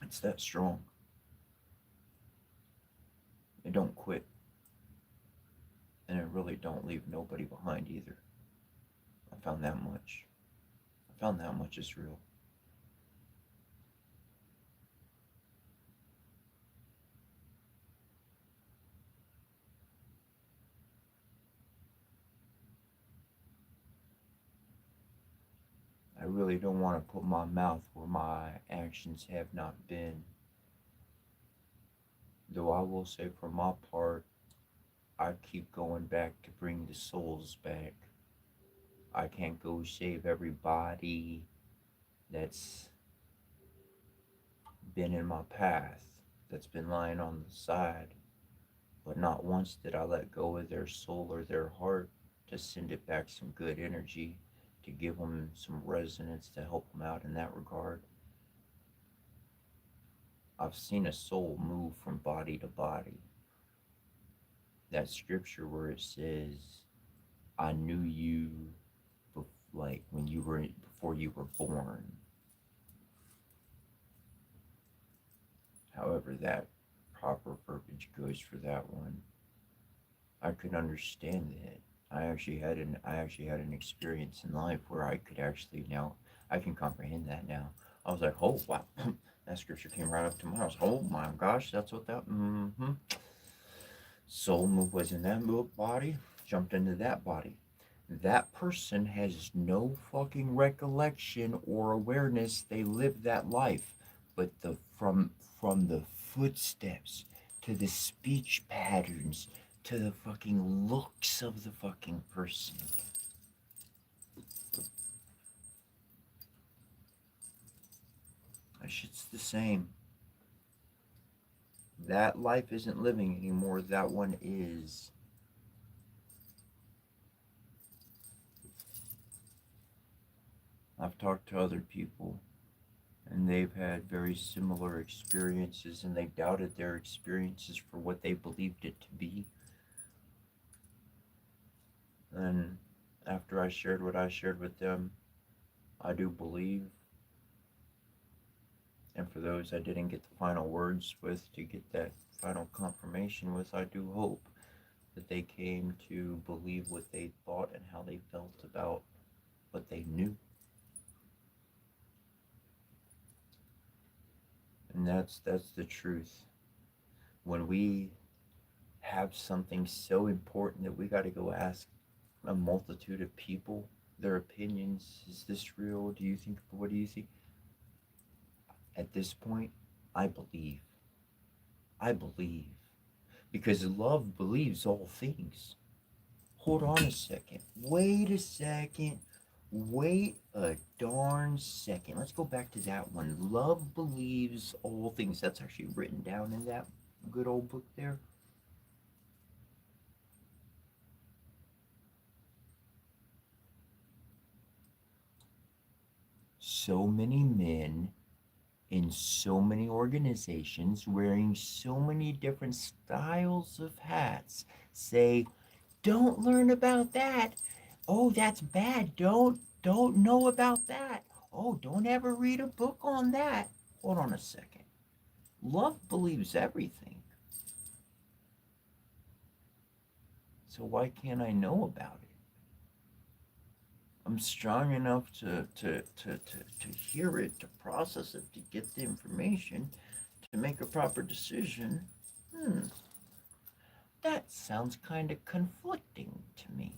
B: It's that strong. It don't quit. And it really don't leave nobody behind either. I found that much. I found that much is real. I really don't want to put my mouth where my actions have not been. Though I will say for my part, I keep going back to bring the souls back. I can't go save everybody that's been in my path, that's been lying on the side, but not once did I let go of their soul or their heart to send it back some good energy, to give them some resonance to help them out in that regard. I've seen a soul move from body to body. That scripture where it says, I knew you like when you were before you were born. However that proper verbiage goes for that one, I could understand that. I actually had an experience in life where I could actually now I can comprehend that now. I was like, oh wow, that scripture came right up to my house. Oh my gosh, that's what that soul move was in that body, jumped into that body. That person has no fucking recollection or awareness they lived that life, but the from the footsteps to the speech patterns to the fucking looks of the fucking person. That shit's the same. That life isn't living anymore. That one is.
A: I've talked to other people, and they've had very similar experiences, and they doubted their experiences for what they believed it to be. And after I shared what I shared with them, I do believe, and for those I didn't get the final words with to get that final confirmation with, I do hope that they came to believe what they thought and how they felt about what they knew. And that's the truth. When we have something so important that we got to go ask a multitude of people their opinions, is this real? Do you think, what do you think? At this point, I believe. I believe. Because love believes all things. Hold on a second. Wait a second. Wait a darn second. Let's go back to that one. Love believes all things. That's actually written down in that good old book there. So many men in so many organizations wearing so many different styles of hats say, don't learn about that. Oh, that's bad. Don't know about that. Oh, don't ever read a book on that. Hold on a second. Love believes everything. So why can't I know about it? I'm strong enough to hear it, to process it, to get the information, to make a proper decision. That sounds kind of conflicting to me.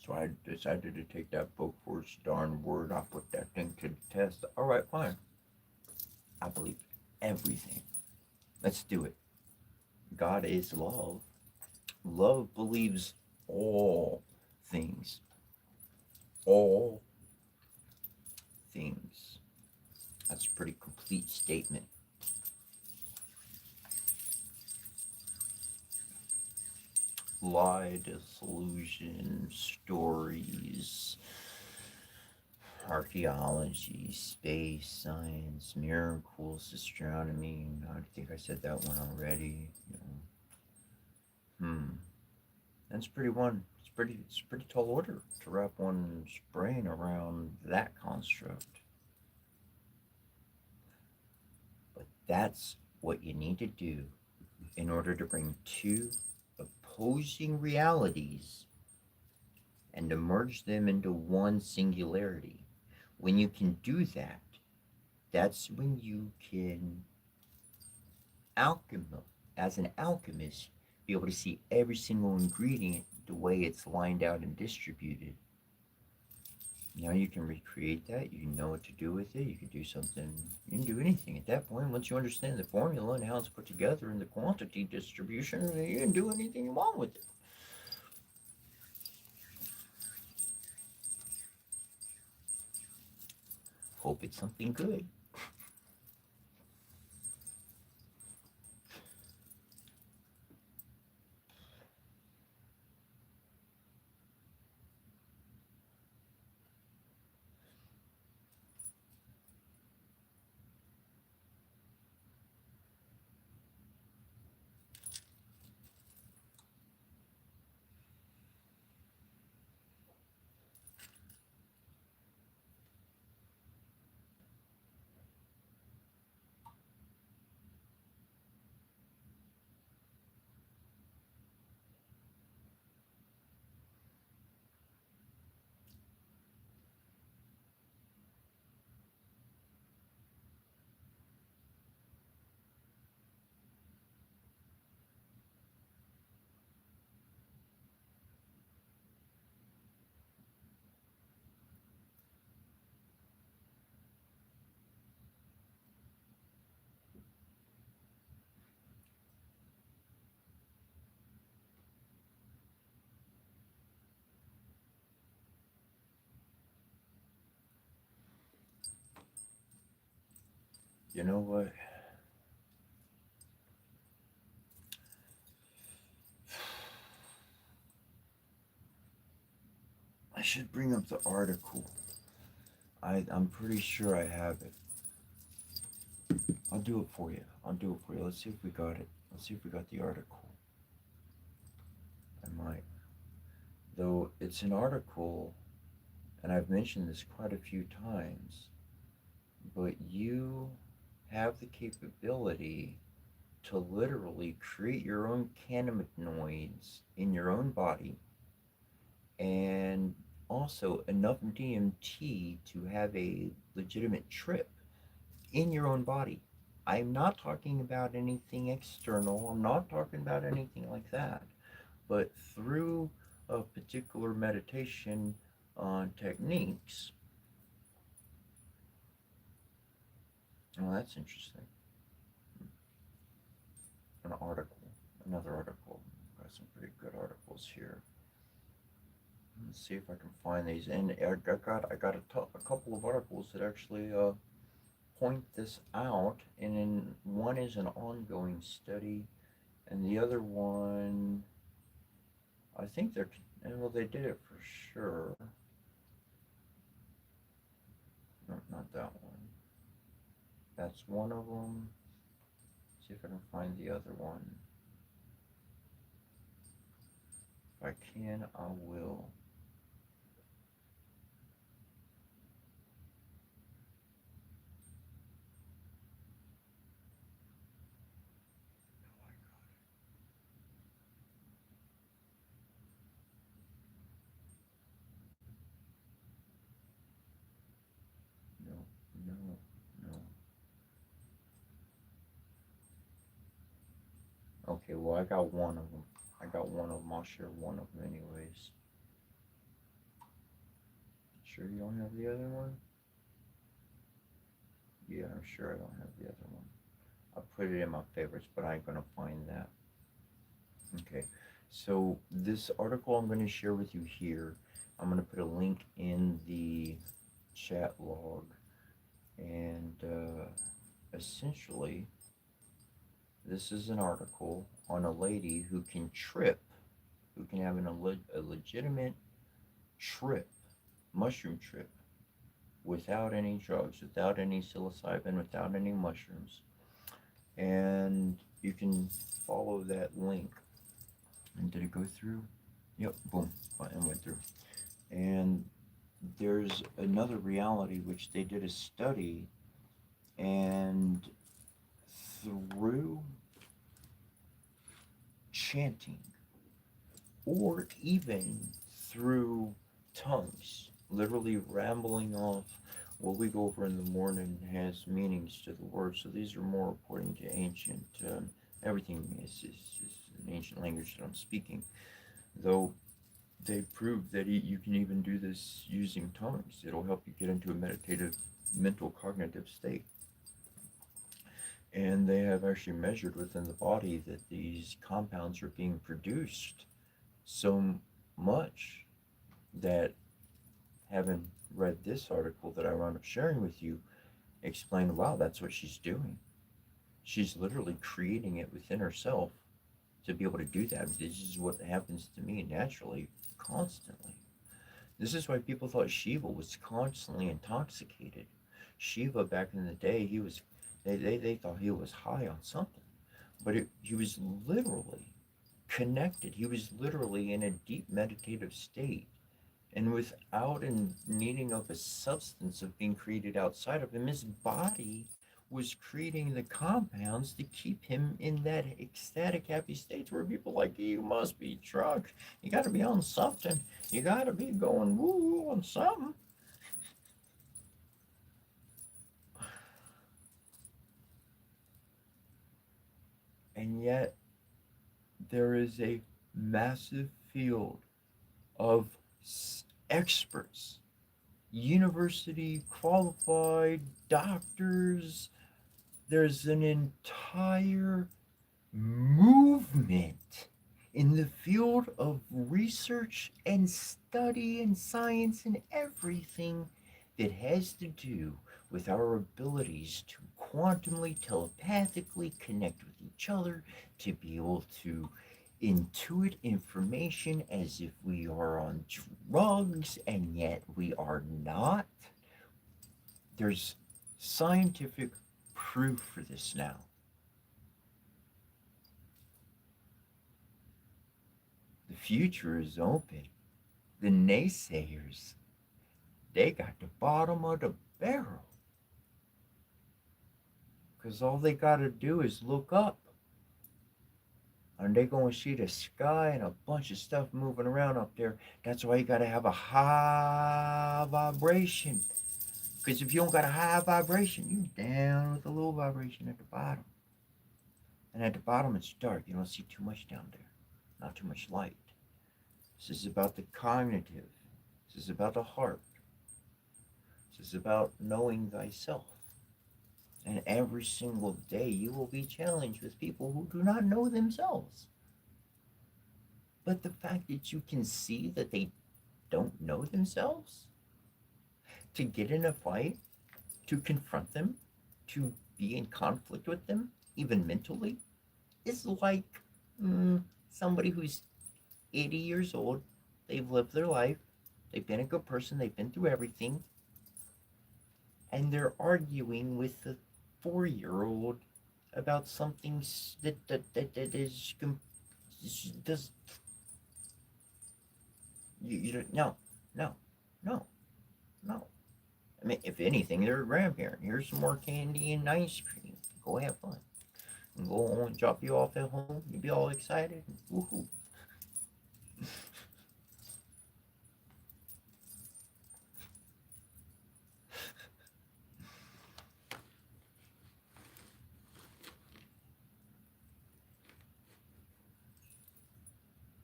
A: So I decided to take that book for its darn word. I put that thing to the test. All right, fine. I believe everything. Let's do it. God is love. Love believes all things. All things. That's a pretty complete statement. Lie, disillusion, stories, archaeology, space, science, miracles, astronomy. I think I said that one already. That's pretty one. It's pretty tall order to wrap one's brain around that construct. But that's what you need to do in order to bring two opposing realities and to merge them into one singularity. When you can do that, that's when you can as an alchemist, be able to see every single ingredient the way it's lined out and distributed. Now you can recreate that. You know what to do with it. You can do something. You can do anything at that point. Once you understand the formula and how it's put together and the quantity distribution, you can do anything you want with it. Hope it's something good. You know what? I should bring up the article. I'm pretty sure I have it. I'll do it for you. I'll do it for you. Let's see if we got it. Let's see if we got the article. I might. Though it's an article, and I've mentioned this quite a few times, but you have the capability to literally create your own cannabinoids in your own body and also enough DMT to have a legitimate trip in your own body. I'm not talking about anything external, I'm not talking about anything like that, but through a particular meditation techniques. Oh, that's interesting. An article, another article. Got some pretty good articles here. Let's see if I can find these. And I got a couple of articles that actually point this out. And then one is an ongoing study, and the other one, I think well, they did it for sure. No, not that one. That's one of them. See if I can find the other one. If I can, I will. No, no, no. Okay, well, I got one of them. I got one of them. I'll share one of them anyways. Sure you don't have the other one? Yeah, I'm sure I don't have the other one. I put it in my favorites, but I ain't gonna find that. Okay, so this article I'm gonna share with you here, I'm gonna put a link in the chat log, and essentially, this is an article on a lady who can trip, who can have a legitimate trip, mushroom trip, without any drugs, without any psilocybin, without any mushrooms. And you can follow that link. And did it go through? Yep, boom, it went through. And there's another reality which they did a study, and through chanting or even through tongues, literally rambling off. What we go over in the morning has meanings to the words, so these are more according to ancient. Everything is an ancient language that I'm speaking, though they proved that you can even do this using tongues. It'll help you get into a meditative, mental, cognitive state. And they have actually measured within the body that these compounds are being produced so much that, having read this article that I wound up sharing with you, explained, wow, that's what she's doing. She's literally creating it within herself to be able to do that. This is what happens to me naturally, constantly. This is why people thought Shiva was constantly intoxicated. Shiva, back in the day, they thought he was high on something, but he was literally connected. He was literally in a deep meditative state, and without a needing of a substance of being created outside of him, his body was creating the compounds to keep him in that ecstatic, happy state where people like, you must be drunk. You got to be on something. You got to be going woo on something. And yet, there is a massive field of experts, university qualified doctors. There's an entire movement in the field of research and study and science and everything that has to do
B: with our abilities to quantumly, telepathically connect with each other, to be able to intuit information as if we are on drugs and yet we are not. There's scientific proof for this now. The future is open. The naysayers, they got the bottom of the barrel. Because all they got to do is look up. And they're going to see the sky and a bunch of stuff moving around up there. That's why you got to have a high vibration. Because if you don't got a high vibration, you're down with a low vibration at the bottom. And at the bottom, it's dark. You don't see too much down there. Not too much light. This is about the cognitive. This is about the heart. This is about knowing thyself. And every single day you will be challenged with people who do not know themselves. But the fact that you can see that they don't know themselves, to get in a fight, to confront them, to be in conflict with them, even mentally, is like somebody who's 80 years old. They've lived their life. They've been a good person. They've been through everything. And they're arguing with the 4-year-old about something that is does you don't no. I mean, if anything, they're a grandparent. Here's some more candy and ice cream. Go have fun. And go on and drop you off at home. You'll be all excited. Woohoo.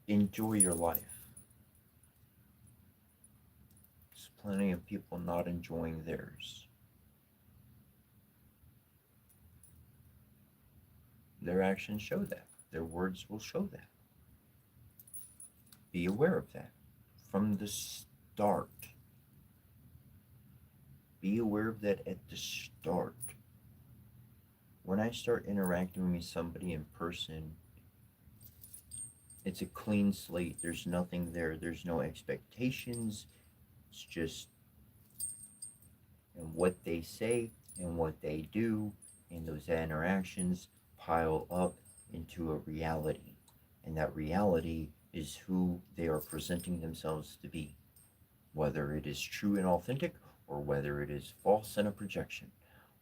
B: Enjoy your life. There's plenty of people not enjoying theirs. Their actions show that. Their words will show that. Be aware of that from the start. Be aware of that at the start. When I start interacting with somebody in person, it's a clean slate. There's nothing there. There's no expectations. It's just and what they say and what they do, and those interactions pile up into a reality. And that reality is who they are presenting themselves to be, whether it is true and authentic or whether it is false and a projection.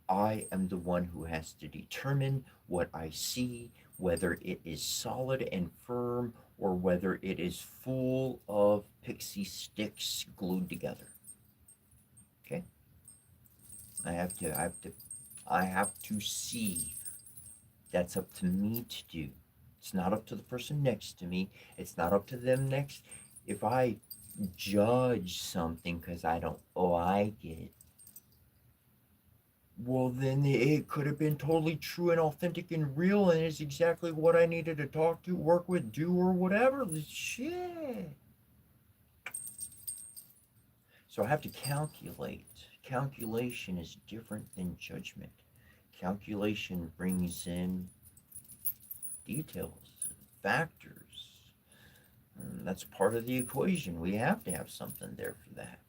B: I am the one who has to determine what I see, whether it is solid and firm or whether it is full of pixie sticks glued together. Okay? I have to see. That's up to me to do. It's not up to the person next to me. It's not up to them next. If I judge something because I don't like it, well, then it could have been totally true and authentic and real, and it's exactly what I needed to talk to, work with, do, or whatever. Shit. So I have to calculate. Calculation is different than judgment. Calculation brings in details, factors. And that's part of the equation. We have to have something there for that.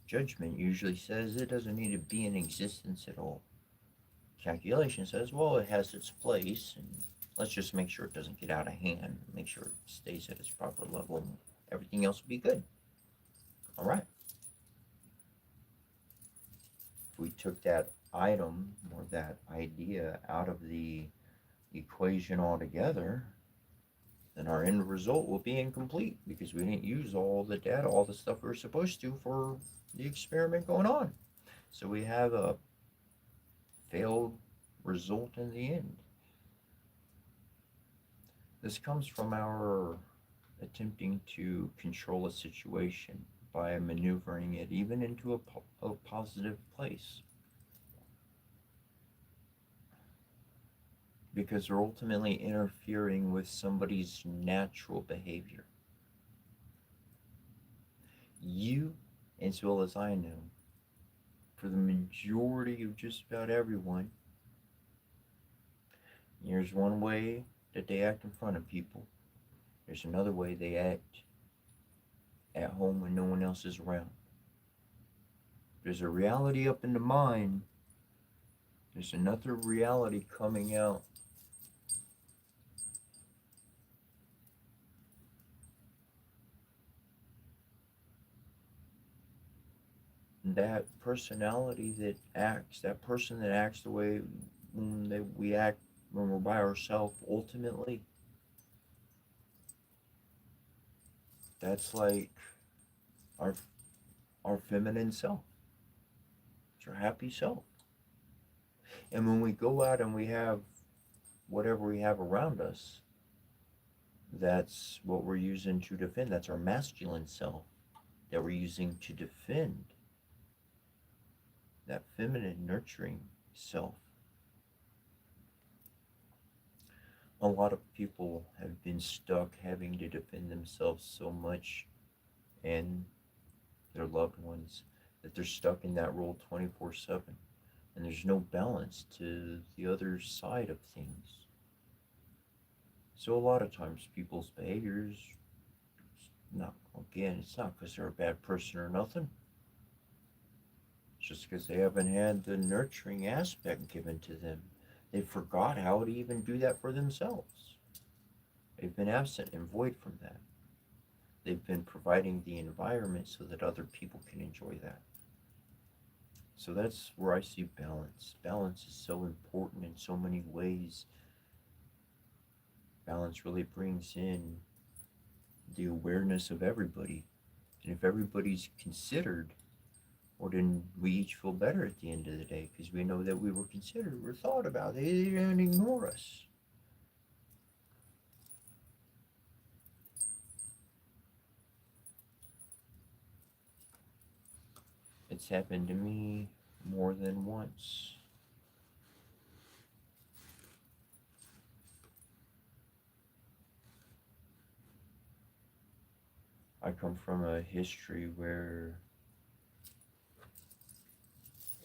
B: Judgment usually says it doesn't need to be in existence at all. Calculation says, well, it has its place, and let's just make sure it doesn't get out of hand, make sure it stays at its proper level, and everything else will be good. All right. If we took that item or that idea out of the equation altogether, then our end result will be incomplete because we didn't use all the data, all the stuff we were supposed to for the experiment going on. So we have a failed result in the end. This comes from our attempting to control a situation by maneuvering it even into a positive place. Because we're ultimately interfering with somebody's natural behavior. You, as well as I know, for the majority of just about everyone, here's one way that they act in front of people. There's another way they act at home when no one else is around. There's a reality up in the mind. There's another reality coming out. That personality that acts, that person that acts the way that we act when we're by ourselves, ultimately, that's like our our feminine self. It's our happy self. And when we go out and we have whatever we have around us, that's what we're using to defend. That's our masculine self that we're using to defend that feminine, nurturing self. A lot of people have been stuck having to defend themselves so much and their loved ones that they're stuck in that role 24/7. And there's no balance to the other side of things. So a lot of times people's behaviors, not again, it's not because they're a bad person or nothing. It's just because they haven't had the nurturing aspect given to them. They forgot how to even do that for themselves. They've been absent and void from that. They've been providing the environment so that other people can enjoy that. So that's where I see balance. Balance is so important in so many ways. Balance really brings in the awareness of everybody. And if everybody's considered, well, then we each feel better at the end of the day because we know that we were considered, we're thought about. They didn't ignore us. It's happened to me more than once. I come from a history where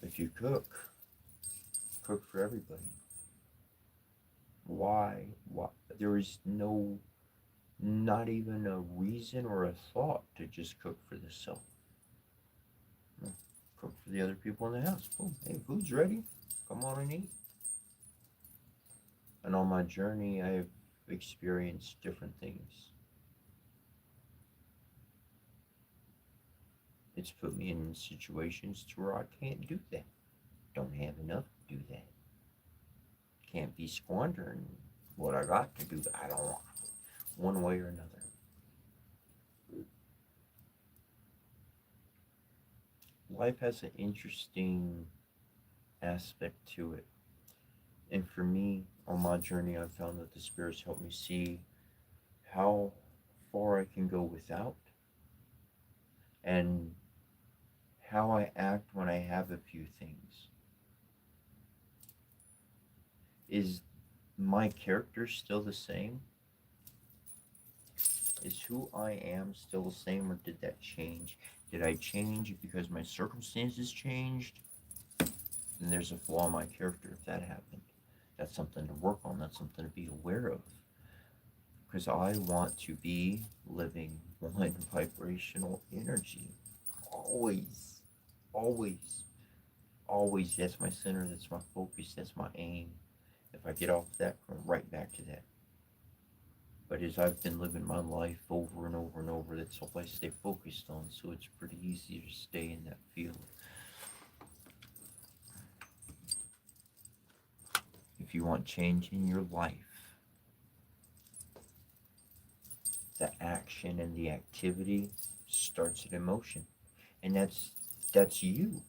B: if you cook for everybody. Why? Why? There is no, not even a reason or a thought to just cook for the self. No. Cook for the other people in the house. Boom. Hey, food's ready. Come on and eat. And on my journey, I've experienced different things. It's put me in situations to where I can't do that. Don't have enough to do that. Can't be squandering what I got to do. I don't want one way or another. Life has an interesting aspect to it. And for me, on my journey, I've found that the spirits help me see how far I can go without and how I act when I have a few things. Is my character still the same? Is who I am still the same, or did that change? Did I change because my circumstances changed? Then there's a flaw in my character if that happened. That's something to work on. That's something to be aware of. Because I want to be living one vibrational energy. Always. Always. Always. That's my center. That's my focus. That's my aim. If I get off that, I'm right back to that. But as I've been living my life over and over and over, that's all I stay focused on. So it's pretty easy to stay in that field. If you want change in your life, the action and the activity starts at emotion. And that's you.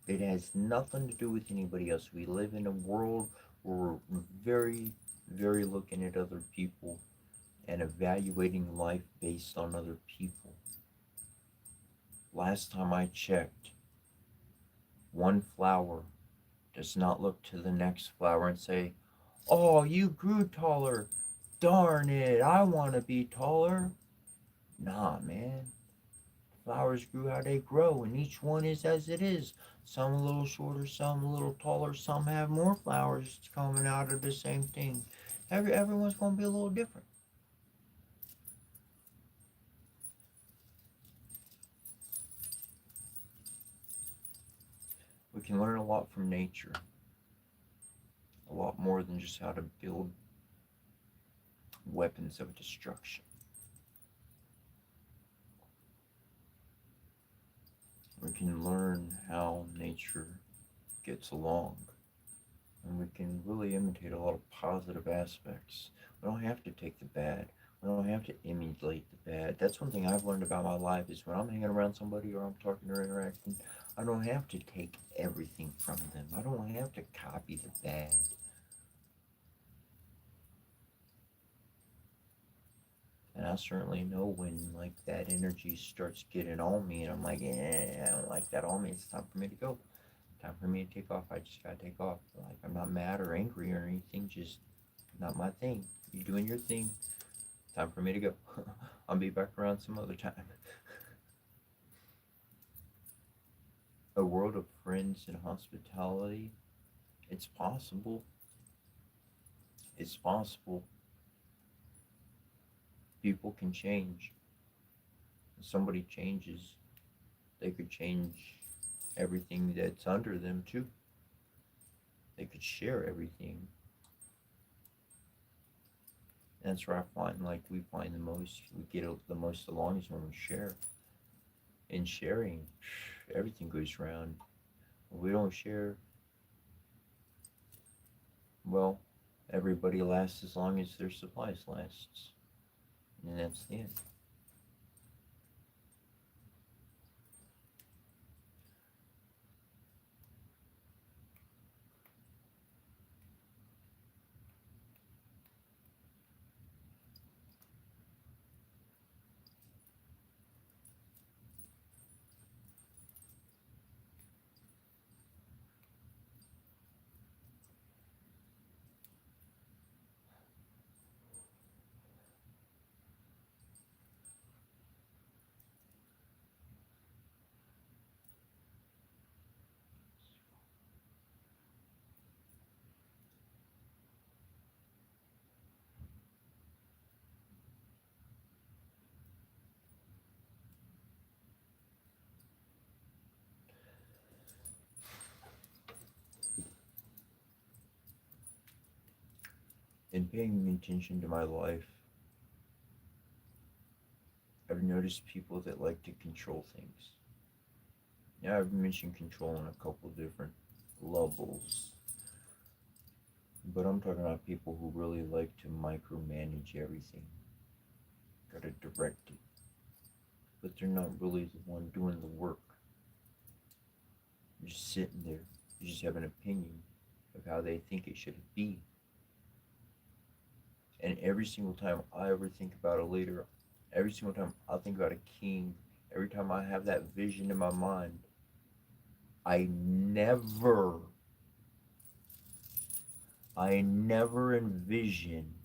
B: It has nothing to do with anybody else. We live in a world where we're very, very looking at other people and evaluating life based on other people. Last time I checked, one flower does not look to the next flower and say, oh, you grew taller. Darn it, I want to be taller. Nah, man. flowers grew how they grow, and each one is as it is. Some a little shorter, some a little taller, some have more flowers coming out of the same thing. Everyone's going to be a little different. We can learn a lot from nature. A lot more than just how to build weapons of destruction. We can learn how nature gets along. And we can really imitate a lot of positive aspects. We don't have to take the bad. We don't have to emulate the bad. That's one thing I've learned about my life is when I'm hanging around somebody or I'm talking or interacting, I don't have to take everything from them. I don't have to copy the bad. And I certainly know when like that energy starts getting on me and I'm like, I don't like that on me. It's time for me to go. Time for me to take off. I just gotta take off. Like I'm not mad or angry or anything, just not my thing. You doing your thing. Time for me to go. I'll be back around some other time. A world of friends and hospitality. It's possible. It's possible. People can change. If somebody changes, they could change everything that's under them too. They could share everything. That's where I find like we find the most, we get the most along is when we share. In sharing, everything goes around. When we don't share, well, everybody lasts as long as their supplies lasts. And that's the end. In paying attention to my life, I've noticed people that like to control things. Now, I've mentioned control on a couple different levels, but I'm talking about people who really like to micromanage everything, gotta direct it, but they're not really the one doing the work. You're just sitting there, you just have an opinion of how they think it should be. And every single time I ever think about a leader, every single time I think about a king, every time I have that vision in my mind, I never envision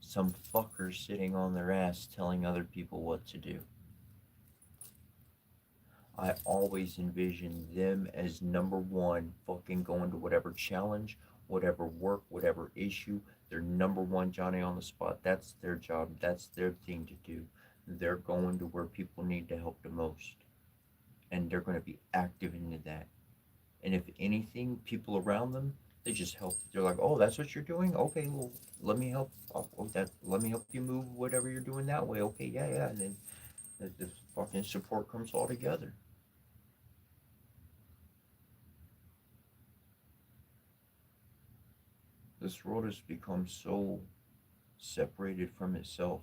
B: some fucker sitting on their ass telling other people what to do. I always envision them as number one, fucking going to whatever challenge, whatever work, whatever issue. They're number one Johnny on the spot. That's their job. That's their thing to do. They're going to where people need the help the most. And they're going to be active into that. And if anything, people around them, they just help. They're like, oh, that's what you're doing? Okay, well, let me help. Let me help you move whatever you're doing that way. Okay, yeah. And then the fucking support comes all together. This world has become so separated from itself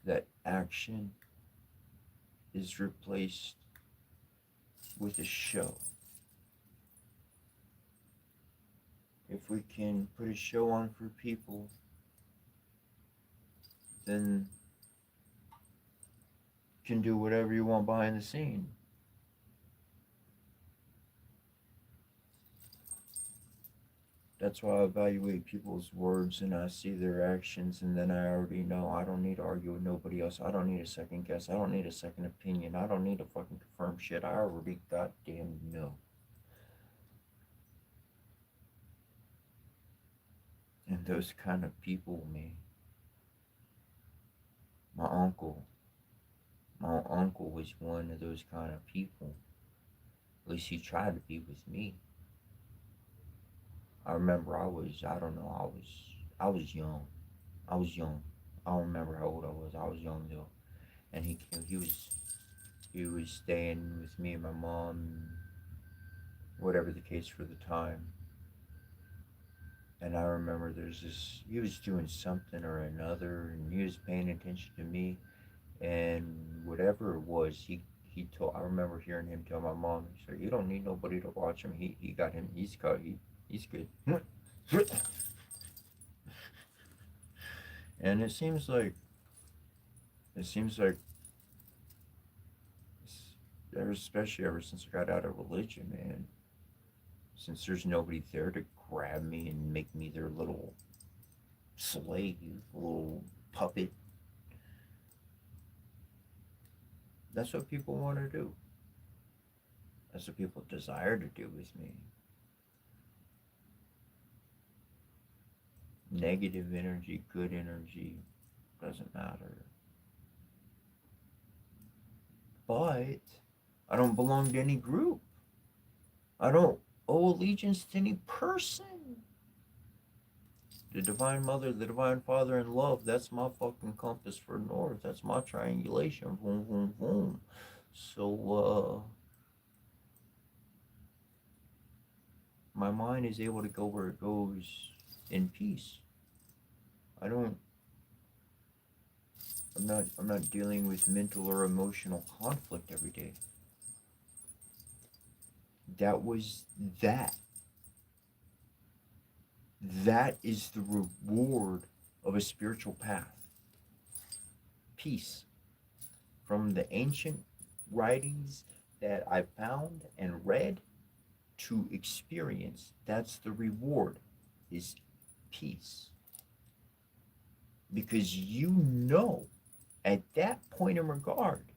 B: that action is replaced with a show. If we can put a show on for people, then you can do whatever you want behind the scene.
A: That's why I evaluate people's words and I see their actions, and then I already know I don't need to argue with nobody else. I don't need a second guess. I don't need a second opinion. I don't need to fucking confirm shit. I already goddamn know. And those kind of people, man. My uncle, my uncle was one of those kind of people. At least he tried to be with me. I remember I don't know, I was young. I was young. I don't remember how old I was. I was young though. And he was staying with me and my mom, whatever the case for the time. And I remember he was doing something or another, and he was paying attention to me, and whatever it was, I remember hearing him tell my mom, he said, "You don't need nobody to watch him. He got him. He's good." And it seems like, especially ever since I got out of religion, man, since there's nobody there to grab me and make me their little slave, little puppet, that's what people want to do. That's what people desire to do with me. Negative energy, good energy, doesn't matter. But I don't belong to any group. I don't owe allegiance to any person. The Divine Mother, the Divine Father, and love, that's my fucking compass for north. That's my triangulation. Boom, boom, boom. So, my mind is able to go where it goes in peace. I don't I'm not dealing with mental or emotional conflict every day. That was that. That is the reward of a spiritual path. Peace. From the ancient writings that I found and read to experience, that's the reward, is peace. Because you know at that point in regard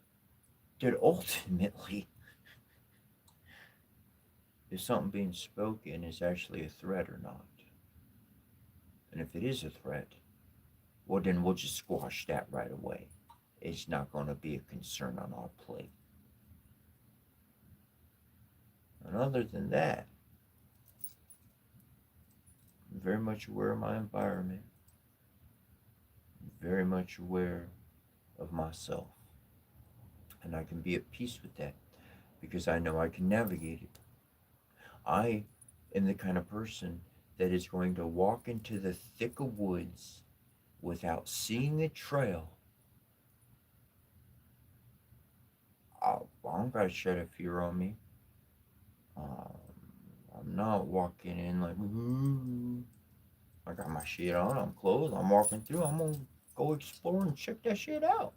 A: that ultimately, if something being spoken is actually a threat or not. And if it is a threat, well, then we'll just squash that right away. It's not going to be a concern on our plate. And other than that, I'm very much aware of my environment, I'm very much aware of myself. And I can be at peace with that because I know I can navigate it. I am the kind of person that is going to walk into the thick of woods without seeing a trail. I don't got to shed a fear on me. I'm not walking in like, ooh, I got my shit on, I'm clothed, I'm walking through, I'm gonna go explore and check that shit out.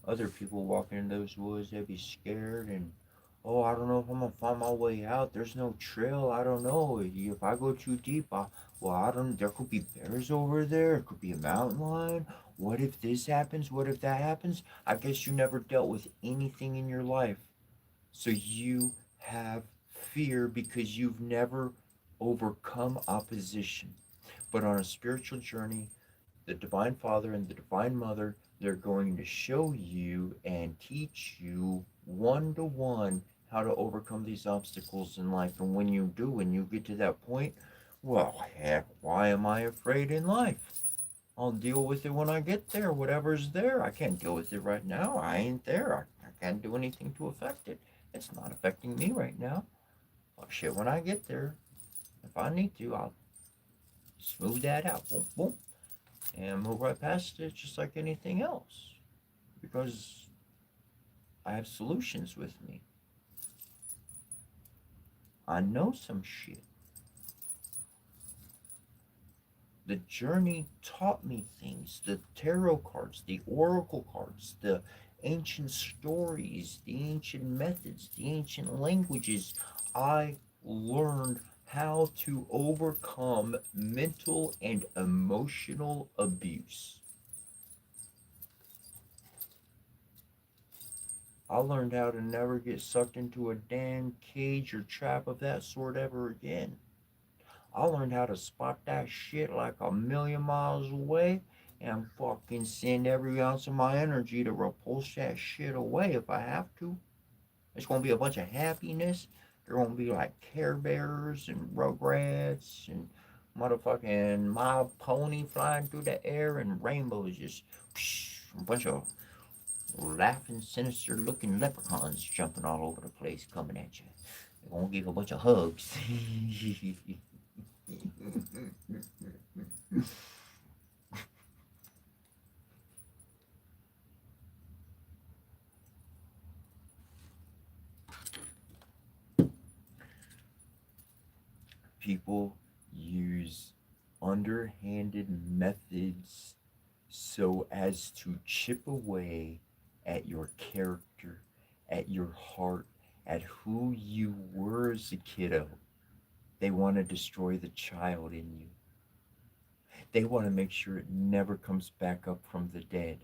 A: Other people walking in those woods, they'd be scared and, oh, I don't know if I'm gonna find my way out. There's no trail. I don't know. If I go too deep, I don't. There could be bears over there. It could be a mountain lion. What if this happens? What if that happens? I guess you never dealt with anything in your life, so you have fear because you've never overcome opposition. But on a spiritual journey, the Divine Father and the Divine Mother, they're going to show you and teach you one to one how to overcome these obstacles in life. And when you do, when you get to that point, well, heck, why am I afraid in life? I'll deal with it when I get there. Whatever's there, I can't deal with it right now. I ain't there. I can't do anything to affect it. It's not affecting me right now. Oh, shit, when I get there, if I need to, I'll smooth that out. Boom, boom, and move right past it just like anything else because I have solutions with me. I know some shit. The journey taught me things. The tarot cards, the oracle cards, the
B: ancient stories, the ancient methods, the ancient languages. I learned how to overcome mental and emotional abuse. I learned how to never get sucked into a damn cage or trap of that sort ever again. I learned how to spot that shit like a million miles away and fucking send every ounce of my energy to repulse that shit away if I have to. It's gonna be a bunch of happiness. There gonna be like Care Bears and Rugrats and motherfucking My Pony flying through the air and rainbows just a bunch of laughing, sinister looking leprechauns jumping all over the place coming at you. They're gonna give a bunch of hugs. People use underhanded methods so as to chip away at your character, at your heart, at who you were as a kiddo. They want to destroy the child in you. They want to make sure it never comes back up from the dead.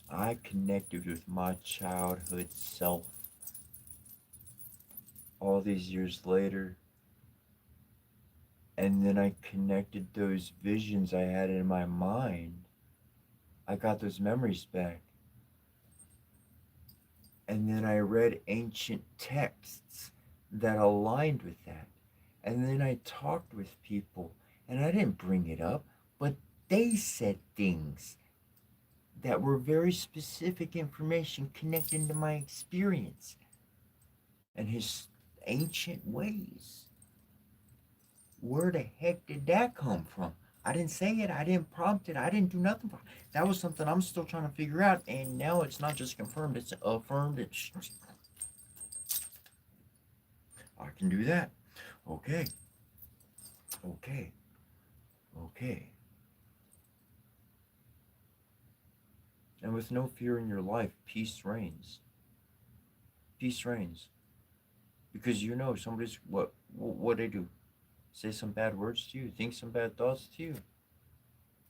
B: I connected with my childhood self all these years later, and then I connected those visions I had in my mind. I got those memories back. And then I read ancient texts that aligned with that. And then I talked with people, and I didn't bring it up, but they said things that were very specific information connecting to my experience and his ancient ways. Where the heck did that come from? I didn't say it. I didn't prompt it. I didn't do nothing. That was something I'm still trying to figure out. And now it's not just confirmed, it's affirmed. I can do that. Okay. Okay. Okay. And with no fear in your life, peace reigns. Peace reigns. Because you know somebody's what they do. Say some bad words to you, think some bad thoughts to you.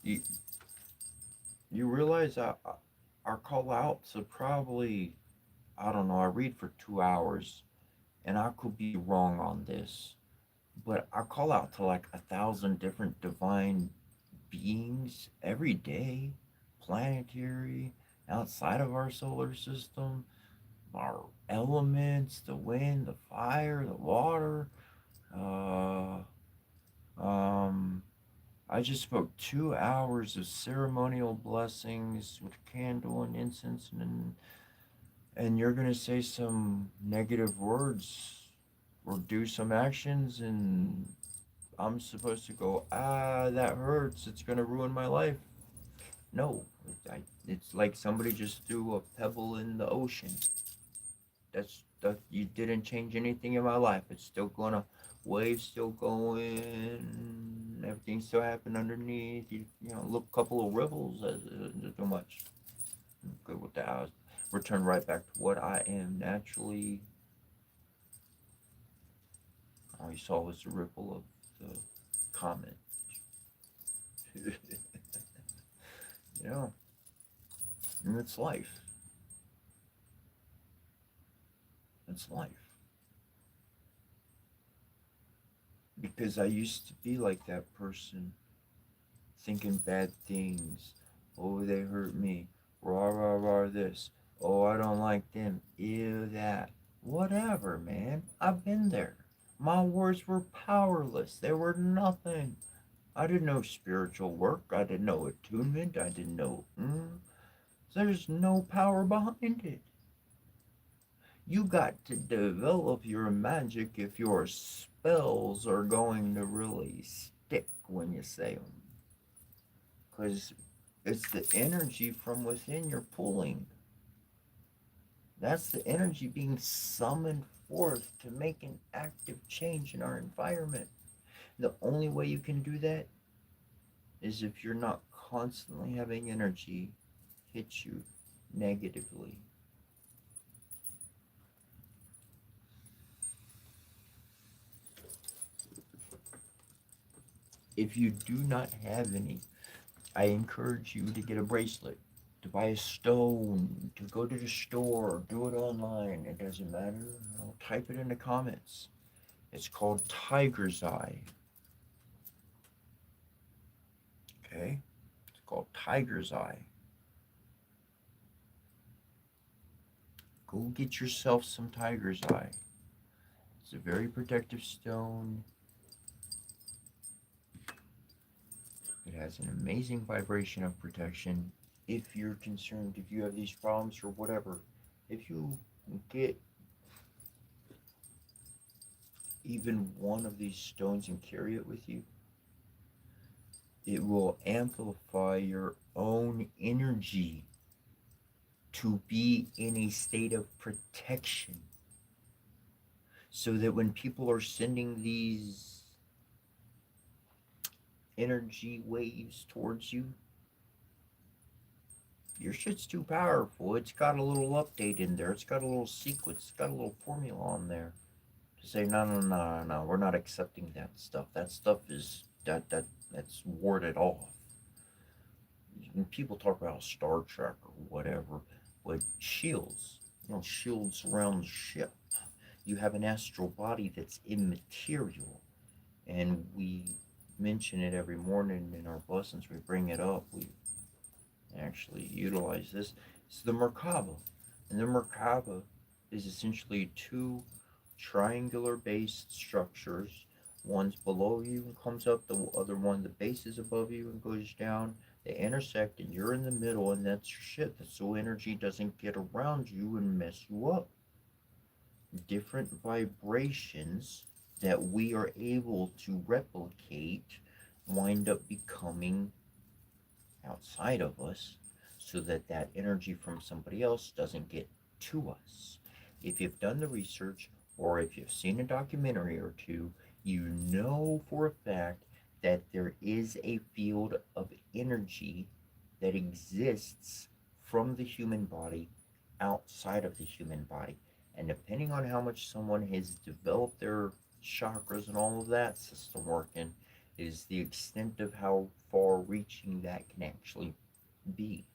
B: You, you realize our call outs are probably, I don't know, I read for 2 hours and I could be wrong on this, but I call out to like 1,000 different divine beings every day, planetary, outside of our solar system, our elements, the wind, the fire, the water. Uh, um, I just spoke 2 hours of ceremonial blessings with candle and incense, and you're gonna say some negative words or do some actions, and I'm supposed to go, that hurts. It's gonna ruin my life. No, it's like somebody just threw a pebble in the ocean. That you didn't change anything in my life. It's still gonna waves still going, everything still happening underneath. You know, look, couple of ripples. That's too much. I'm good with that. I return right back to what I am naturally. All you saw was the ripple of the comment. You know, and it's life. It's life. Because I used to be like that person, thinking bad things. Oh, they hurt me. Rah, rah, rah, this. Oh, I don't like them. Ew, that. Whatever, man. I've been there. My words were powerless. They were nothing. I didn't know spiritual work. I didn't know attunement. I didn't know. There's no power behind it. You got to develop your magic if your spells are going to really stick when you say them. Because it's the energy from within you're pulling. That's the energy being summoned forth to make an active change in our environment. The only way you can do that is if you're not constantly having energy hits you negatively. If you do not have any, I encourage you to get a bracelet, to buy a stone, to go to the store, do it online. It doesn't matter. Type it in the comments. It's called Tiger's Eye. Okay? It's called Tiger's Eye. Go get yourself some Tiger's Eye. It's a very protective stone. It has an amazing vibration of protection. If you're concerned, if you have these problems or whatever, if you get even one of these stones and carry it with you, it will amplify your own energy to be in a state of protection, so that when people are sending these energy waves towards you, your shit's too powerful. It's got a little update in there. It's got a little sequence. It's got a little formula on there to say, no, we're not accepting that stuff. That stuff is that's warded off. When people talk about Star Trek or whatever, with shields, shields around the ship. You have an astral body that's immaterial, and we mention it every morning in our blessings. We bring it up. We actually utilize this. It's the Merkaba, and the Merkaba is essentially two triangular based structures. One's below you and comes up, the other one, the base is above you and goes down. They intersect and you're in the middle, and that's your shit. So energy doesn't get around you and mess you up. Different vibrations that we are able to replicate wind up becoming outside of us, so that that energy from somebody else doesn't get to us. If you've done the research, or if you've seen a documentary or two, you know for a fact that there is a field of energy that exists from the human body outside of the human body. And depending on how much someone has developed their chakras and all of that system working, is the extent of how far reaching that can actually be.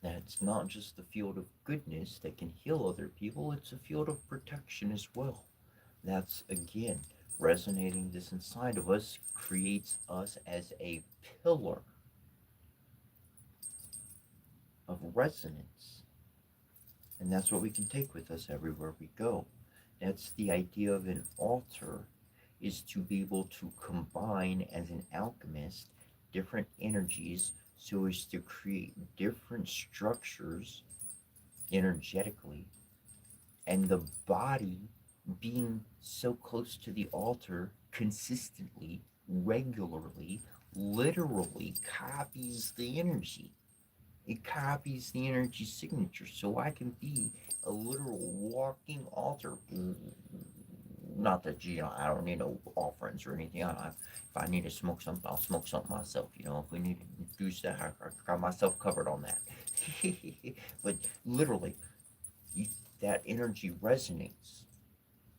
B: That's not just the field of goodness that can heal other people, it's a field of protection as well. That's, again, resonating this inside of us creates us as a pillar of resonance. And that's what we can take with us everywhere we go. That's the idea of an altar, is to be able to combine as an alchemist different energies so as to create different structures energetically, and the body being so close to the altar consistently, regularly, literally copies the energy. It copies the energy signature, so I can be a literal walking altar. Not that, I don't need no offerings or anything. If I need to smoke something, I'll smoke something myself. If we need to do that, I got myself covered on that. But literally, that energy resonates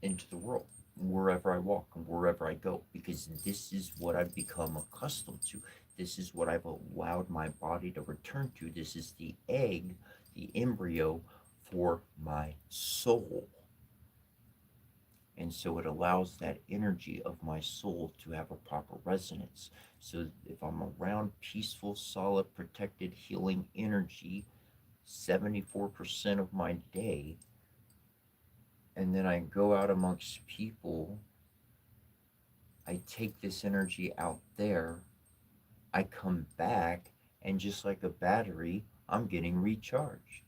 B: into the world wherever I walk and wherever I go, because this is what I've become accustomed to. This is what I've allowed my body to return to. This is the egg, the embryo for my soul. And so it allows that energy of my soul to have a proper resonance. So if I'm around peaceful, solid, protected, healing energy 74% of my day, and then I go out amongst people, I take this energy out there, I come back, and just like a battery, I'm getting recharged.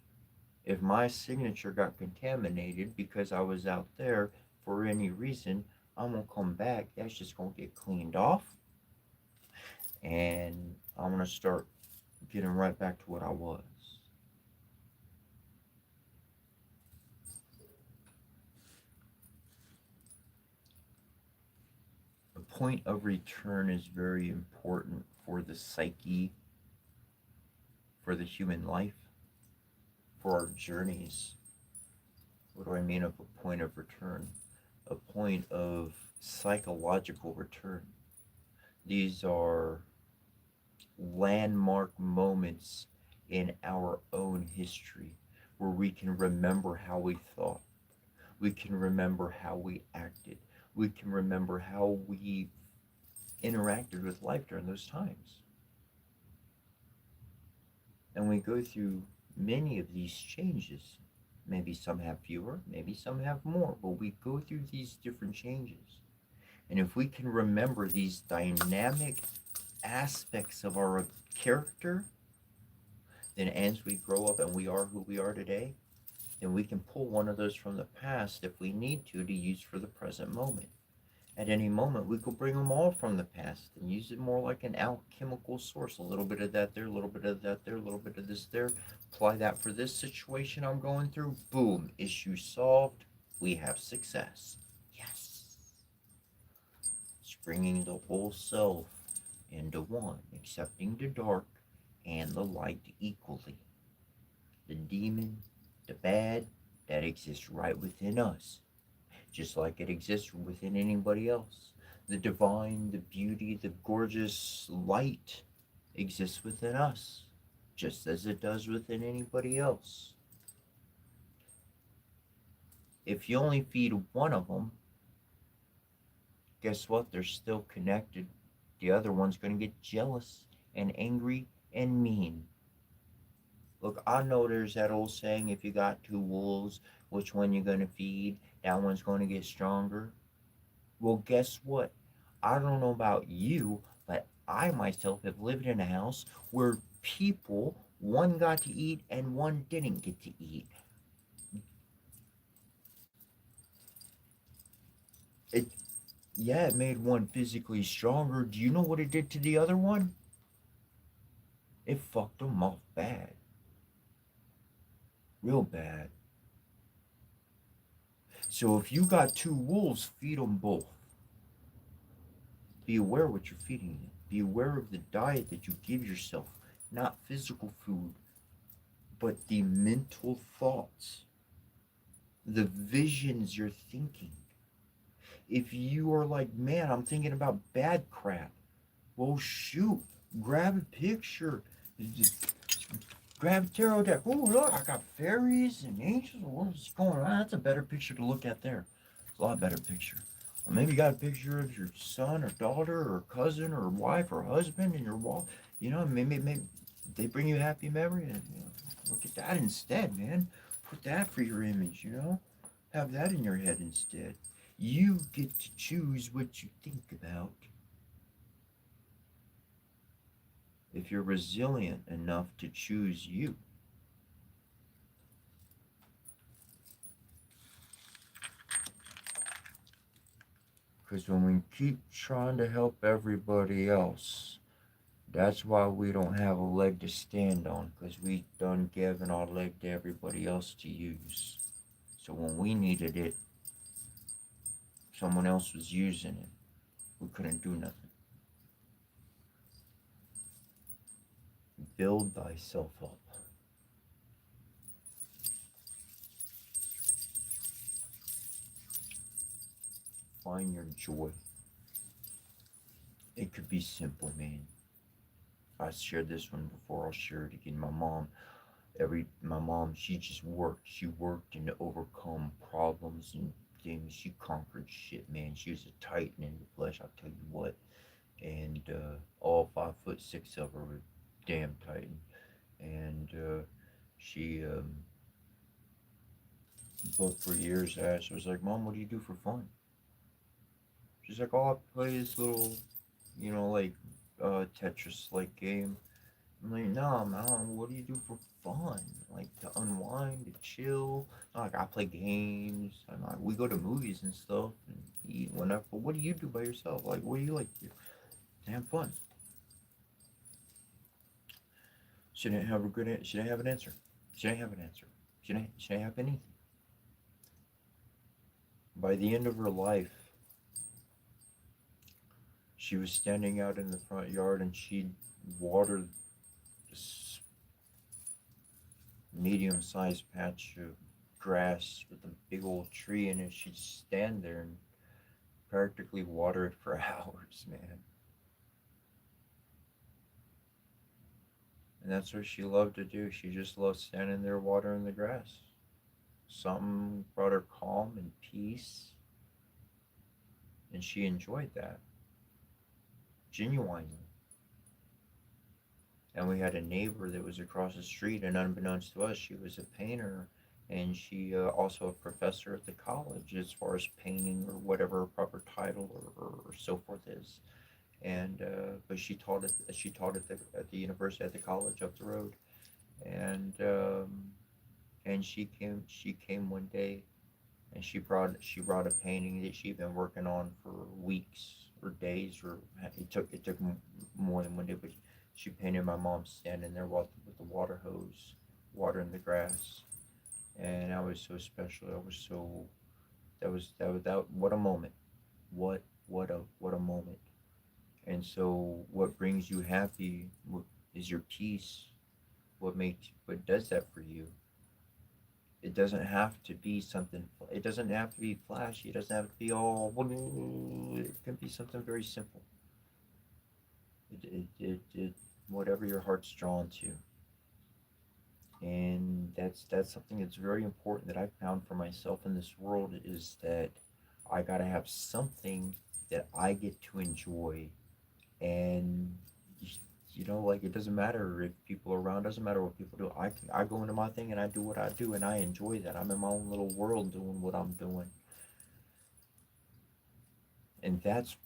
B: If my signature got contaminated because I was out there for any reason, I'm going to come back, that's just going to get cleaned off, and I'm going to start getting right back to what I was. The point of return is very important for the psyche for the human life, for our journeys. What do I mean of a point of return? A point of psychological return. These are landmark moments in our own history where we can remember how we thought, we can remember how we acted, we can remember how we interacted with life during those times. And we go through many of these changes. Maybe some have fewer, maybe some have more, but we go through these different changes. And if we can remember these dynamic aspects of our character, then as we grow up and we are who we are today, then we can pull one of those from the past if we need to use for the present moment. At any moment, we could bring them all from the past and use it more like an alchemical source. A little bit of that there, a little bit of that there, a little bit of this there. Apply that for this situation I'm going through. Boom, issue solved. We have success. Yes. It's bringing the whole self into one, accepting the dark and the light equally. The demon, the bad, that exists right within us, just like it exists within anybody else. The divine, the beauty, the gorgeous light exists within us, just as it does within anybody else. If you only feed one of them, guess what? They're still connected. The other one's going to get jealous and angry and mean. Look, I know there's that old saying, if you got two wolves, which one you're going to feed? That one's going to get stronger. Well, guess what? I don't know about you, but I myself have lived in a house where people, one got to eat and one didn't get to eat. It, yeah, it made one physically stronger. Do you know what it did to the other one? It fucked them off bad. Real bad. So if you got two wolves, feed them both. Be aware what you're feeding them. Be aware of the diet that you give yourself. Not physical food, but the mental thoughts, the visions you're thinking. If you are like, man, I'm thinking about bad crap, well, shoot, grab a picture. Just grab a tarot deck. Oh, look, I got fairies and angels. What's going on? That's a better picture to look at there. It's a lot better picture. Or maybe you got a picture of your son or daughter or cousin or wife or husband in your wall. You know, maybe they bring you happy memory. And, you know, look at that instead, man. Put that for your image, you know. Have that in your head instead. You get to choose what you think about. If you're resilient enough to choose you. Because when we keep trying to help everybody else, that's why we don't have a leg to stand on, because we done given our leg to everybody else to use. So when we needed it, someone else was using it. We couldn't do nothing. Build thyself up. Find your joy. It could be simple, man. I shared this one before, I'll share it again. My mom, she just worked. She worked and to overcome problems and things. She conquered shit, man. She was a titan in the flesh, I'll tell you what. And all 5'6" of her were damn titan. And she booked for years. I asked her, I was like, Mom, what do you do for fun? She's like, oh, I play this little, you know, like Tetris like game. I'm like, no, Mom, what do you do for fun? Like to unwind, to chill. Like I play games. And like, we go to movies and stuff and eat and whatever. But what do you do by yourself? Like, what do you like to do? To have fun. She didn't have a good. She didn't have an answer. She didn't have an answer. She didn't have anything. By the end of her life, she was standing out in the front yard and she'd watered medium-sized patch of grass with a big old tree in it. She'd stand there and practically water it for hours, man. And that's what she loved to do. She just loved standing there watering the grass. Something brought her calm and peace, and she enjoyed that genuinely. And we had a neighbor that was across the street, and unbeknownst to us, she was a painter, and she also a professor at the college as far as painting or whatever her proper title or so forth is. And but she taught at the university at the college up the road, and she came one day, and she brought a painting that she'd been working on for weeks or days, or it took more than one day, but she painted my mom standing there with the water hose watering the grass. And I was so special. I was so that what a moment. What a moment. And so what brings you happy is your peace. What does that for you? It doesn't have to be something. It doesn't have to be flashy. It doesn't have to be all. It can be something very simple. It whatever your heart's drawn to. And that's something that's very important that I found for myself in this world, is that I got to have something that I get to enjoy. And like, it doesn't matter if people are around, doesn't matter what people do. I go into my thing and I do what I do, and I enjoy that. I'm in my own little world doing what I'm doing. And that's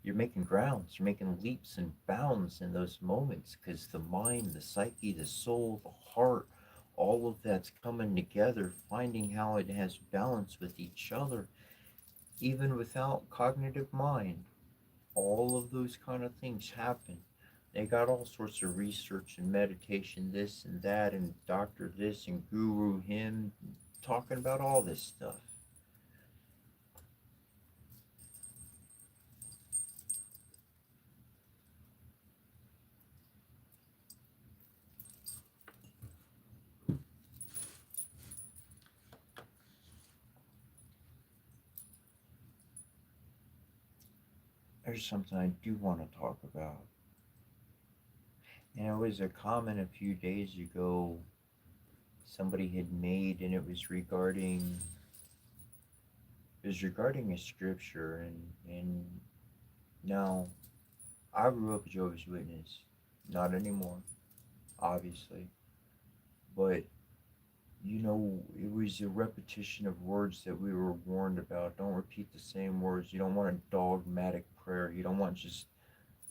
B: you're making grounds, you're making leaps and bounds in those moments, because the mind, the psyche, the soul, the heart, all of that's coming together, finding how it has balance with each other, even without cognitive mind. All of those kind of things happen. They got all sorts of research and meditation, this and that, and doctor this and guru him, talking about all this stuff. There's something I do want to talk about. And it was a comment a few days ago somebody had made, and it was regarding a scripture. And now, I grew up a Jehovah's Witness, not anymore, obviously, but it was a repetition of words that we were warned about. Don't repeat the same words. You don't want a dogmatic prayer. You don't want just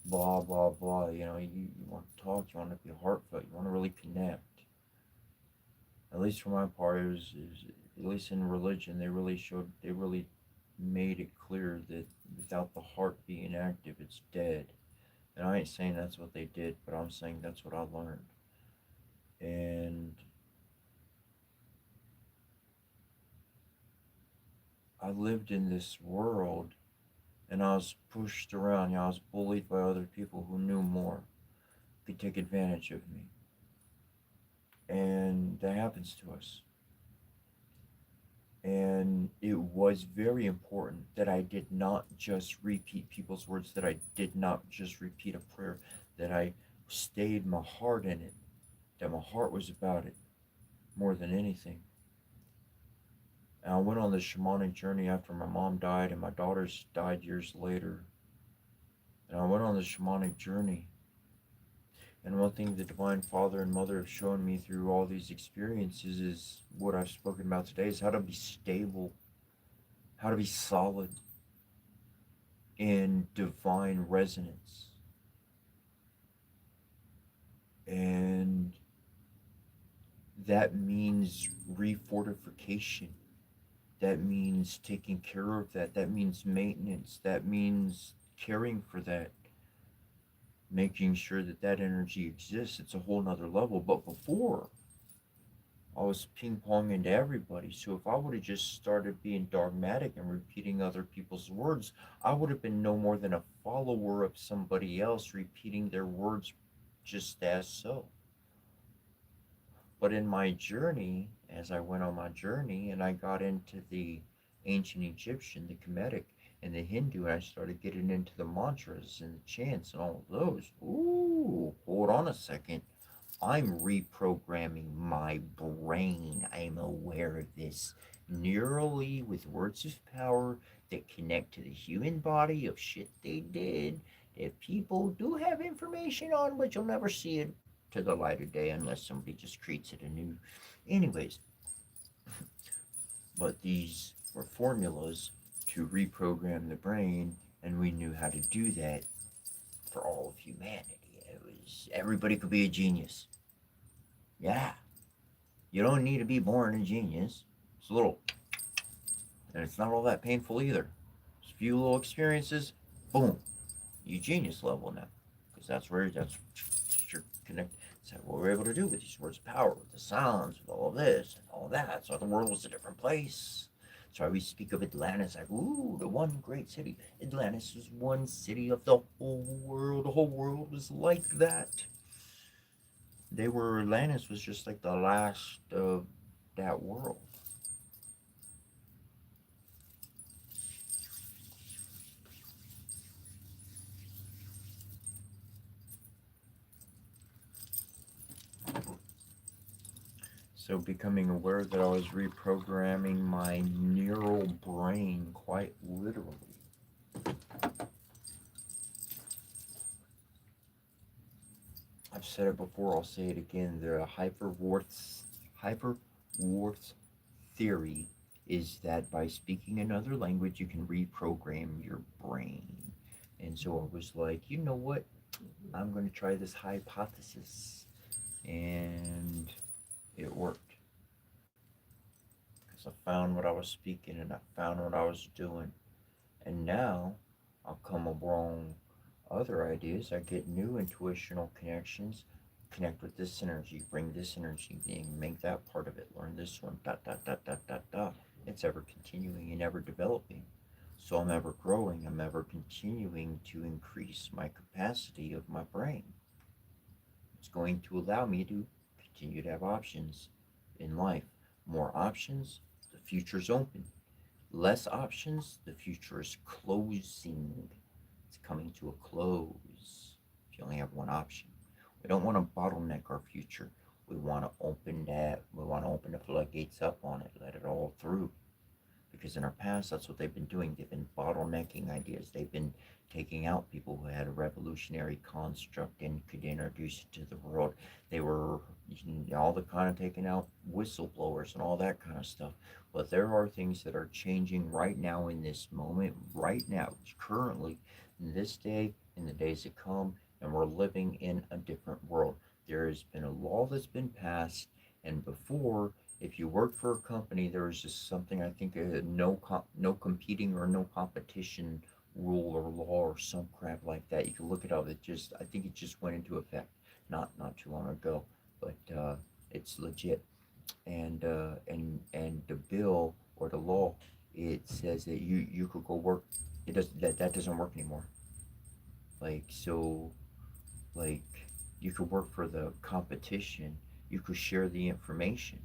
B: blah blah blah. You want to talk. You want to be heartfelt. You want to really connect. At least for my part, it was at least in religion, they really made it clear that without the heart being active, it's dead. And I ain't saying that's what they did, but I'm saying that's what I learned. And I lived in this world, and I was pushed around. I was bullied by other people who knew more, could take advantage of me. And that happens to us. And it was very important that I did not just repeat people's words, that I did not just repeat a prayer, that I stayed my heart in it, that my heart was about it more than anything. And I went on this shamanic journey after my mom died and my daughters died years later. And I went on this shamanic journey. And one thing the Divine Father and Mother have shown me through all these experiences is what I've spoken about today, is how to be stable, how to be solid in divine resonance. And that means refortification. That means taking care of that. That means maintenance. That means caring for that, making sure that that energy exists. It's a whole nother level. But before, I was ping ponging to everybody. So if I would have just started being dogmatic and repeating other people's words, I would have been no more than a follower of somebody else repeating their words just as so. But in my journey, as I went on my journey and I got into the ancient Egyptian, the Kemetic, and the Hindu, and I started getting into the mantras and the chants and all of those, ooh, hold on a second. I'm reprogramming my brain. I'm aware of this neurally with words of power that connect to the human body of shit they did that people do have information on, but you'll never see it to the light of day unless somebody just creates it anew. Anyways, but these were formulas to reprogram the brain, and we knew how to do that for all of humanity. It was everybody could be a genius. Yeah, you don't need to be born a genius. It's a little, and it's not all that painful either. Just a few little experiences, boom, you genius level now, because that's you're connected. So what we're able to do with these words of power, with the sounds, with all of this and all that. So the world was a different place. So we speak of Atlantis like, ooh, the one great city. Atlantis was one city of the whole world. The whole world was like that. Atlantis was just like the last of that world. So becoming aware that I was reprogramming my neural brain quite literally. I've said it before, I'll say it again. The Hyperworth's theory is that by speaking another language, you can reprogram your brain. And so I was like, you know what? I'm going to try this hypothesis. And it worked. Because I found what I was speaking and I found what I was doing. And now I'll come along other ideas. I get new intuitional connections. Connect with this energy, bring this energy in, make that part of it, learn this one, dot, dot, dot, dot, dot, dot. It's ever continuing and ever developing. So I'm ever growing, I'm ever continuing to increase my capacity of my brain. It's going to allow me to continue to have options in life. More options, the future's open. Less options, the future is closing. It's coming to a close. If you only have one option, we don't want to bottleneck our future. We want to open that. We want to open the floodgates up on it, let it all through. Because in our past, that's what they've been doing. They've been bottlenecking ideas. They've been taking out people who had a revolutionary construct and could introduce it to the world. They were all the kind of taking out whistleblowers and all that kind of stuff. But there are things that are changing right now in this moment, right now, currently, in this day, in the days to come, and we're living in a different world. There has been a law that's been passed, and before, if you worked for a company, there was just something I think no competing or no competition rule or law or some crap like that. You can look it up. I think it just went into effect not too long ago, but it's legit. And the bill or the law, it says that you could go work. It does that doesn't work anymore. Like so, like you could work for the competition. You could share the information.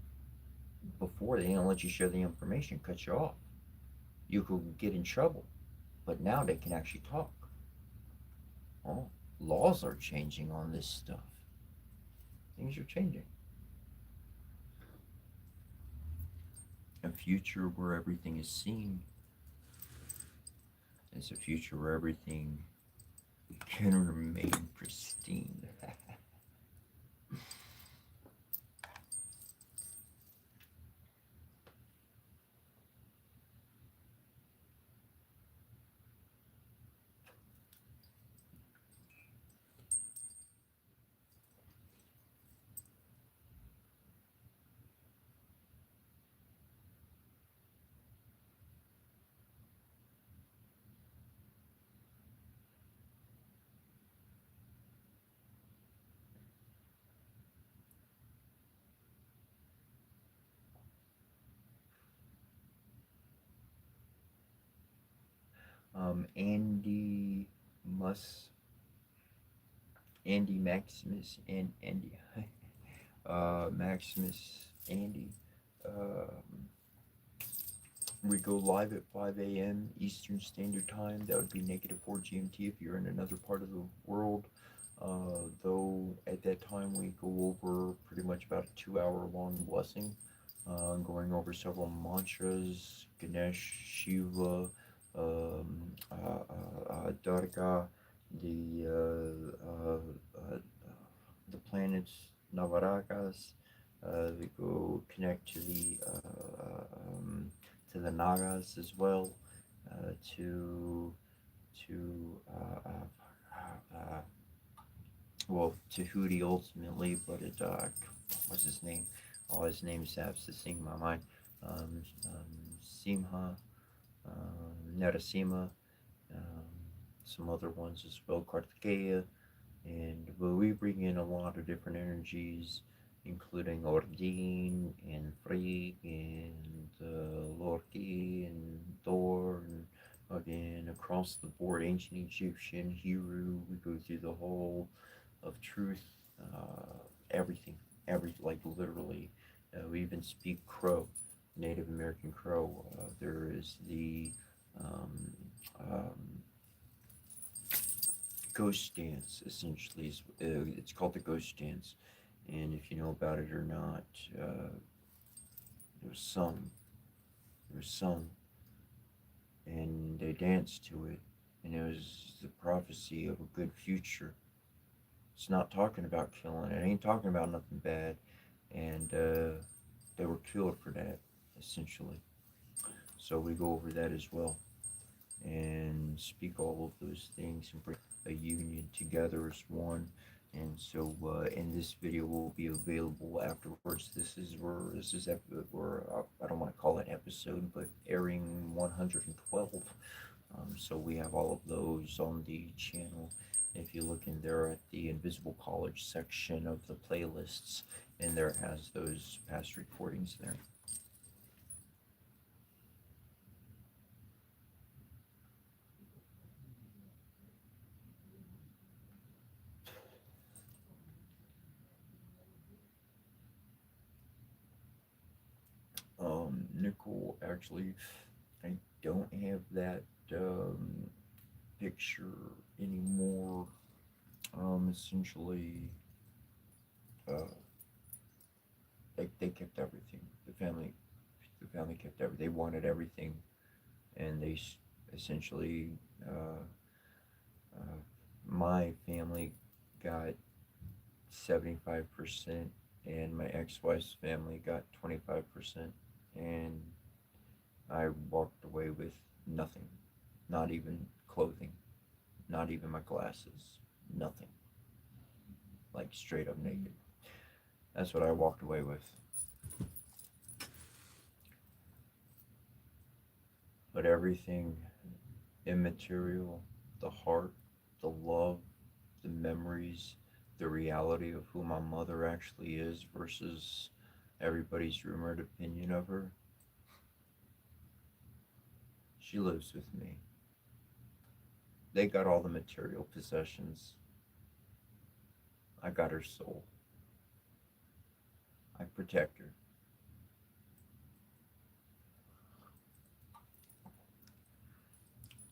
B: Before they didn't let you share the information, cut you off. You could get in trouble, but now they can actually talk. Oh, laws are changing on this stuff. Things are changing. A future where everything is seen is a future where everything can remain pristine. Andy Mus Andy Maximus and Andy Maximus Andy. Um, we go live at 5 a.m. Eastern Standard Time. That would be -4 GMT if you're in another part of the world. Though at that time we go over pretty much about a 2 hour long blessing, going over several mantras, Ganesh, Shiva, Durga, the the planets Navarakas. We go connect to the Nagas as well, to to well, to Hootie ultimately, but it what's his name? All his names have to sing my mind. Simha, Narasimha, um, some other ones as well, Kartikeya, and but we bring in a lot of different energies, including Ordine and Frigg and Loki and Thor and again across the board, ancient Egyptian, Hebrew. We go through the whole of truth, everything, like literally. We even speak Crow, Native American Crow. There is the um, um, ghost dance, essentially. It's called the ghost dance, and if you know about it or not, it was sung. It was sung, and they danced to it, and it was the prophecy of a good future. It's not talking about killing. It ain't talking about nothing bad, and they were killed for that, essentially. So we go over that as well and speak all of those things and bring a union together as one. And so, in this video will be available afterwards. Where I don't want to call it episode, but airing 112. So we have all of those on the channel. If you look in there at the Invisible College section of the playlists, and there has those past recordings there. Nicole, actually, I don't have that picture anymore. Essentially, uh, they kept everything. The family kept everything. They wanted everything, and they essentially, uh, uh, my family got 75%, and my ex-wife's family got 25%, and I walked away with nothing, not even clothing, not even my glasses, nothing, like straight up naked. That's what I walked away with. But everything immaterial, the heart, the love, the memories, the reality of who my mother actually is versus everybody's rumored opinion of her, she lives with me. They got all the material possessions. I got her soul. I protect her.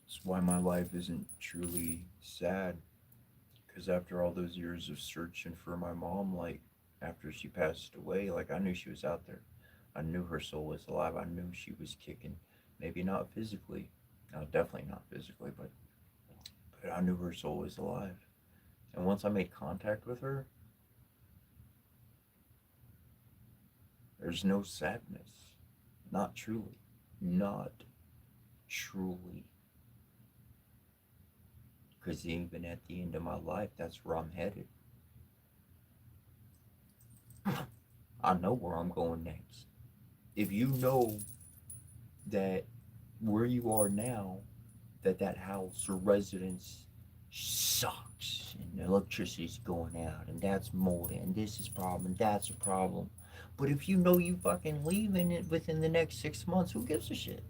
B: That's why my life isn't truly sad. Because after all those years of searching for my mom, like after she passed away, like I knew she was out there. I knew her soul was alive. I knew she was kicking. Maybe not physically. No, definitely not physically, but I knew her soul was alive. And once I made contact with her, there's no sadness. Not truly. Not truly. Because even at the end of my life, that's where I'm headed. I know where I'm going next. If you know that where you are now, that house or residence sucks and the electricity's going out and that's molding and this is a problem and that's a problem. But if you know you fucking leaving it within the next 6 months, who gives a shit?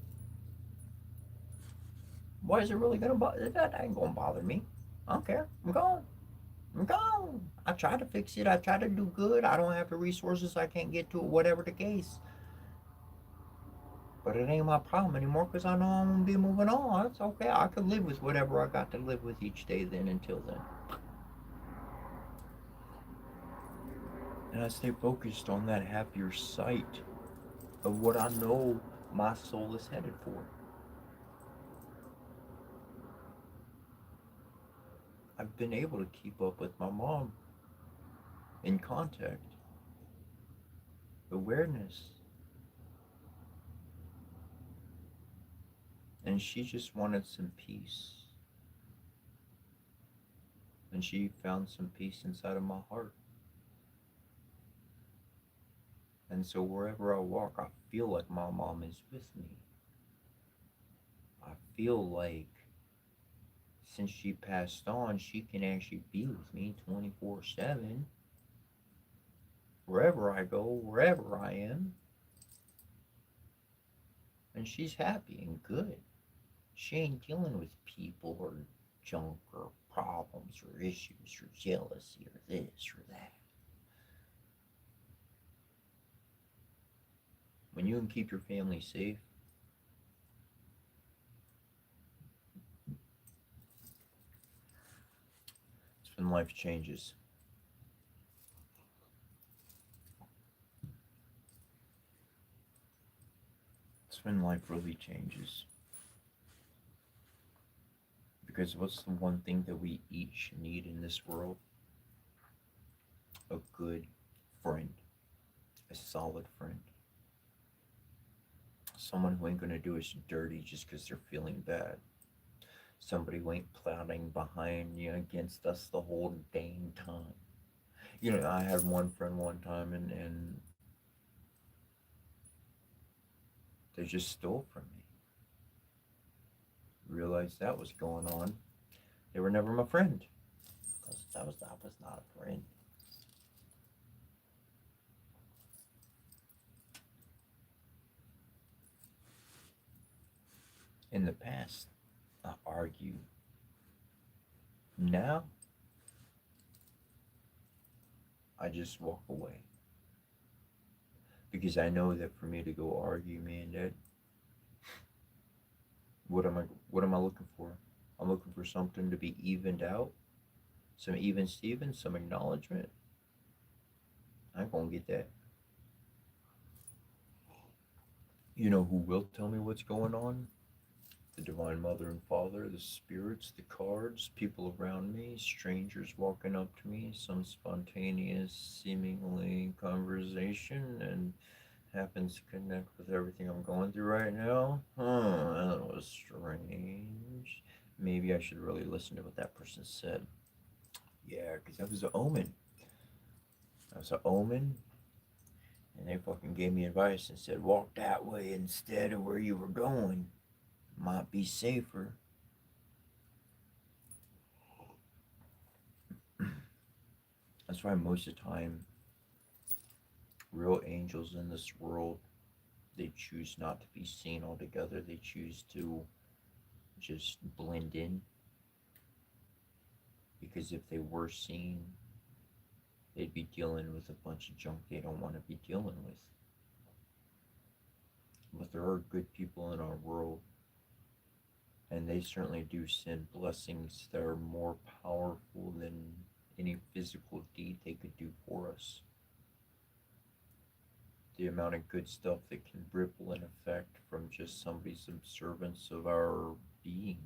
B: Why is it really gonna bother? That ain't gonna bother me. I don't care. I'm gone. I'm gone. I try to fix it. I try to do good. I don't have the resources. I can't get to it, whatever the case. But it ain't my problem anymore because I know I'm going to be moving on. It's okay. I can live with whatever I got to live with each day then until then. And I stay focused on that happier sight of what I know my soul is headed for. I've been able to keep up with my mom in contact, awareness. And she just wanted some peace. And she found some peace inside of my heart. And so wherever I walk, I feel like my mom is with me. I feel like since she passed on, she can actually be with me 24/7. Wherever I go, wherever I am. And she's happy and good. She ain't dealing with people or junk or problems or issues or jealousy or this or that. When you can keep your family safe, it's when life changes. It's when life really changes. Because what's the one thing that we each need in this world? A good friend, a solid friend. Someone who ain't gonna do us dirty just because they're feeling bad. Somebody who ain't plotting behind you against us the whole dang time. You know, I had one friend one time and they just stole from me. Realized that was going on. They were never my friend. That was not a friend. In the past, I argued. Now, I just walk away. Because I know that for me to go argue, man, that what am I looking for? I'm looking for something to be evened out, some even Steven, some acknowledgement. I ain't gonna get that. You know who will tell me what's going on? The Divine Mother and Father, the spirits, the cards, people around me, strangers walking up to me, some spontaneous, seemingly conversation, and happens to connect with everything I'm going through right now. That was strange. Maybe I should really listen to what that person said. Yeah, because that was an omen. That was an omen, and they fucking gave me advice and said, walk that way instead of where you were going. Might be safer. That's why most of the time, real angels in this world, they choose not to be seen altogether. They choose to just blend in. Because if they were seen, they'd be dealing with a bunch of junk they don't want to be dealing with. But there are good people in our world, and they certainly do send blessings that are more powerful than any physical deed they could do for us. The amount of good stuff that can ripple and affect from just somebody's observance of our being.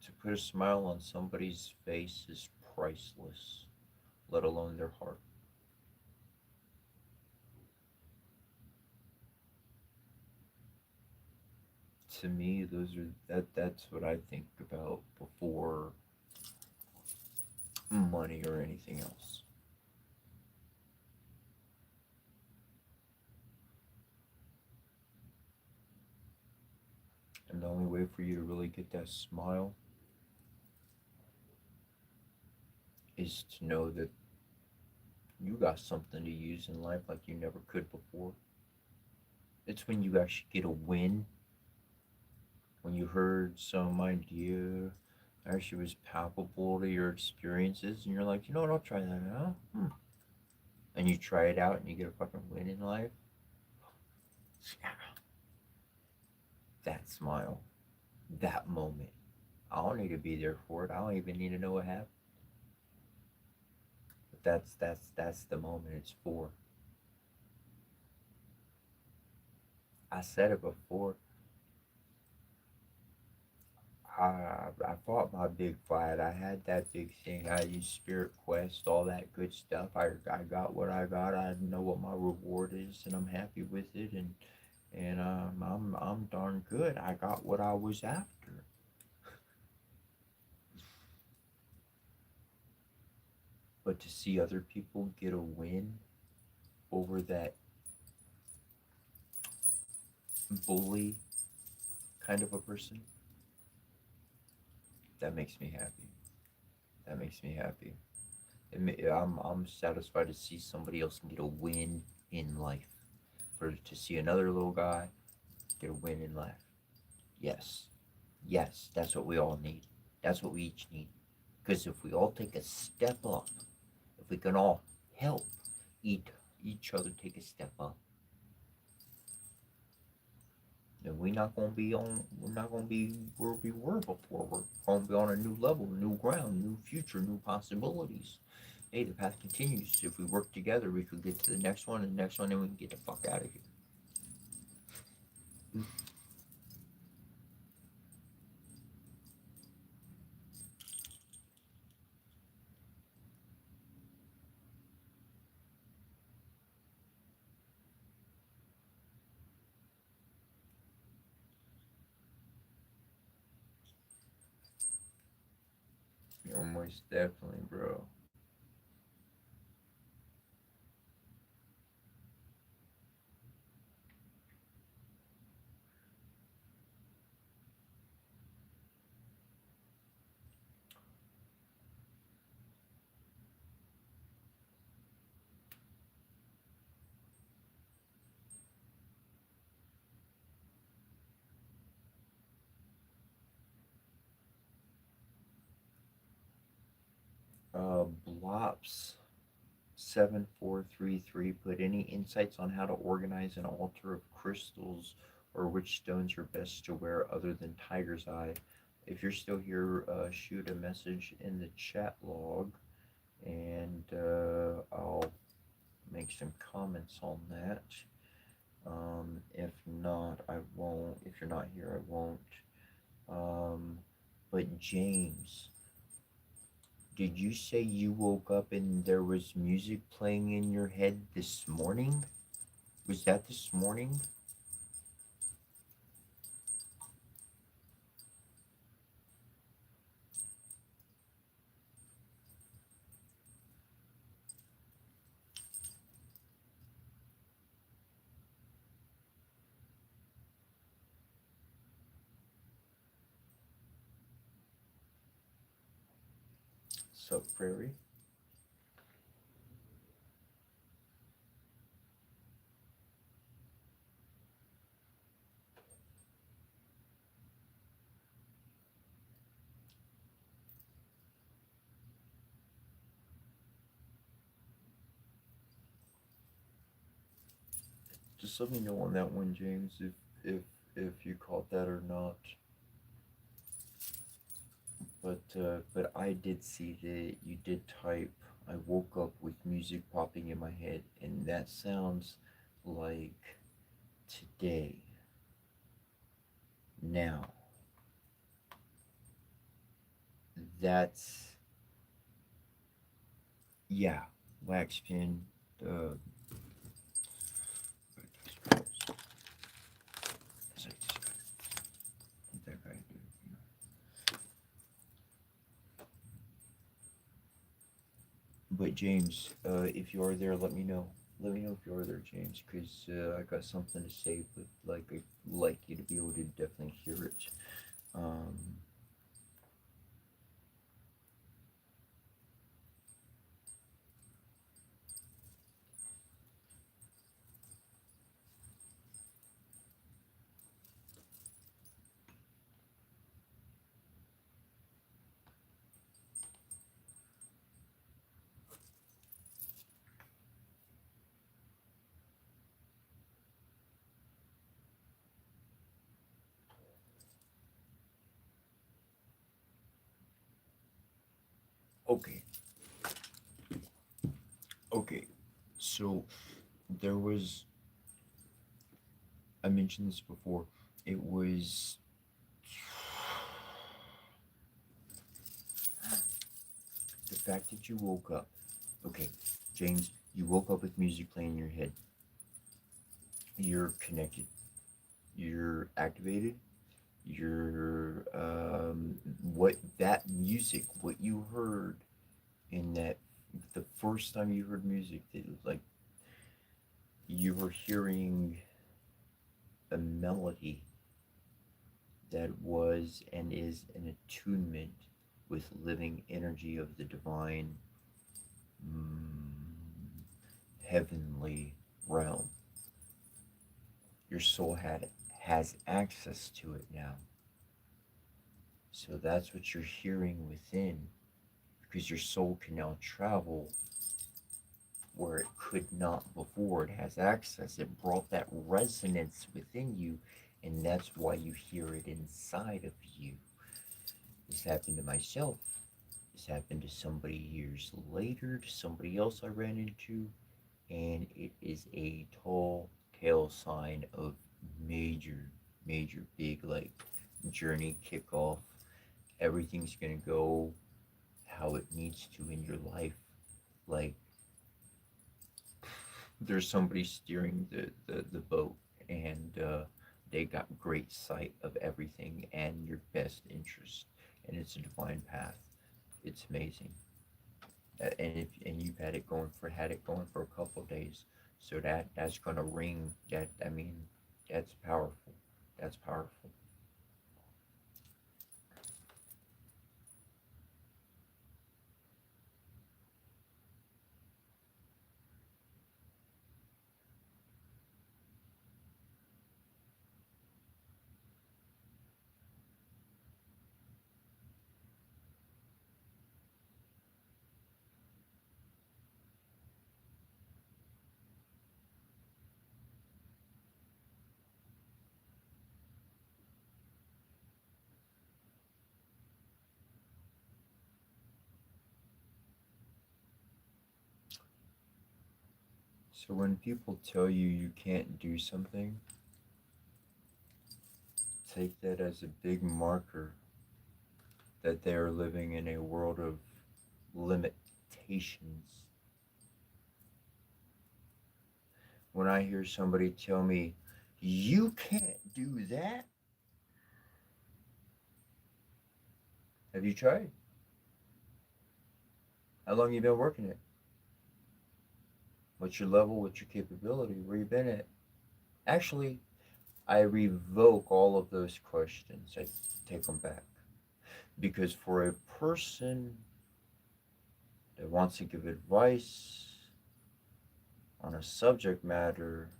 B: To put a smile on somebody's face is priceless, let alone their heart. To me, that's what I think about before money or anything else. And the only way for you to really get that smile is to know that you got something to use in life like you never could before. It's when you actually get a win when you heard some idea actually was palpable to your experiences, and you're like, you know what, I'll try that out. And you try it out and you get a fucking win in life. Yeah. That smile, that moment. I don't need to be there for it. I don't even need to know what happened. But that's the moment it's for. I said it before. I fought my big fight. I had that big thing. I used Spirit Quest, all that good stuff. I got what I got. I know what my reward is, and I'm happy with it. And I'm darn good. I got what I was after. But to see other people get a win over that bully kind of a person, that makes me happy. That makes me happy. I'm satisfied to see somebody else get a win in life. For to see another little guy get a win in life. Yes, yes, that's what we all need. That's what we each need. Because if we all take a step up, if we can all help each each other take a step up, then we're not gonna be where we were before. We're gonna be on a new level, new ground, new future, new possibilities. Hey, the path continues. If we work together, we could get to the next one and the next one, and we can get the fuck out of here. Almost definitely, bro. Blops 7433 put any insights on how to organize an altar of crystals or which stones are best to wear other than tiger's eye. If you're still here, shoot a message in the chat log, and I'll make some comments on that. If not, I won't. If you're not here, I won't. Um, but James, did you say you woke up and there was music playing in your head this morning? Was that this morning? So, Prairie? Just let me know on that one, James, if you caught that or not. But I did see that you did type. I woke up with music popping in my head, and that sounds like today. Now, that's yeah, wax pin. Uh, that guy do? But James, if you are there, let me know. Let me know if you are there, James, because I got something to say. But like, I'd like you to be able to definitely hear it. Um,
A: Okay, okay. So there was, I mentioned this before. It was the fact that you woke up. Okay, James, you woke up with music playing in your head. You're connected. You're activated. You're what that music, what you heard in that the first time you heard music, that like you were hearing a melody that was and is an attunement with living energy of the divine, mm, heavenly realm. Your soul has access to it now. So that's what you're hearing within, because your soul can now travel where it could not before. It has access. It brought that resonance within you, and that's why you hear it inside of you. This happened to myself. This happened to somebody years later, to somebody else I ran into, and it is a tall tale sign of major, major big like journey kickoff. Everything's gonna go how it needs to in your life. Like there's somebody steering the boat, and they got great sight of everything and your best interest, and it's a divine path. It's amazing. And if and you've had it going for a couple of days, so that's gonna ring. That I mean, that's powerful. That's powerful. So when people tell you you can't do something, take that as a big marker that they are living in a world of limitations. When I hear somebody tell me, you can't do that, have you tried? How long you been working it? What's your level? What's your capability? Where you been at? Actually, I revoke all of those questions. I take them back. Because for a person that wants to give advice on a subject matter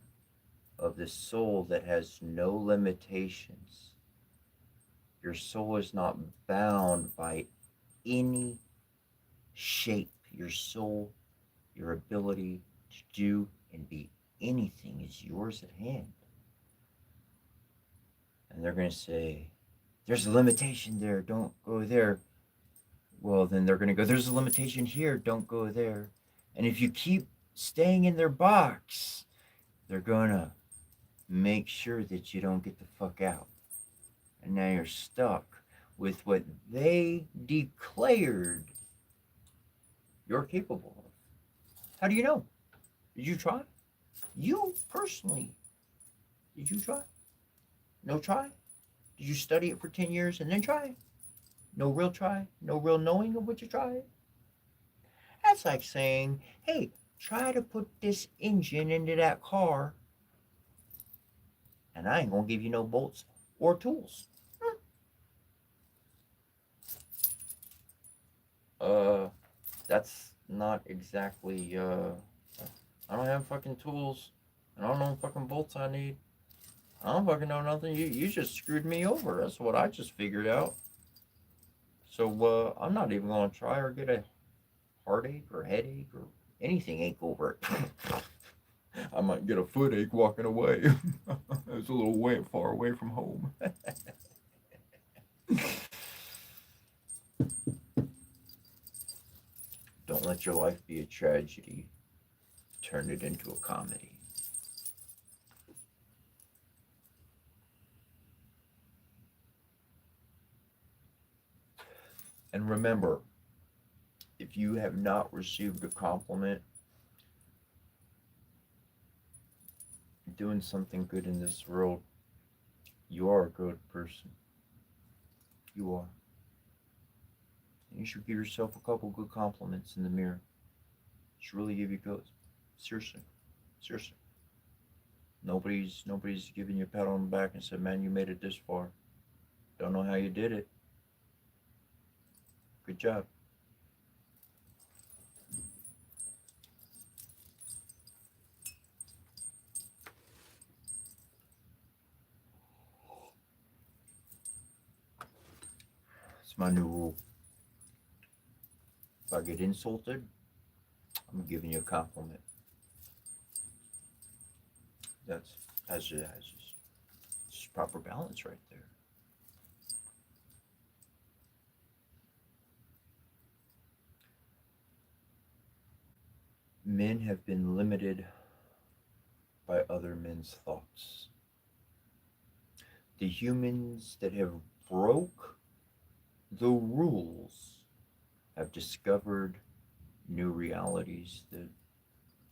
A: of the soul that has no limitations, your soul is not bound by any shape. Your soul, your ability to do and be anything is yours at hand. And they're going to say, there's a limitation there, don't go there. Well, then they're going to go, there's a limitation here, don't go there. And if you keep staying in their box, they're going to make sure that you don't get the fuck out. And now you're stuck with what they declared you're capable of. How do you know? Did you try? You personally, did you try? No try? Did you study it for 10 years and then try? No real try? No real knowing of what you tried? That's like saying, hey, try to put this engine into that car, and I ain't gonna give you no bolts or tools. Uh, that's not exactly, I don't have fucking tools, and I don't know fucking bolts I need. I don't fucking know nothing. You just screwed me over. That's what I just figured out. So, I'm not even gonna try or get a heartache or headache or anything ache over it. I might get a footache walking away. It's a little way far away from home.
B: let your life be a tragedy. Turn it into a comedy. And remember, if you have not received a compliment, doing something good in this world, you are a good person. You are. And you should give yourself a couple good compliments in the mirror. You should really give you good. Seriously. Seriously. Nobody's giving you a pat on the back and said, man, you made it this far. Don't know how you did it. Good job. It's my new rule. If I get insulted, I'm giving you a compliment. That's just proper balance right there. Men have been limited by other men's thoughts. The humans that have broke the rules have discovered new realities that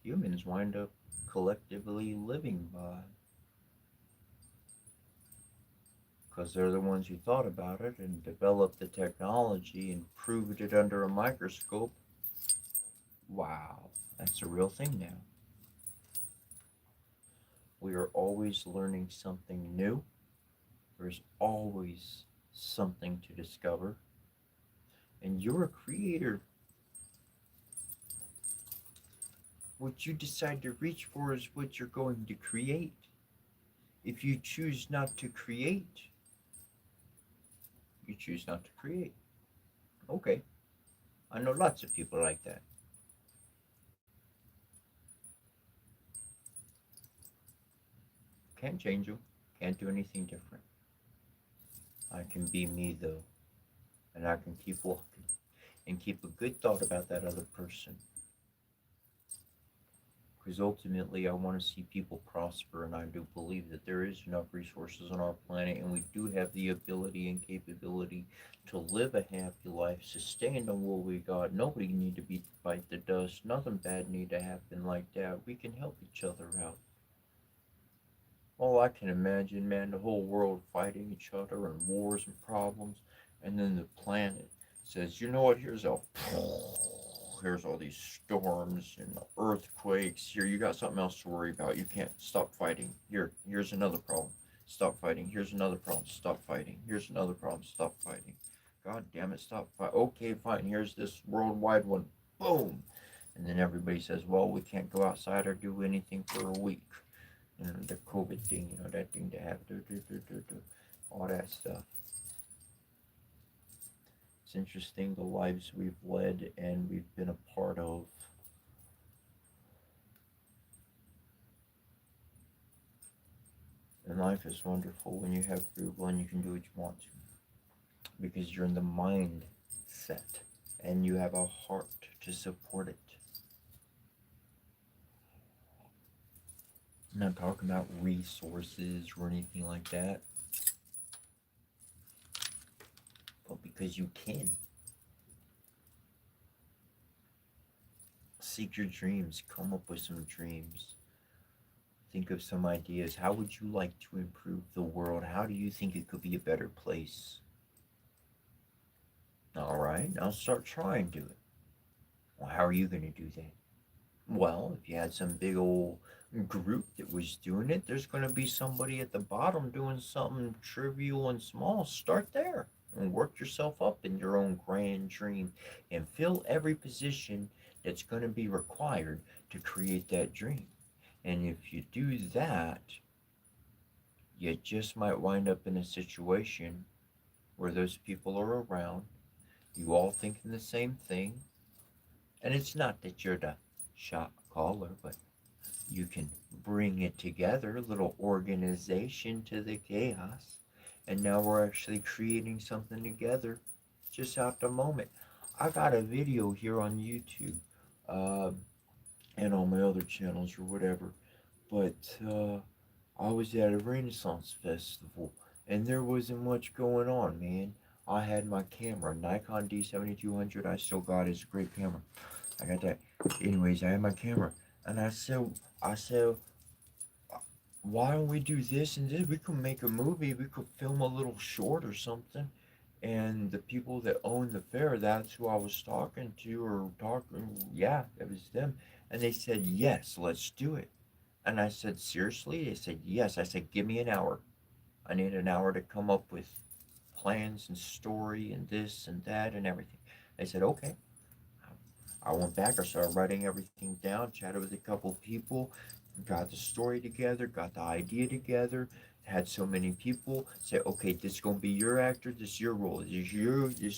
B: humans wind up collectively living by. Because they're the ones who thought about it and developed the technology and proved it under a microscope. Wow, that's a real thing now. We are always learning something new. There's always something to discover. And you're a creator. What you decide to reach for is what you're going to create. If you choose not to create, you choose not to create. Okay. I know lots of people like that. Can't change them. Can't do anything different. I can be me though. And I can keep walking. And keep a good thought about that other person. Because ultimately I want to see people prosper, and I do believe that there is enough resources on our planet, and we do have the ability and capability to live a happy life, sustain on what we got. Nobody need to be bite the dust. Nothing bad need to happen like that. We can help each other out. All I can imagine, man, the whole world fighting each other and wars and problems, and then the planet says, you know what, here's all these storms and earthquakes. Here, you got something else to worry about. You can't stop fighting. Here's another problem. Stop fighting. Here's another problem. Stop fighting. Here's another problem. Stop fighting. God damn it, stop fighting. Okay, fine. Here's this worldwide one. Boom. And then everybody says, well, we can't go outside or do anything for a week. You know, the COVID thing, that thing to have, all that stuff. It's interesting the lives we've led and we've been a part of. And life is wonderful when you have free will and you can do what you want to. Because you're in the mindset and you have a heart to support it. I'm not talking about resources or anything like that. But because you can. Seek your dreams. Come up with some dreams. Think of some ideas. How would you like to improve the world? How do you think it could be a better place? All right, now start trying to do it. Well, how are you going to do that? Well, if you had some big old group that was doing it, there's going to be somebody at the bottom doing something trivial and small. Start there and work yourself up in your own grand dream and fill every position that's going to be required to create that dream. And if you do that, you just might wind up in a situation where those people are around, you all thinking the same thing, and it's not that you're the shot caller, but you can bring it together, a little organization to the chaos, and now we're actually creating something together just out the moment. I got a video here on YouTube uh, and on my other channels or whatever. But I was at a Renaissance festival, and there wasn't much going on, man. I had my camera, Nikon D7200. I still got it. It's a great camera. I got that. Anyways, I had my camera, and I said, why don't we do this and this? We could make a movie. We could film a little short or something. And the people that own the fair, that's who I was talking to, or talking. Yeah, it was them. And they said, yes, let's do it. And I said, seriously? They said, yes. I said, give me an hour. I need an hour to come up with plans and story and this and that and everything. They said, okay. I went back, I started writing everything down, chatted with a couple of people, got the story together, got the idea together, had so many people say, okay, this is gonna be your actor, this is your role, this is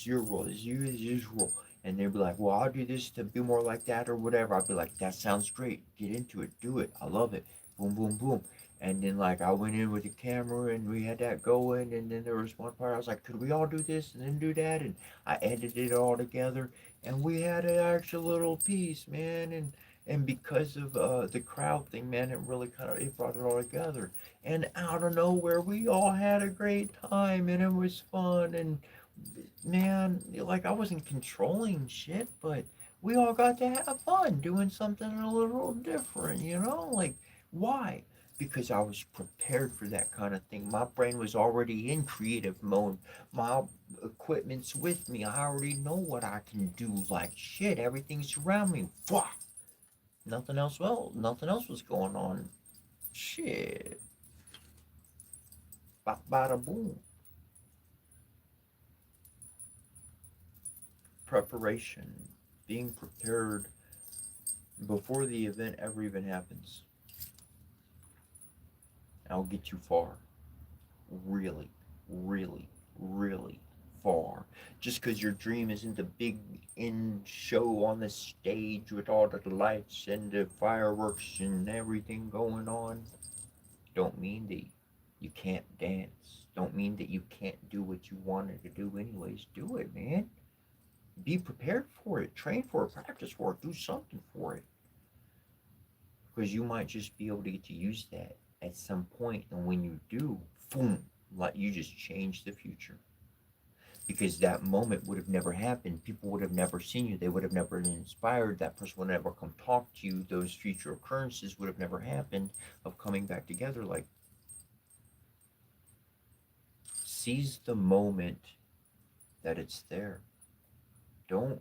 B: your role, this is you, this is your role. And they'd be like, well, I'll do this to be more like that or whatever. I'd be like, that sounds great. Get into it, do it. I love it. Boom, boom, boom. And then like I went in with the camera and we had that going, and then there was one part I was like, could we all do this and then do that? And I edited it all together, and we had an actual little piece, man. And because of the crowd thing, man, it really kind of it brought it all together. And out of nowhere, we all had a great time, and it was fun. And man, like I wasn't controlling shit, but we all got to have fun doing something a little different, you know? Like, why? Because I was prepared for that kind of thing. My brain was already in creative mode. My equipment's with me. I already know what I can do. Like shit, everything's around me. Fuck. Nothing else. Well, nothing else was going on. Shit. Bada boom. Preparation. Being prepared before the event ever even happens. I'll get you far. Really, really, really far. Just because your dream isn't the big end show on the stage with all the lights and the fireworks and everything going on, don't mean that you can't dance. Don't mean that you can't do what you wanted to do anyways. Do it, man. Be prepared for it. Train for it. Practice for it. Do something for it. Because you might just be able to get to use that at some point, and when you do, boom, like you just change the future. Because that moment would have never happened. People would have never seen you. They would have never been inspired. That person would never come talk to you. Those future occurrences would have never happened of coming back together. Like, seize the moment that it's there. Don't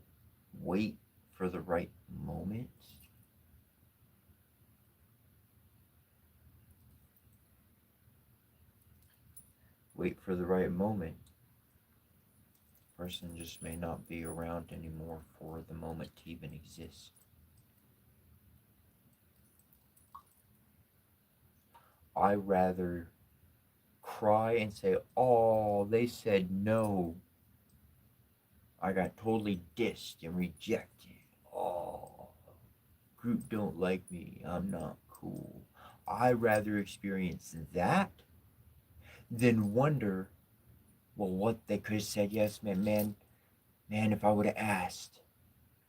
B: wait for the right moment. Wait for the right moment. Person just may not be around anymore for the moment to even exist. I rather cry and say, oh, they said no. I got totally dissed and rejected. Oh, group don't like me. I'm not cool. I rather experience that than wonder, well, what they could have said yes, man, if I would have asked,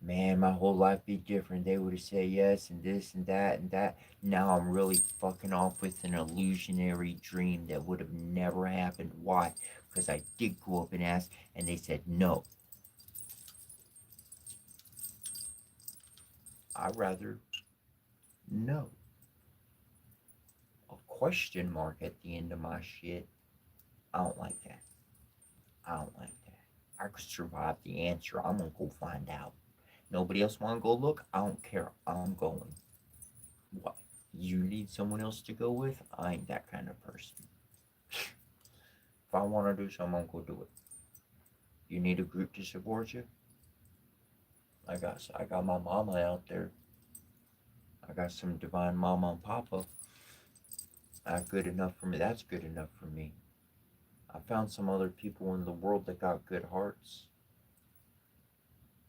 B: man, my whole life be different. They would have said yes and this and that and that. Now I'm really fucking off with an illusionary dream that would have never happened. Why? Because I did go up and ask, and they said no. I'd rather no. A question mark at the end of my shit. I don't like that. I don't like that. I could survive the answer. I'm gonna go find out. Nobody else wanna go look? I don't care. I'm going. What? You need someone else to go with? I ain't that kind of person. If I wanna do something, I'm gonna do it. You need a group to support you? I got my mama out there. I got some divine mama and papa. Good enough for me. That's good enough for me. I found some other people in the world that got good hearts.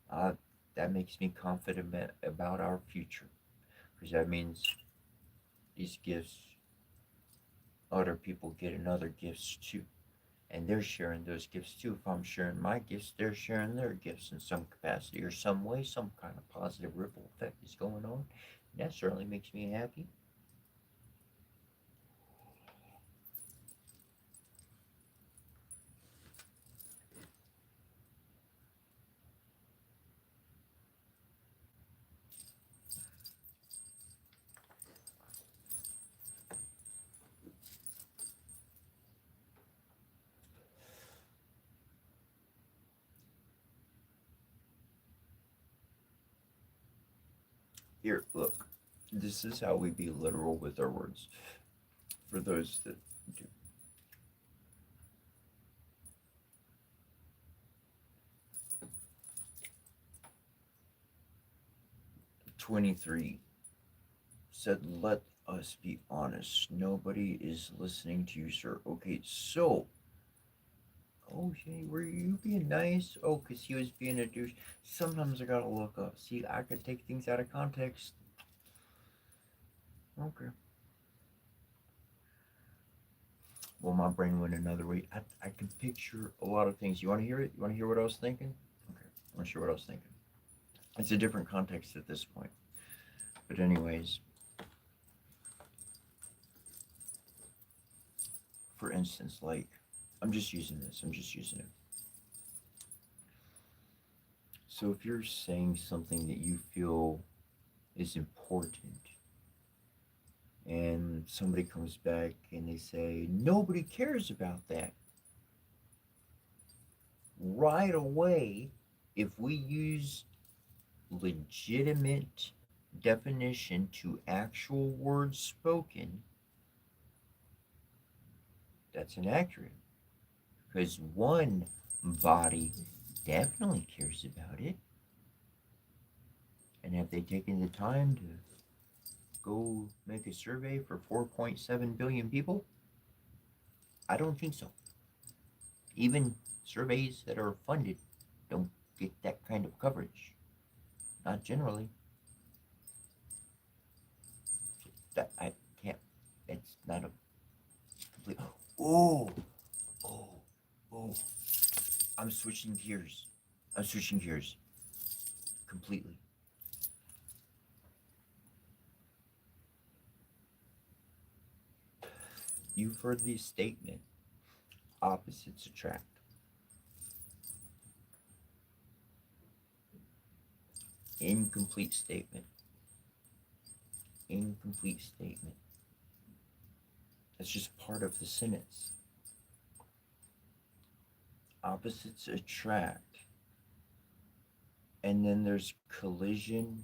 B: Uh, that makes me confident about our future, because that means these gifts, other people get another gifts too, And they're sharing those gifts too. If I'm sharing my gifts, they're sharing their gifts in some capacity or some way. Some kind of positive ripple effect is going on. And that certainly makes me happy. Here, look. This is how we be literal with our words. For those that do. 23 said, let us be honest. Nobody is listening to you, sir. Okay, so. Oh, hey, were you being nice? Oh, because he was being a douche. Sometimes I gotta look up. See, I could take things out of context. Okay. Well, my brain went another way. I can picture a lot of things. You want to hear it? You want to hear what I was thinking? Okay. I want to share what I was thinking. It's a different context at this point. But anyways, for instance, like, I'm just using this. I'm just using it. So if you're saying something that you feel is important, and somebody comes back and they say, nobody cares about that. Right away, if we use legitimate definition to actual words spoken, that's inaccurate. Because one body definitely cares about it. And have they taken the time to go make a survey for 4.7 billion people? I don't think so. Even surveys that are funded don't get that kind of coverage. Not generally. That I can't. It's not a complete. Oh, oh, oh! I'm switching gears. I'm switching gears completely. You've heard the statement: opposites attract. Incomplete statement. Incomplete statement. That's just part of the sentence. Opposites attract. And then there's collision,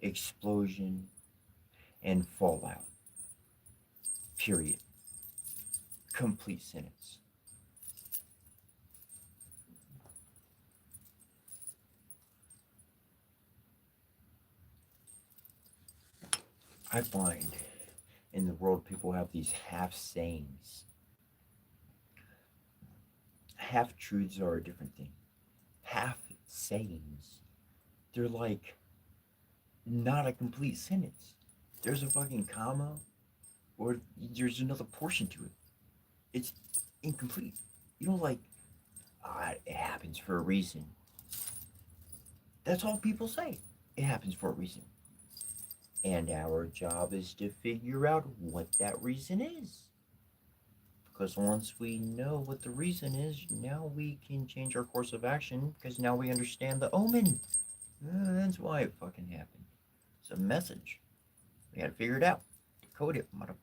B: explosion, and fallout. Period. Complete sentence. I find in the world people have these half sayings. Half truths are a different thing. Half sayings, they're like not a complete sentence. There's a fucking comma or there's another portion to it. It's incomplete. You know, like, it happens for a reason. That's all people say. It happens for a reason. And our job is to figure out what that reason is. Because once we know what the reason is, now we can change our course of action because now we understand the omen. That's why it fucking happened. It's a message. We gotta figure it out. Decode it, mother.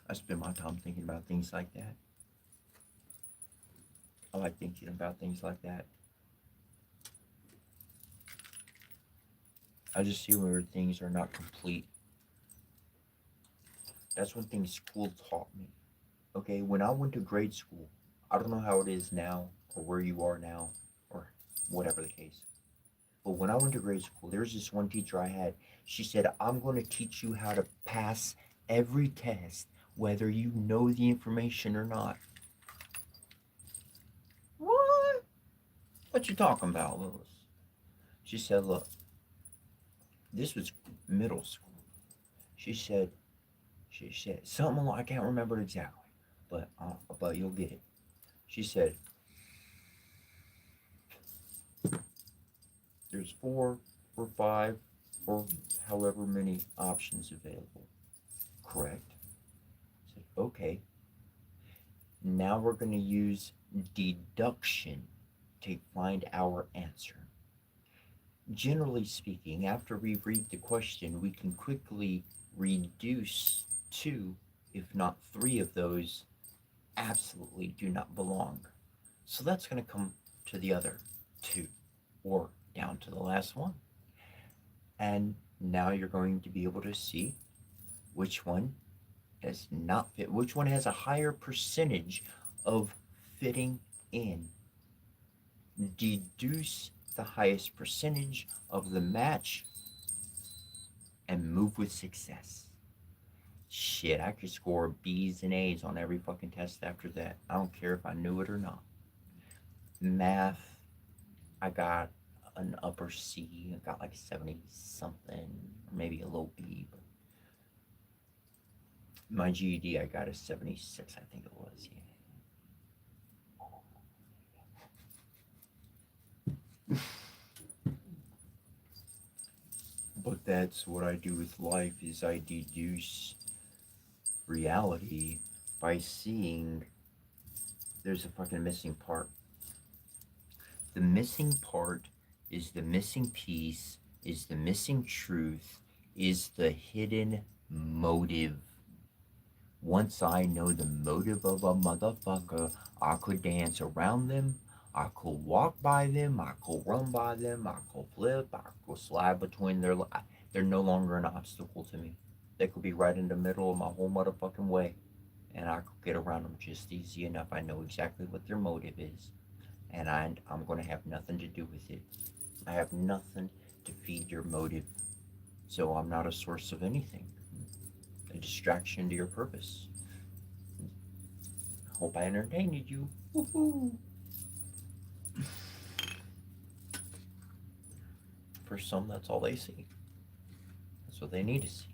B: I spend my time thinking about things like that. I like thinking about things like that. I just see where things are not complete. That's one thing school taught me. Okay, when I went to grade school, I don't know how it is now or where you are now or whatever the case. But when I went to grade school, there was this one teacher I had. She said, I'm going to teach you how to pass every test, whether you know the information or not. What? What you talking about, Lewis? She said, look, This was middle school. She said, something along, I can't remember it exactly, but you'll get it. She said, there's 4 or 5 or however many options available. Correct? I said, okay. Now we're going to use deduction to find our answer. Generally speaking, after we read the question, we can quickly reduce 2, if not 3 of those absolutely do not belong. So that's going to come to the other 2 or down to the last one. And now you're going to be able to see which one does not fit, which one has a higher percentage of fitting in. Deduce the highest percentage of the match and move with success. Shit, I could score B's and A's on every fucking test after that. I don't care if I knew it or not. Math, I got an upper C. I got like 70 something, or maybe a low B. But my GED, I got a 76, I think it was. Yeah. But that's what I do with life is I deduce reality by seeing there's a fucking missing part. The missing part is the missing piece, is the missing truth, is the hidden motive. Once I know the motive of a motherfucker, I could dance around them, I could walk by them, I could run by them, I could flip, I could slide between their they're no longer an obstacle to me. They could be right in the middle of my whole motherfucking way, and I could get around them just easy enough. I know exactly what their motive is, and I'm going to have nothing to do with it. I have nothing to feed your motive, so I'm not a source of anything. A distraction to your purpose. Hope I entertained you. Woohoo! For some, that's all they see. That's what they need to see.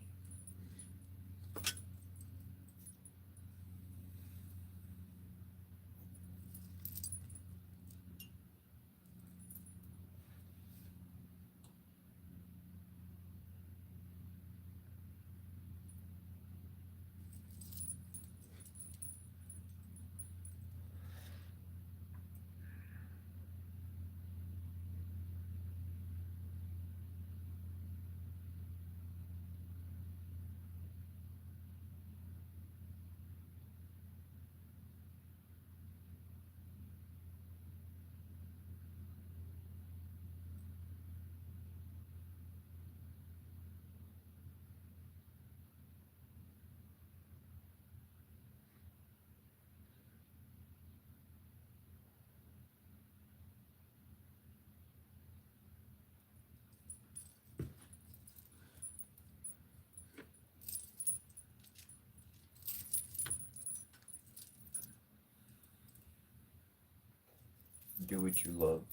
B: Do what you love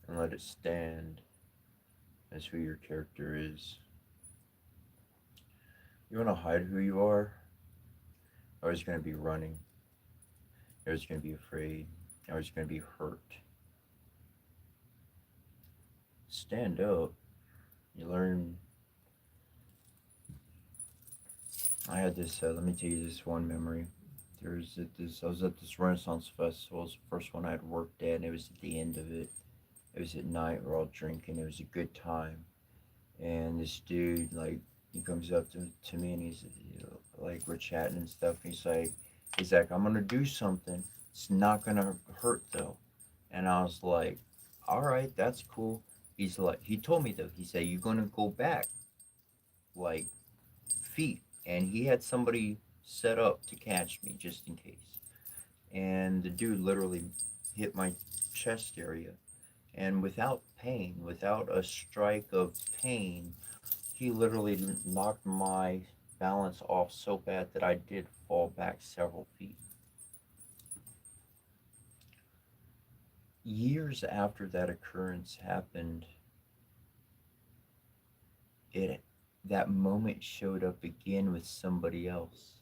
B: and let it stand as who your character is. You want to hide who you are? You're always going to be running. You're always going to be afraid. You're always going to be hurt. Stand up. You learn. I had this, let me tell you this one memory. I was at this Renaissance Festival. It was the first one I'd worked at, and it was at the end of it. It was at night. We're all drinking. It was a good time. And this dude, like, he comes up to me and he's, like, we're chatting and stuff. And he's like, I'm gonna do something. It's not gonna hurt though. And I was like, all right, that's cool. He's like, he told me though. He said, you're gonna go back, like, feet. And he had somebody set up to catch me just in case. And the dude literally hit my chest area. And without pain, without a strike of pain, he literally knocked my balance off so bad that I did fall back several feet.
A: years after that occurrence happened, it that moment showed up again with somebody else.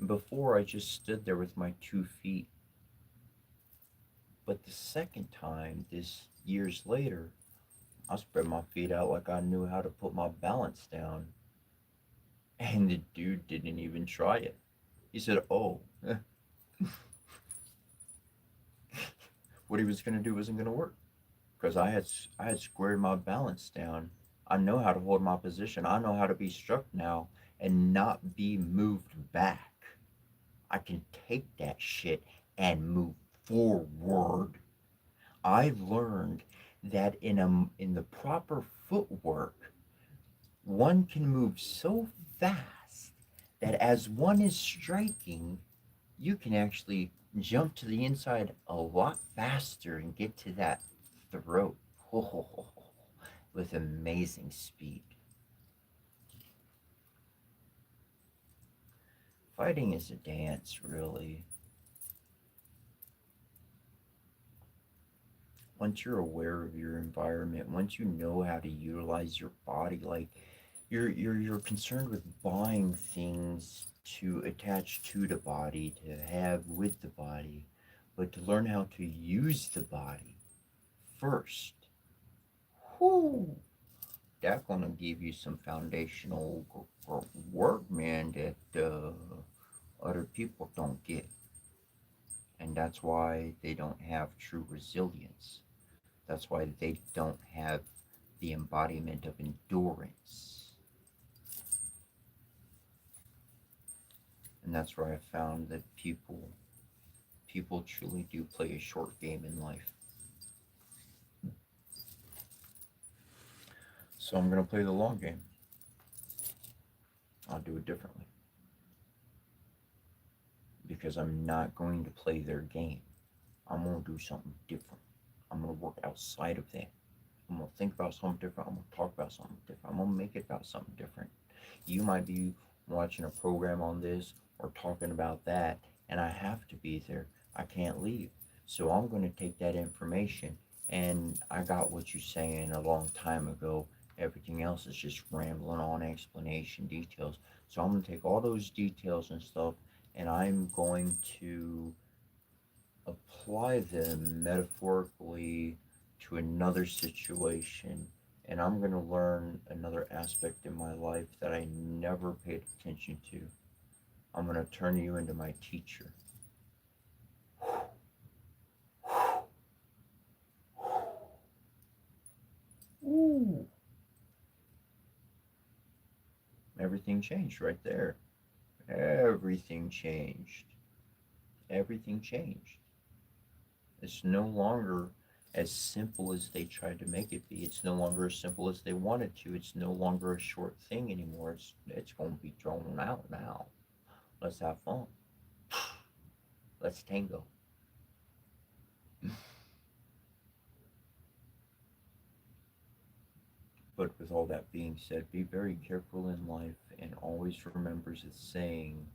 A: Before, I just stood there with my 2 feet, but the second time, this years later, I spread my feet out like I knew how to put my balance down, and the dude didn't even try it. He said, "Oh, what he was gonna do wasn't gonna work because I had squared my balance down. I know how to hold my position. I know how to be struck now and not be moved back. I can take that shit and move forward. I've learned that in the proper footwork, one can move so fast that as one is striking, you can actually jump to the inside a lot faster and get to that throat with amazing speed. Fighting is a dance, really. Once you're aware of your environment, once you know how to utilize your body, like you're concerned with buying things to attach to the body, to have with the body, but to learn how to use the body first. Whoo! That's gonna give you some foundational work, man, that other people don't get, and that's why they don't have true resilience. That's why they don't have the embodiment of endurance. And that's where I found that people truly do play a short game in life. So I'm gonna play the long game. I'll do it differently. Because I'm not going to play their game. I'm gonna do something different. I'm gonna work outside of that. I'm gonna think about something different. I'm gonna talk about something different. I'm gonna make it about something different. You might be watching a program on this or talking about that, and I have to be there. I can't leave. So I'm gonna take that information, and I got what you're saying a long time ago. Everything else is just rambling on explanation details. So I'm gonna take all those details and stuff, and I'm going to apply them metaphorically to another situation, and I'm going to learn another aspect in my life that I never paid attention to. I'm going to turn you into my teacher. Ooh. Everything changed right there. Everything changed. Everything changed. It's no longer as simple as they tried to make it be. It's no longer as simple as they wanted to. It's no longer a short thing anymore. It's going to be drawn out now. Let's have fun. Let's tango. But with all that being said, be very careful in life and always remember the saying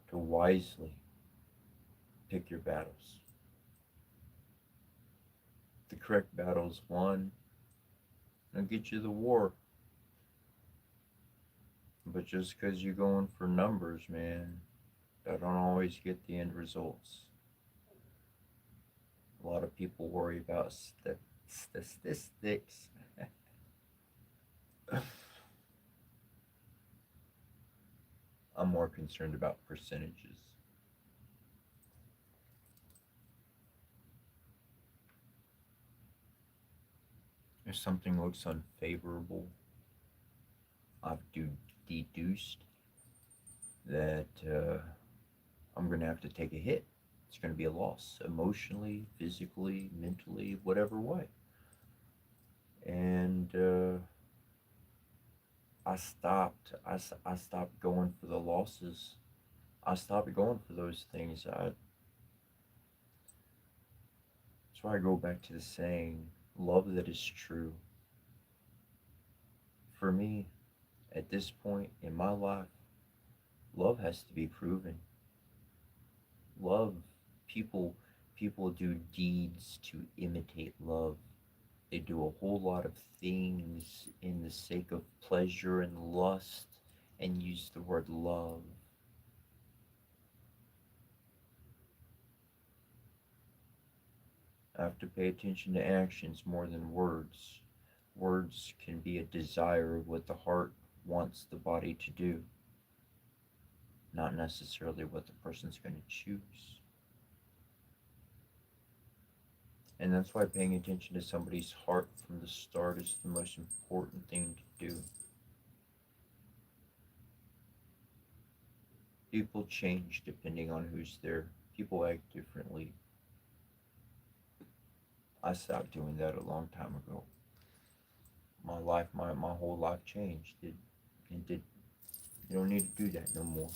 A: to wisely pick your battles. The correct battles won, they'll get you the war. But just because you're going for numbers, man, that don't always get the end results. A lot of people worry about statistics. I'm more concerned about percentages. If something looks unfavorable, I've deduced that I'm going to have to take a hit. It's going to be a loss emotionally, physically, mentally, whatever way. And I stopped going for the losses. I stopped going for those things. That's why I go back to the saying, love that is true. For me, at this point in my life, love has to be proven. Love, people
B: People do deeds to imitate love. They do a whole lot of things in the sake of pleasure and lust and use the word love. I have to pay attention to actions more than words. Words can be a desire of what the heart wants the body to do, not necessarily what the person's going to choose. And that's why paying attention to somebody's heart from the start is the most important thing to do. People change depending on who's there. People act differently. I stopped doing that a long time ago. My whole life changed. It did. You don't need to do that no more.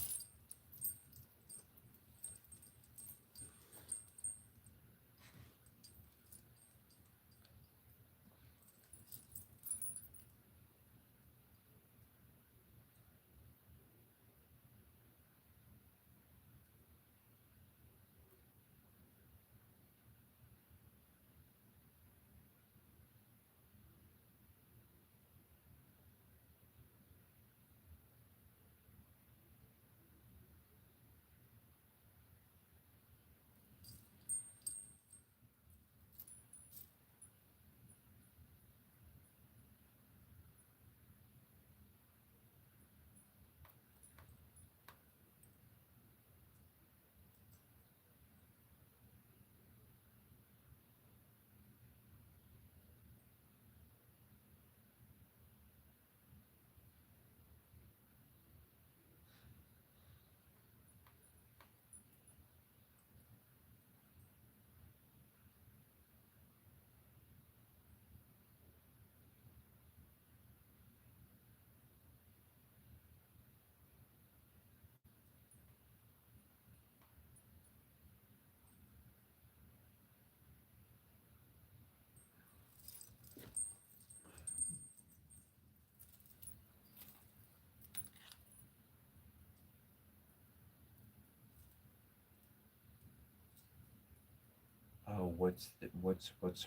B: Oh, what's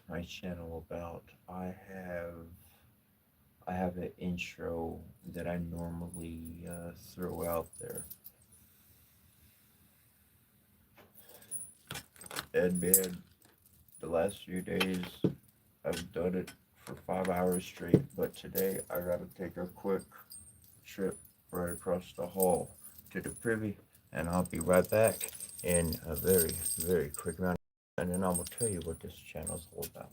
B: my channel about? I have an intro that I normally throw out there. And man, the last few days I've done it for 5 hours straight, but today I gotta take a quick trip right across the hall to the privy, and I'll be right back in a very, very quick round, and then I will tell you what this channel is all about.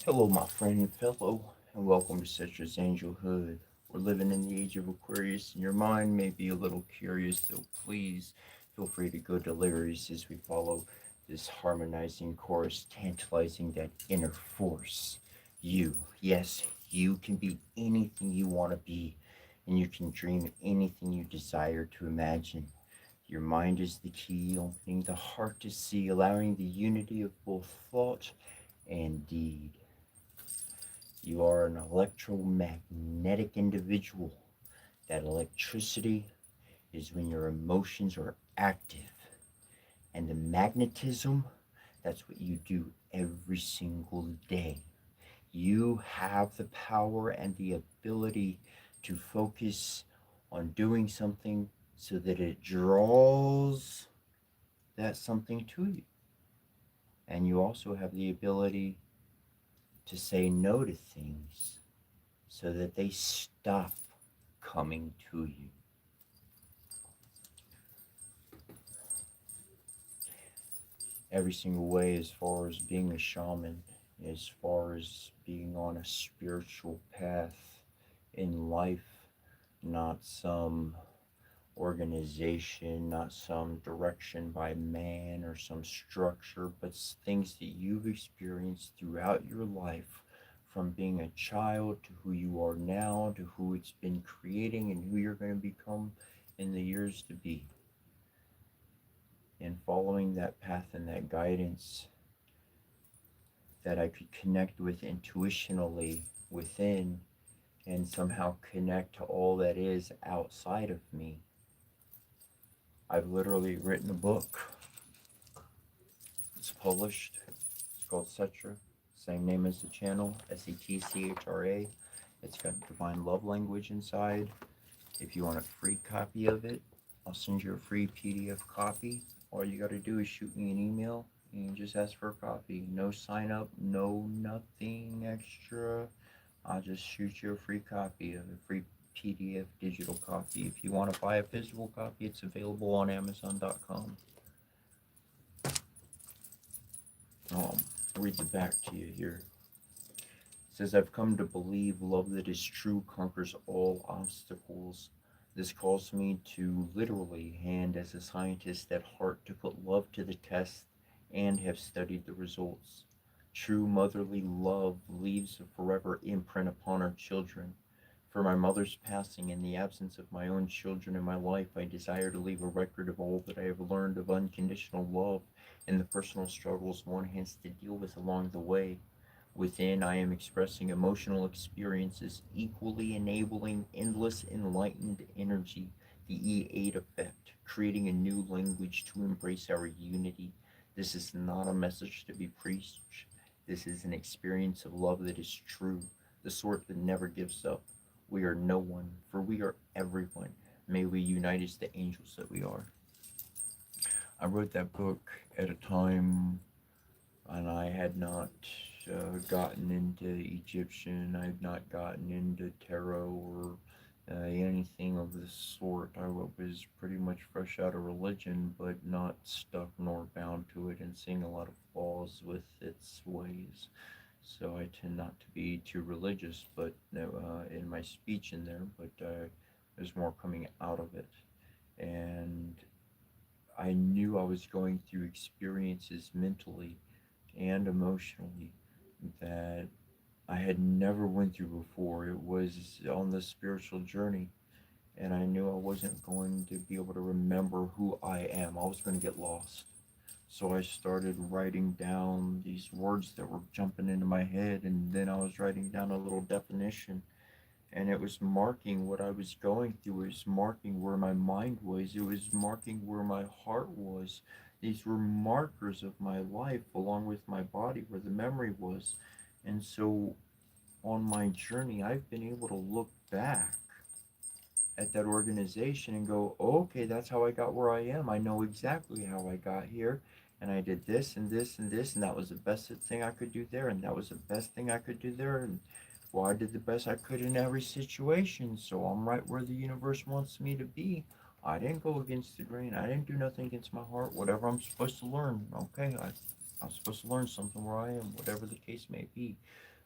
B: Hello, my friend and fellow, and welcome to Citrus Angelhood. We're living in the age of Aquarius, and your mind may be a little curious, so please feel free to go delirious as we follow this harmonizing chorus, tantalizing that inner force. You, yes, you can be anything you want to be, and you can dream anything you desire to imagine. Your mind is the key, opening the heart to see, allowing the unity of both thought and deed. You are an electromagnetic individual
A: That electricity is when your emotions are active. And the magnetism, that's what you do every single day. You have the power and the ability to focus on doing something so that it draws that something to you. And you also have the ability to say no to things so that they stop coming to you. Every single way, as far as being a shaman, as far as being on a spiritual path in life, not some organization, not some direction by man or some structure, but things that you've experienced throughout your life, from being a child to who you are now, to who it's been creating and who you're going to become in the years to be. And following that path and that guidance that I could connect with intuitionally within and somehow connect to all that is outside of me. I've literally written a book. It's published. It's called Setra. Same name as the channel, Setchra. It's got Divine Love Language inside. If you want a free copy of it, I'll send you a free PDF copy. All you got to do is shoot me an email and just ask for a copy. No sign up, no nothing extra. I'll just shoot you a free copy of a free PDF digital copy. If you want to buy a physical copy, it's available on Amazon.com. I'll read the back to you here. It says, I've come to believe love that is true conquers all obstacles. This calls me to literally hand as a scientist at heart to put love to the test and have studied the results. True motherly love leaves a forever imprint upon our children. For my mother's passing and the absence of my own children in my life, I desire to leave a record of all that I have learned of unconditional love and the personal struggles one has to deal with along the way. Within, I am expressing emotional experiences equally enabling endless enlightened energy, the E8 effect, creating a new language to embrace our unity. This is not a message to be preached. This is an experience of love that is true, the sort that never gives up. We are no one, for we are everyone. May we unite as the angels that we are. I wrote that book at a time and I had not gotten into Egyptian, I had not gotten into tarot or anything of the sort. I was pretty much fresh out of religion, but not stuck nor bound to it, and seeing a lot of flaws with its ways. So I tend not to be too religious, but in my speech in there, but there's more coming out of it. And I knew I was going through experiences mentally and emotionally that I had never went through before. It was on the spiritual journey, and I knew I wasn't going to be able to remember who I am. I was going to get lost. So I started writing down these words that were jumping into my head, and then I was writing down a little definition, and it was marking what I was going through. It was marking where my mind was. It was marking where my heart was. These were markers of my life, along with my body, where the memory was. And so on my journey, I've been able to look back at that organization and go, oh, okay, that's how I got where I am. I know exactly how I got here. And I did this and this and this, and that was the best thing I could do there, and that was the best thing I could do there. And well, I did the best I could in every situation, so I'm right where the universe wants me to be. I didn't go against the grain. I didn't do nothing against my heart. Whatever I'm supposed to learn, okay, I'm supposed to learn something where I am, whatever the case may be.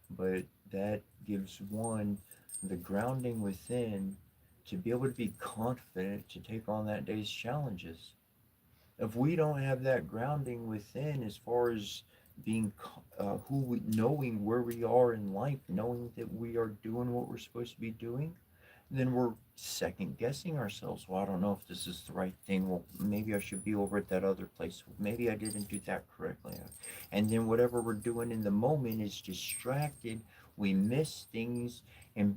A: But that gives one the grounding within to be able to be confident to take on that day's challenges. If we don't have that grounding within, as far as being knowing where we are in life, knowing that we are doing what we're supposed to be doing, then we're second guessing ourselves. Well, I don't know if this is the right thing. Well, maybe I should be over at that other place. Maybe I didn't do that correctly. And then whatever we're doing in the moment is distracted
B: We miss things, and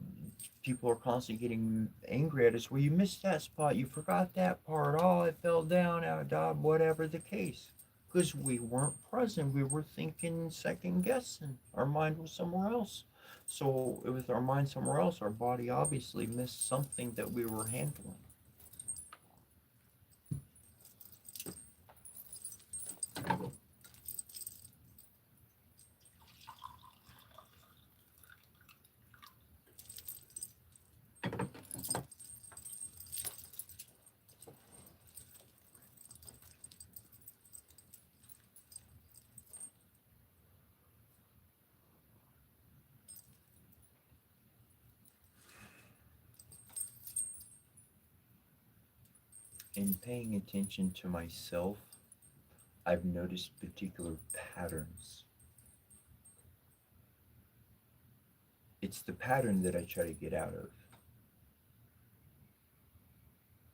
B: people are constantly getting angry at us. Well, you missed that spot. You forgot that part. Oh, it fell down, whatever the case. Because we weren't present. We were thinking, second guessing. Our mind was somewhere else. So, with our mind somewhere else, our body obviously missed something that we were handling. In paying attention to myself, I've noticed particular patterns. It's the pattern that I try to get out of.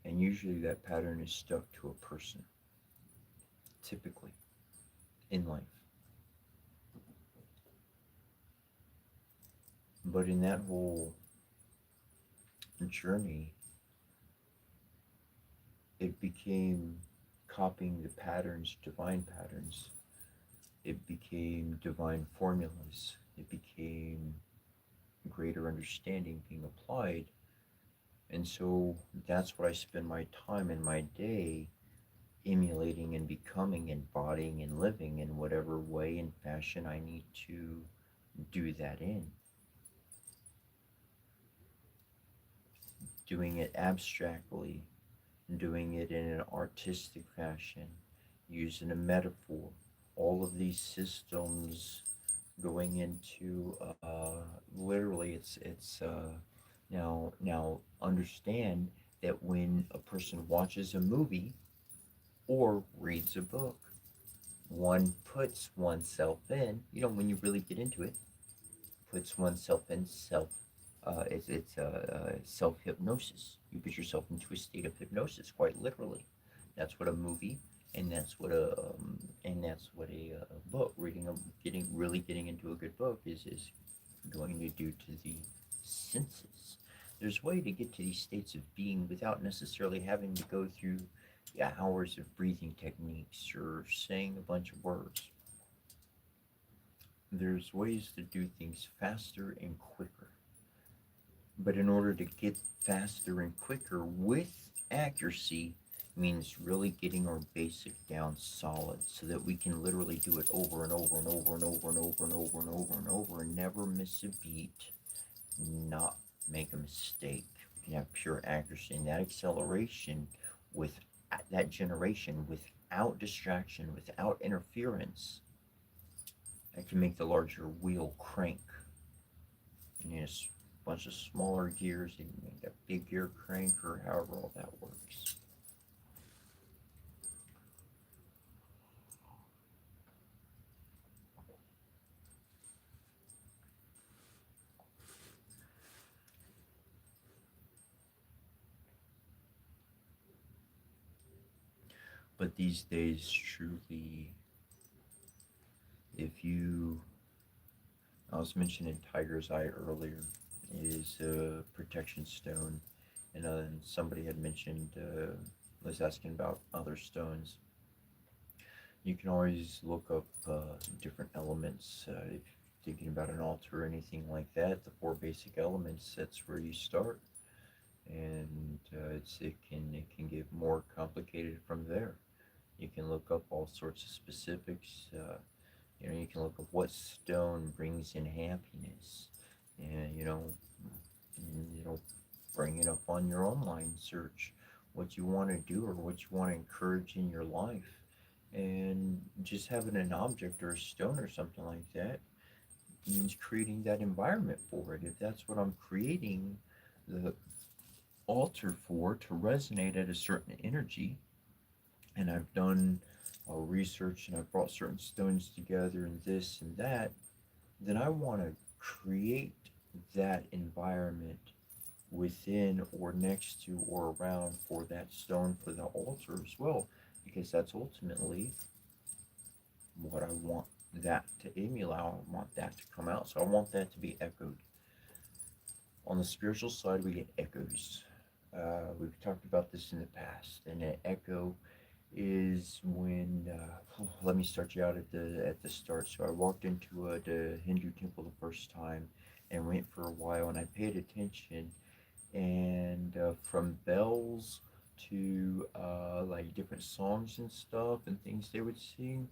B: And usually that pattern is stuck to a person, typically, in life. But in that whole journey, it became copying the patterns, divine patterns. It became divine formulas. It became greater understanding being applied. And so that's what I spend my time and my day emulating and becoming, embodying and living in whatever way and fashion I need to do that in. Doing it abstractly, doing it in an artistic fashion, using a metaphor, all of these systems going into literally it's now understand that when a person watches a movie or reads a book, one puts oneself in, when you really get into it, puts oneself in it's self hypnosis. You put yourself into a state of hypnosis, quite literally. That's what a movie, and that's what a book, getting into a good book is going to do to the senses. There's a way to get to these states of being without necessarily having to go through hours of breathing techniques or saying a bunch of words. There's ways to do things faster and quicker. But in order to get faster and quicker with accuracy means really getting our basic down solid so that we can literally do it over and over and over and over and over and over and over and over and never miss a beat, not make a mistake. We can have pure accuracy and that acceleration with that generation without distraction, without interference. That can make the larger wheel crank. And just a bunch of smaller gears, you can make a big gear crank or however all that works. But these days, truly, if you, I was mentioning Tiger's Eye earlier, is a protection stone, and somebody had mentioned, was asking about other stones. You can always look up different elements. If you're thinking about an altar or anything like that, the four basic elements, that's where you start. And it can get more complicated from there. You can look up all sorts of specifics. You can look up what stone brings in happiness, and bring it up on your online search. What you want to do or what you want to encourage in your life, and just having an object or a stone or something like that means creating that environment for it. If that's what I'm creating the altar for, to resonate at a certain energy, and I've done research and I've brought certain stones together and this and that, then I want to create that environment within or next to or around for that stone for the altar as well, because that's ultimately what I want that to emulate. I want that to come out. So I want that to be echoed. On the spiritual side, we get echoes. We've talked about this in the past, and an echo is when let me start you out at the start. So I walked into the Hindu temple the first time and went for a while, and I paid attention, and from bells to like different songs and stuff and things they would sing.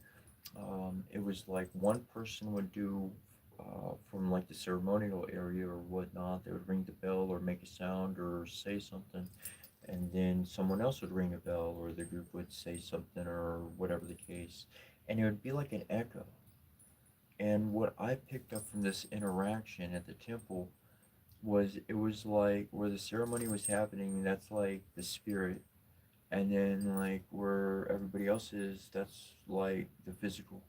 B: It was like one person would do from like the ceremonial area or whatnot. They would ring the bell or make a sound or say something, and then someone else would ring a bell or the group would say something or whatever the case, and it would be like an echo. And what I picked up from this interaction at the temple was it was like where the ceremony was happening, that's like the spirit, and then like where everybody else is, that's like the physical.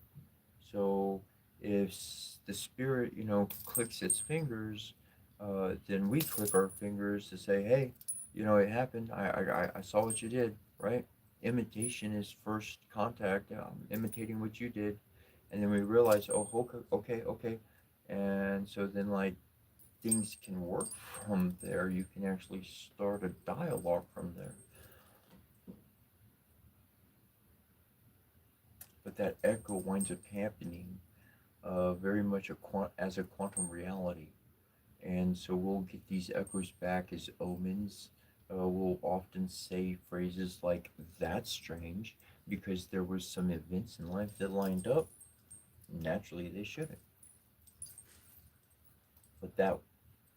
B: So if the spirit, clicks its fingers, then we click our fingers to say, hey, it happened. I saw what you did, right? Imitation is first contact, imitating what you did. And then we realize, oh, okay, okay, okay. And so then, like, things can work from there. You can actually start a dialogue from there. But that echo winds up happening very much as a quantum reality. And so we'll get these echoes back as omens. We'll often say phrases like, that's strange, because there was some events in life that lined up. Naturally, they shouldn't. But that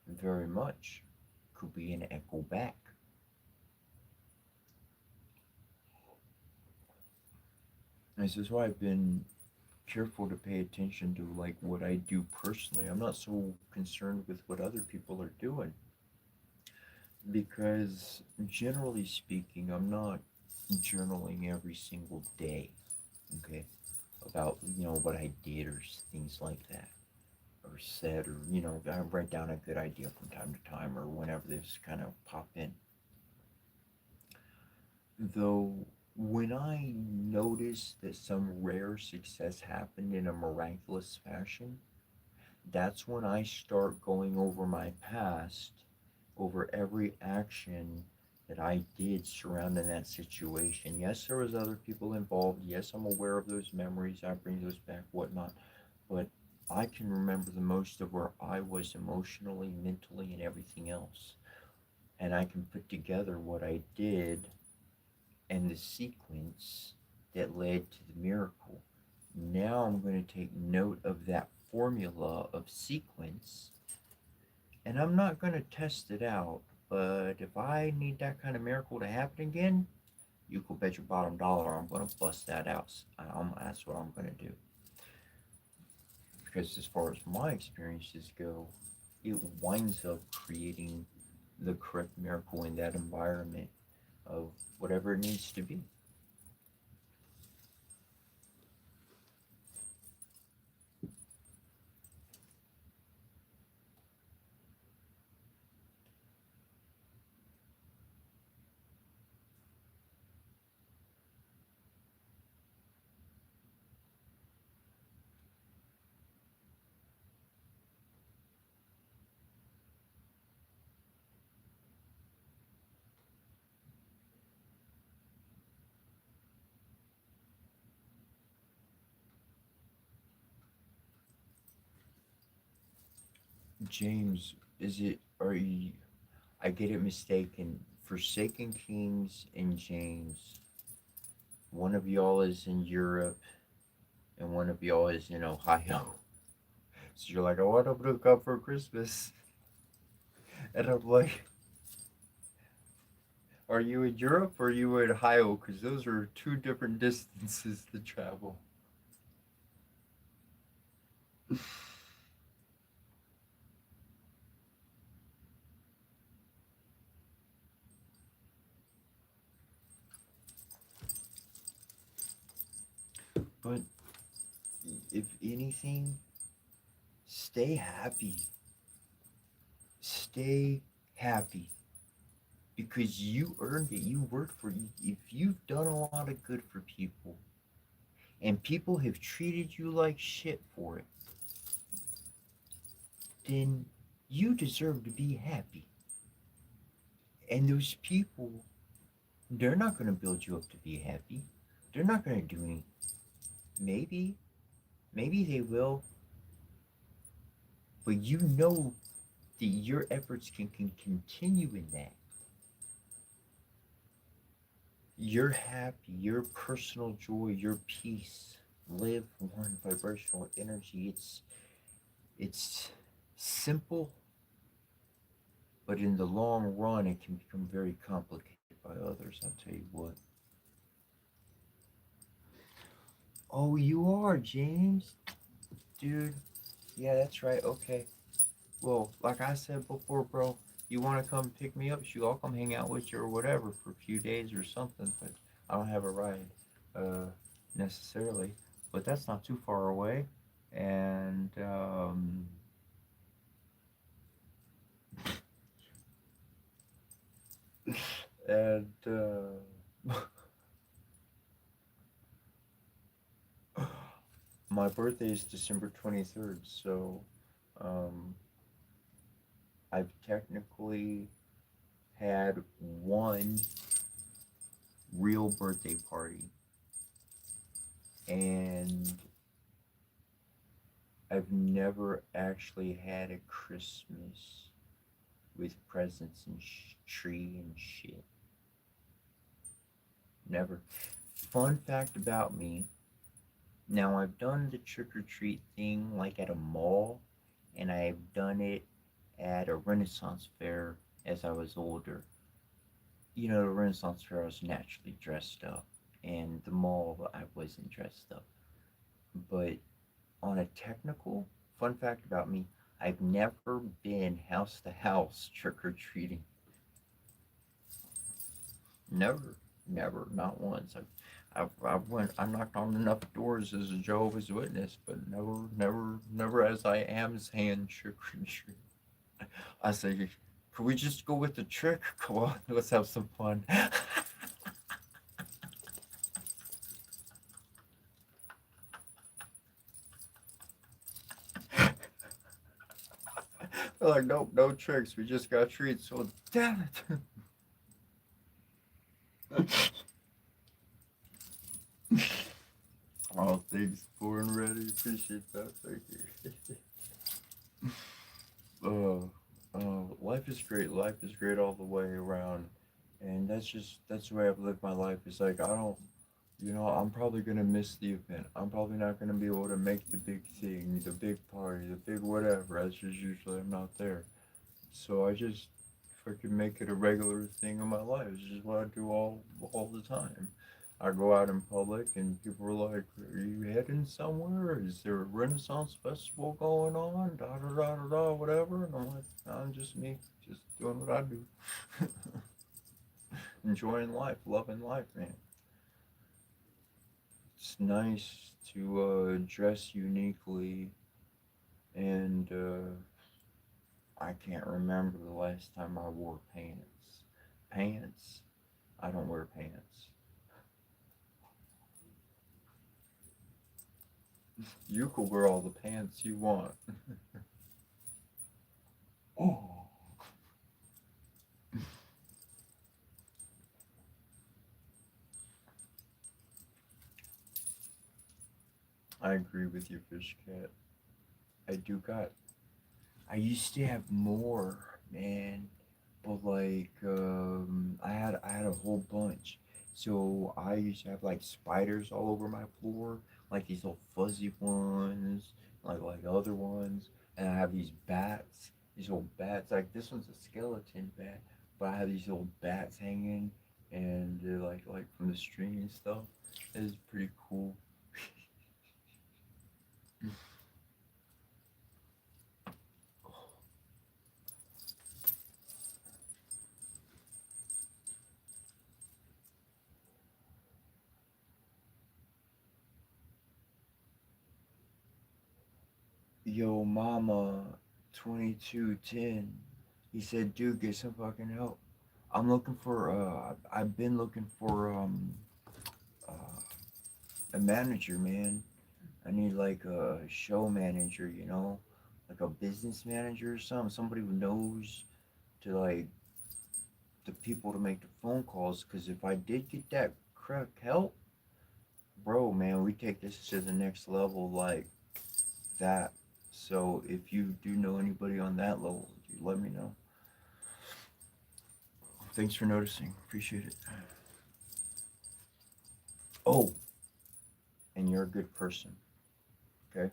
B: very much could be an echo back. And this is why I've been careful to pay attention to like what I do personally. I'm not so concerned with what other people are doing because generally speaking, I'm not journaling every single day, okay, about what I did or things like that, or said, or I write down a good idea from time to time, or whenever this kind of pop in. Though when I notice that some rare success happened in a miraculous fashion, that's when I start going over my past, over every action that I did surrounding that situation. Yes, there was other people involved. Yes, I'm aware of those memories. I bring those back, whatnot. But I can remember the most of where I was emotionally, mentally, and everything else. And I can put together what I did and the sequence that led to the miracle. Now I'm going to take note of that formula of sequence, and I'm not going to test it out. But if I need that kind of miracle to happen again, you can bet your bottom dollar I'm going to bust that out. That's what I'm going to do. Because as far as my experiences go, it winds up creating the correct miracle in that environment of whatever it needs to be. James, are you, I get it mistaken. Forsaken Kings and James, one of y'all is in Europe and one of y'all is in Ohio. So you're like, I want to look up for Christmas. And I'm like, are you in Europe or are you in Ohio? Because those are two different distances to travel. But if anything, stay happy. Stay happy. Because you earned it. You worked for it. If you've done a lot of good for people, and people have treated you like shit for it, then you deserve to be happy. And those people, they're not going to build you up to be happy. They're not going to do any. Maybe, maybe they will, but you know that your efforts can continue in that. Your happy, your personal joy, your peace live one vibrational energy. It's simple, but in the long run, it can become very complicated by others. I'll tell you what. Oh, you are, James. Dude. Yeah, that's right. Okay. Well, like I said before, bro, you want to come pick me up? Shoot, I'll come hang out with you or whatever for a few days or something. But I don't have a ride, uh, necessarily. But that's not too far away. And, and, my birthday is December 23rd, so, um, I've technically had one real birthday party, and I've never actually had a Christmas with presents and tree and shit. Never. Fun fact about me, now I've done the trick or treat thing like at a mall, and I've done it at a Renaissance fair as I was older. You know, the Renaissance fair I was naturally dressed up, and the mall I wasn't dressed up. But on a technical fun fact about me, I've never been house to house trick or treating. Never, never, not once. I knocked on enough doors as a Jehovah's Witness, but never as I am's hand trick or treat. I say, could we just go with the trick? Come on, let's have some fun. They're like, nope, no tricks. We just got treats. So damn it. Oh, thanks, born ready. Appreciate that. Thank you. Life is great. Life is great all the way around, and that's the way I've lived my life. It's like I don't, I'm probably gonna miss the event. I'm probably not gonna be able to make the big thing, the big party, the big whatever. That's just usually I'm not there. So I just fucking make it a regular thing in my life. It's just what I do all the time. I go out in public and people are like, "Are you heading somewhere? Is there a Renaissance festival going on? Da da da da da, whatever." And I'm like, "I'm just me, just doing what I do, enjoying life, loving life, man." It's nice to dress uniquely, and I can't remember the last time I wore pants. Pants? I don't wear pants. You can wear all the pants you want. Oh. I agree with you, Fish Cat. I do got. I used to have more, man, but like I had a whole bunch. So I used to have like spiders all over my floor, like these little fuzzy ones, like other ones, and I have these bats, these old bats. Like this one's a skeleton bat, but I have these old bats hanging, and they're like from the string and stuff. It's pretty cool. Yo, mama, 2210. He said, dude, get some fucking help. I've been looking for, uh,
A: a manager, man. I need like a show manager, like a business manager or something. Somebody who knows to like the people to make the phone calls. Because if I did get that crack help, bro, man, we take this to the next level like that. So if you do know anybody on that level, you let me know. Thanks for noticing. Appreciate it. Oh, and you're a good person. Okay?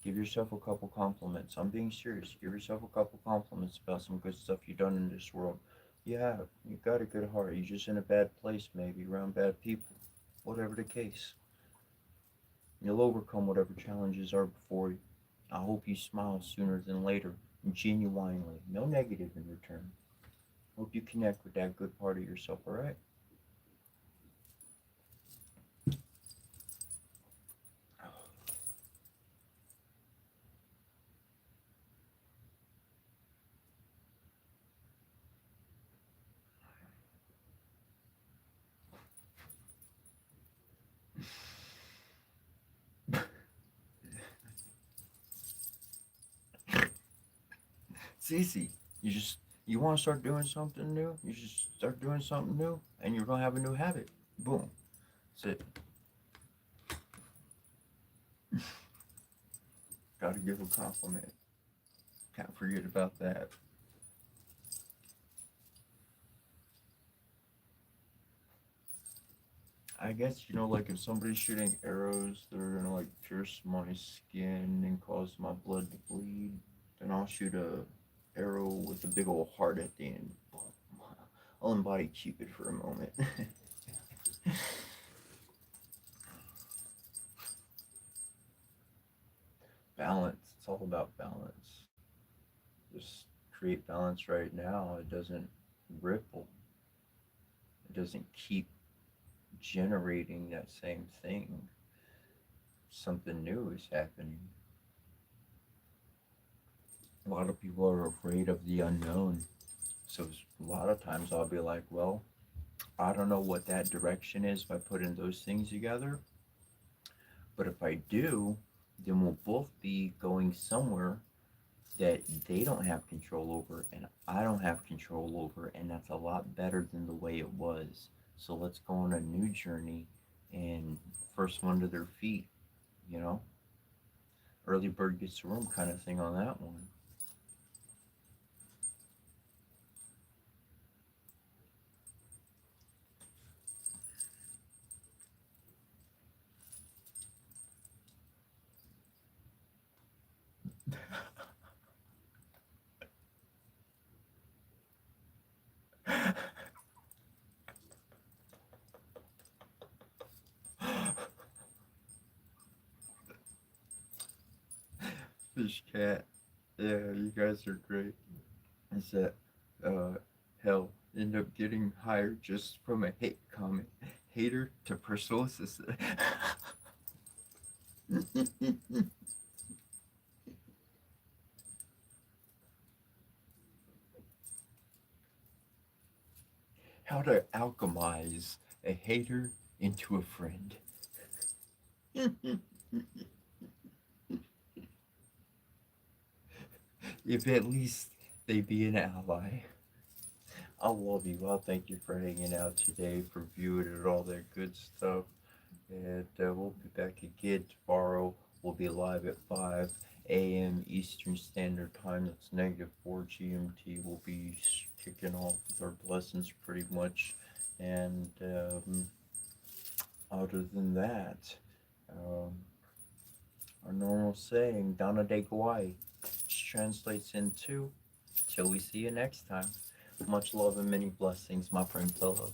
A: Give yourself a couple compliments. I'm being serious. Give yourself a couple compliments about some good stuff you've done in this world. You have. You got a good heart. You're just in a bad place, maybe, around bad people. Whatever the case. You'll overcome whatever challenges are before you. I hope you smile sooner than later, genuinely. No negative in return. Hope you connect with that good part of yourself, alright? It's easy. You want to start doing something new, you just start doing something new, and you're gonna have a new habit. Boom. That's it. Gotta give a compliment. Can't forget about that. I guess like if somebody's shooting arrows that are gonna like pierce my skin and cause my blood to bleed, then I'll shoot a arrow with a big old heart at the end. Boom. I'll embody Cupid for a moment. Balance. It's all about balance. Just create balance right now. It doesn't ripple. It doesn't keep generating that same thing. Something new is happening. A lot of people are afraid of the unknown. So a lot of times I'll be like, well, I don't know what that direction is by putting those things together. But if I do, then we'll both be going somewhere that they don't have control over and I don't have control over. And that's a lot better than the way it was. So let's go on a new journey and first one to their feet, you know? Early bird gets the worm kind of thing on that one. Fish cat. Yeah, you guys are great. Is that uh hell end up getting hired just from a hate comment. Hater to personal assistant. How to alchemize a hater into a friend. If at least they be an ally. I love you. I'll thank you for hanging out today, for viewing and all that good stuff. And we'll be back again tomorrow. We'll be live at 5 a.m. Eastern Standard Time. That's -4 GMT. We'll be kicking off with our lessons pretty much. And other than that, um, our normal saying, Dana de Guai, which translates into, till we see you next time. Much love and many blessings, my friend fellow.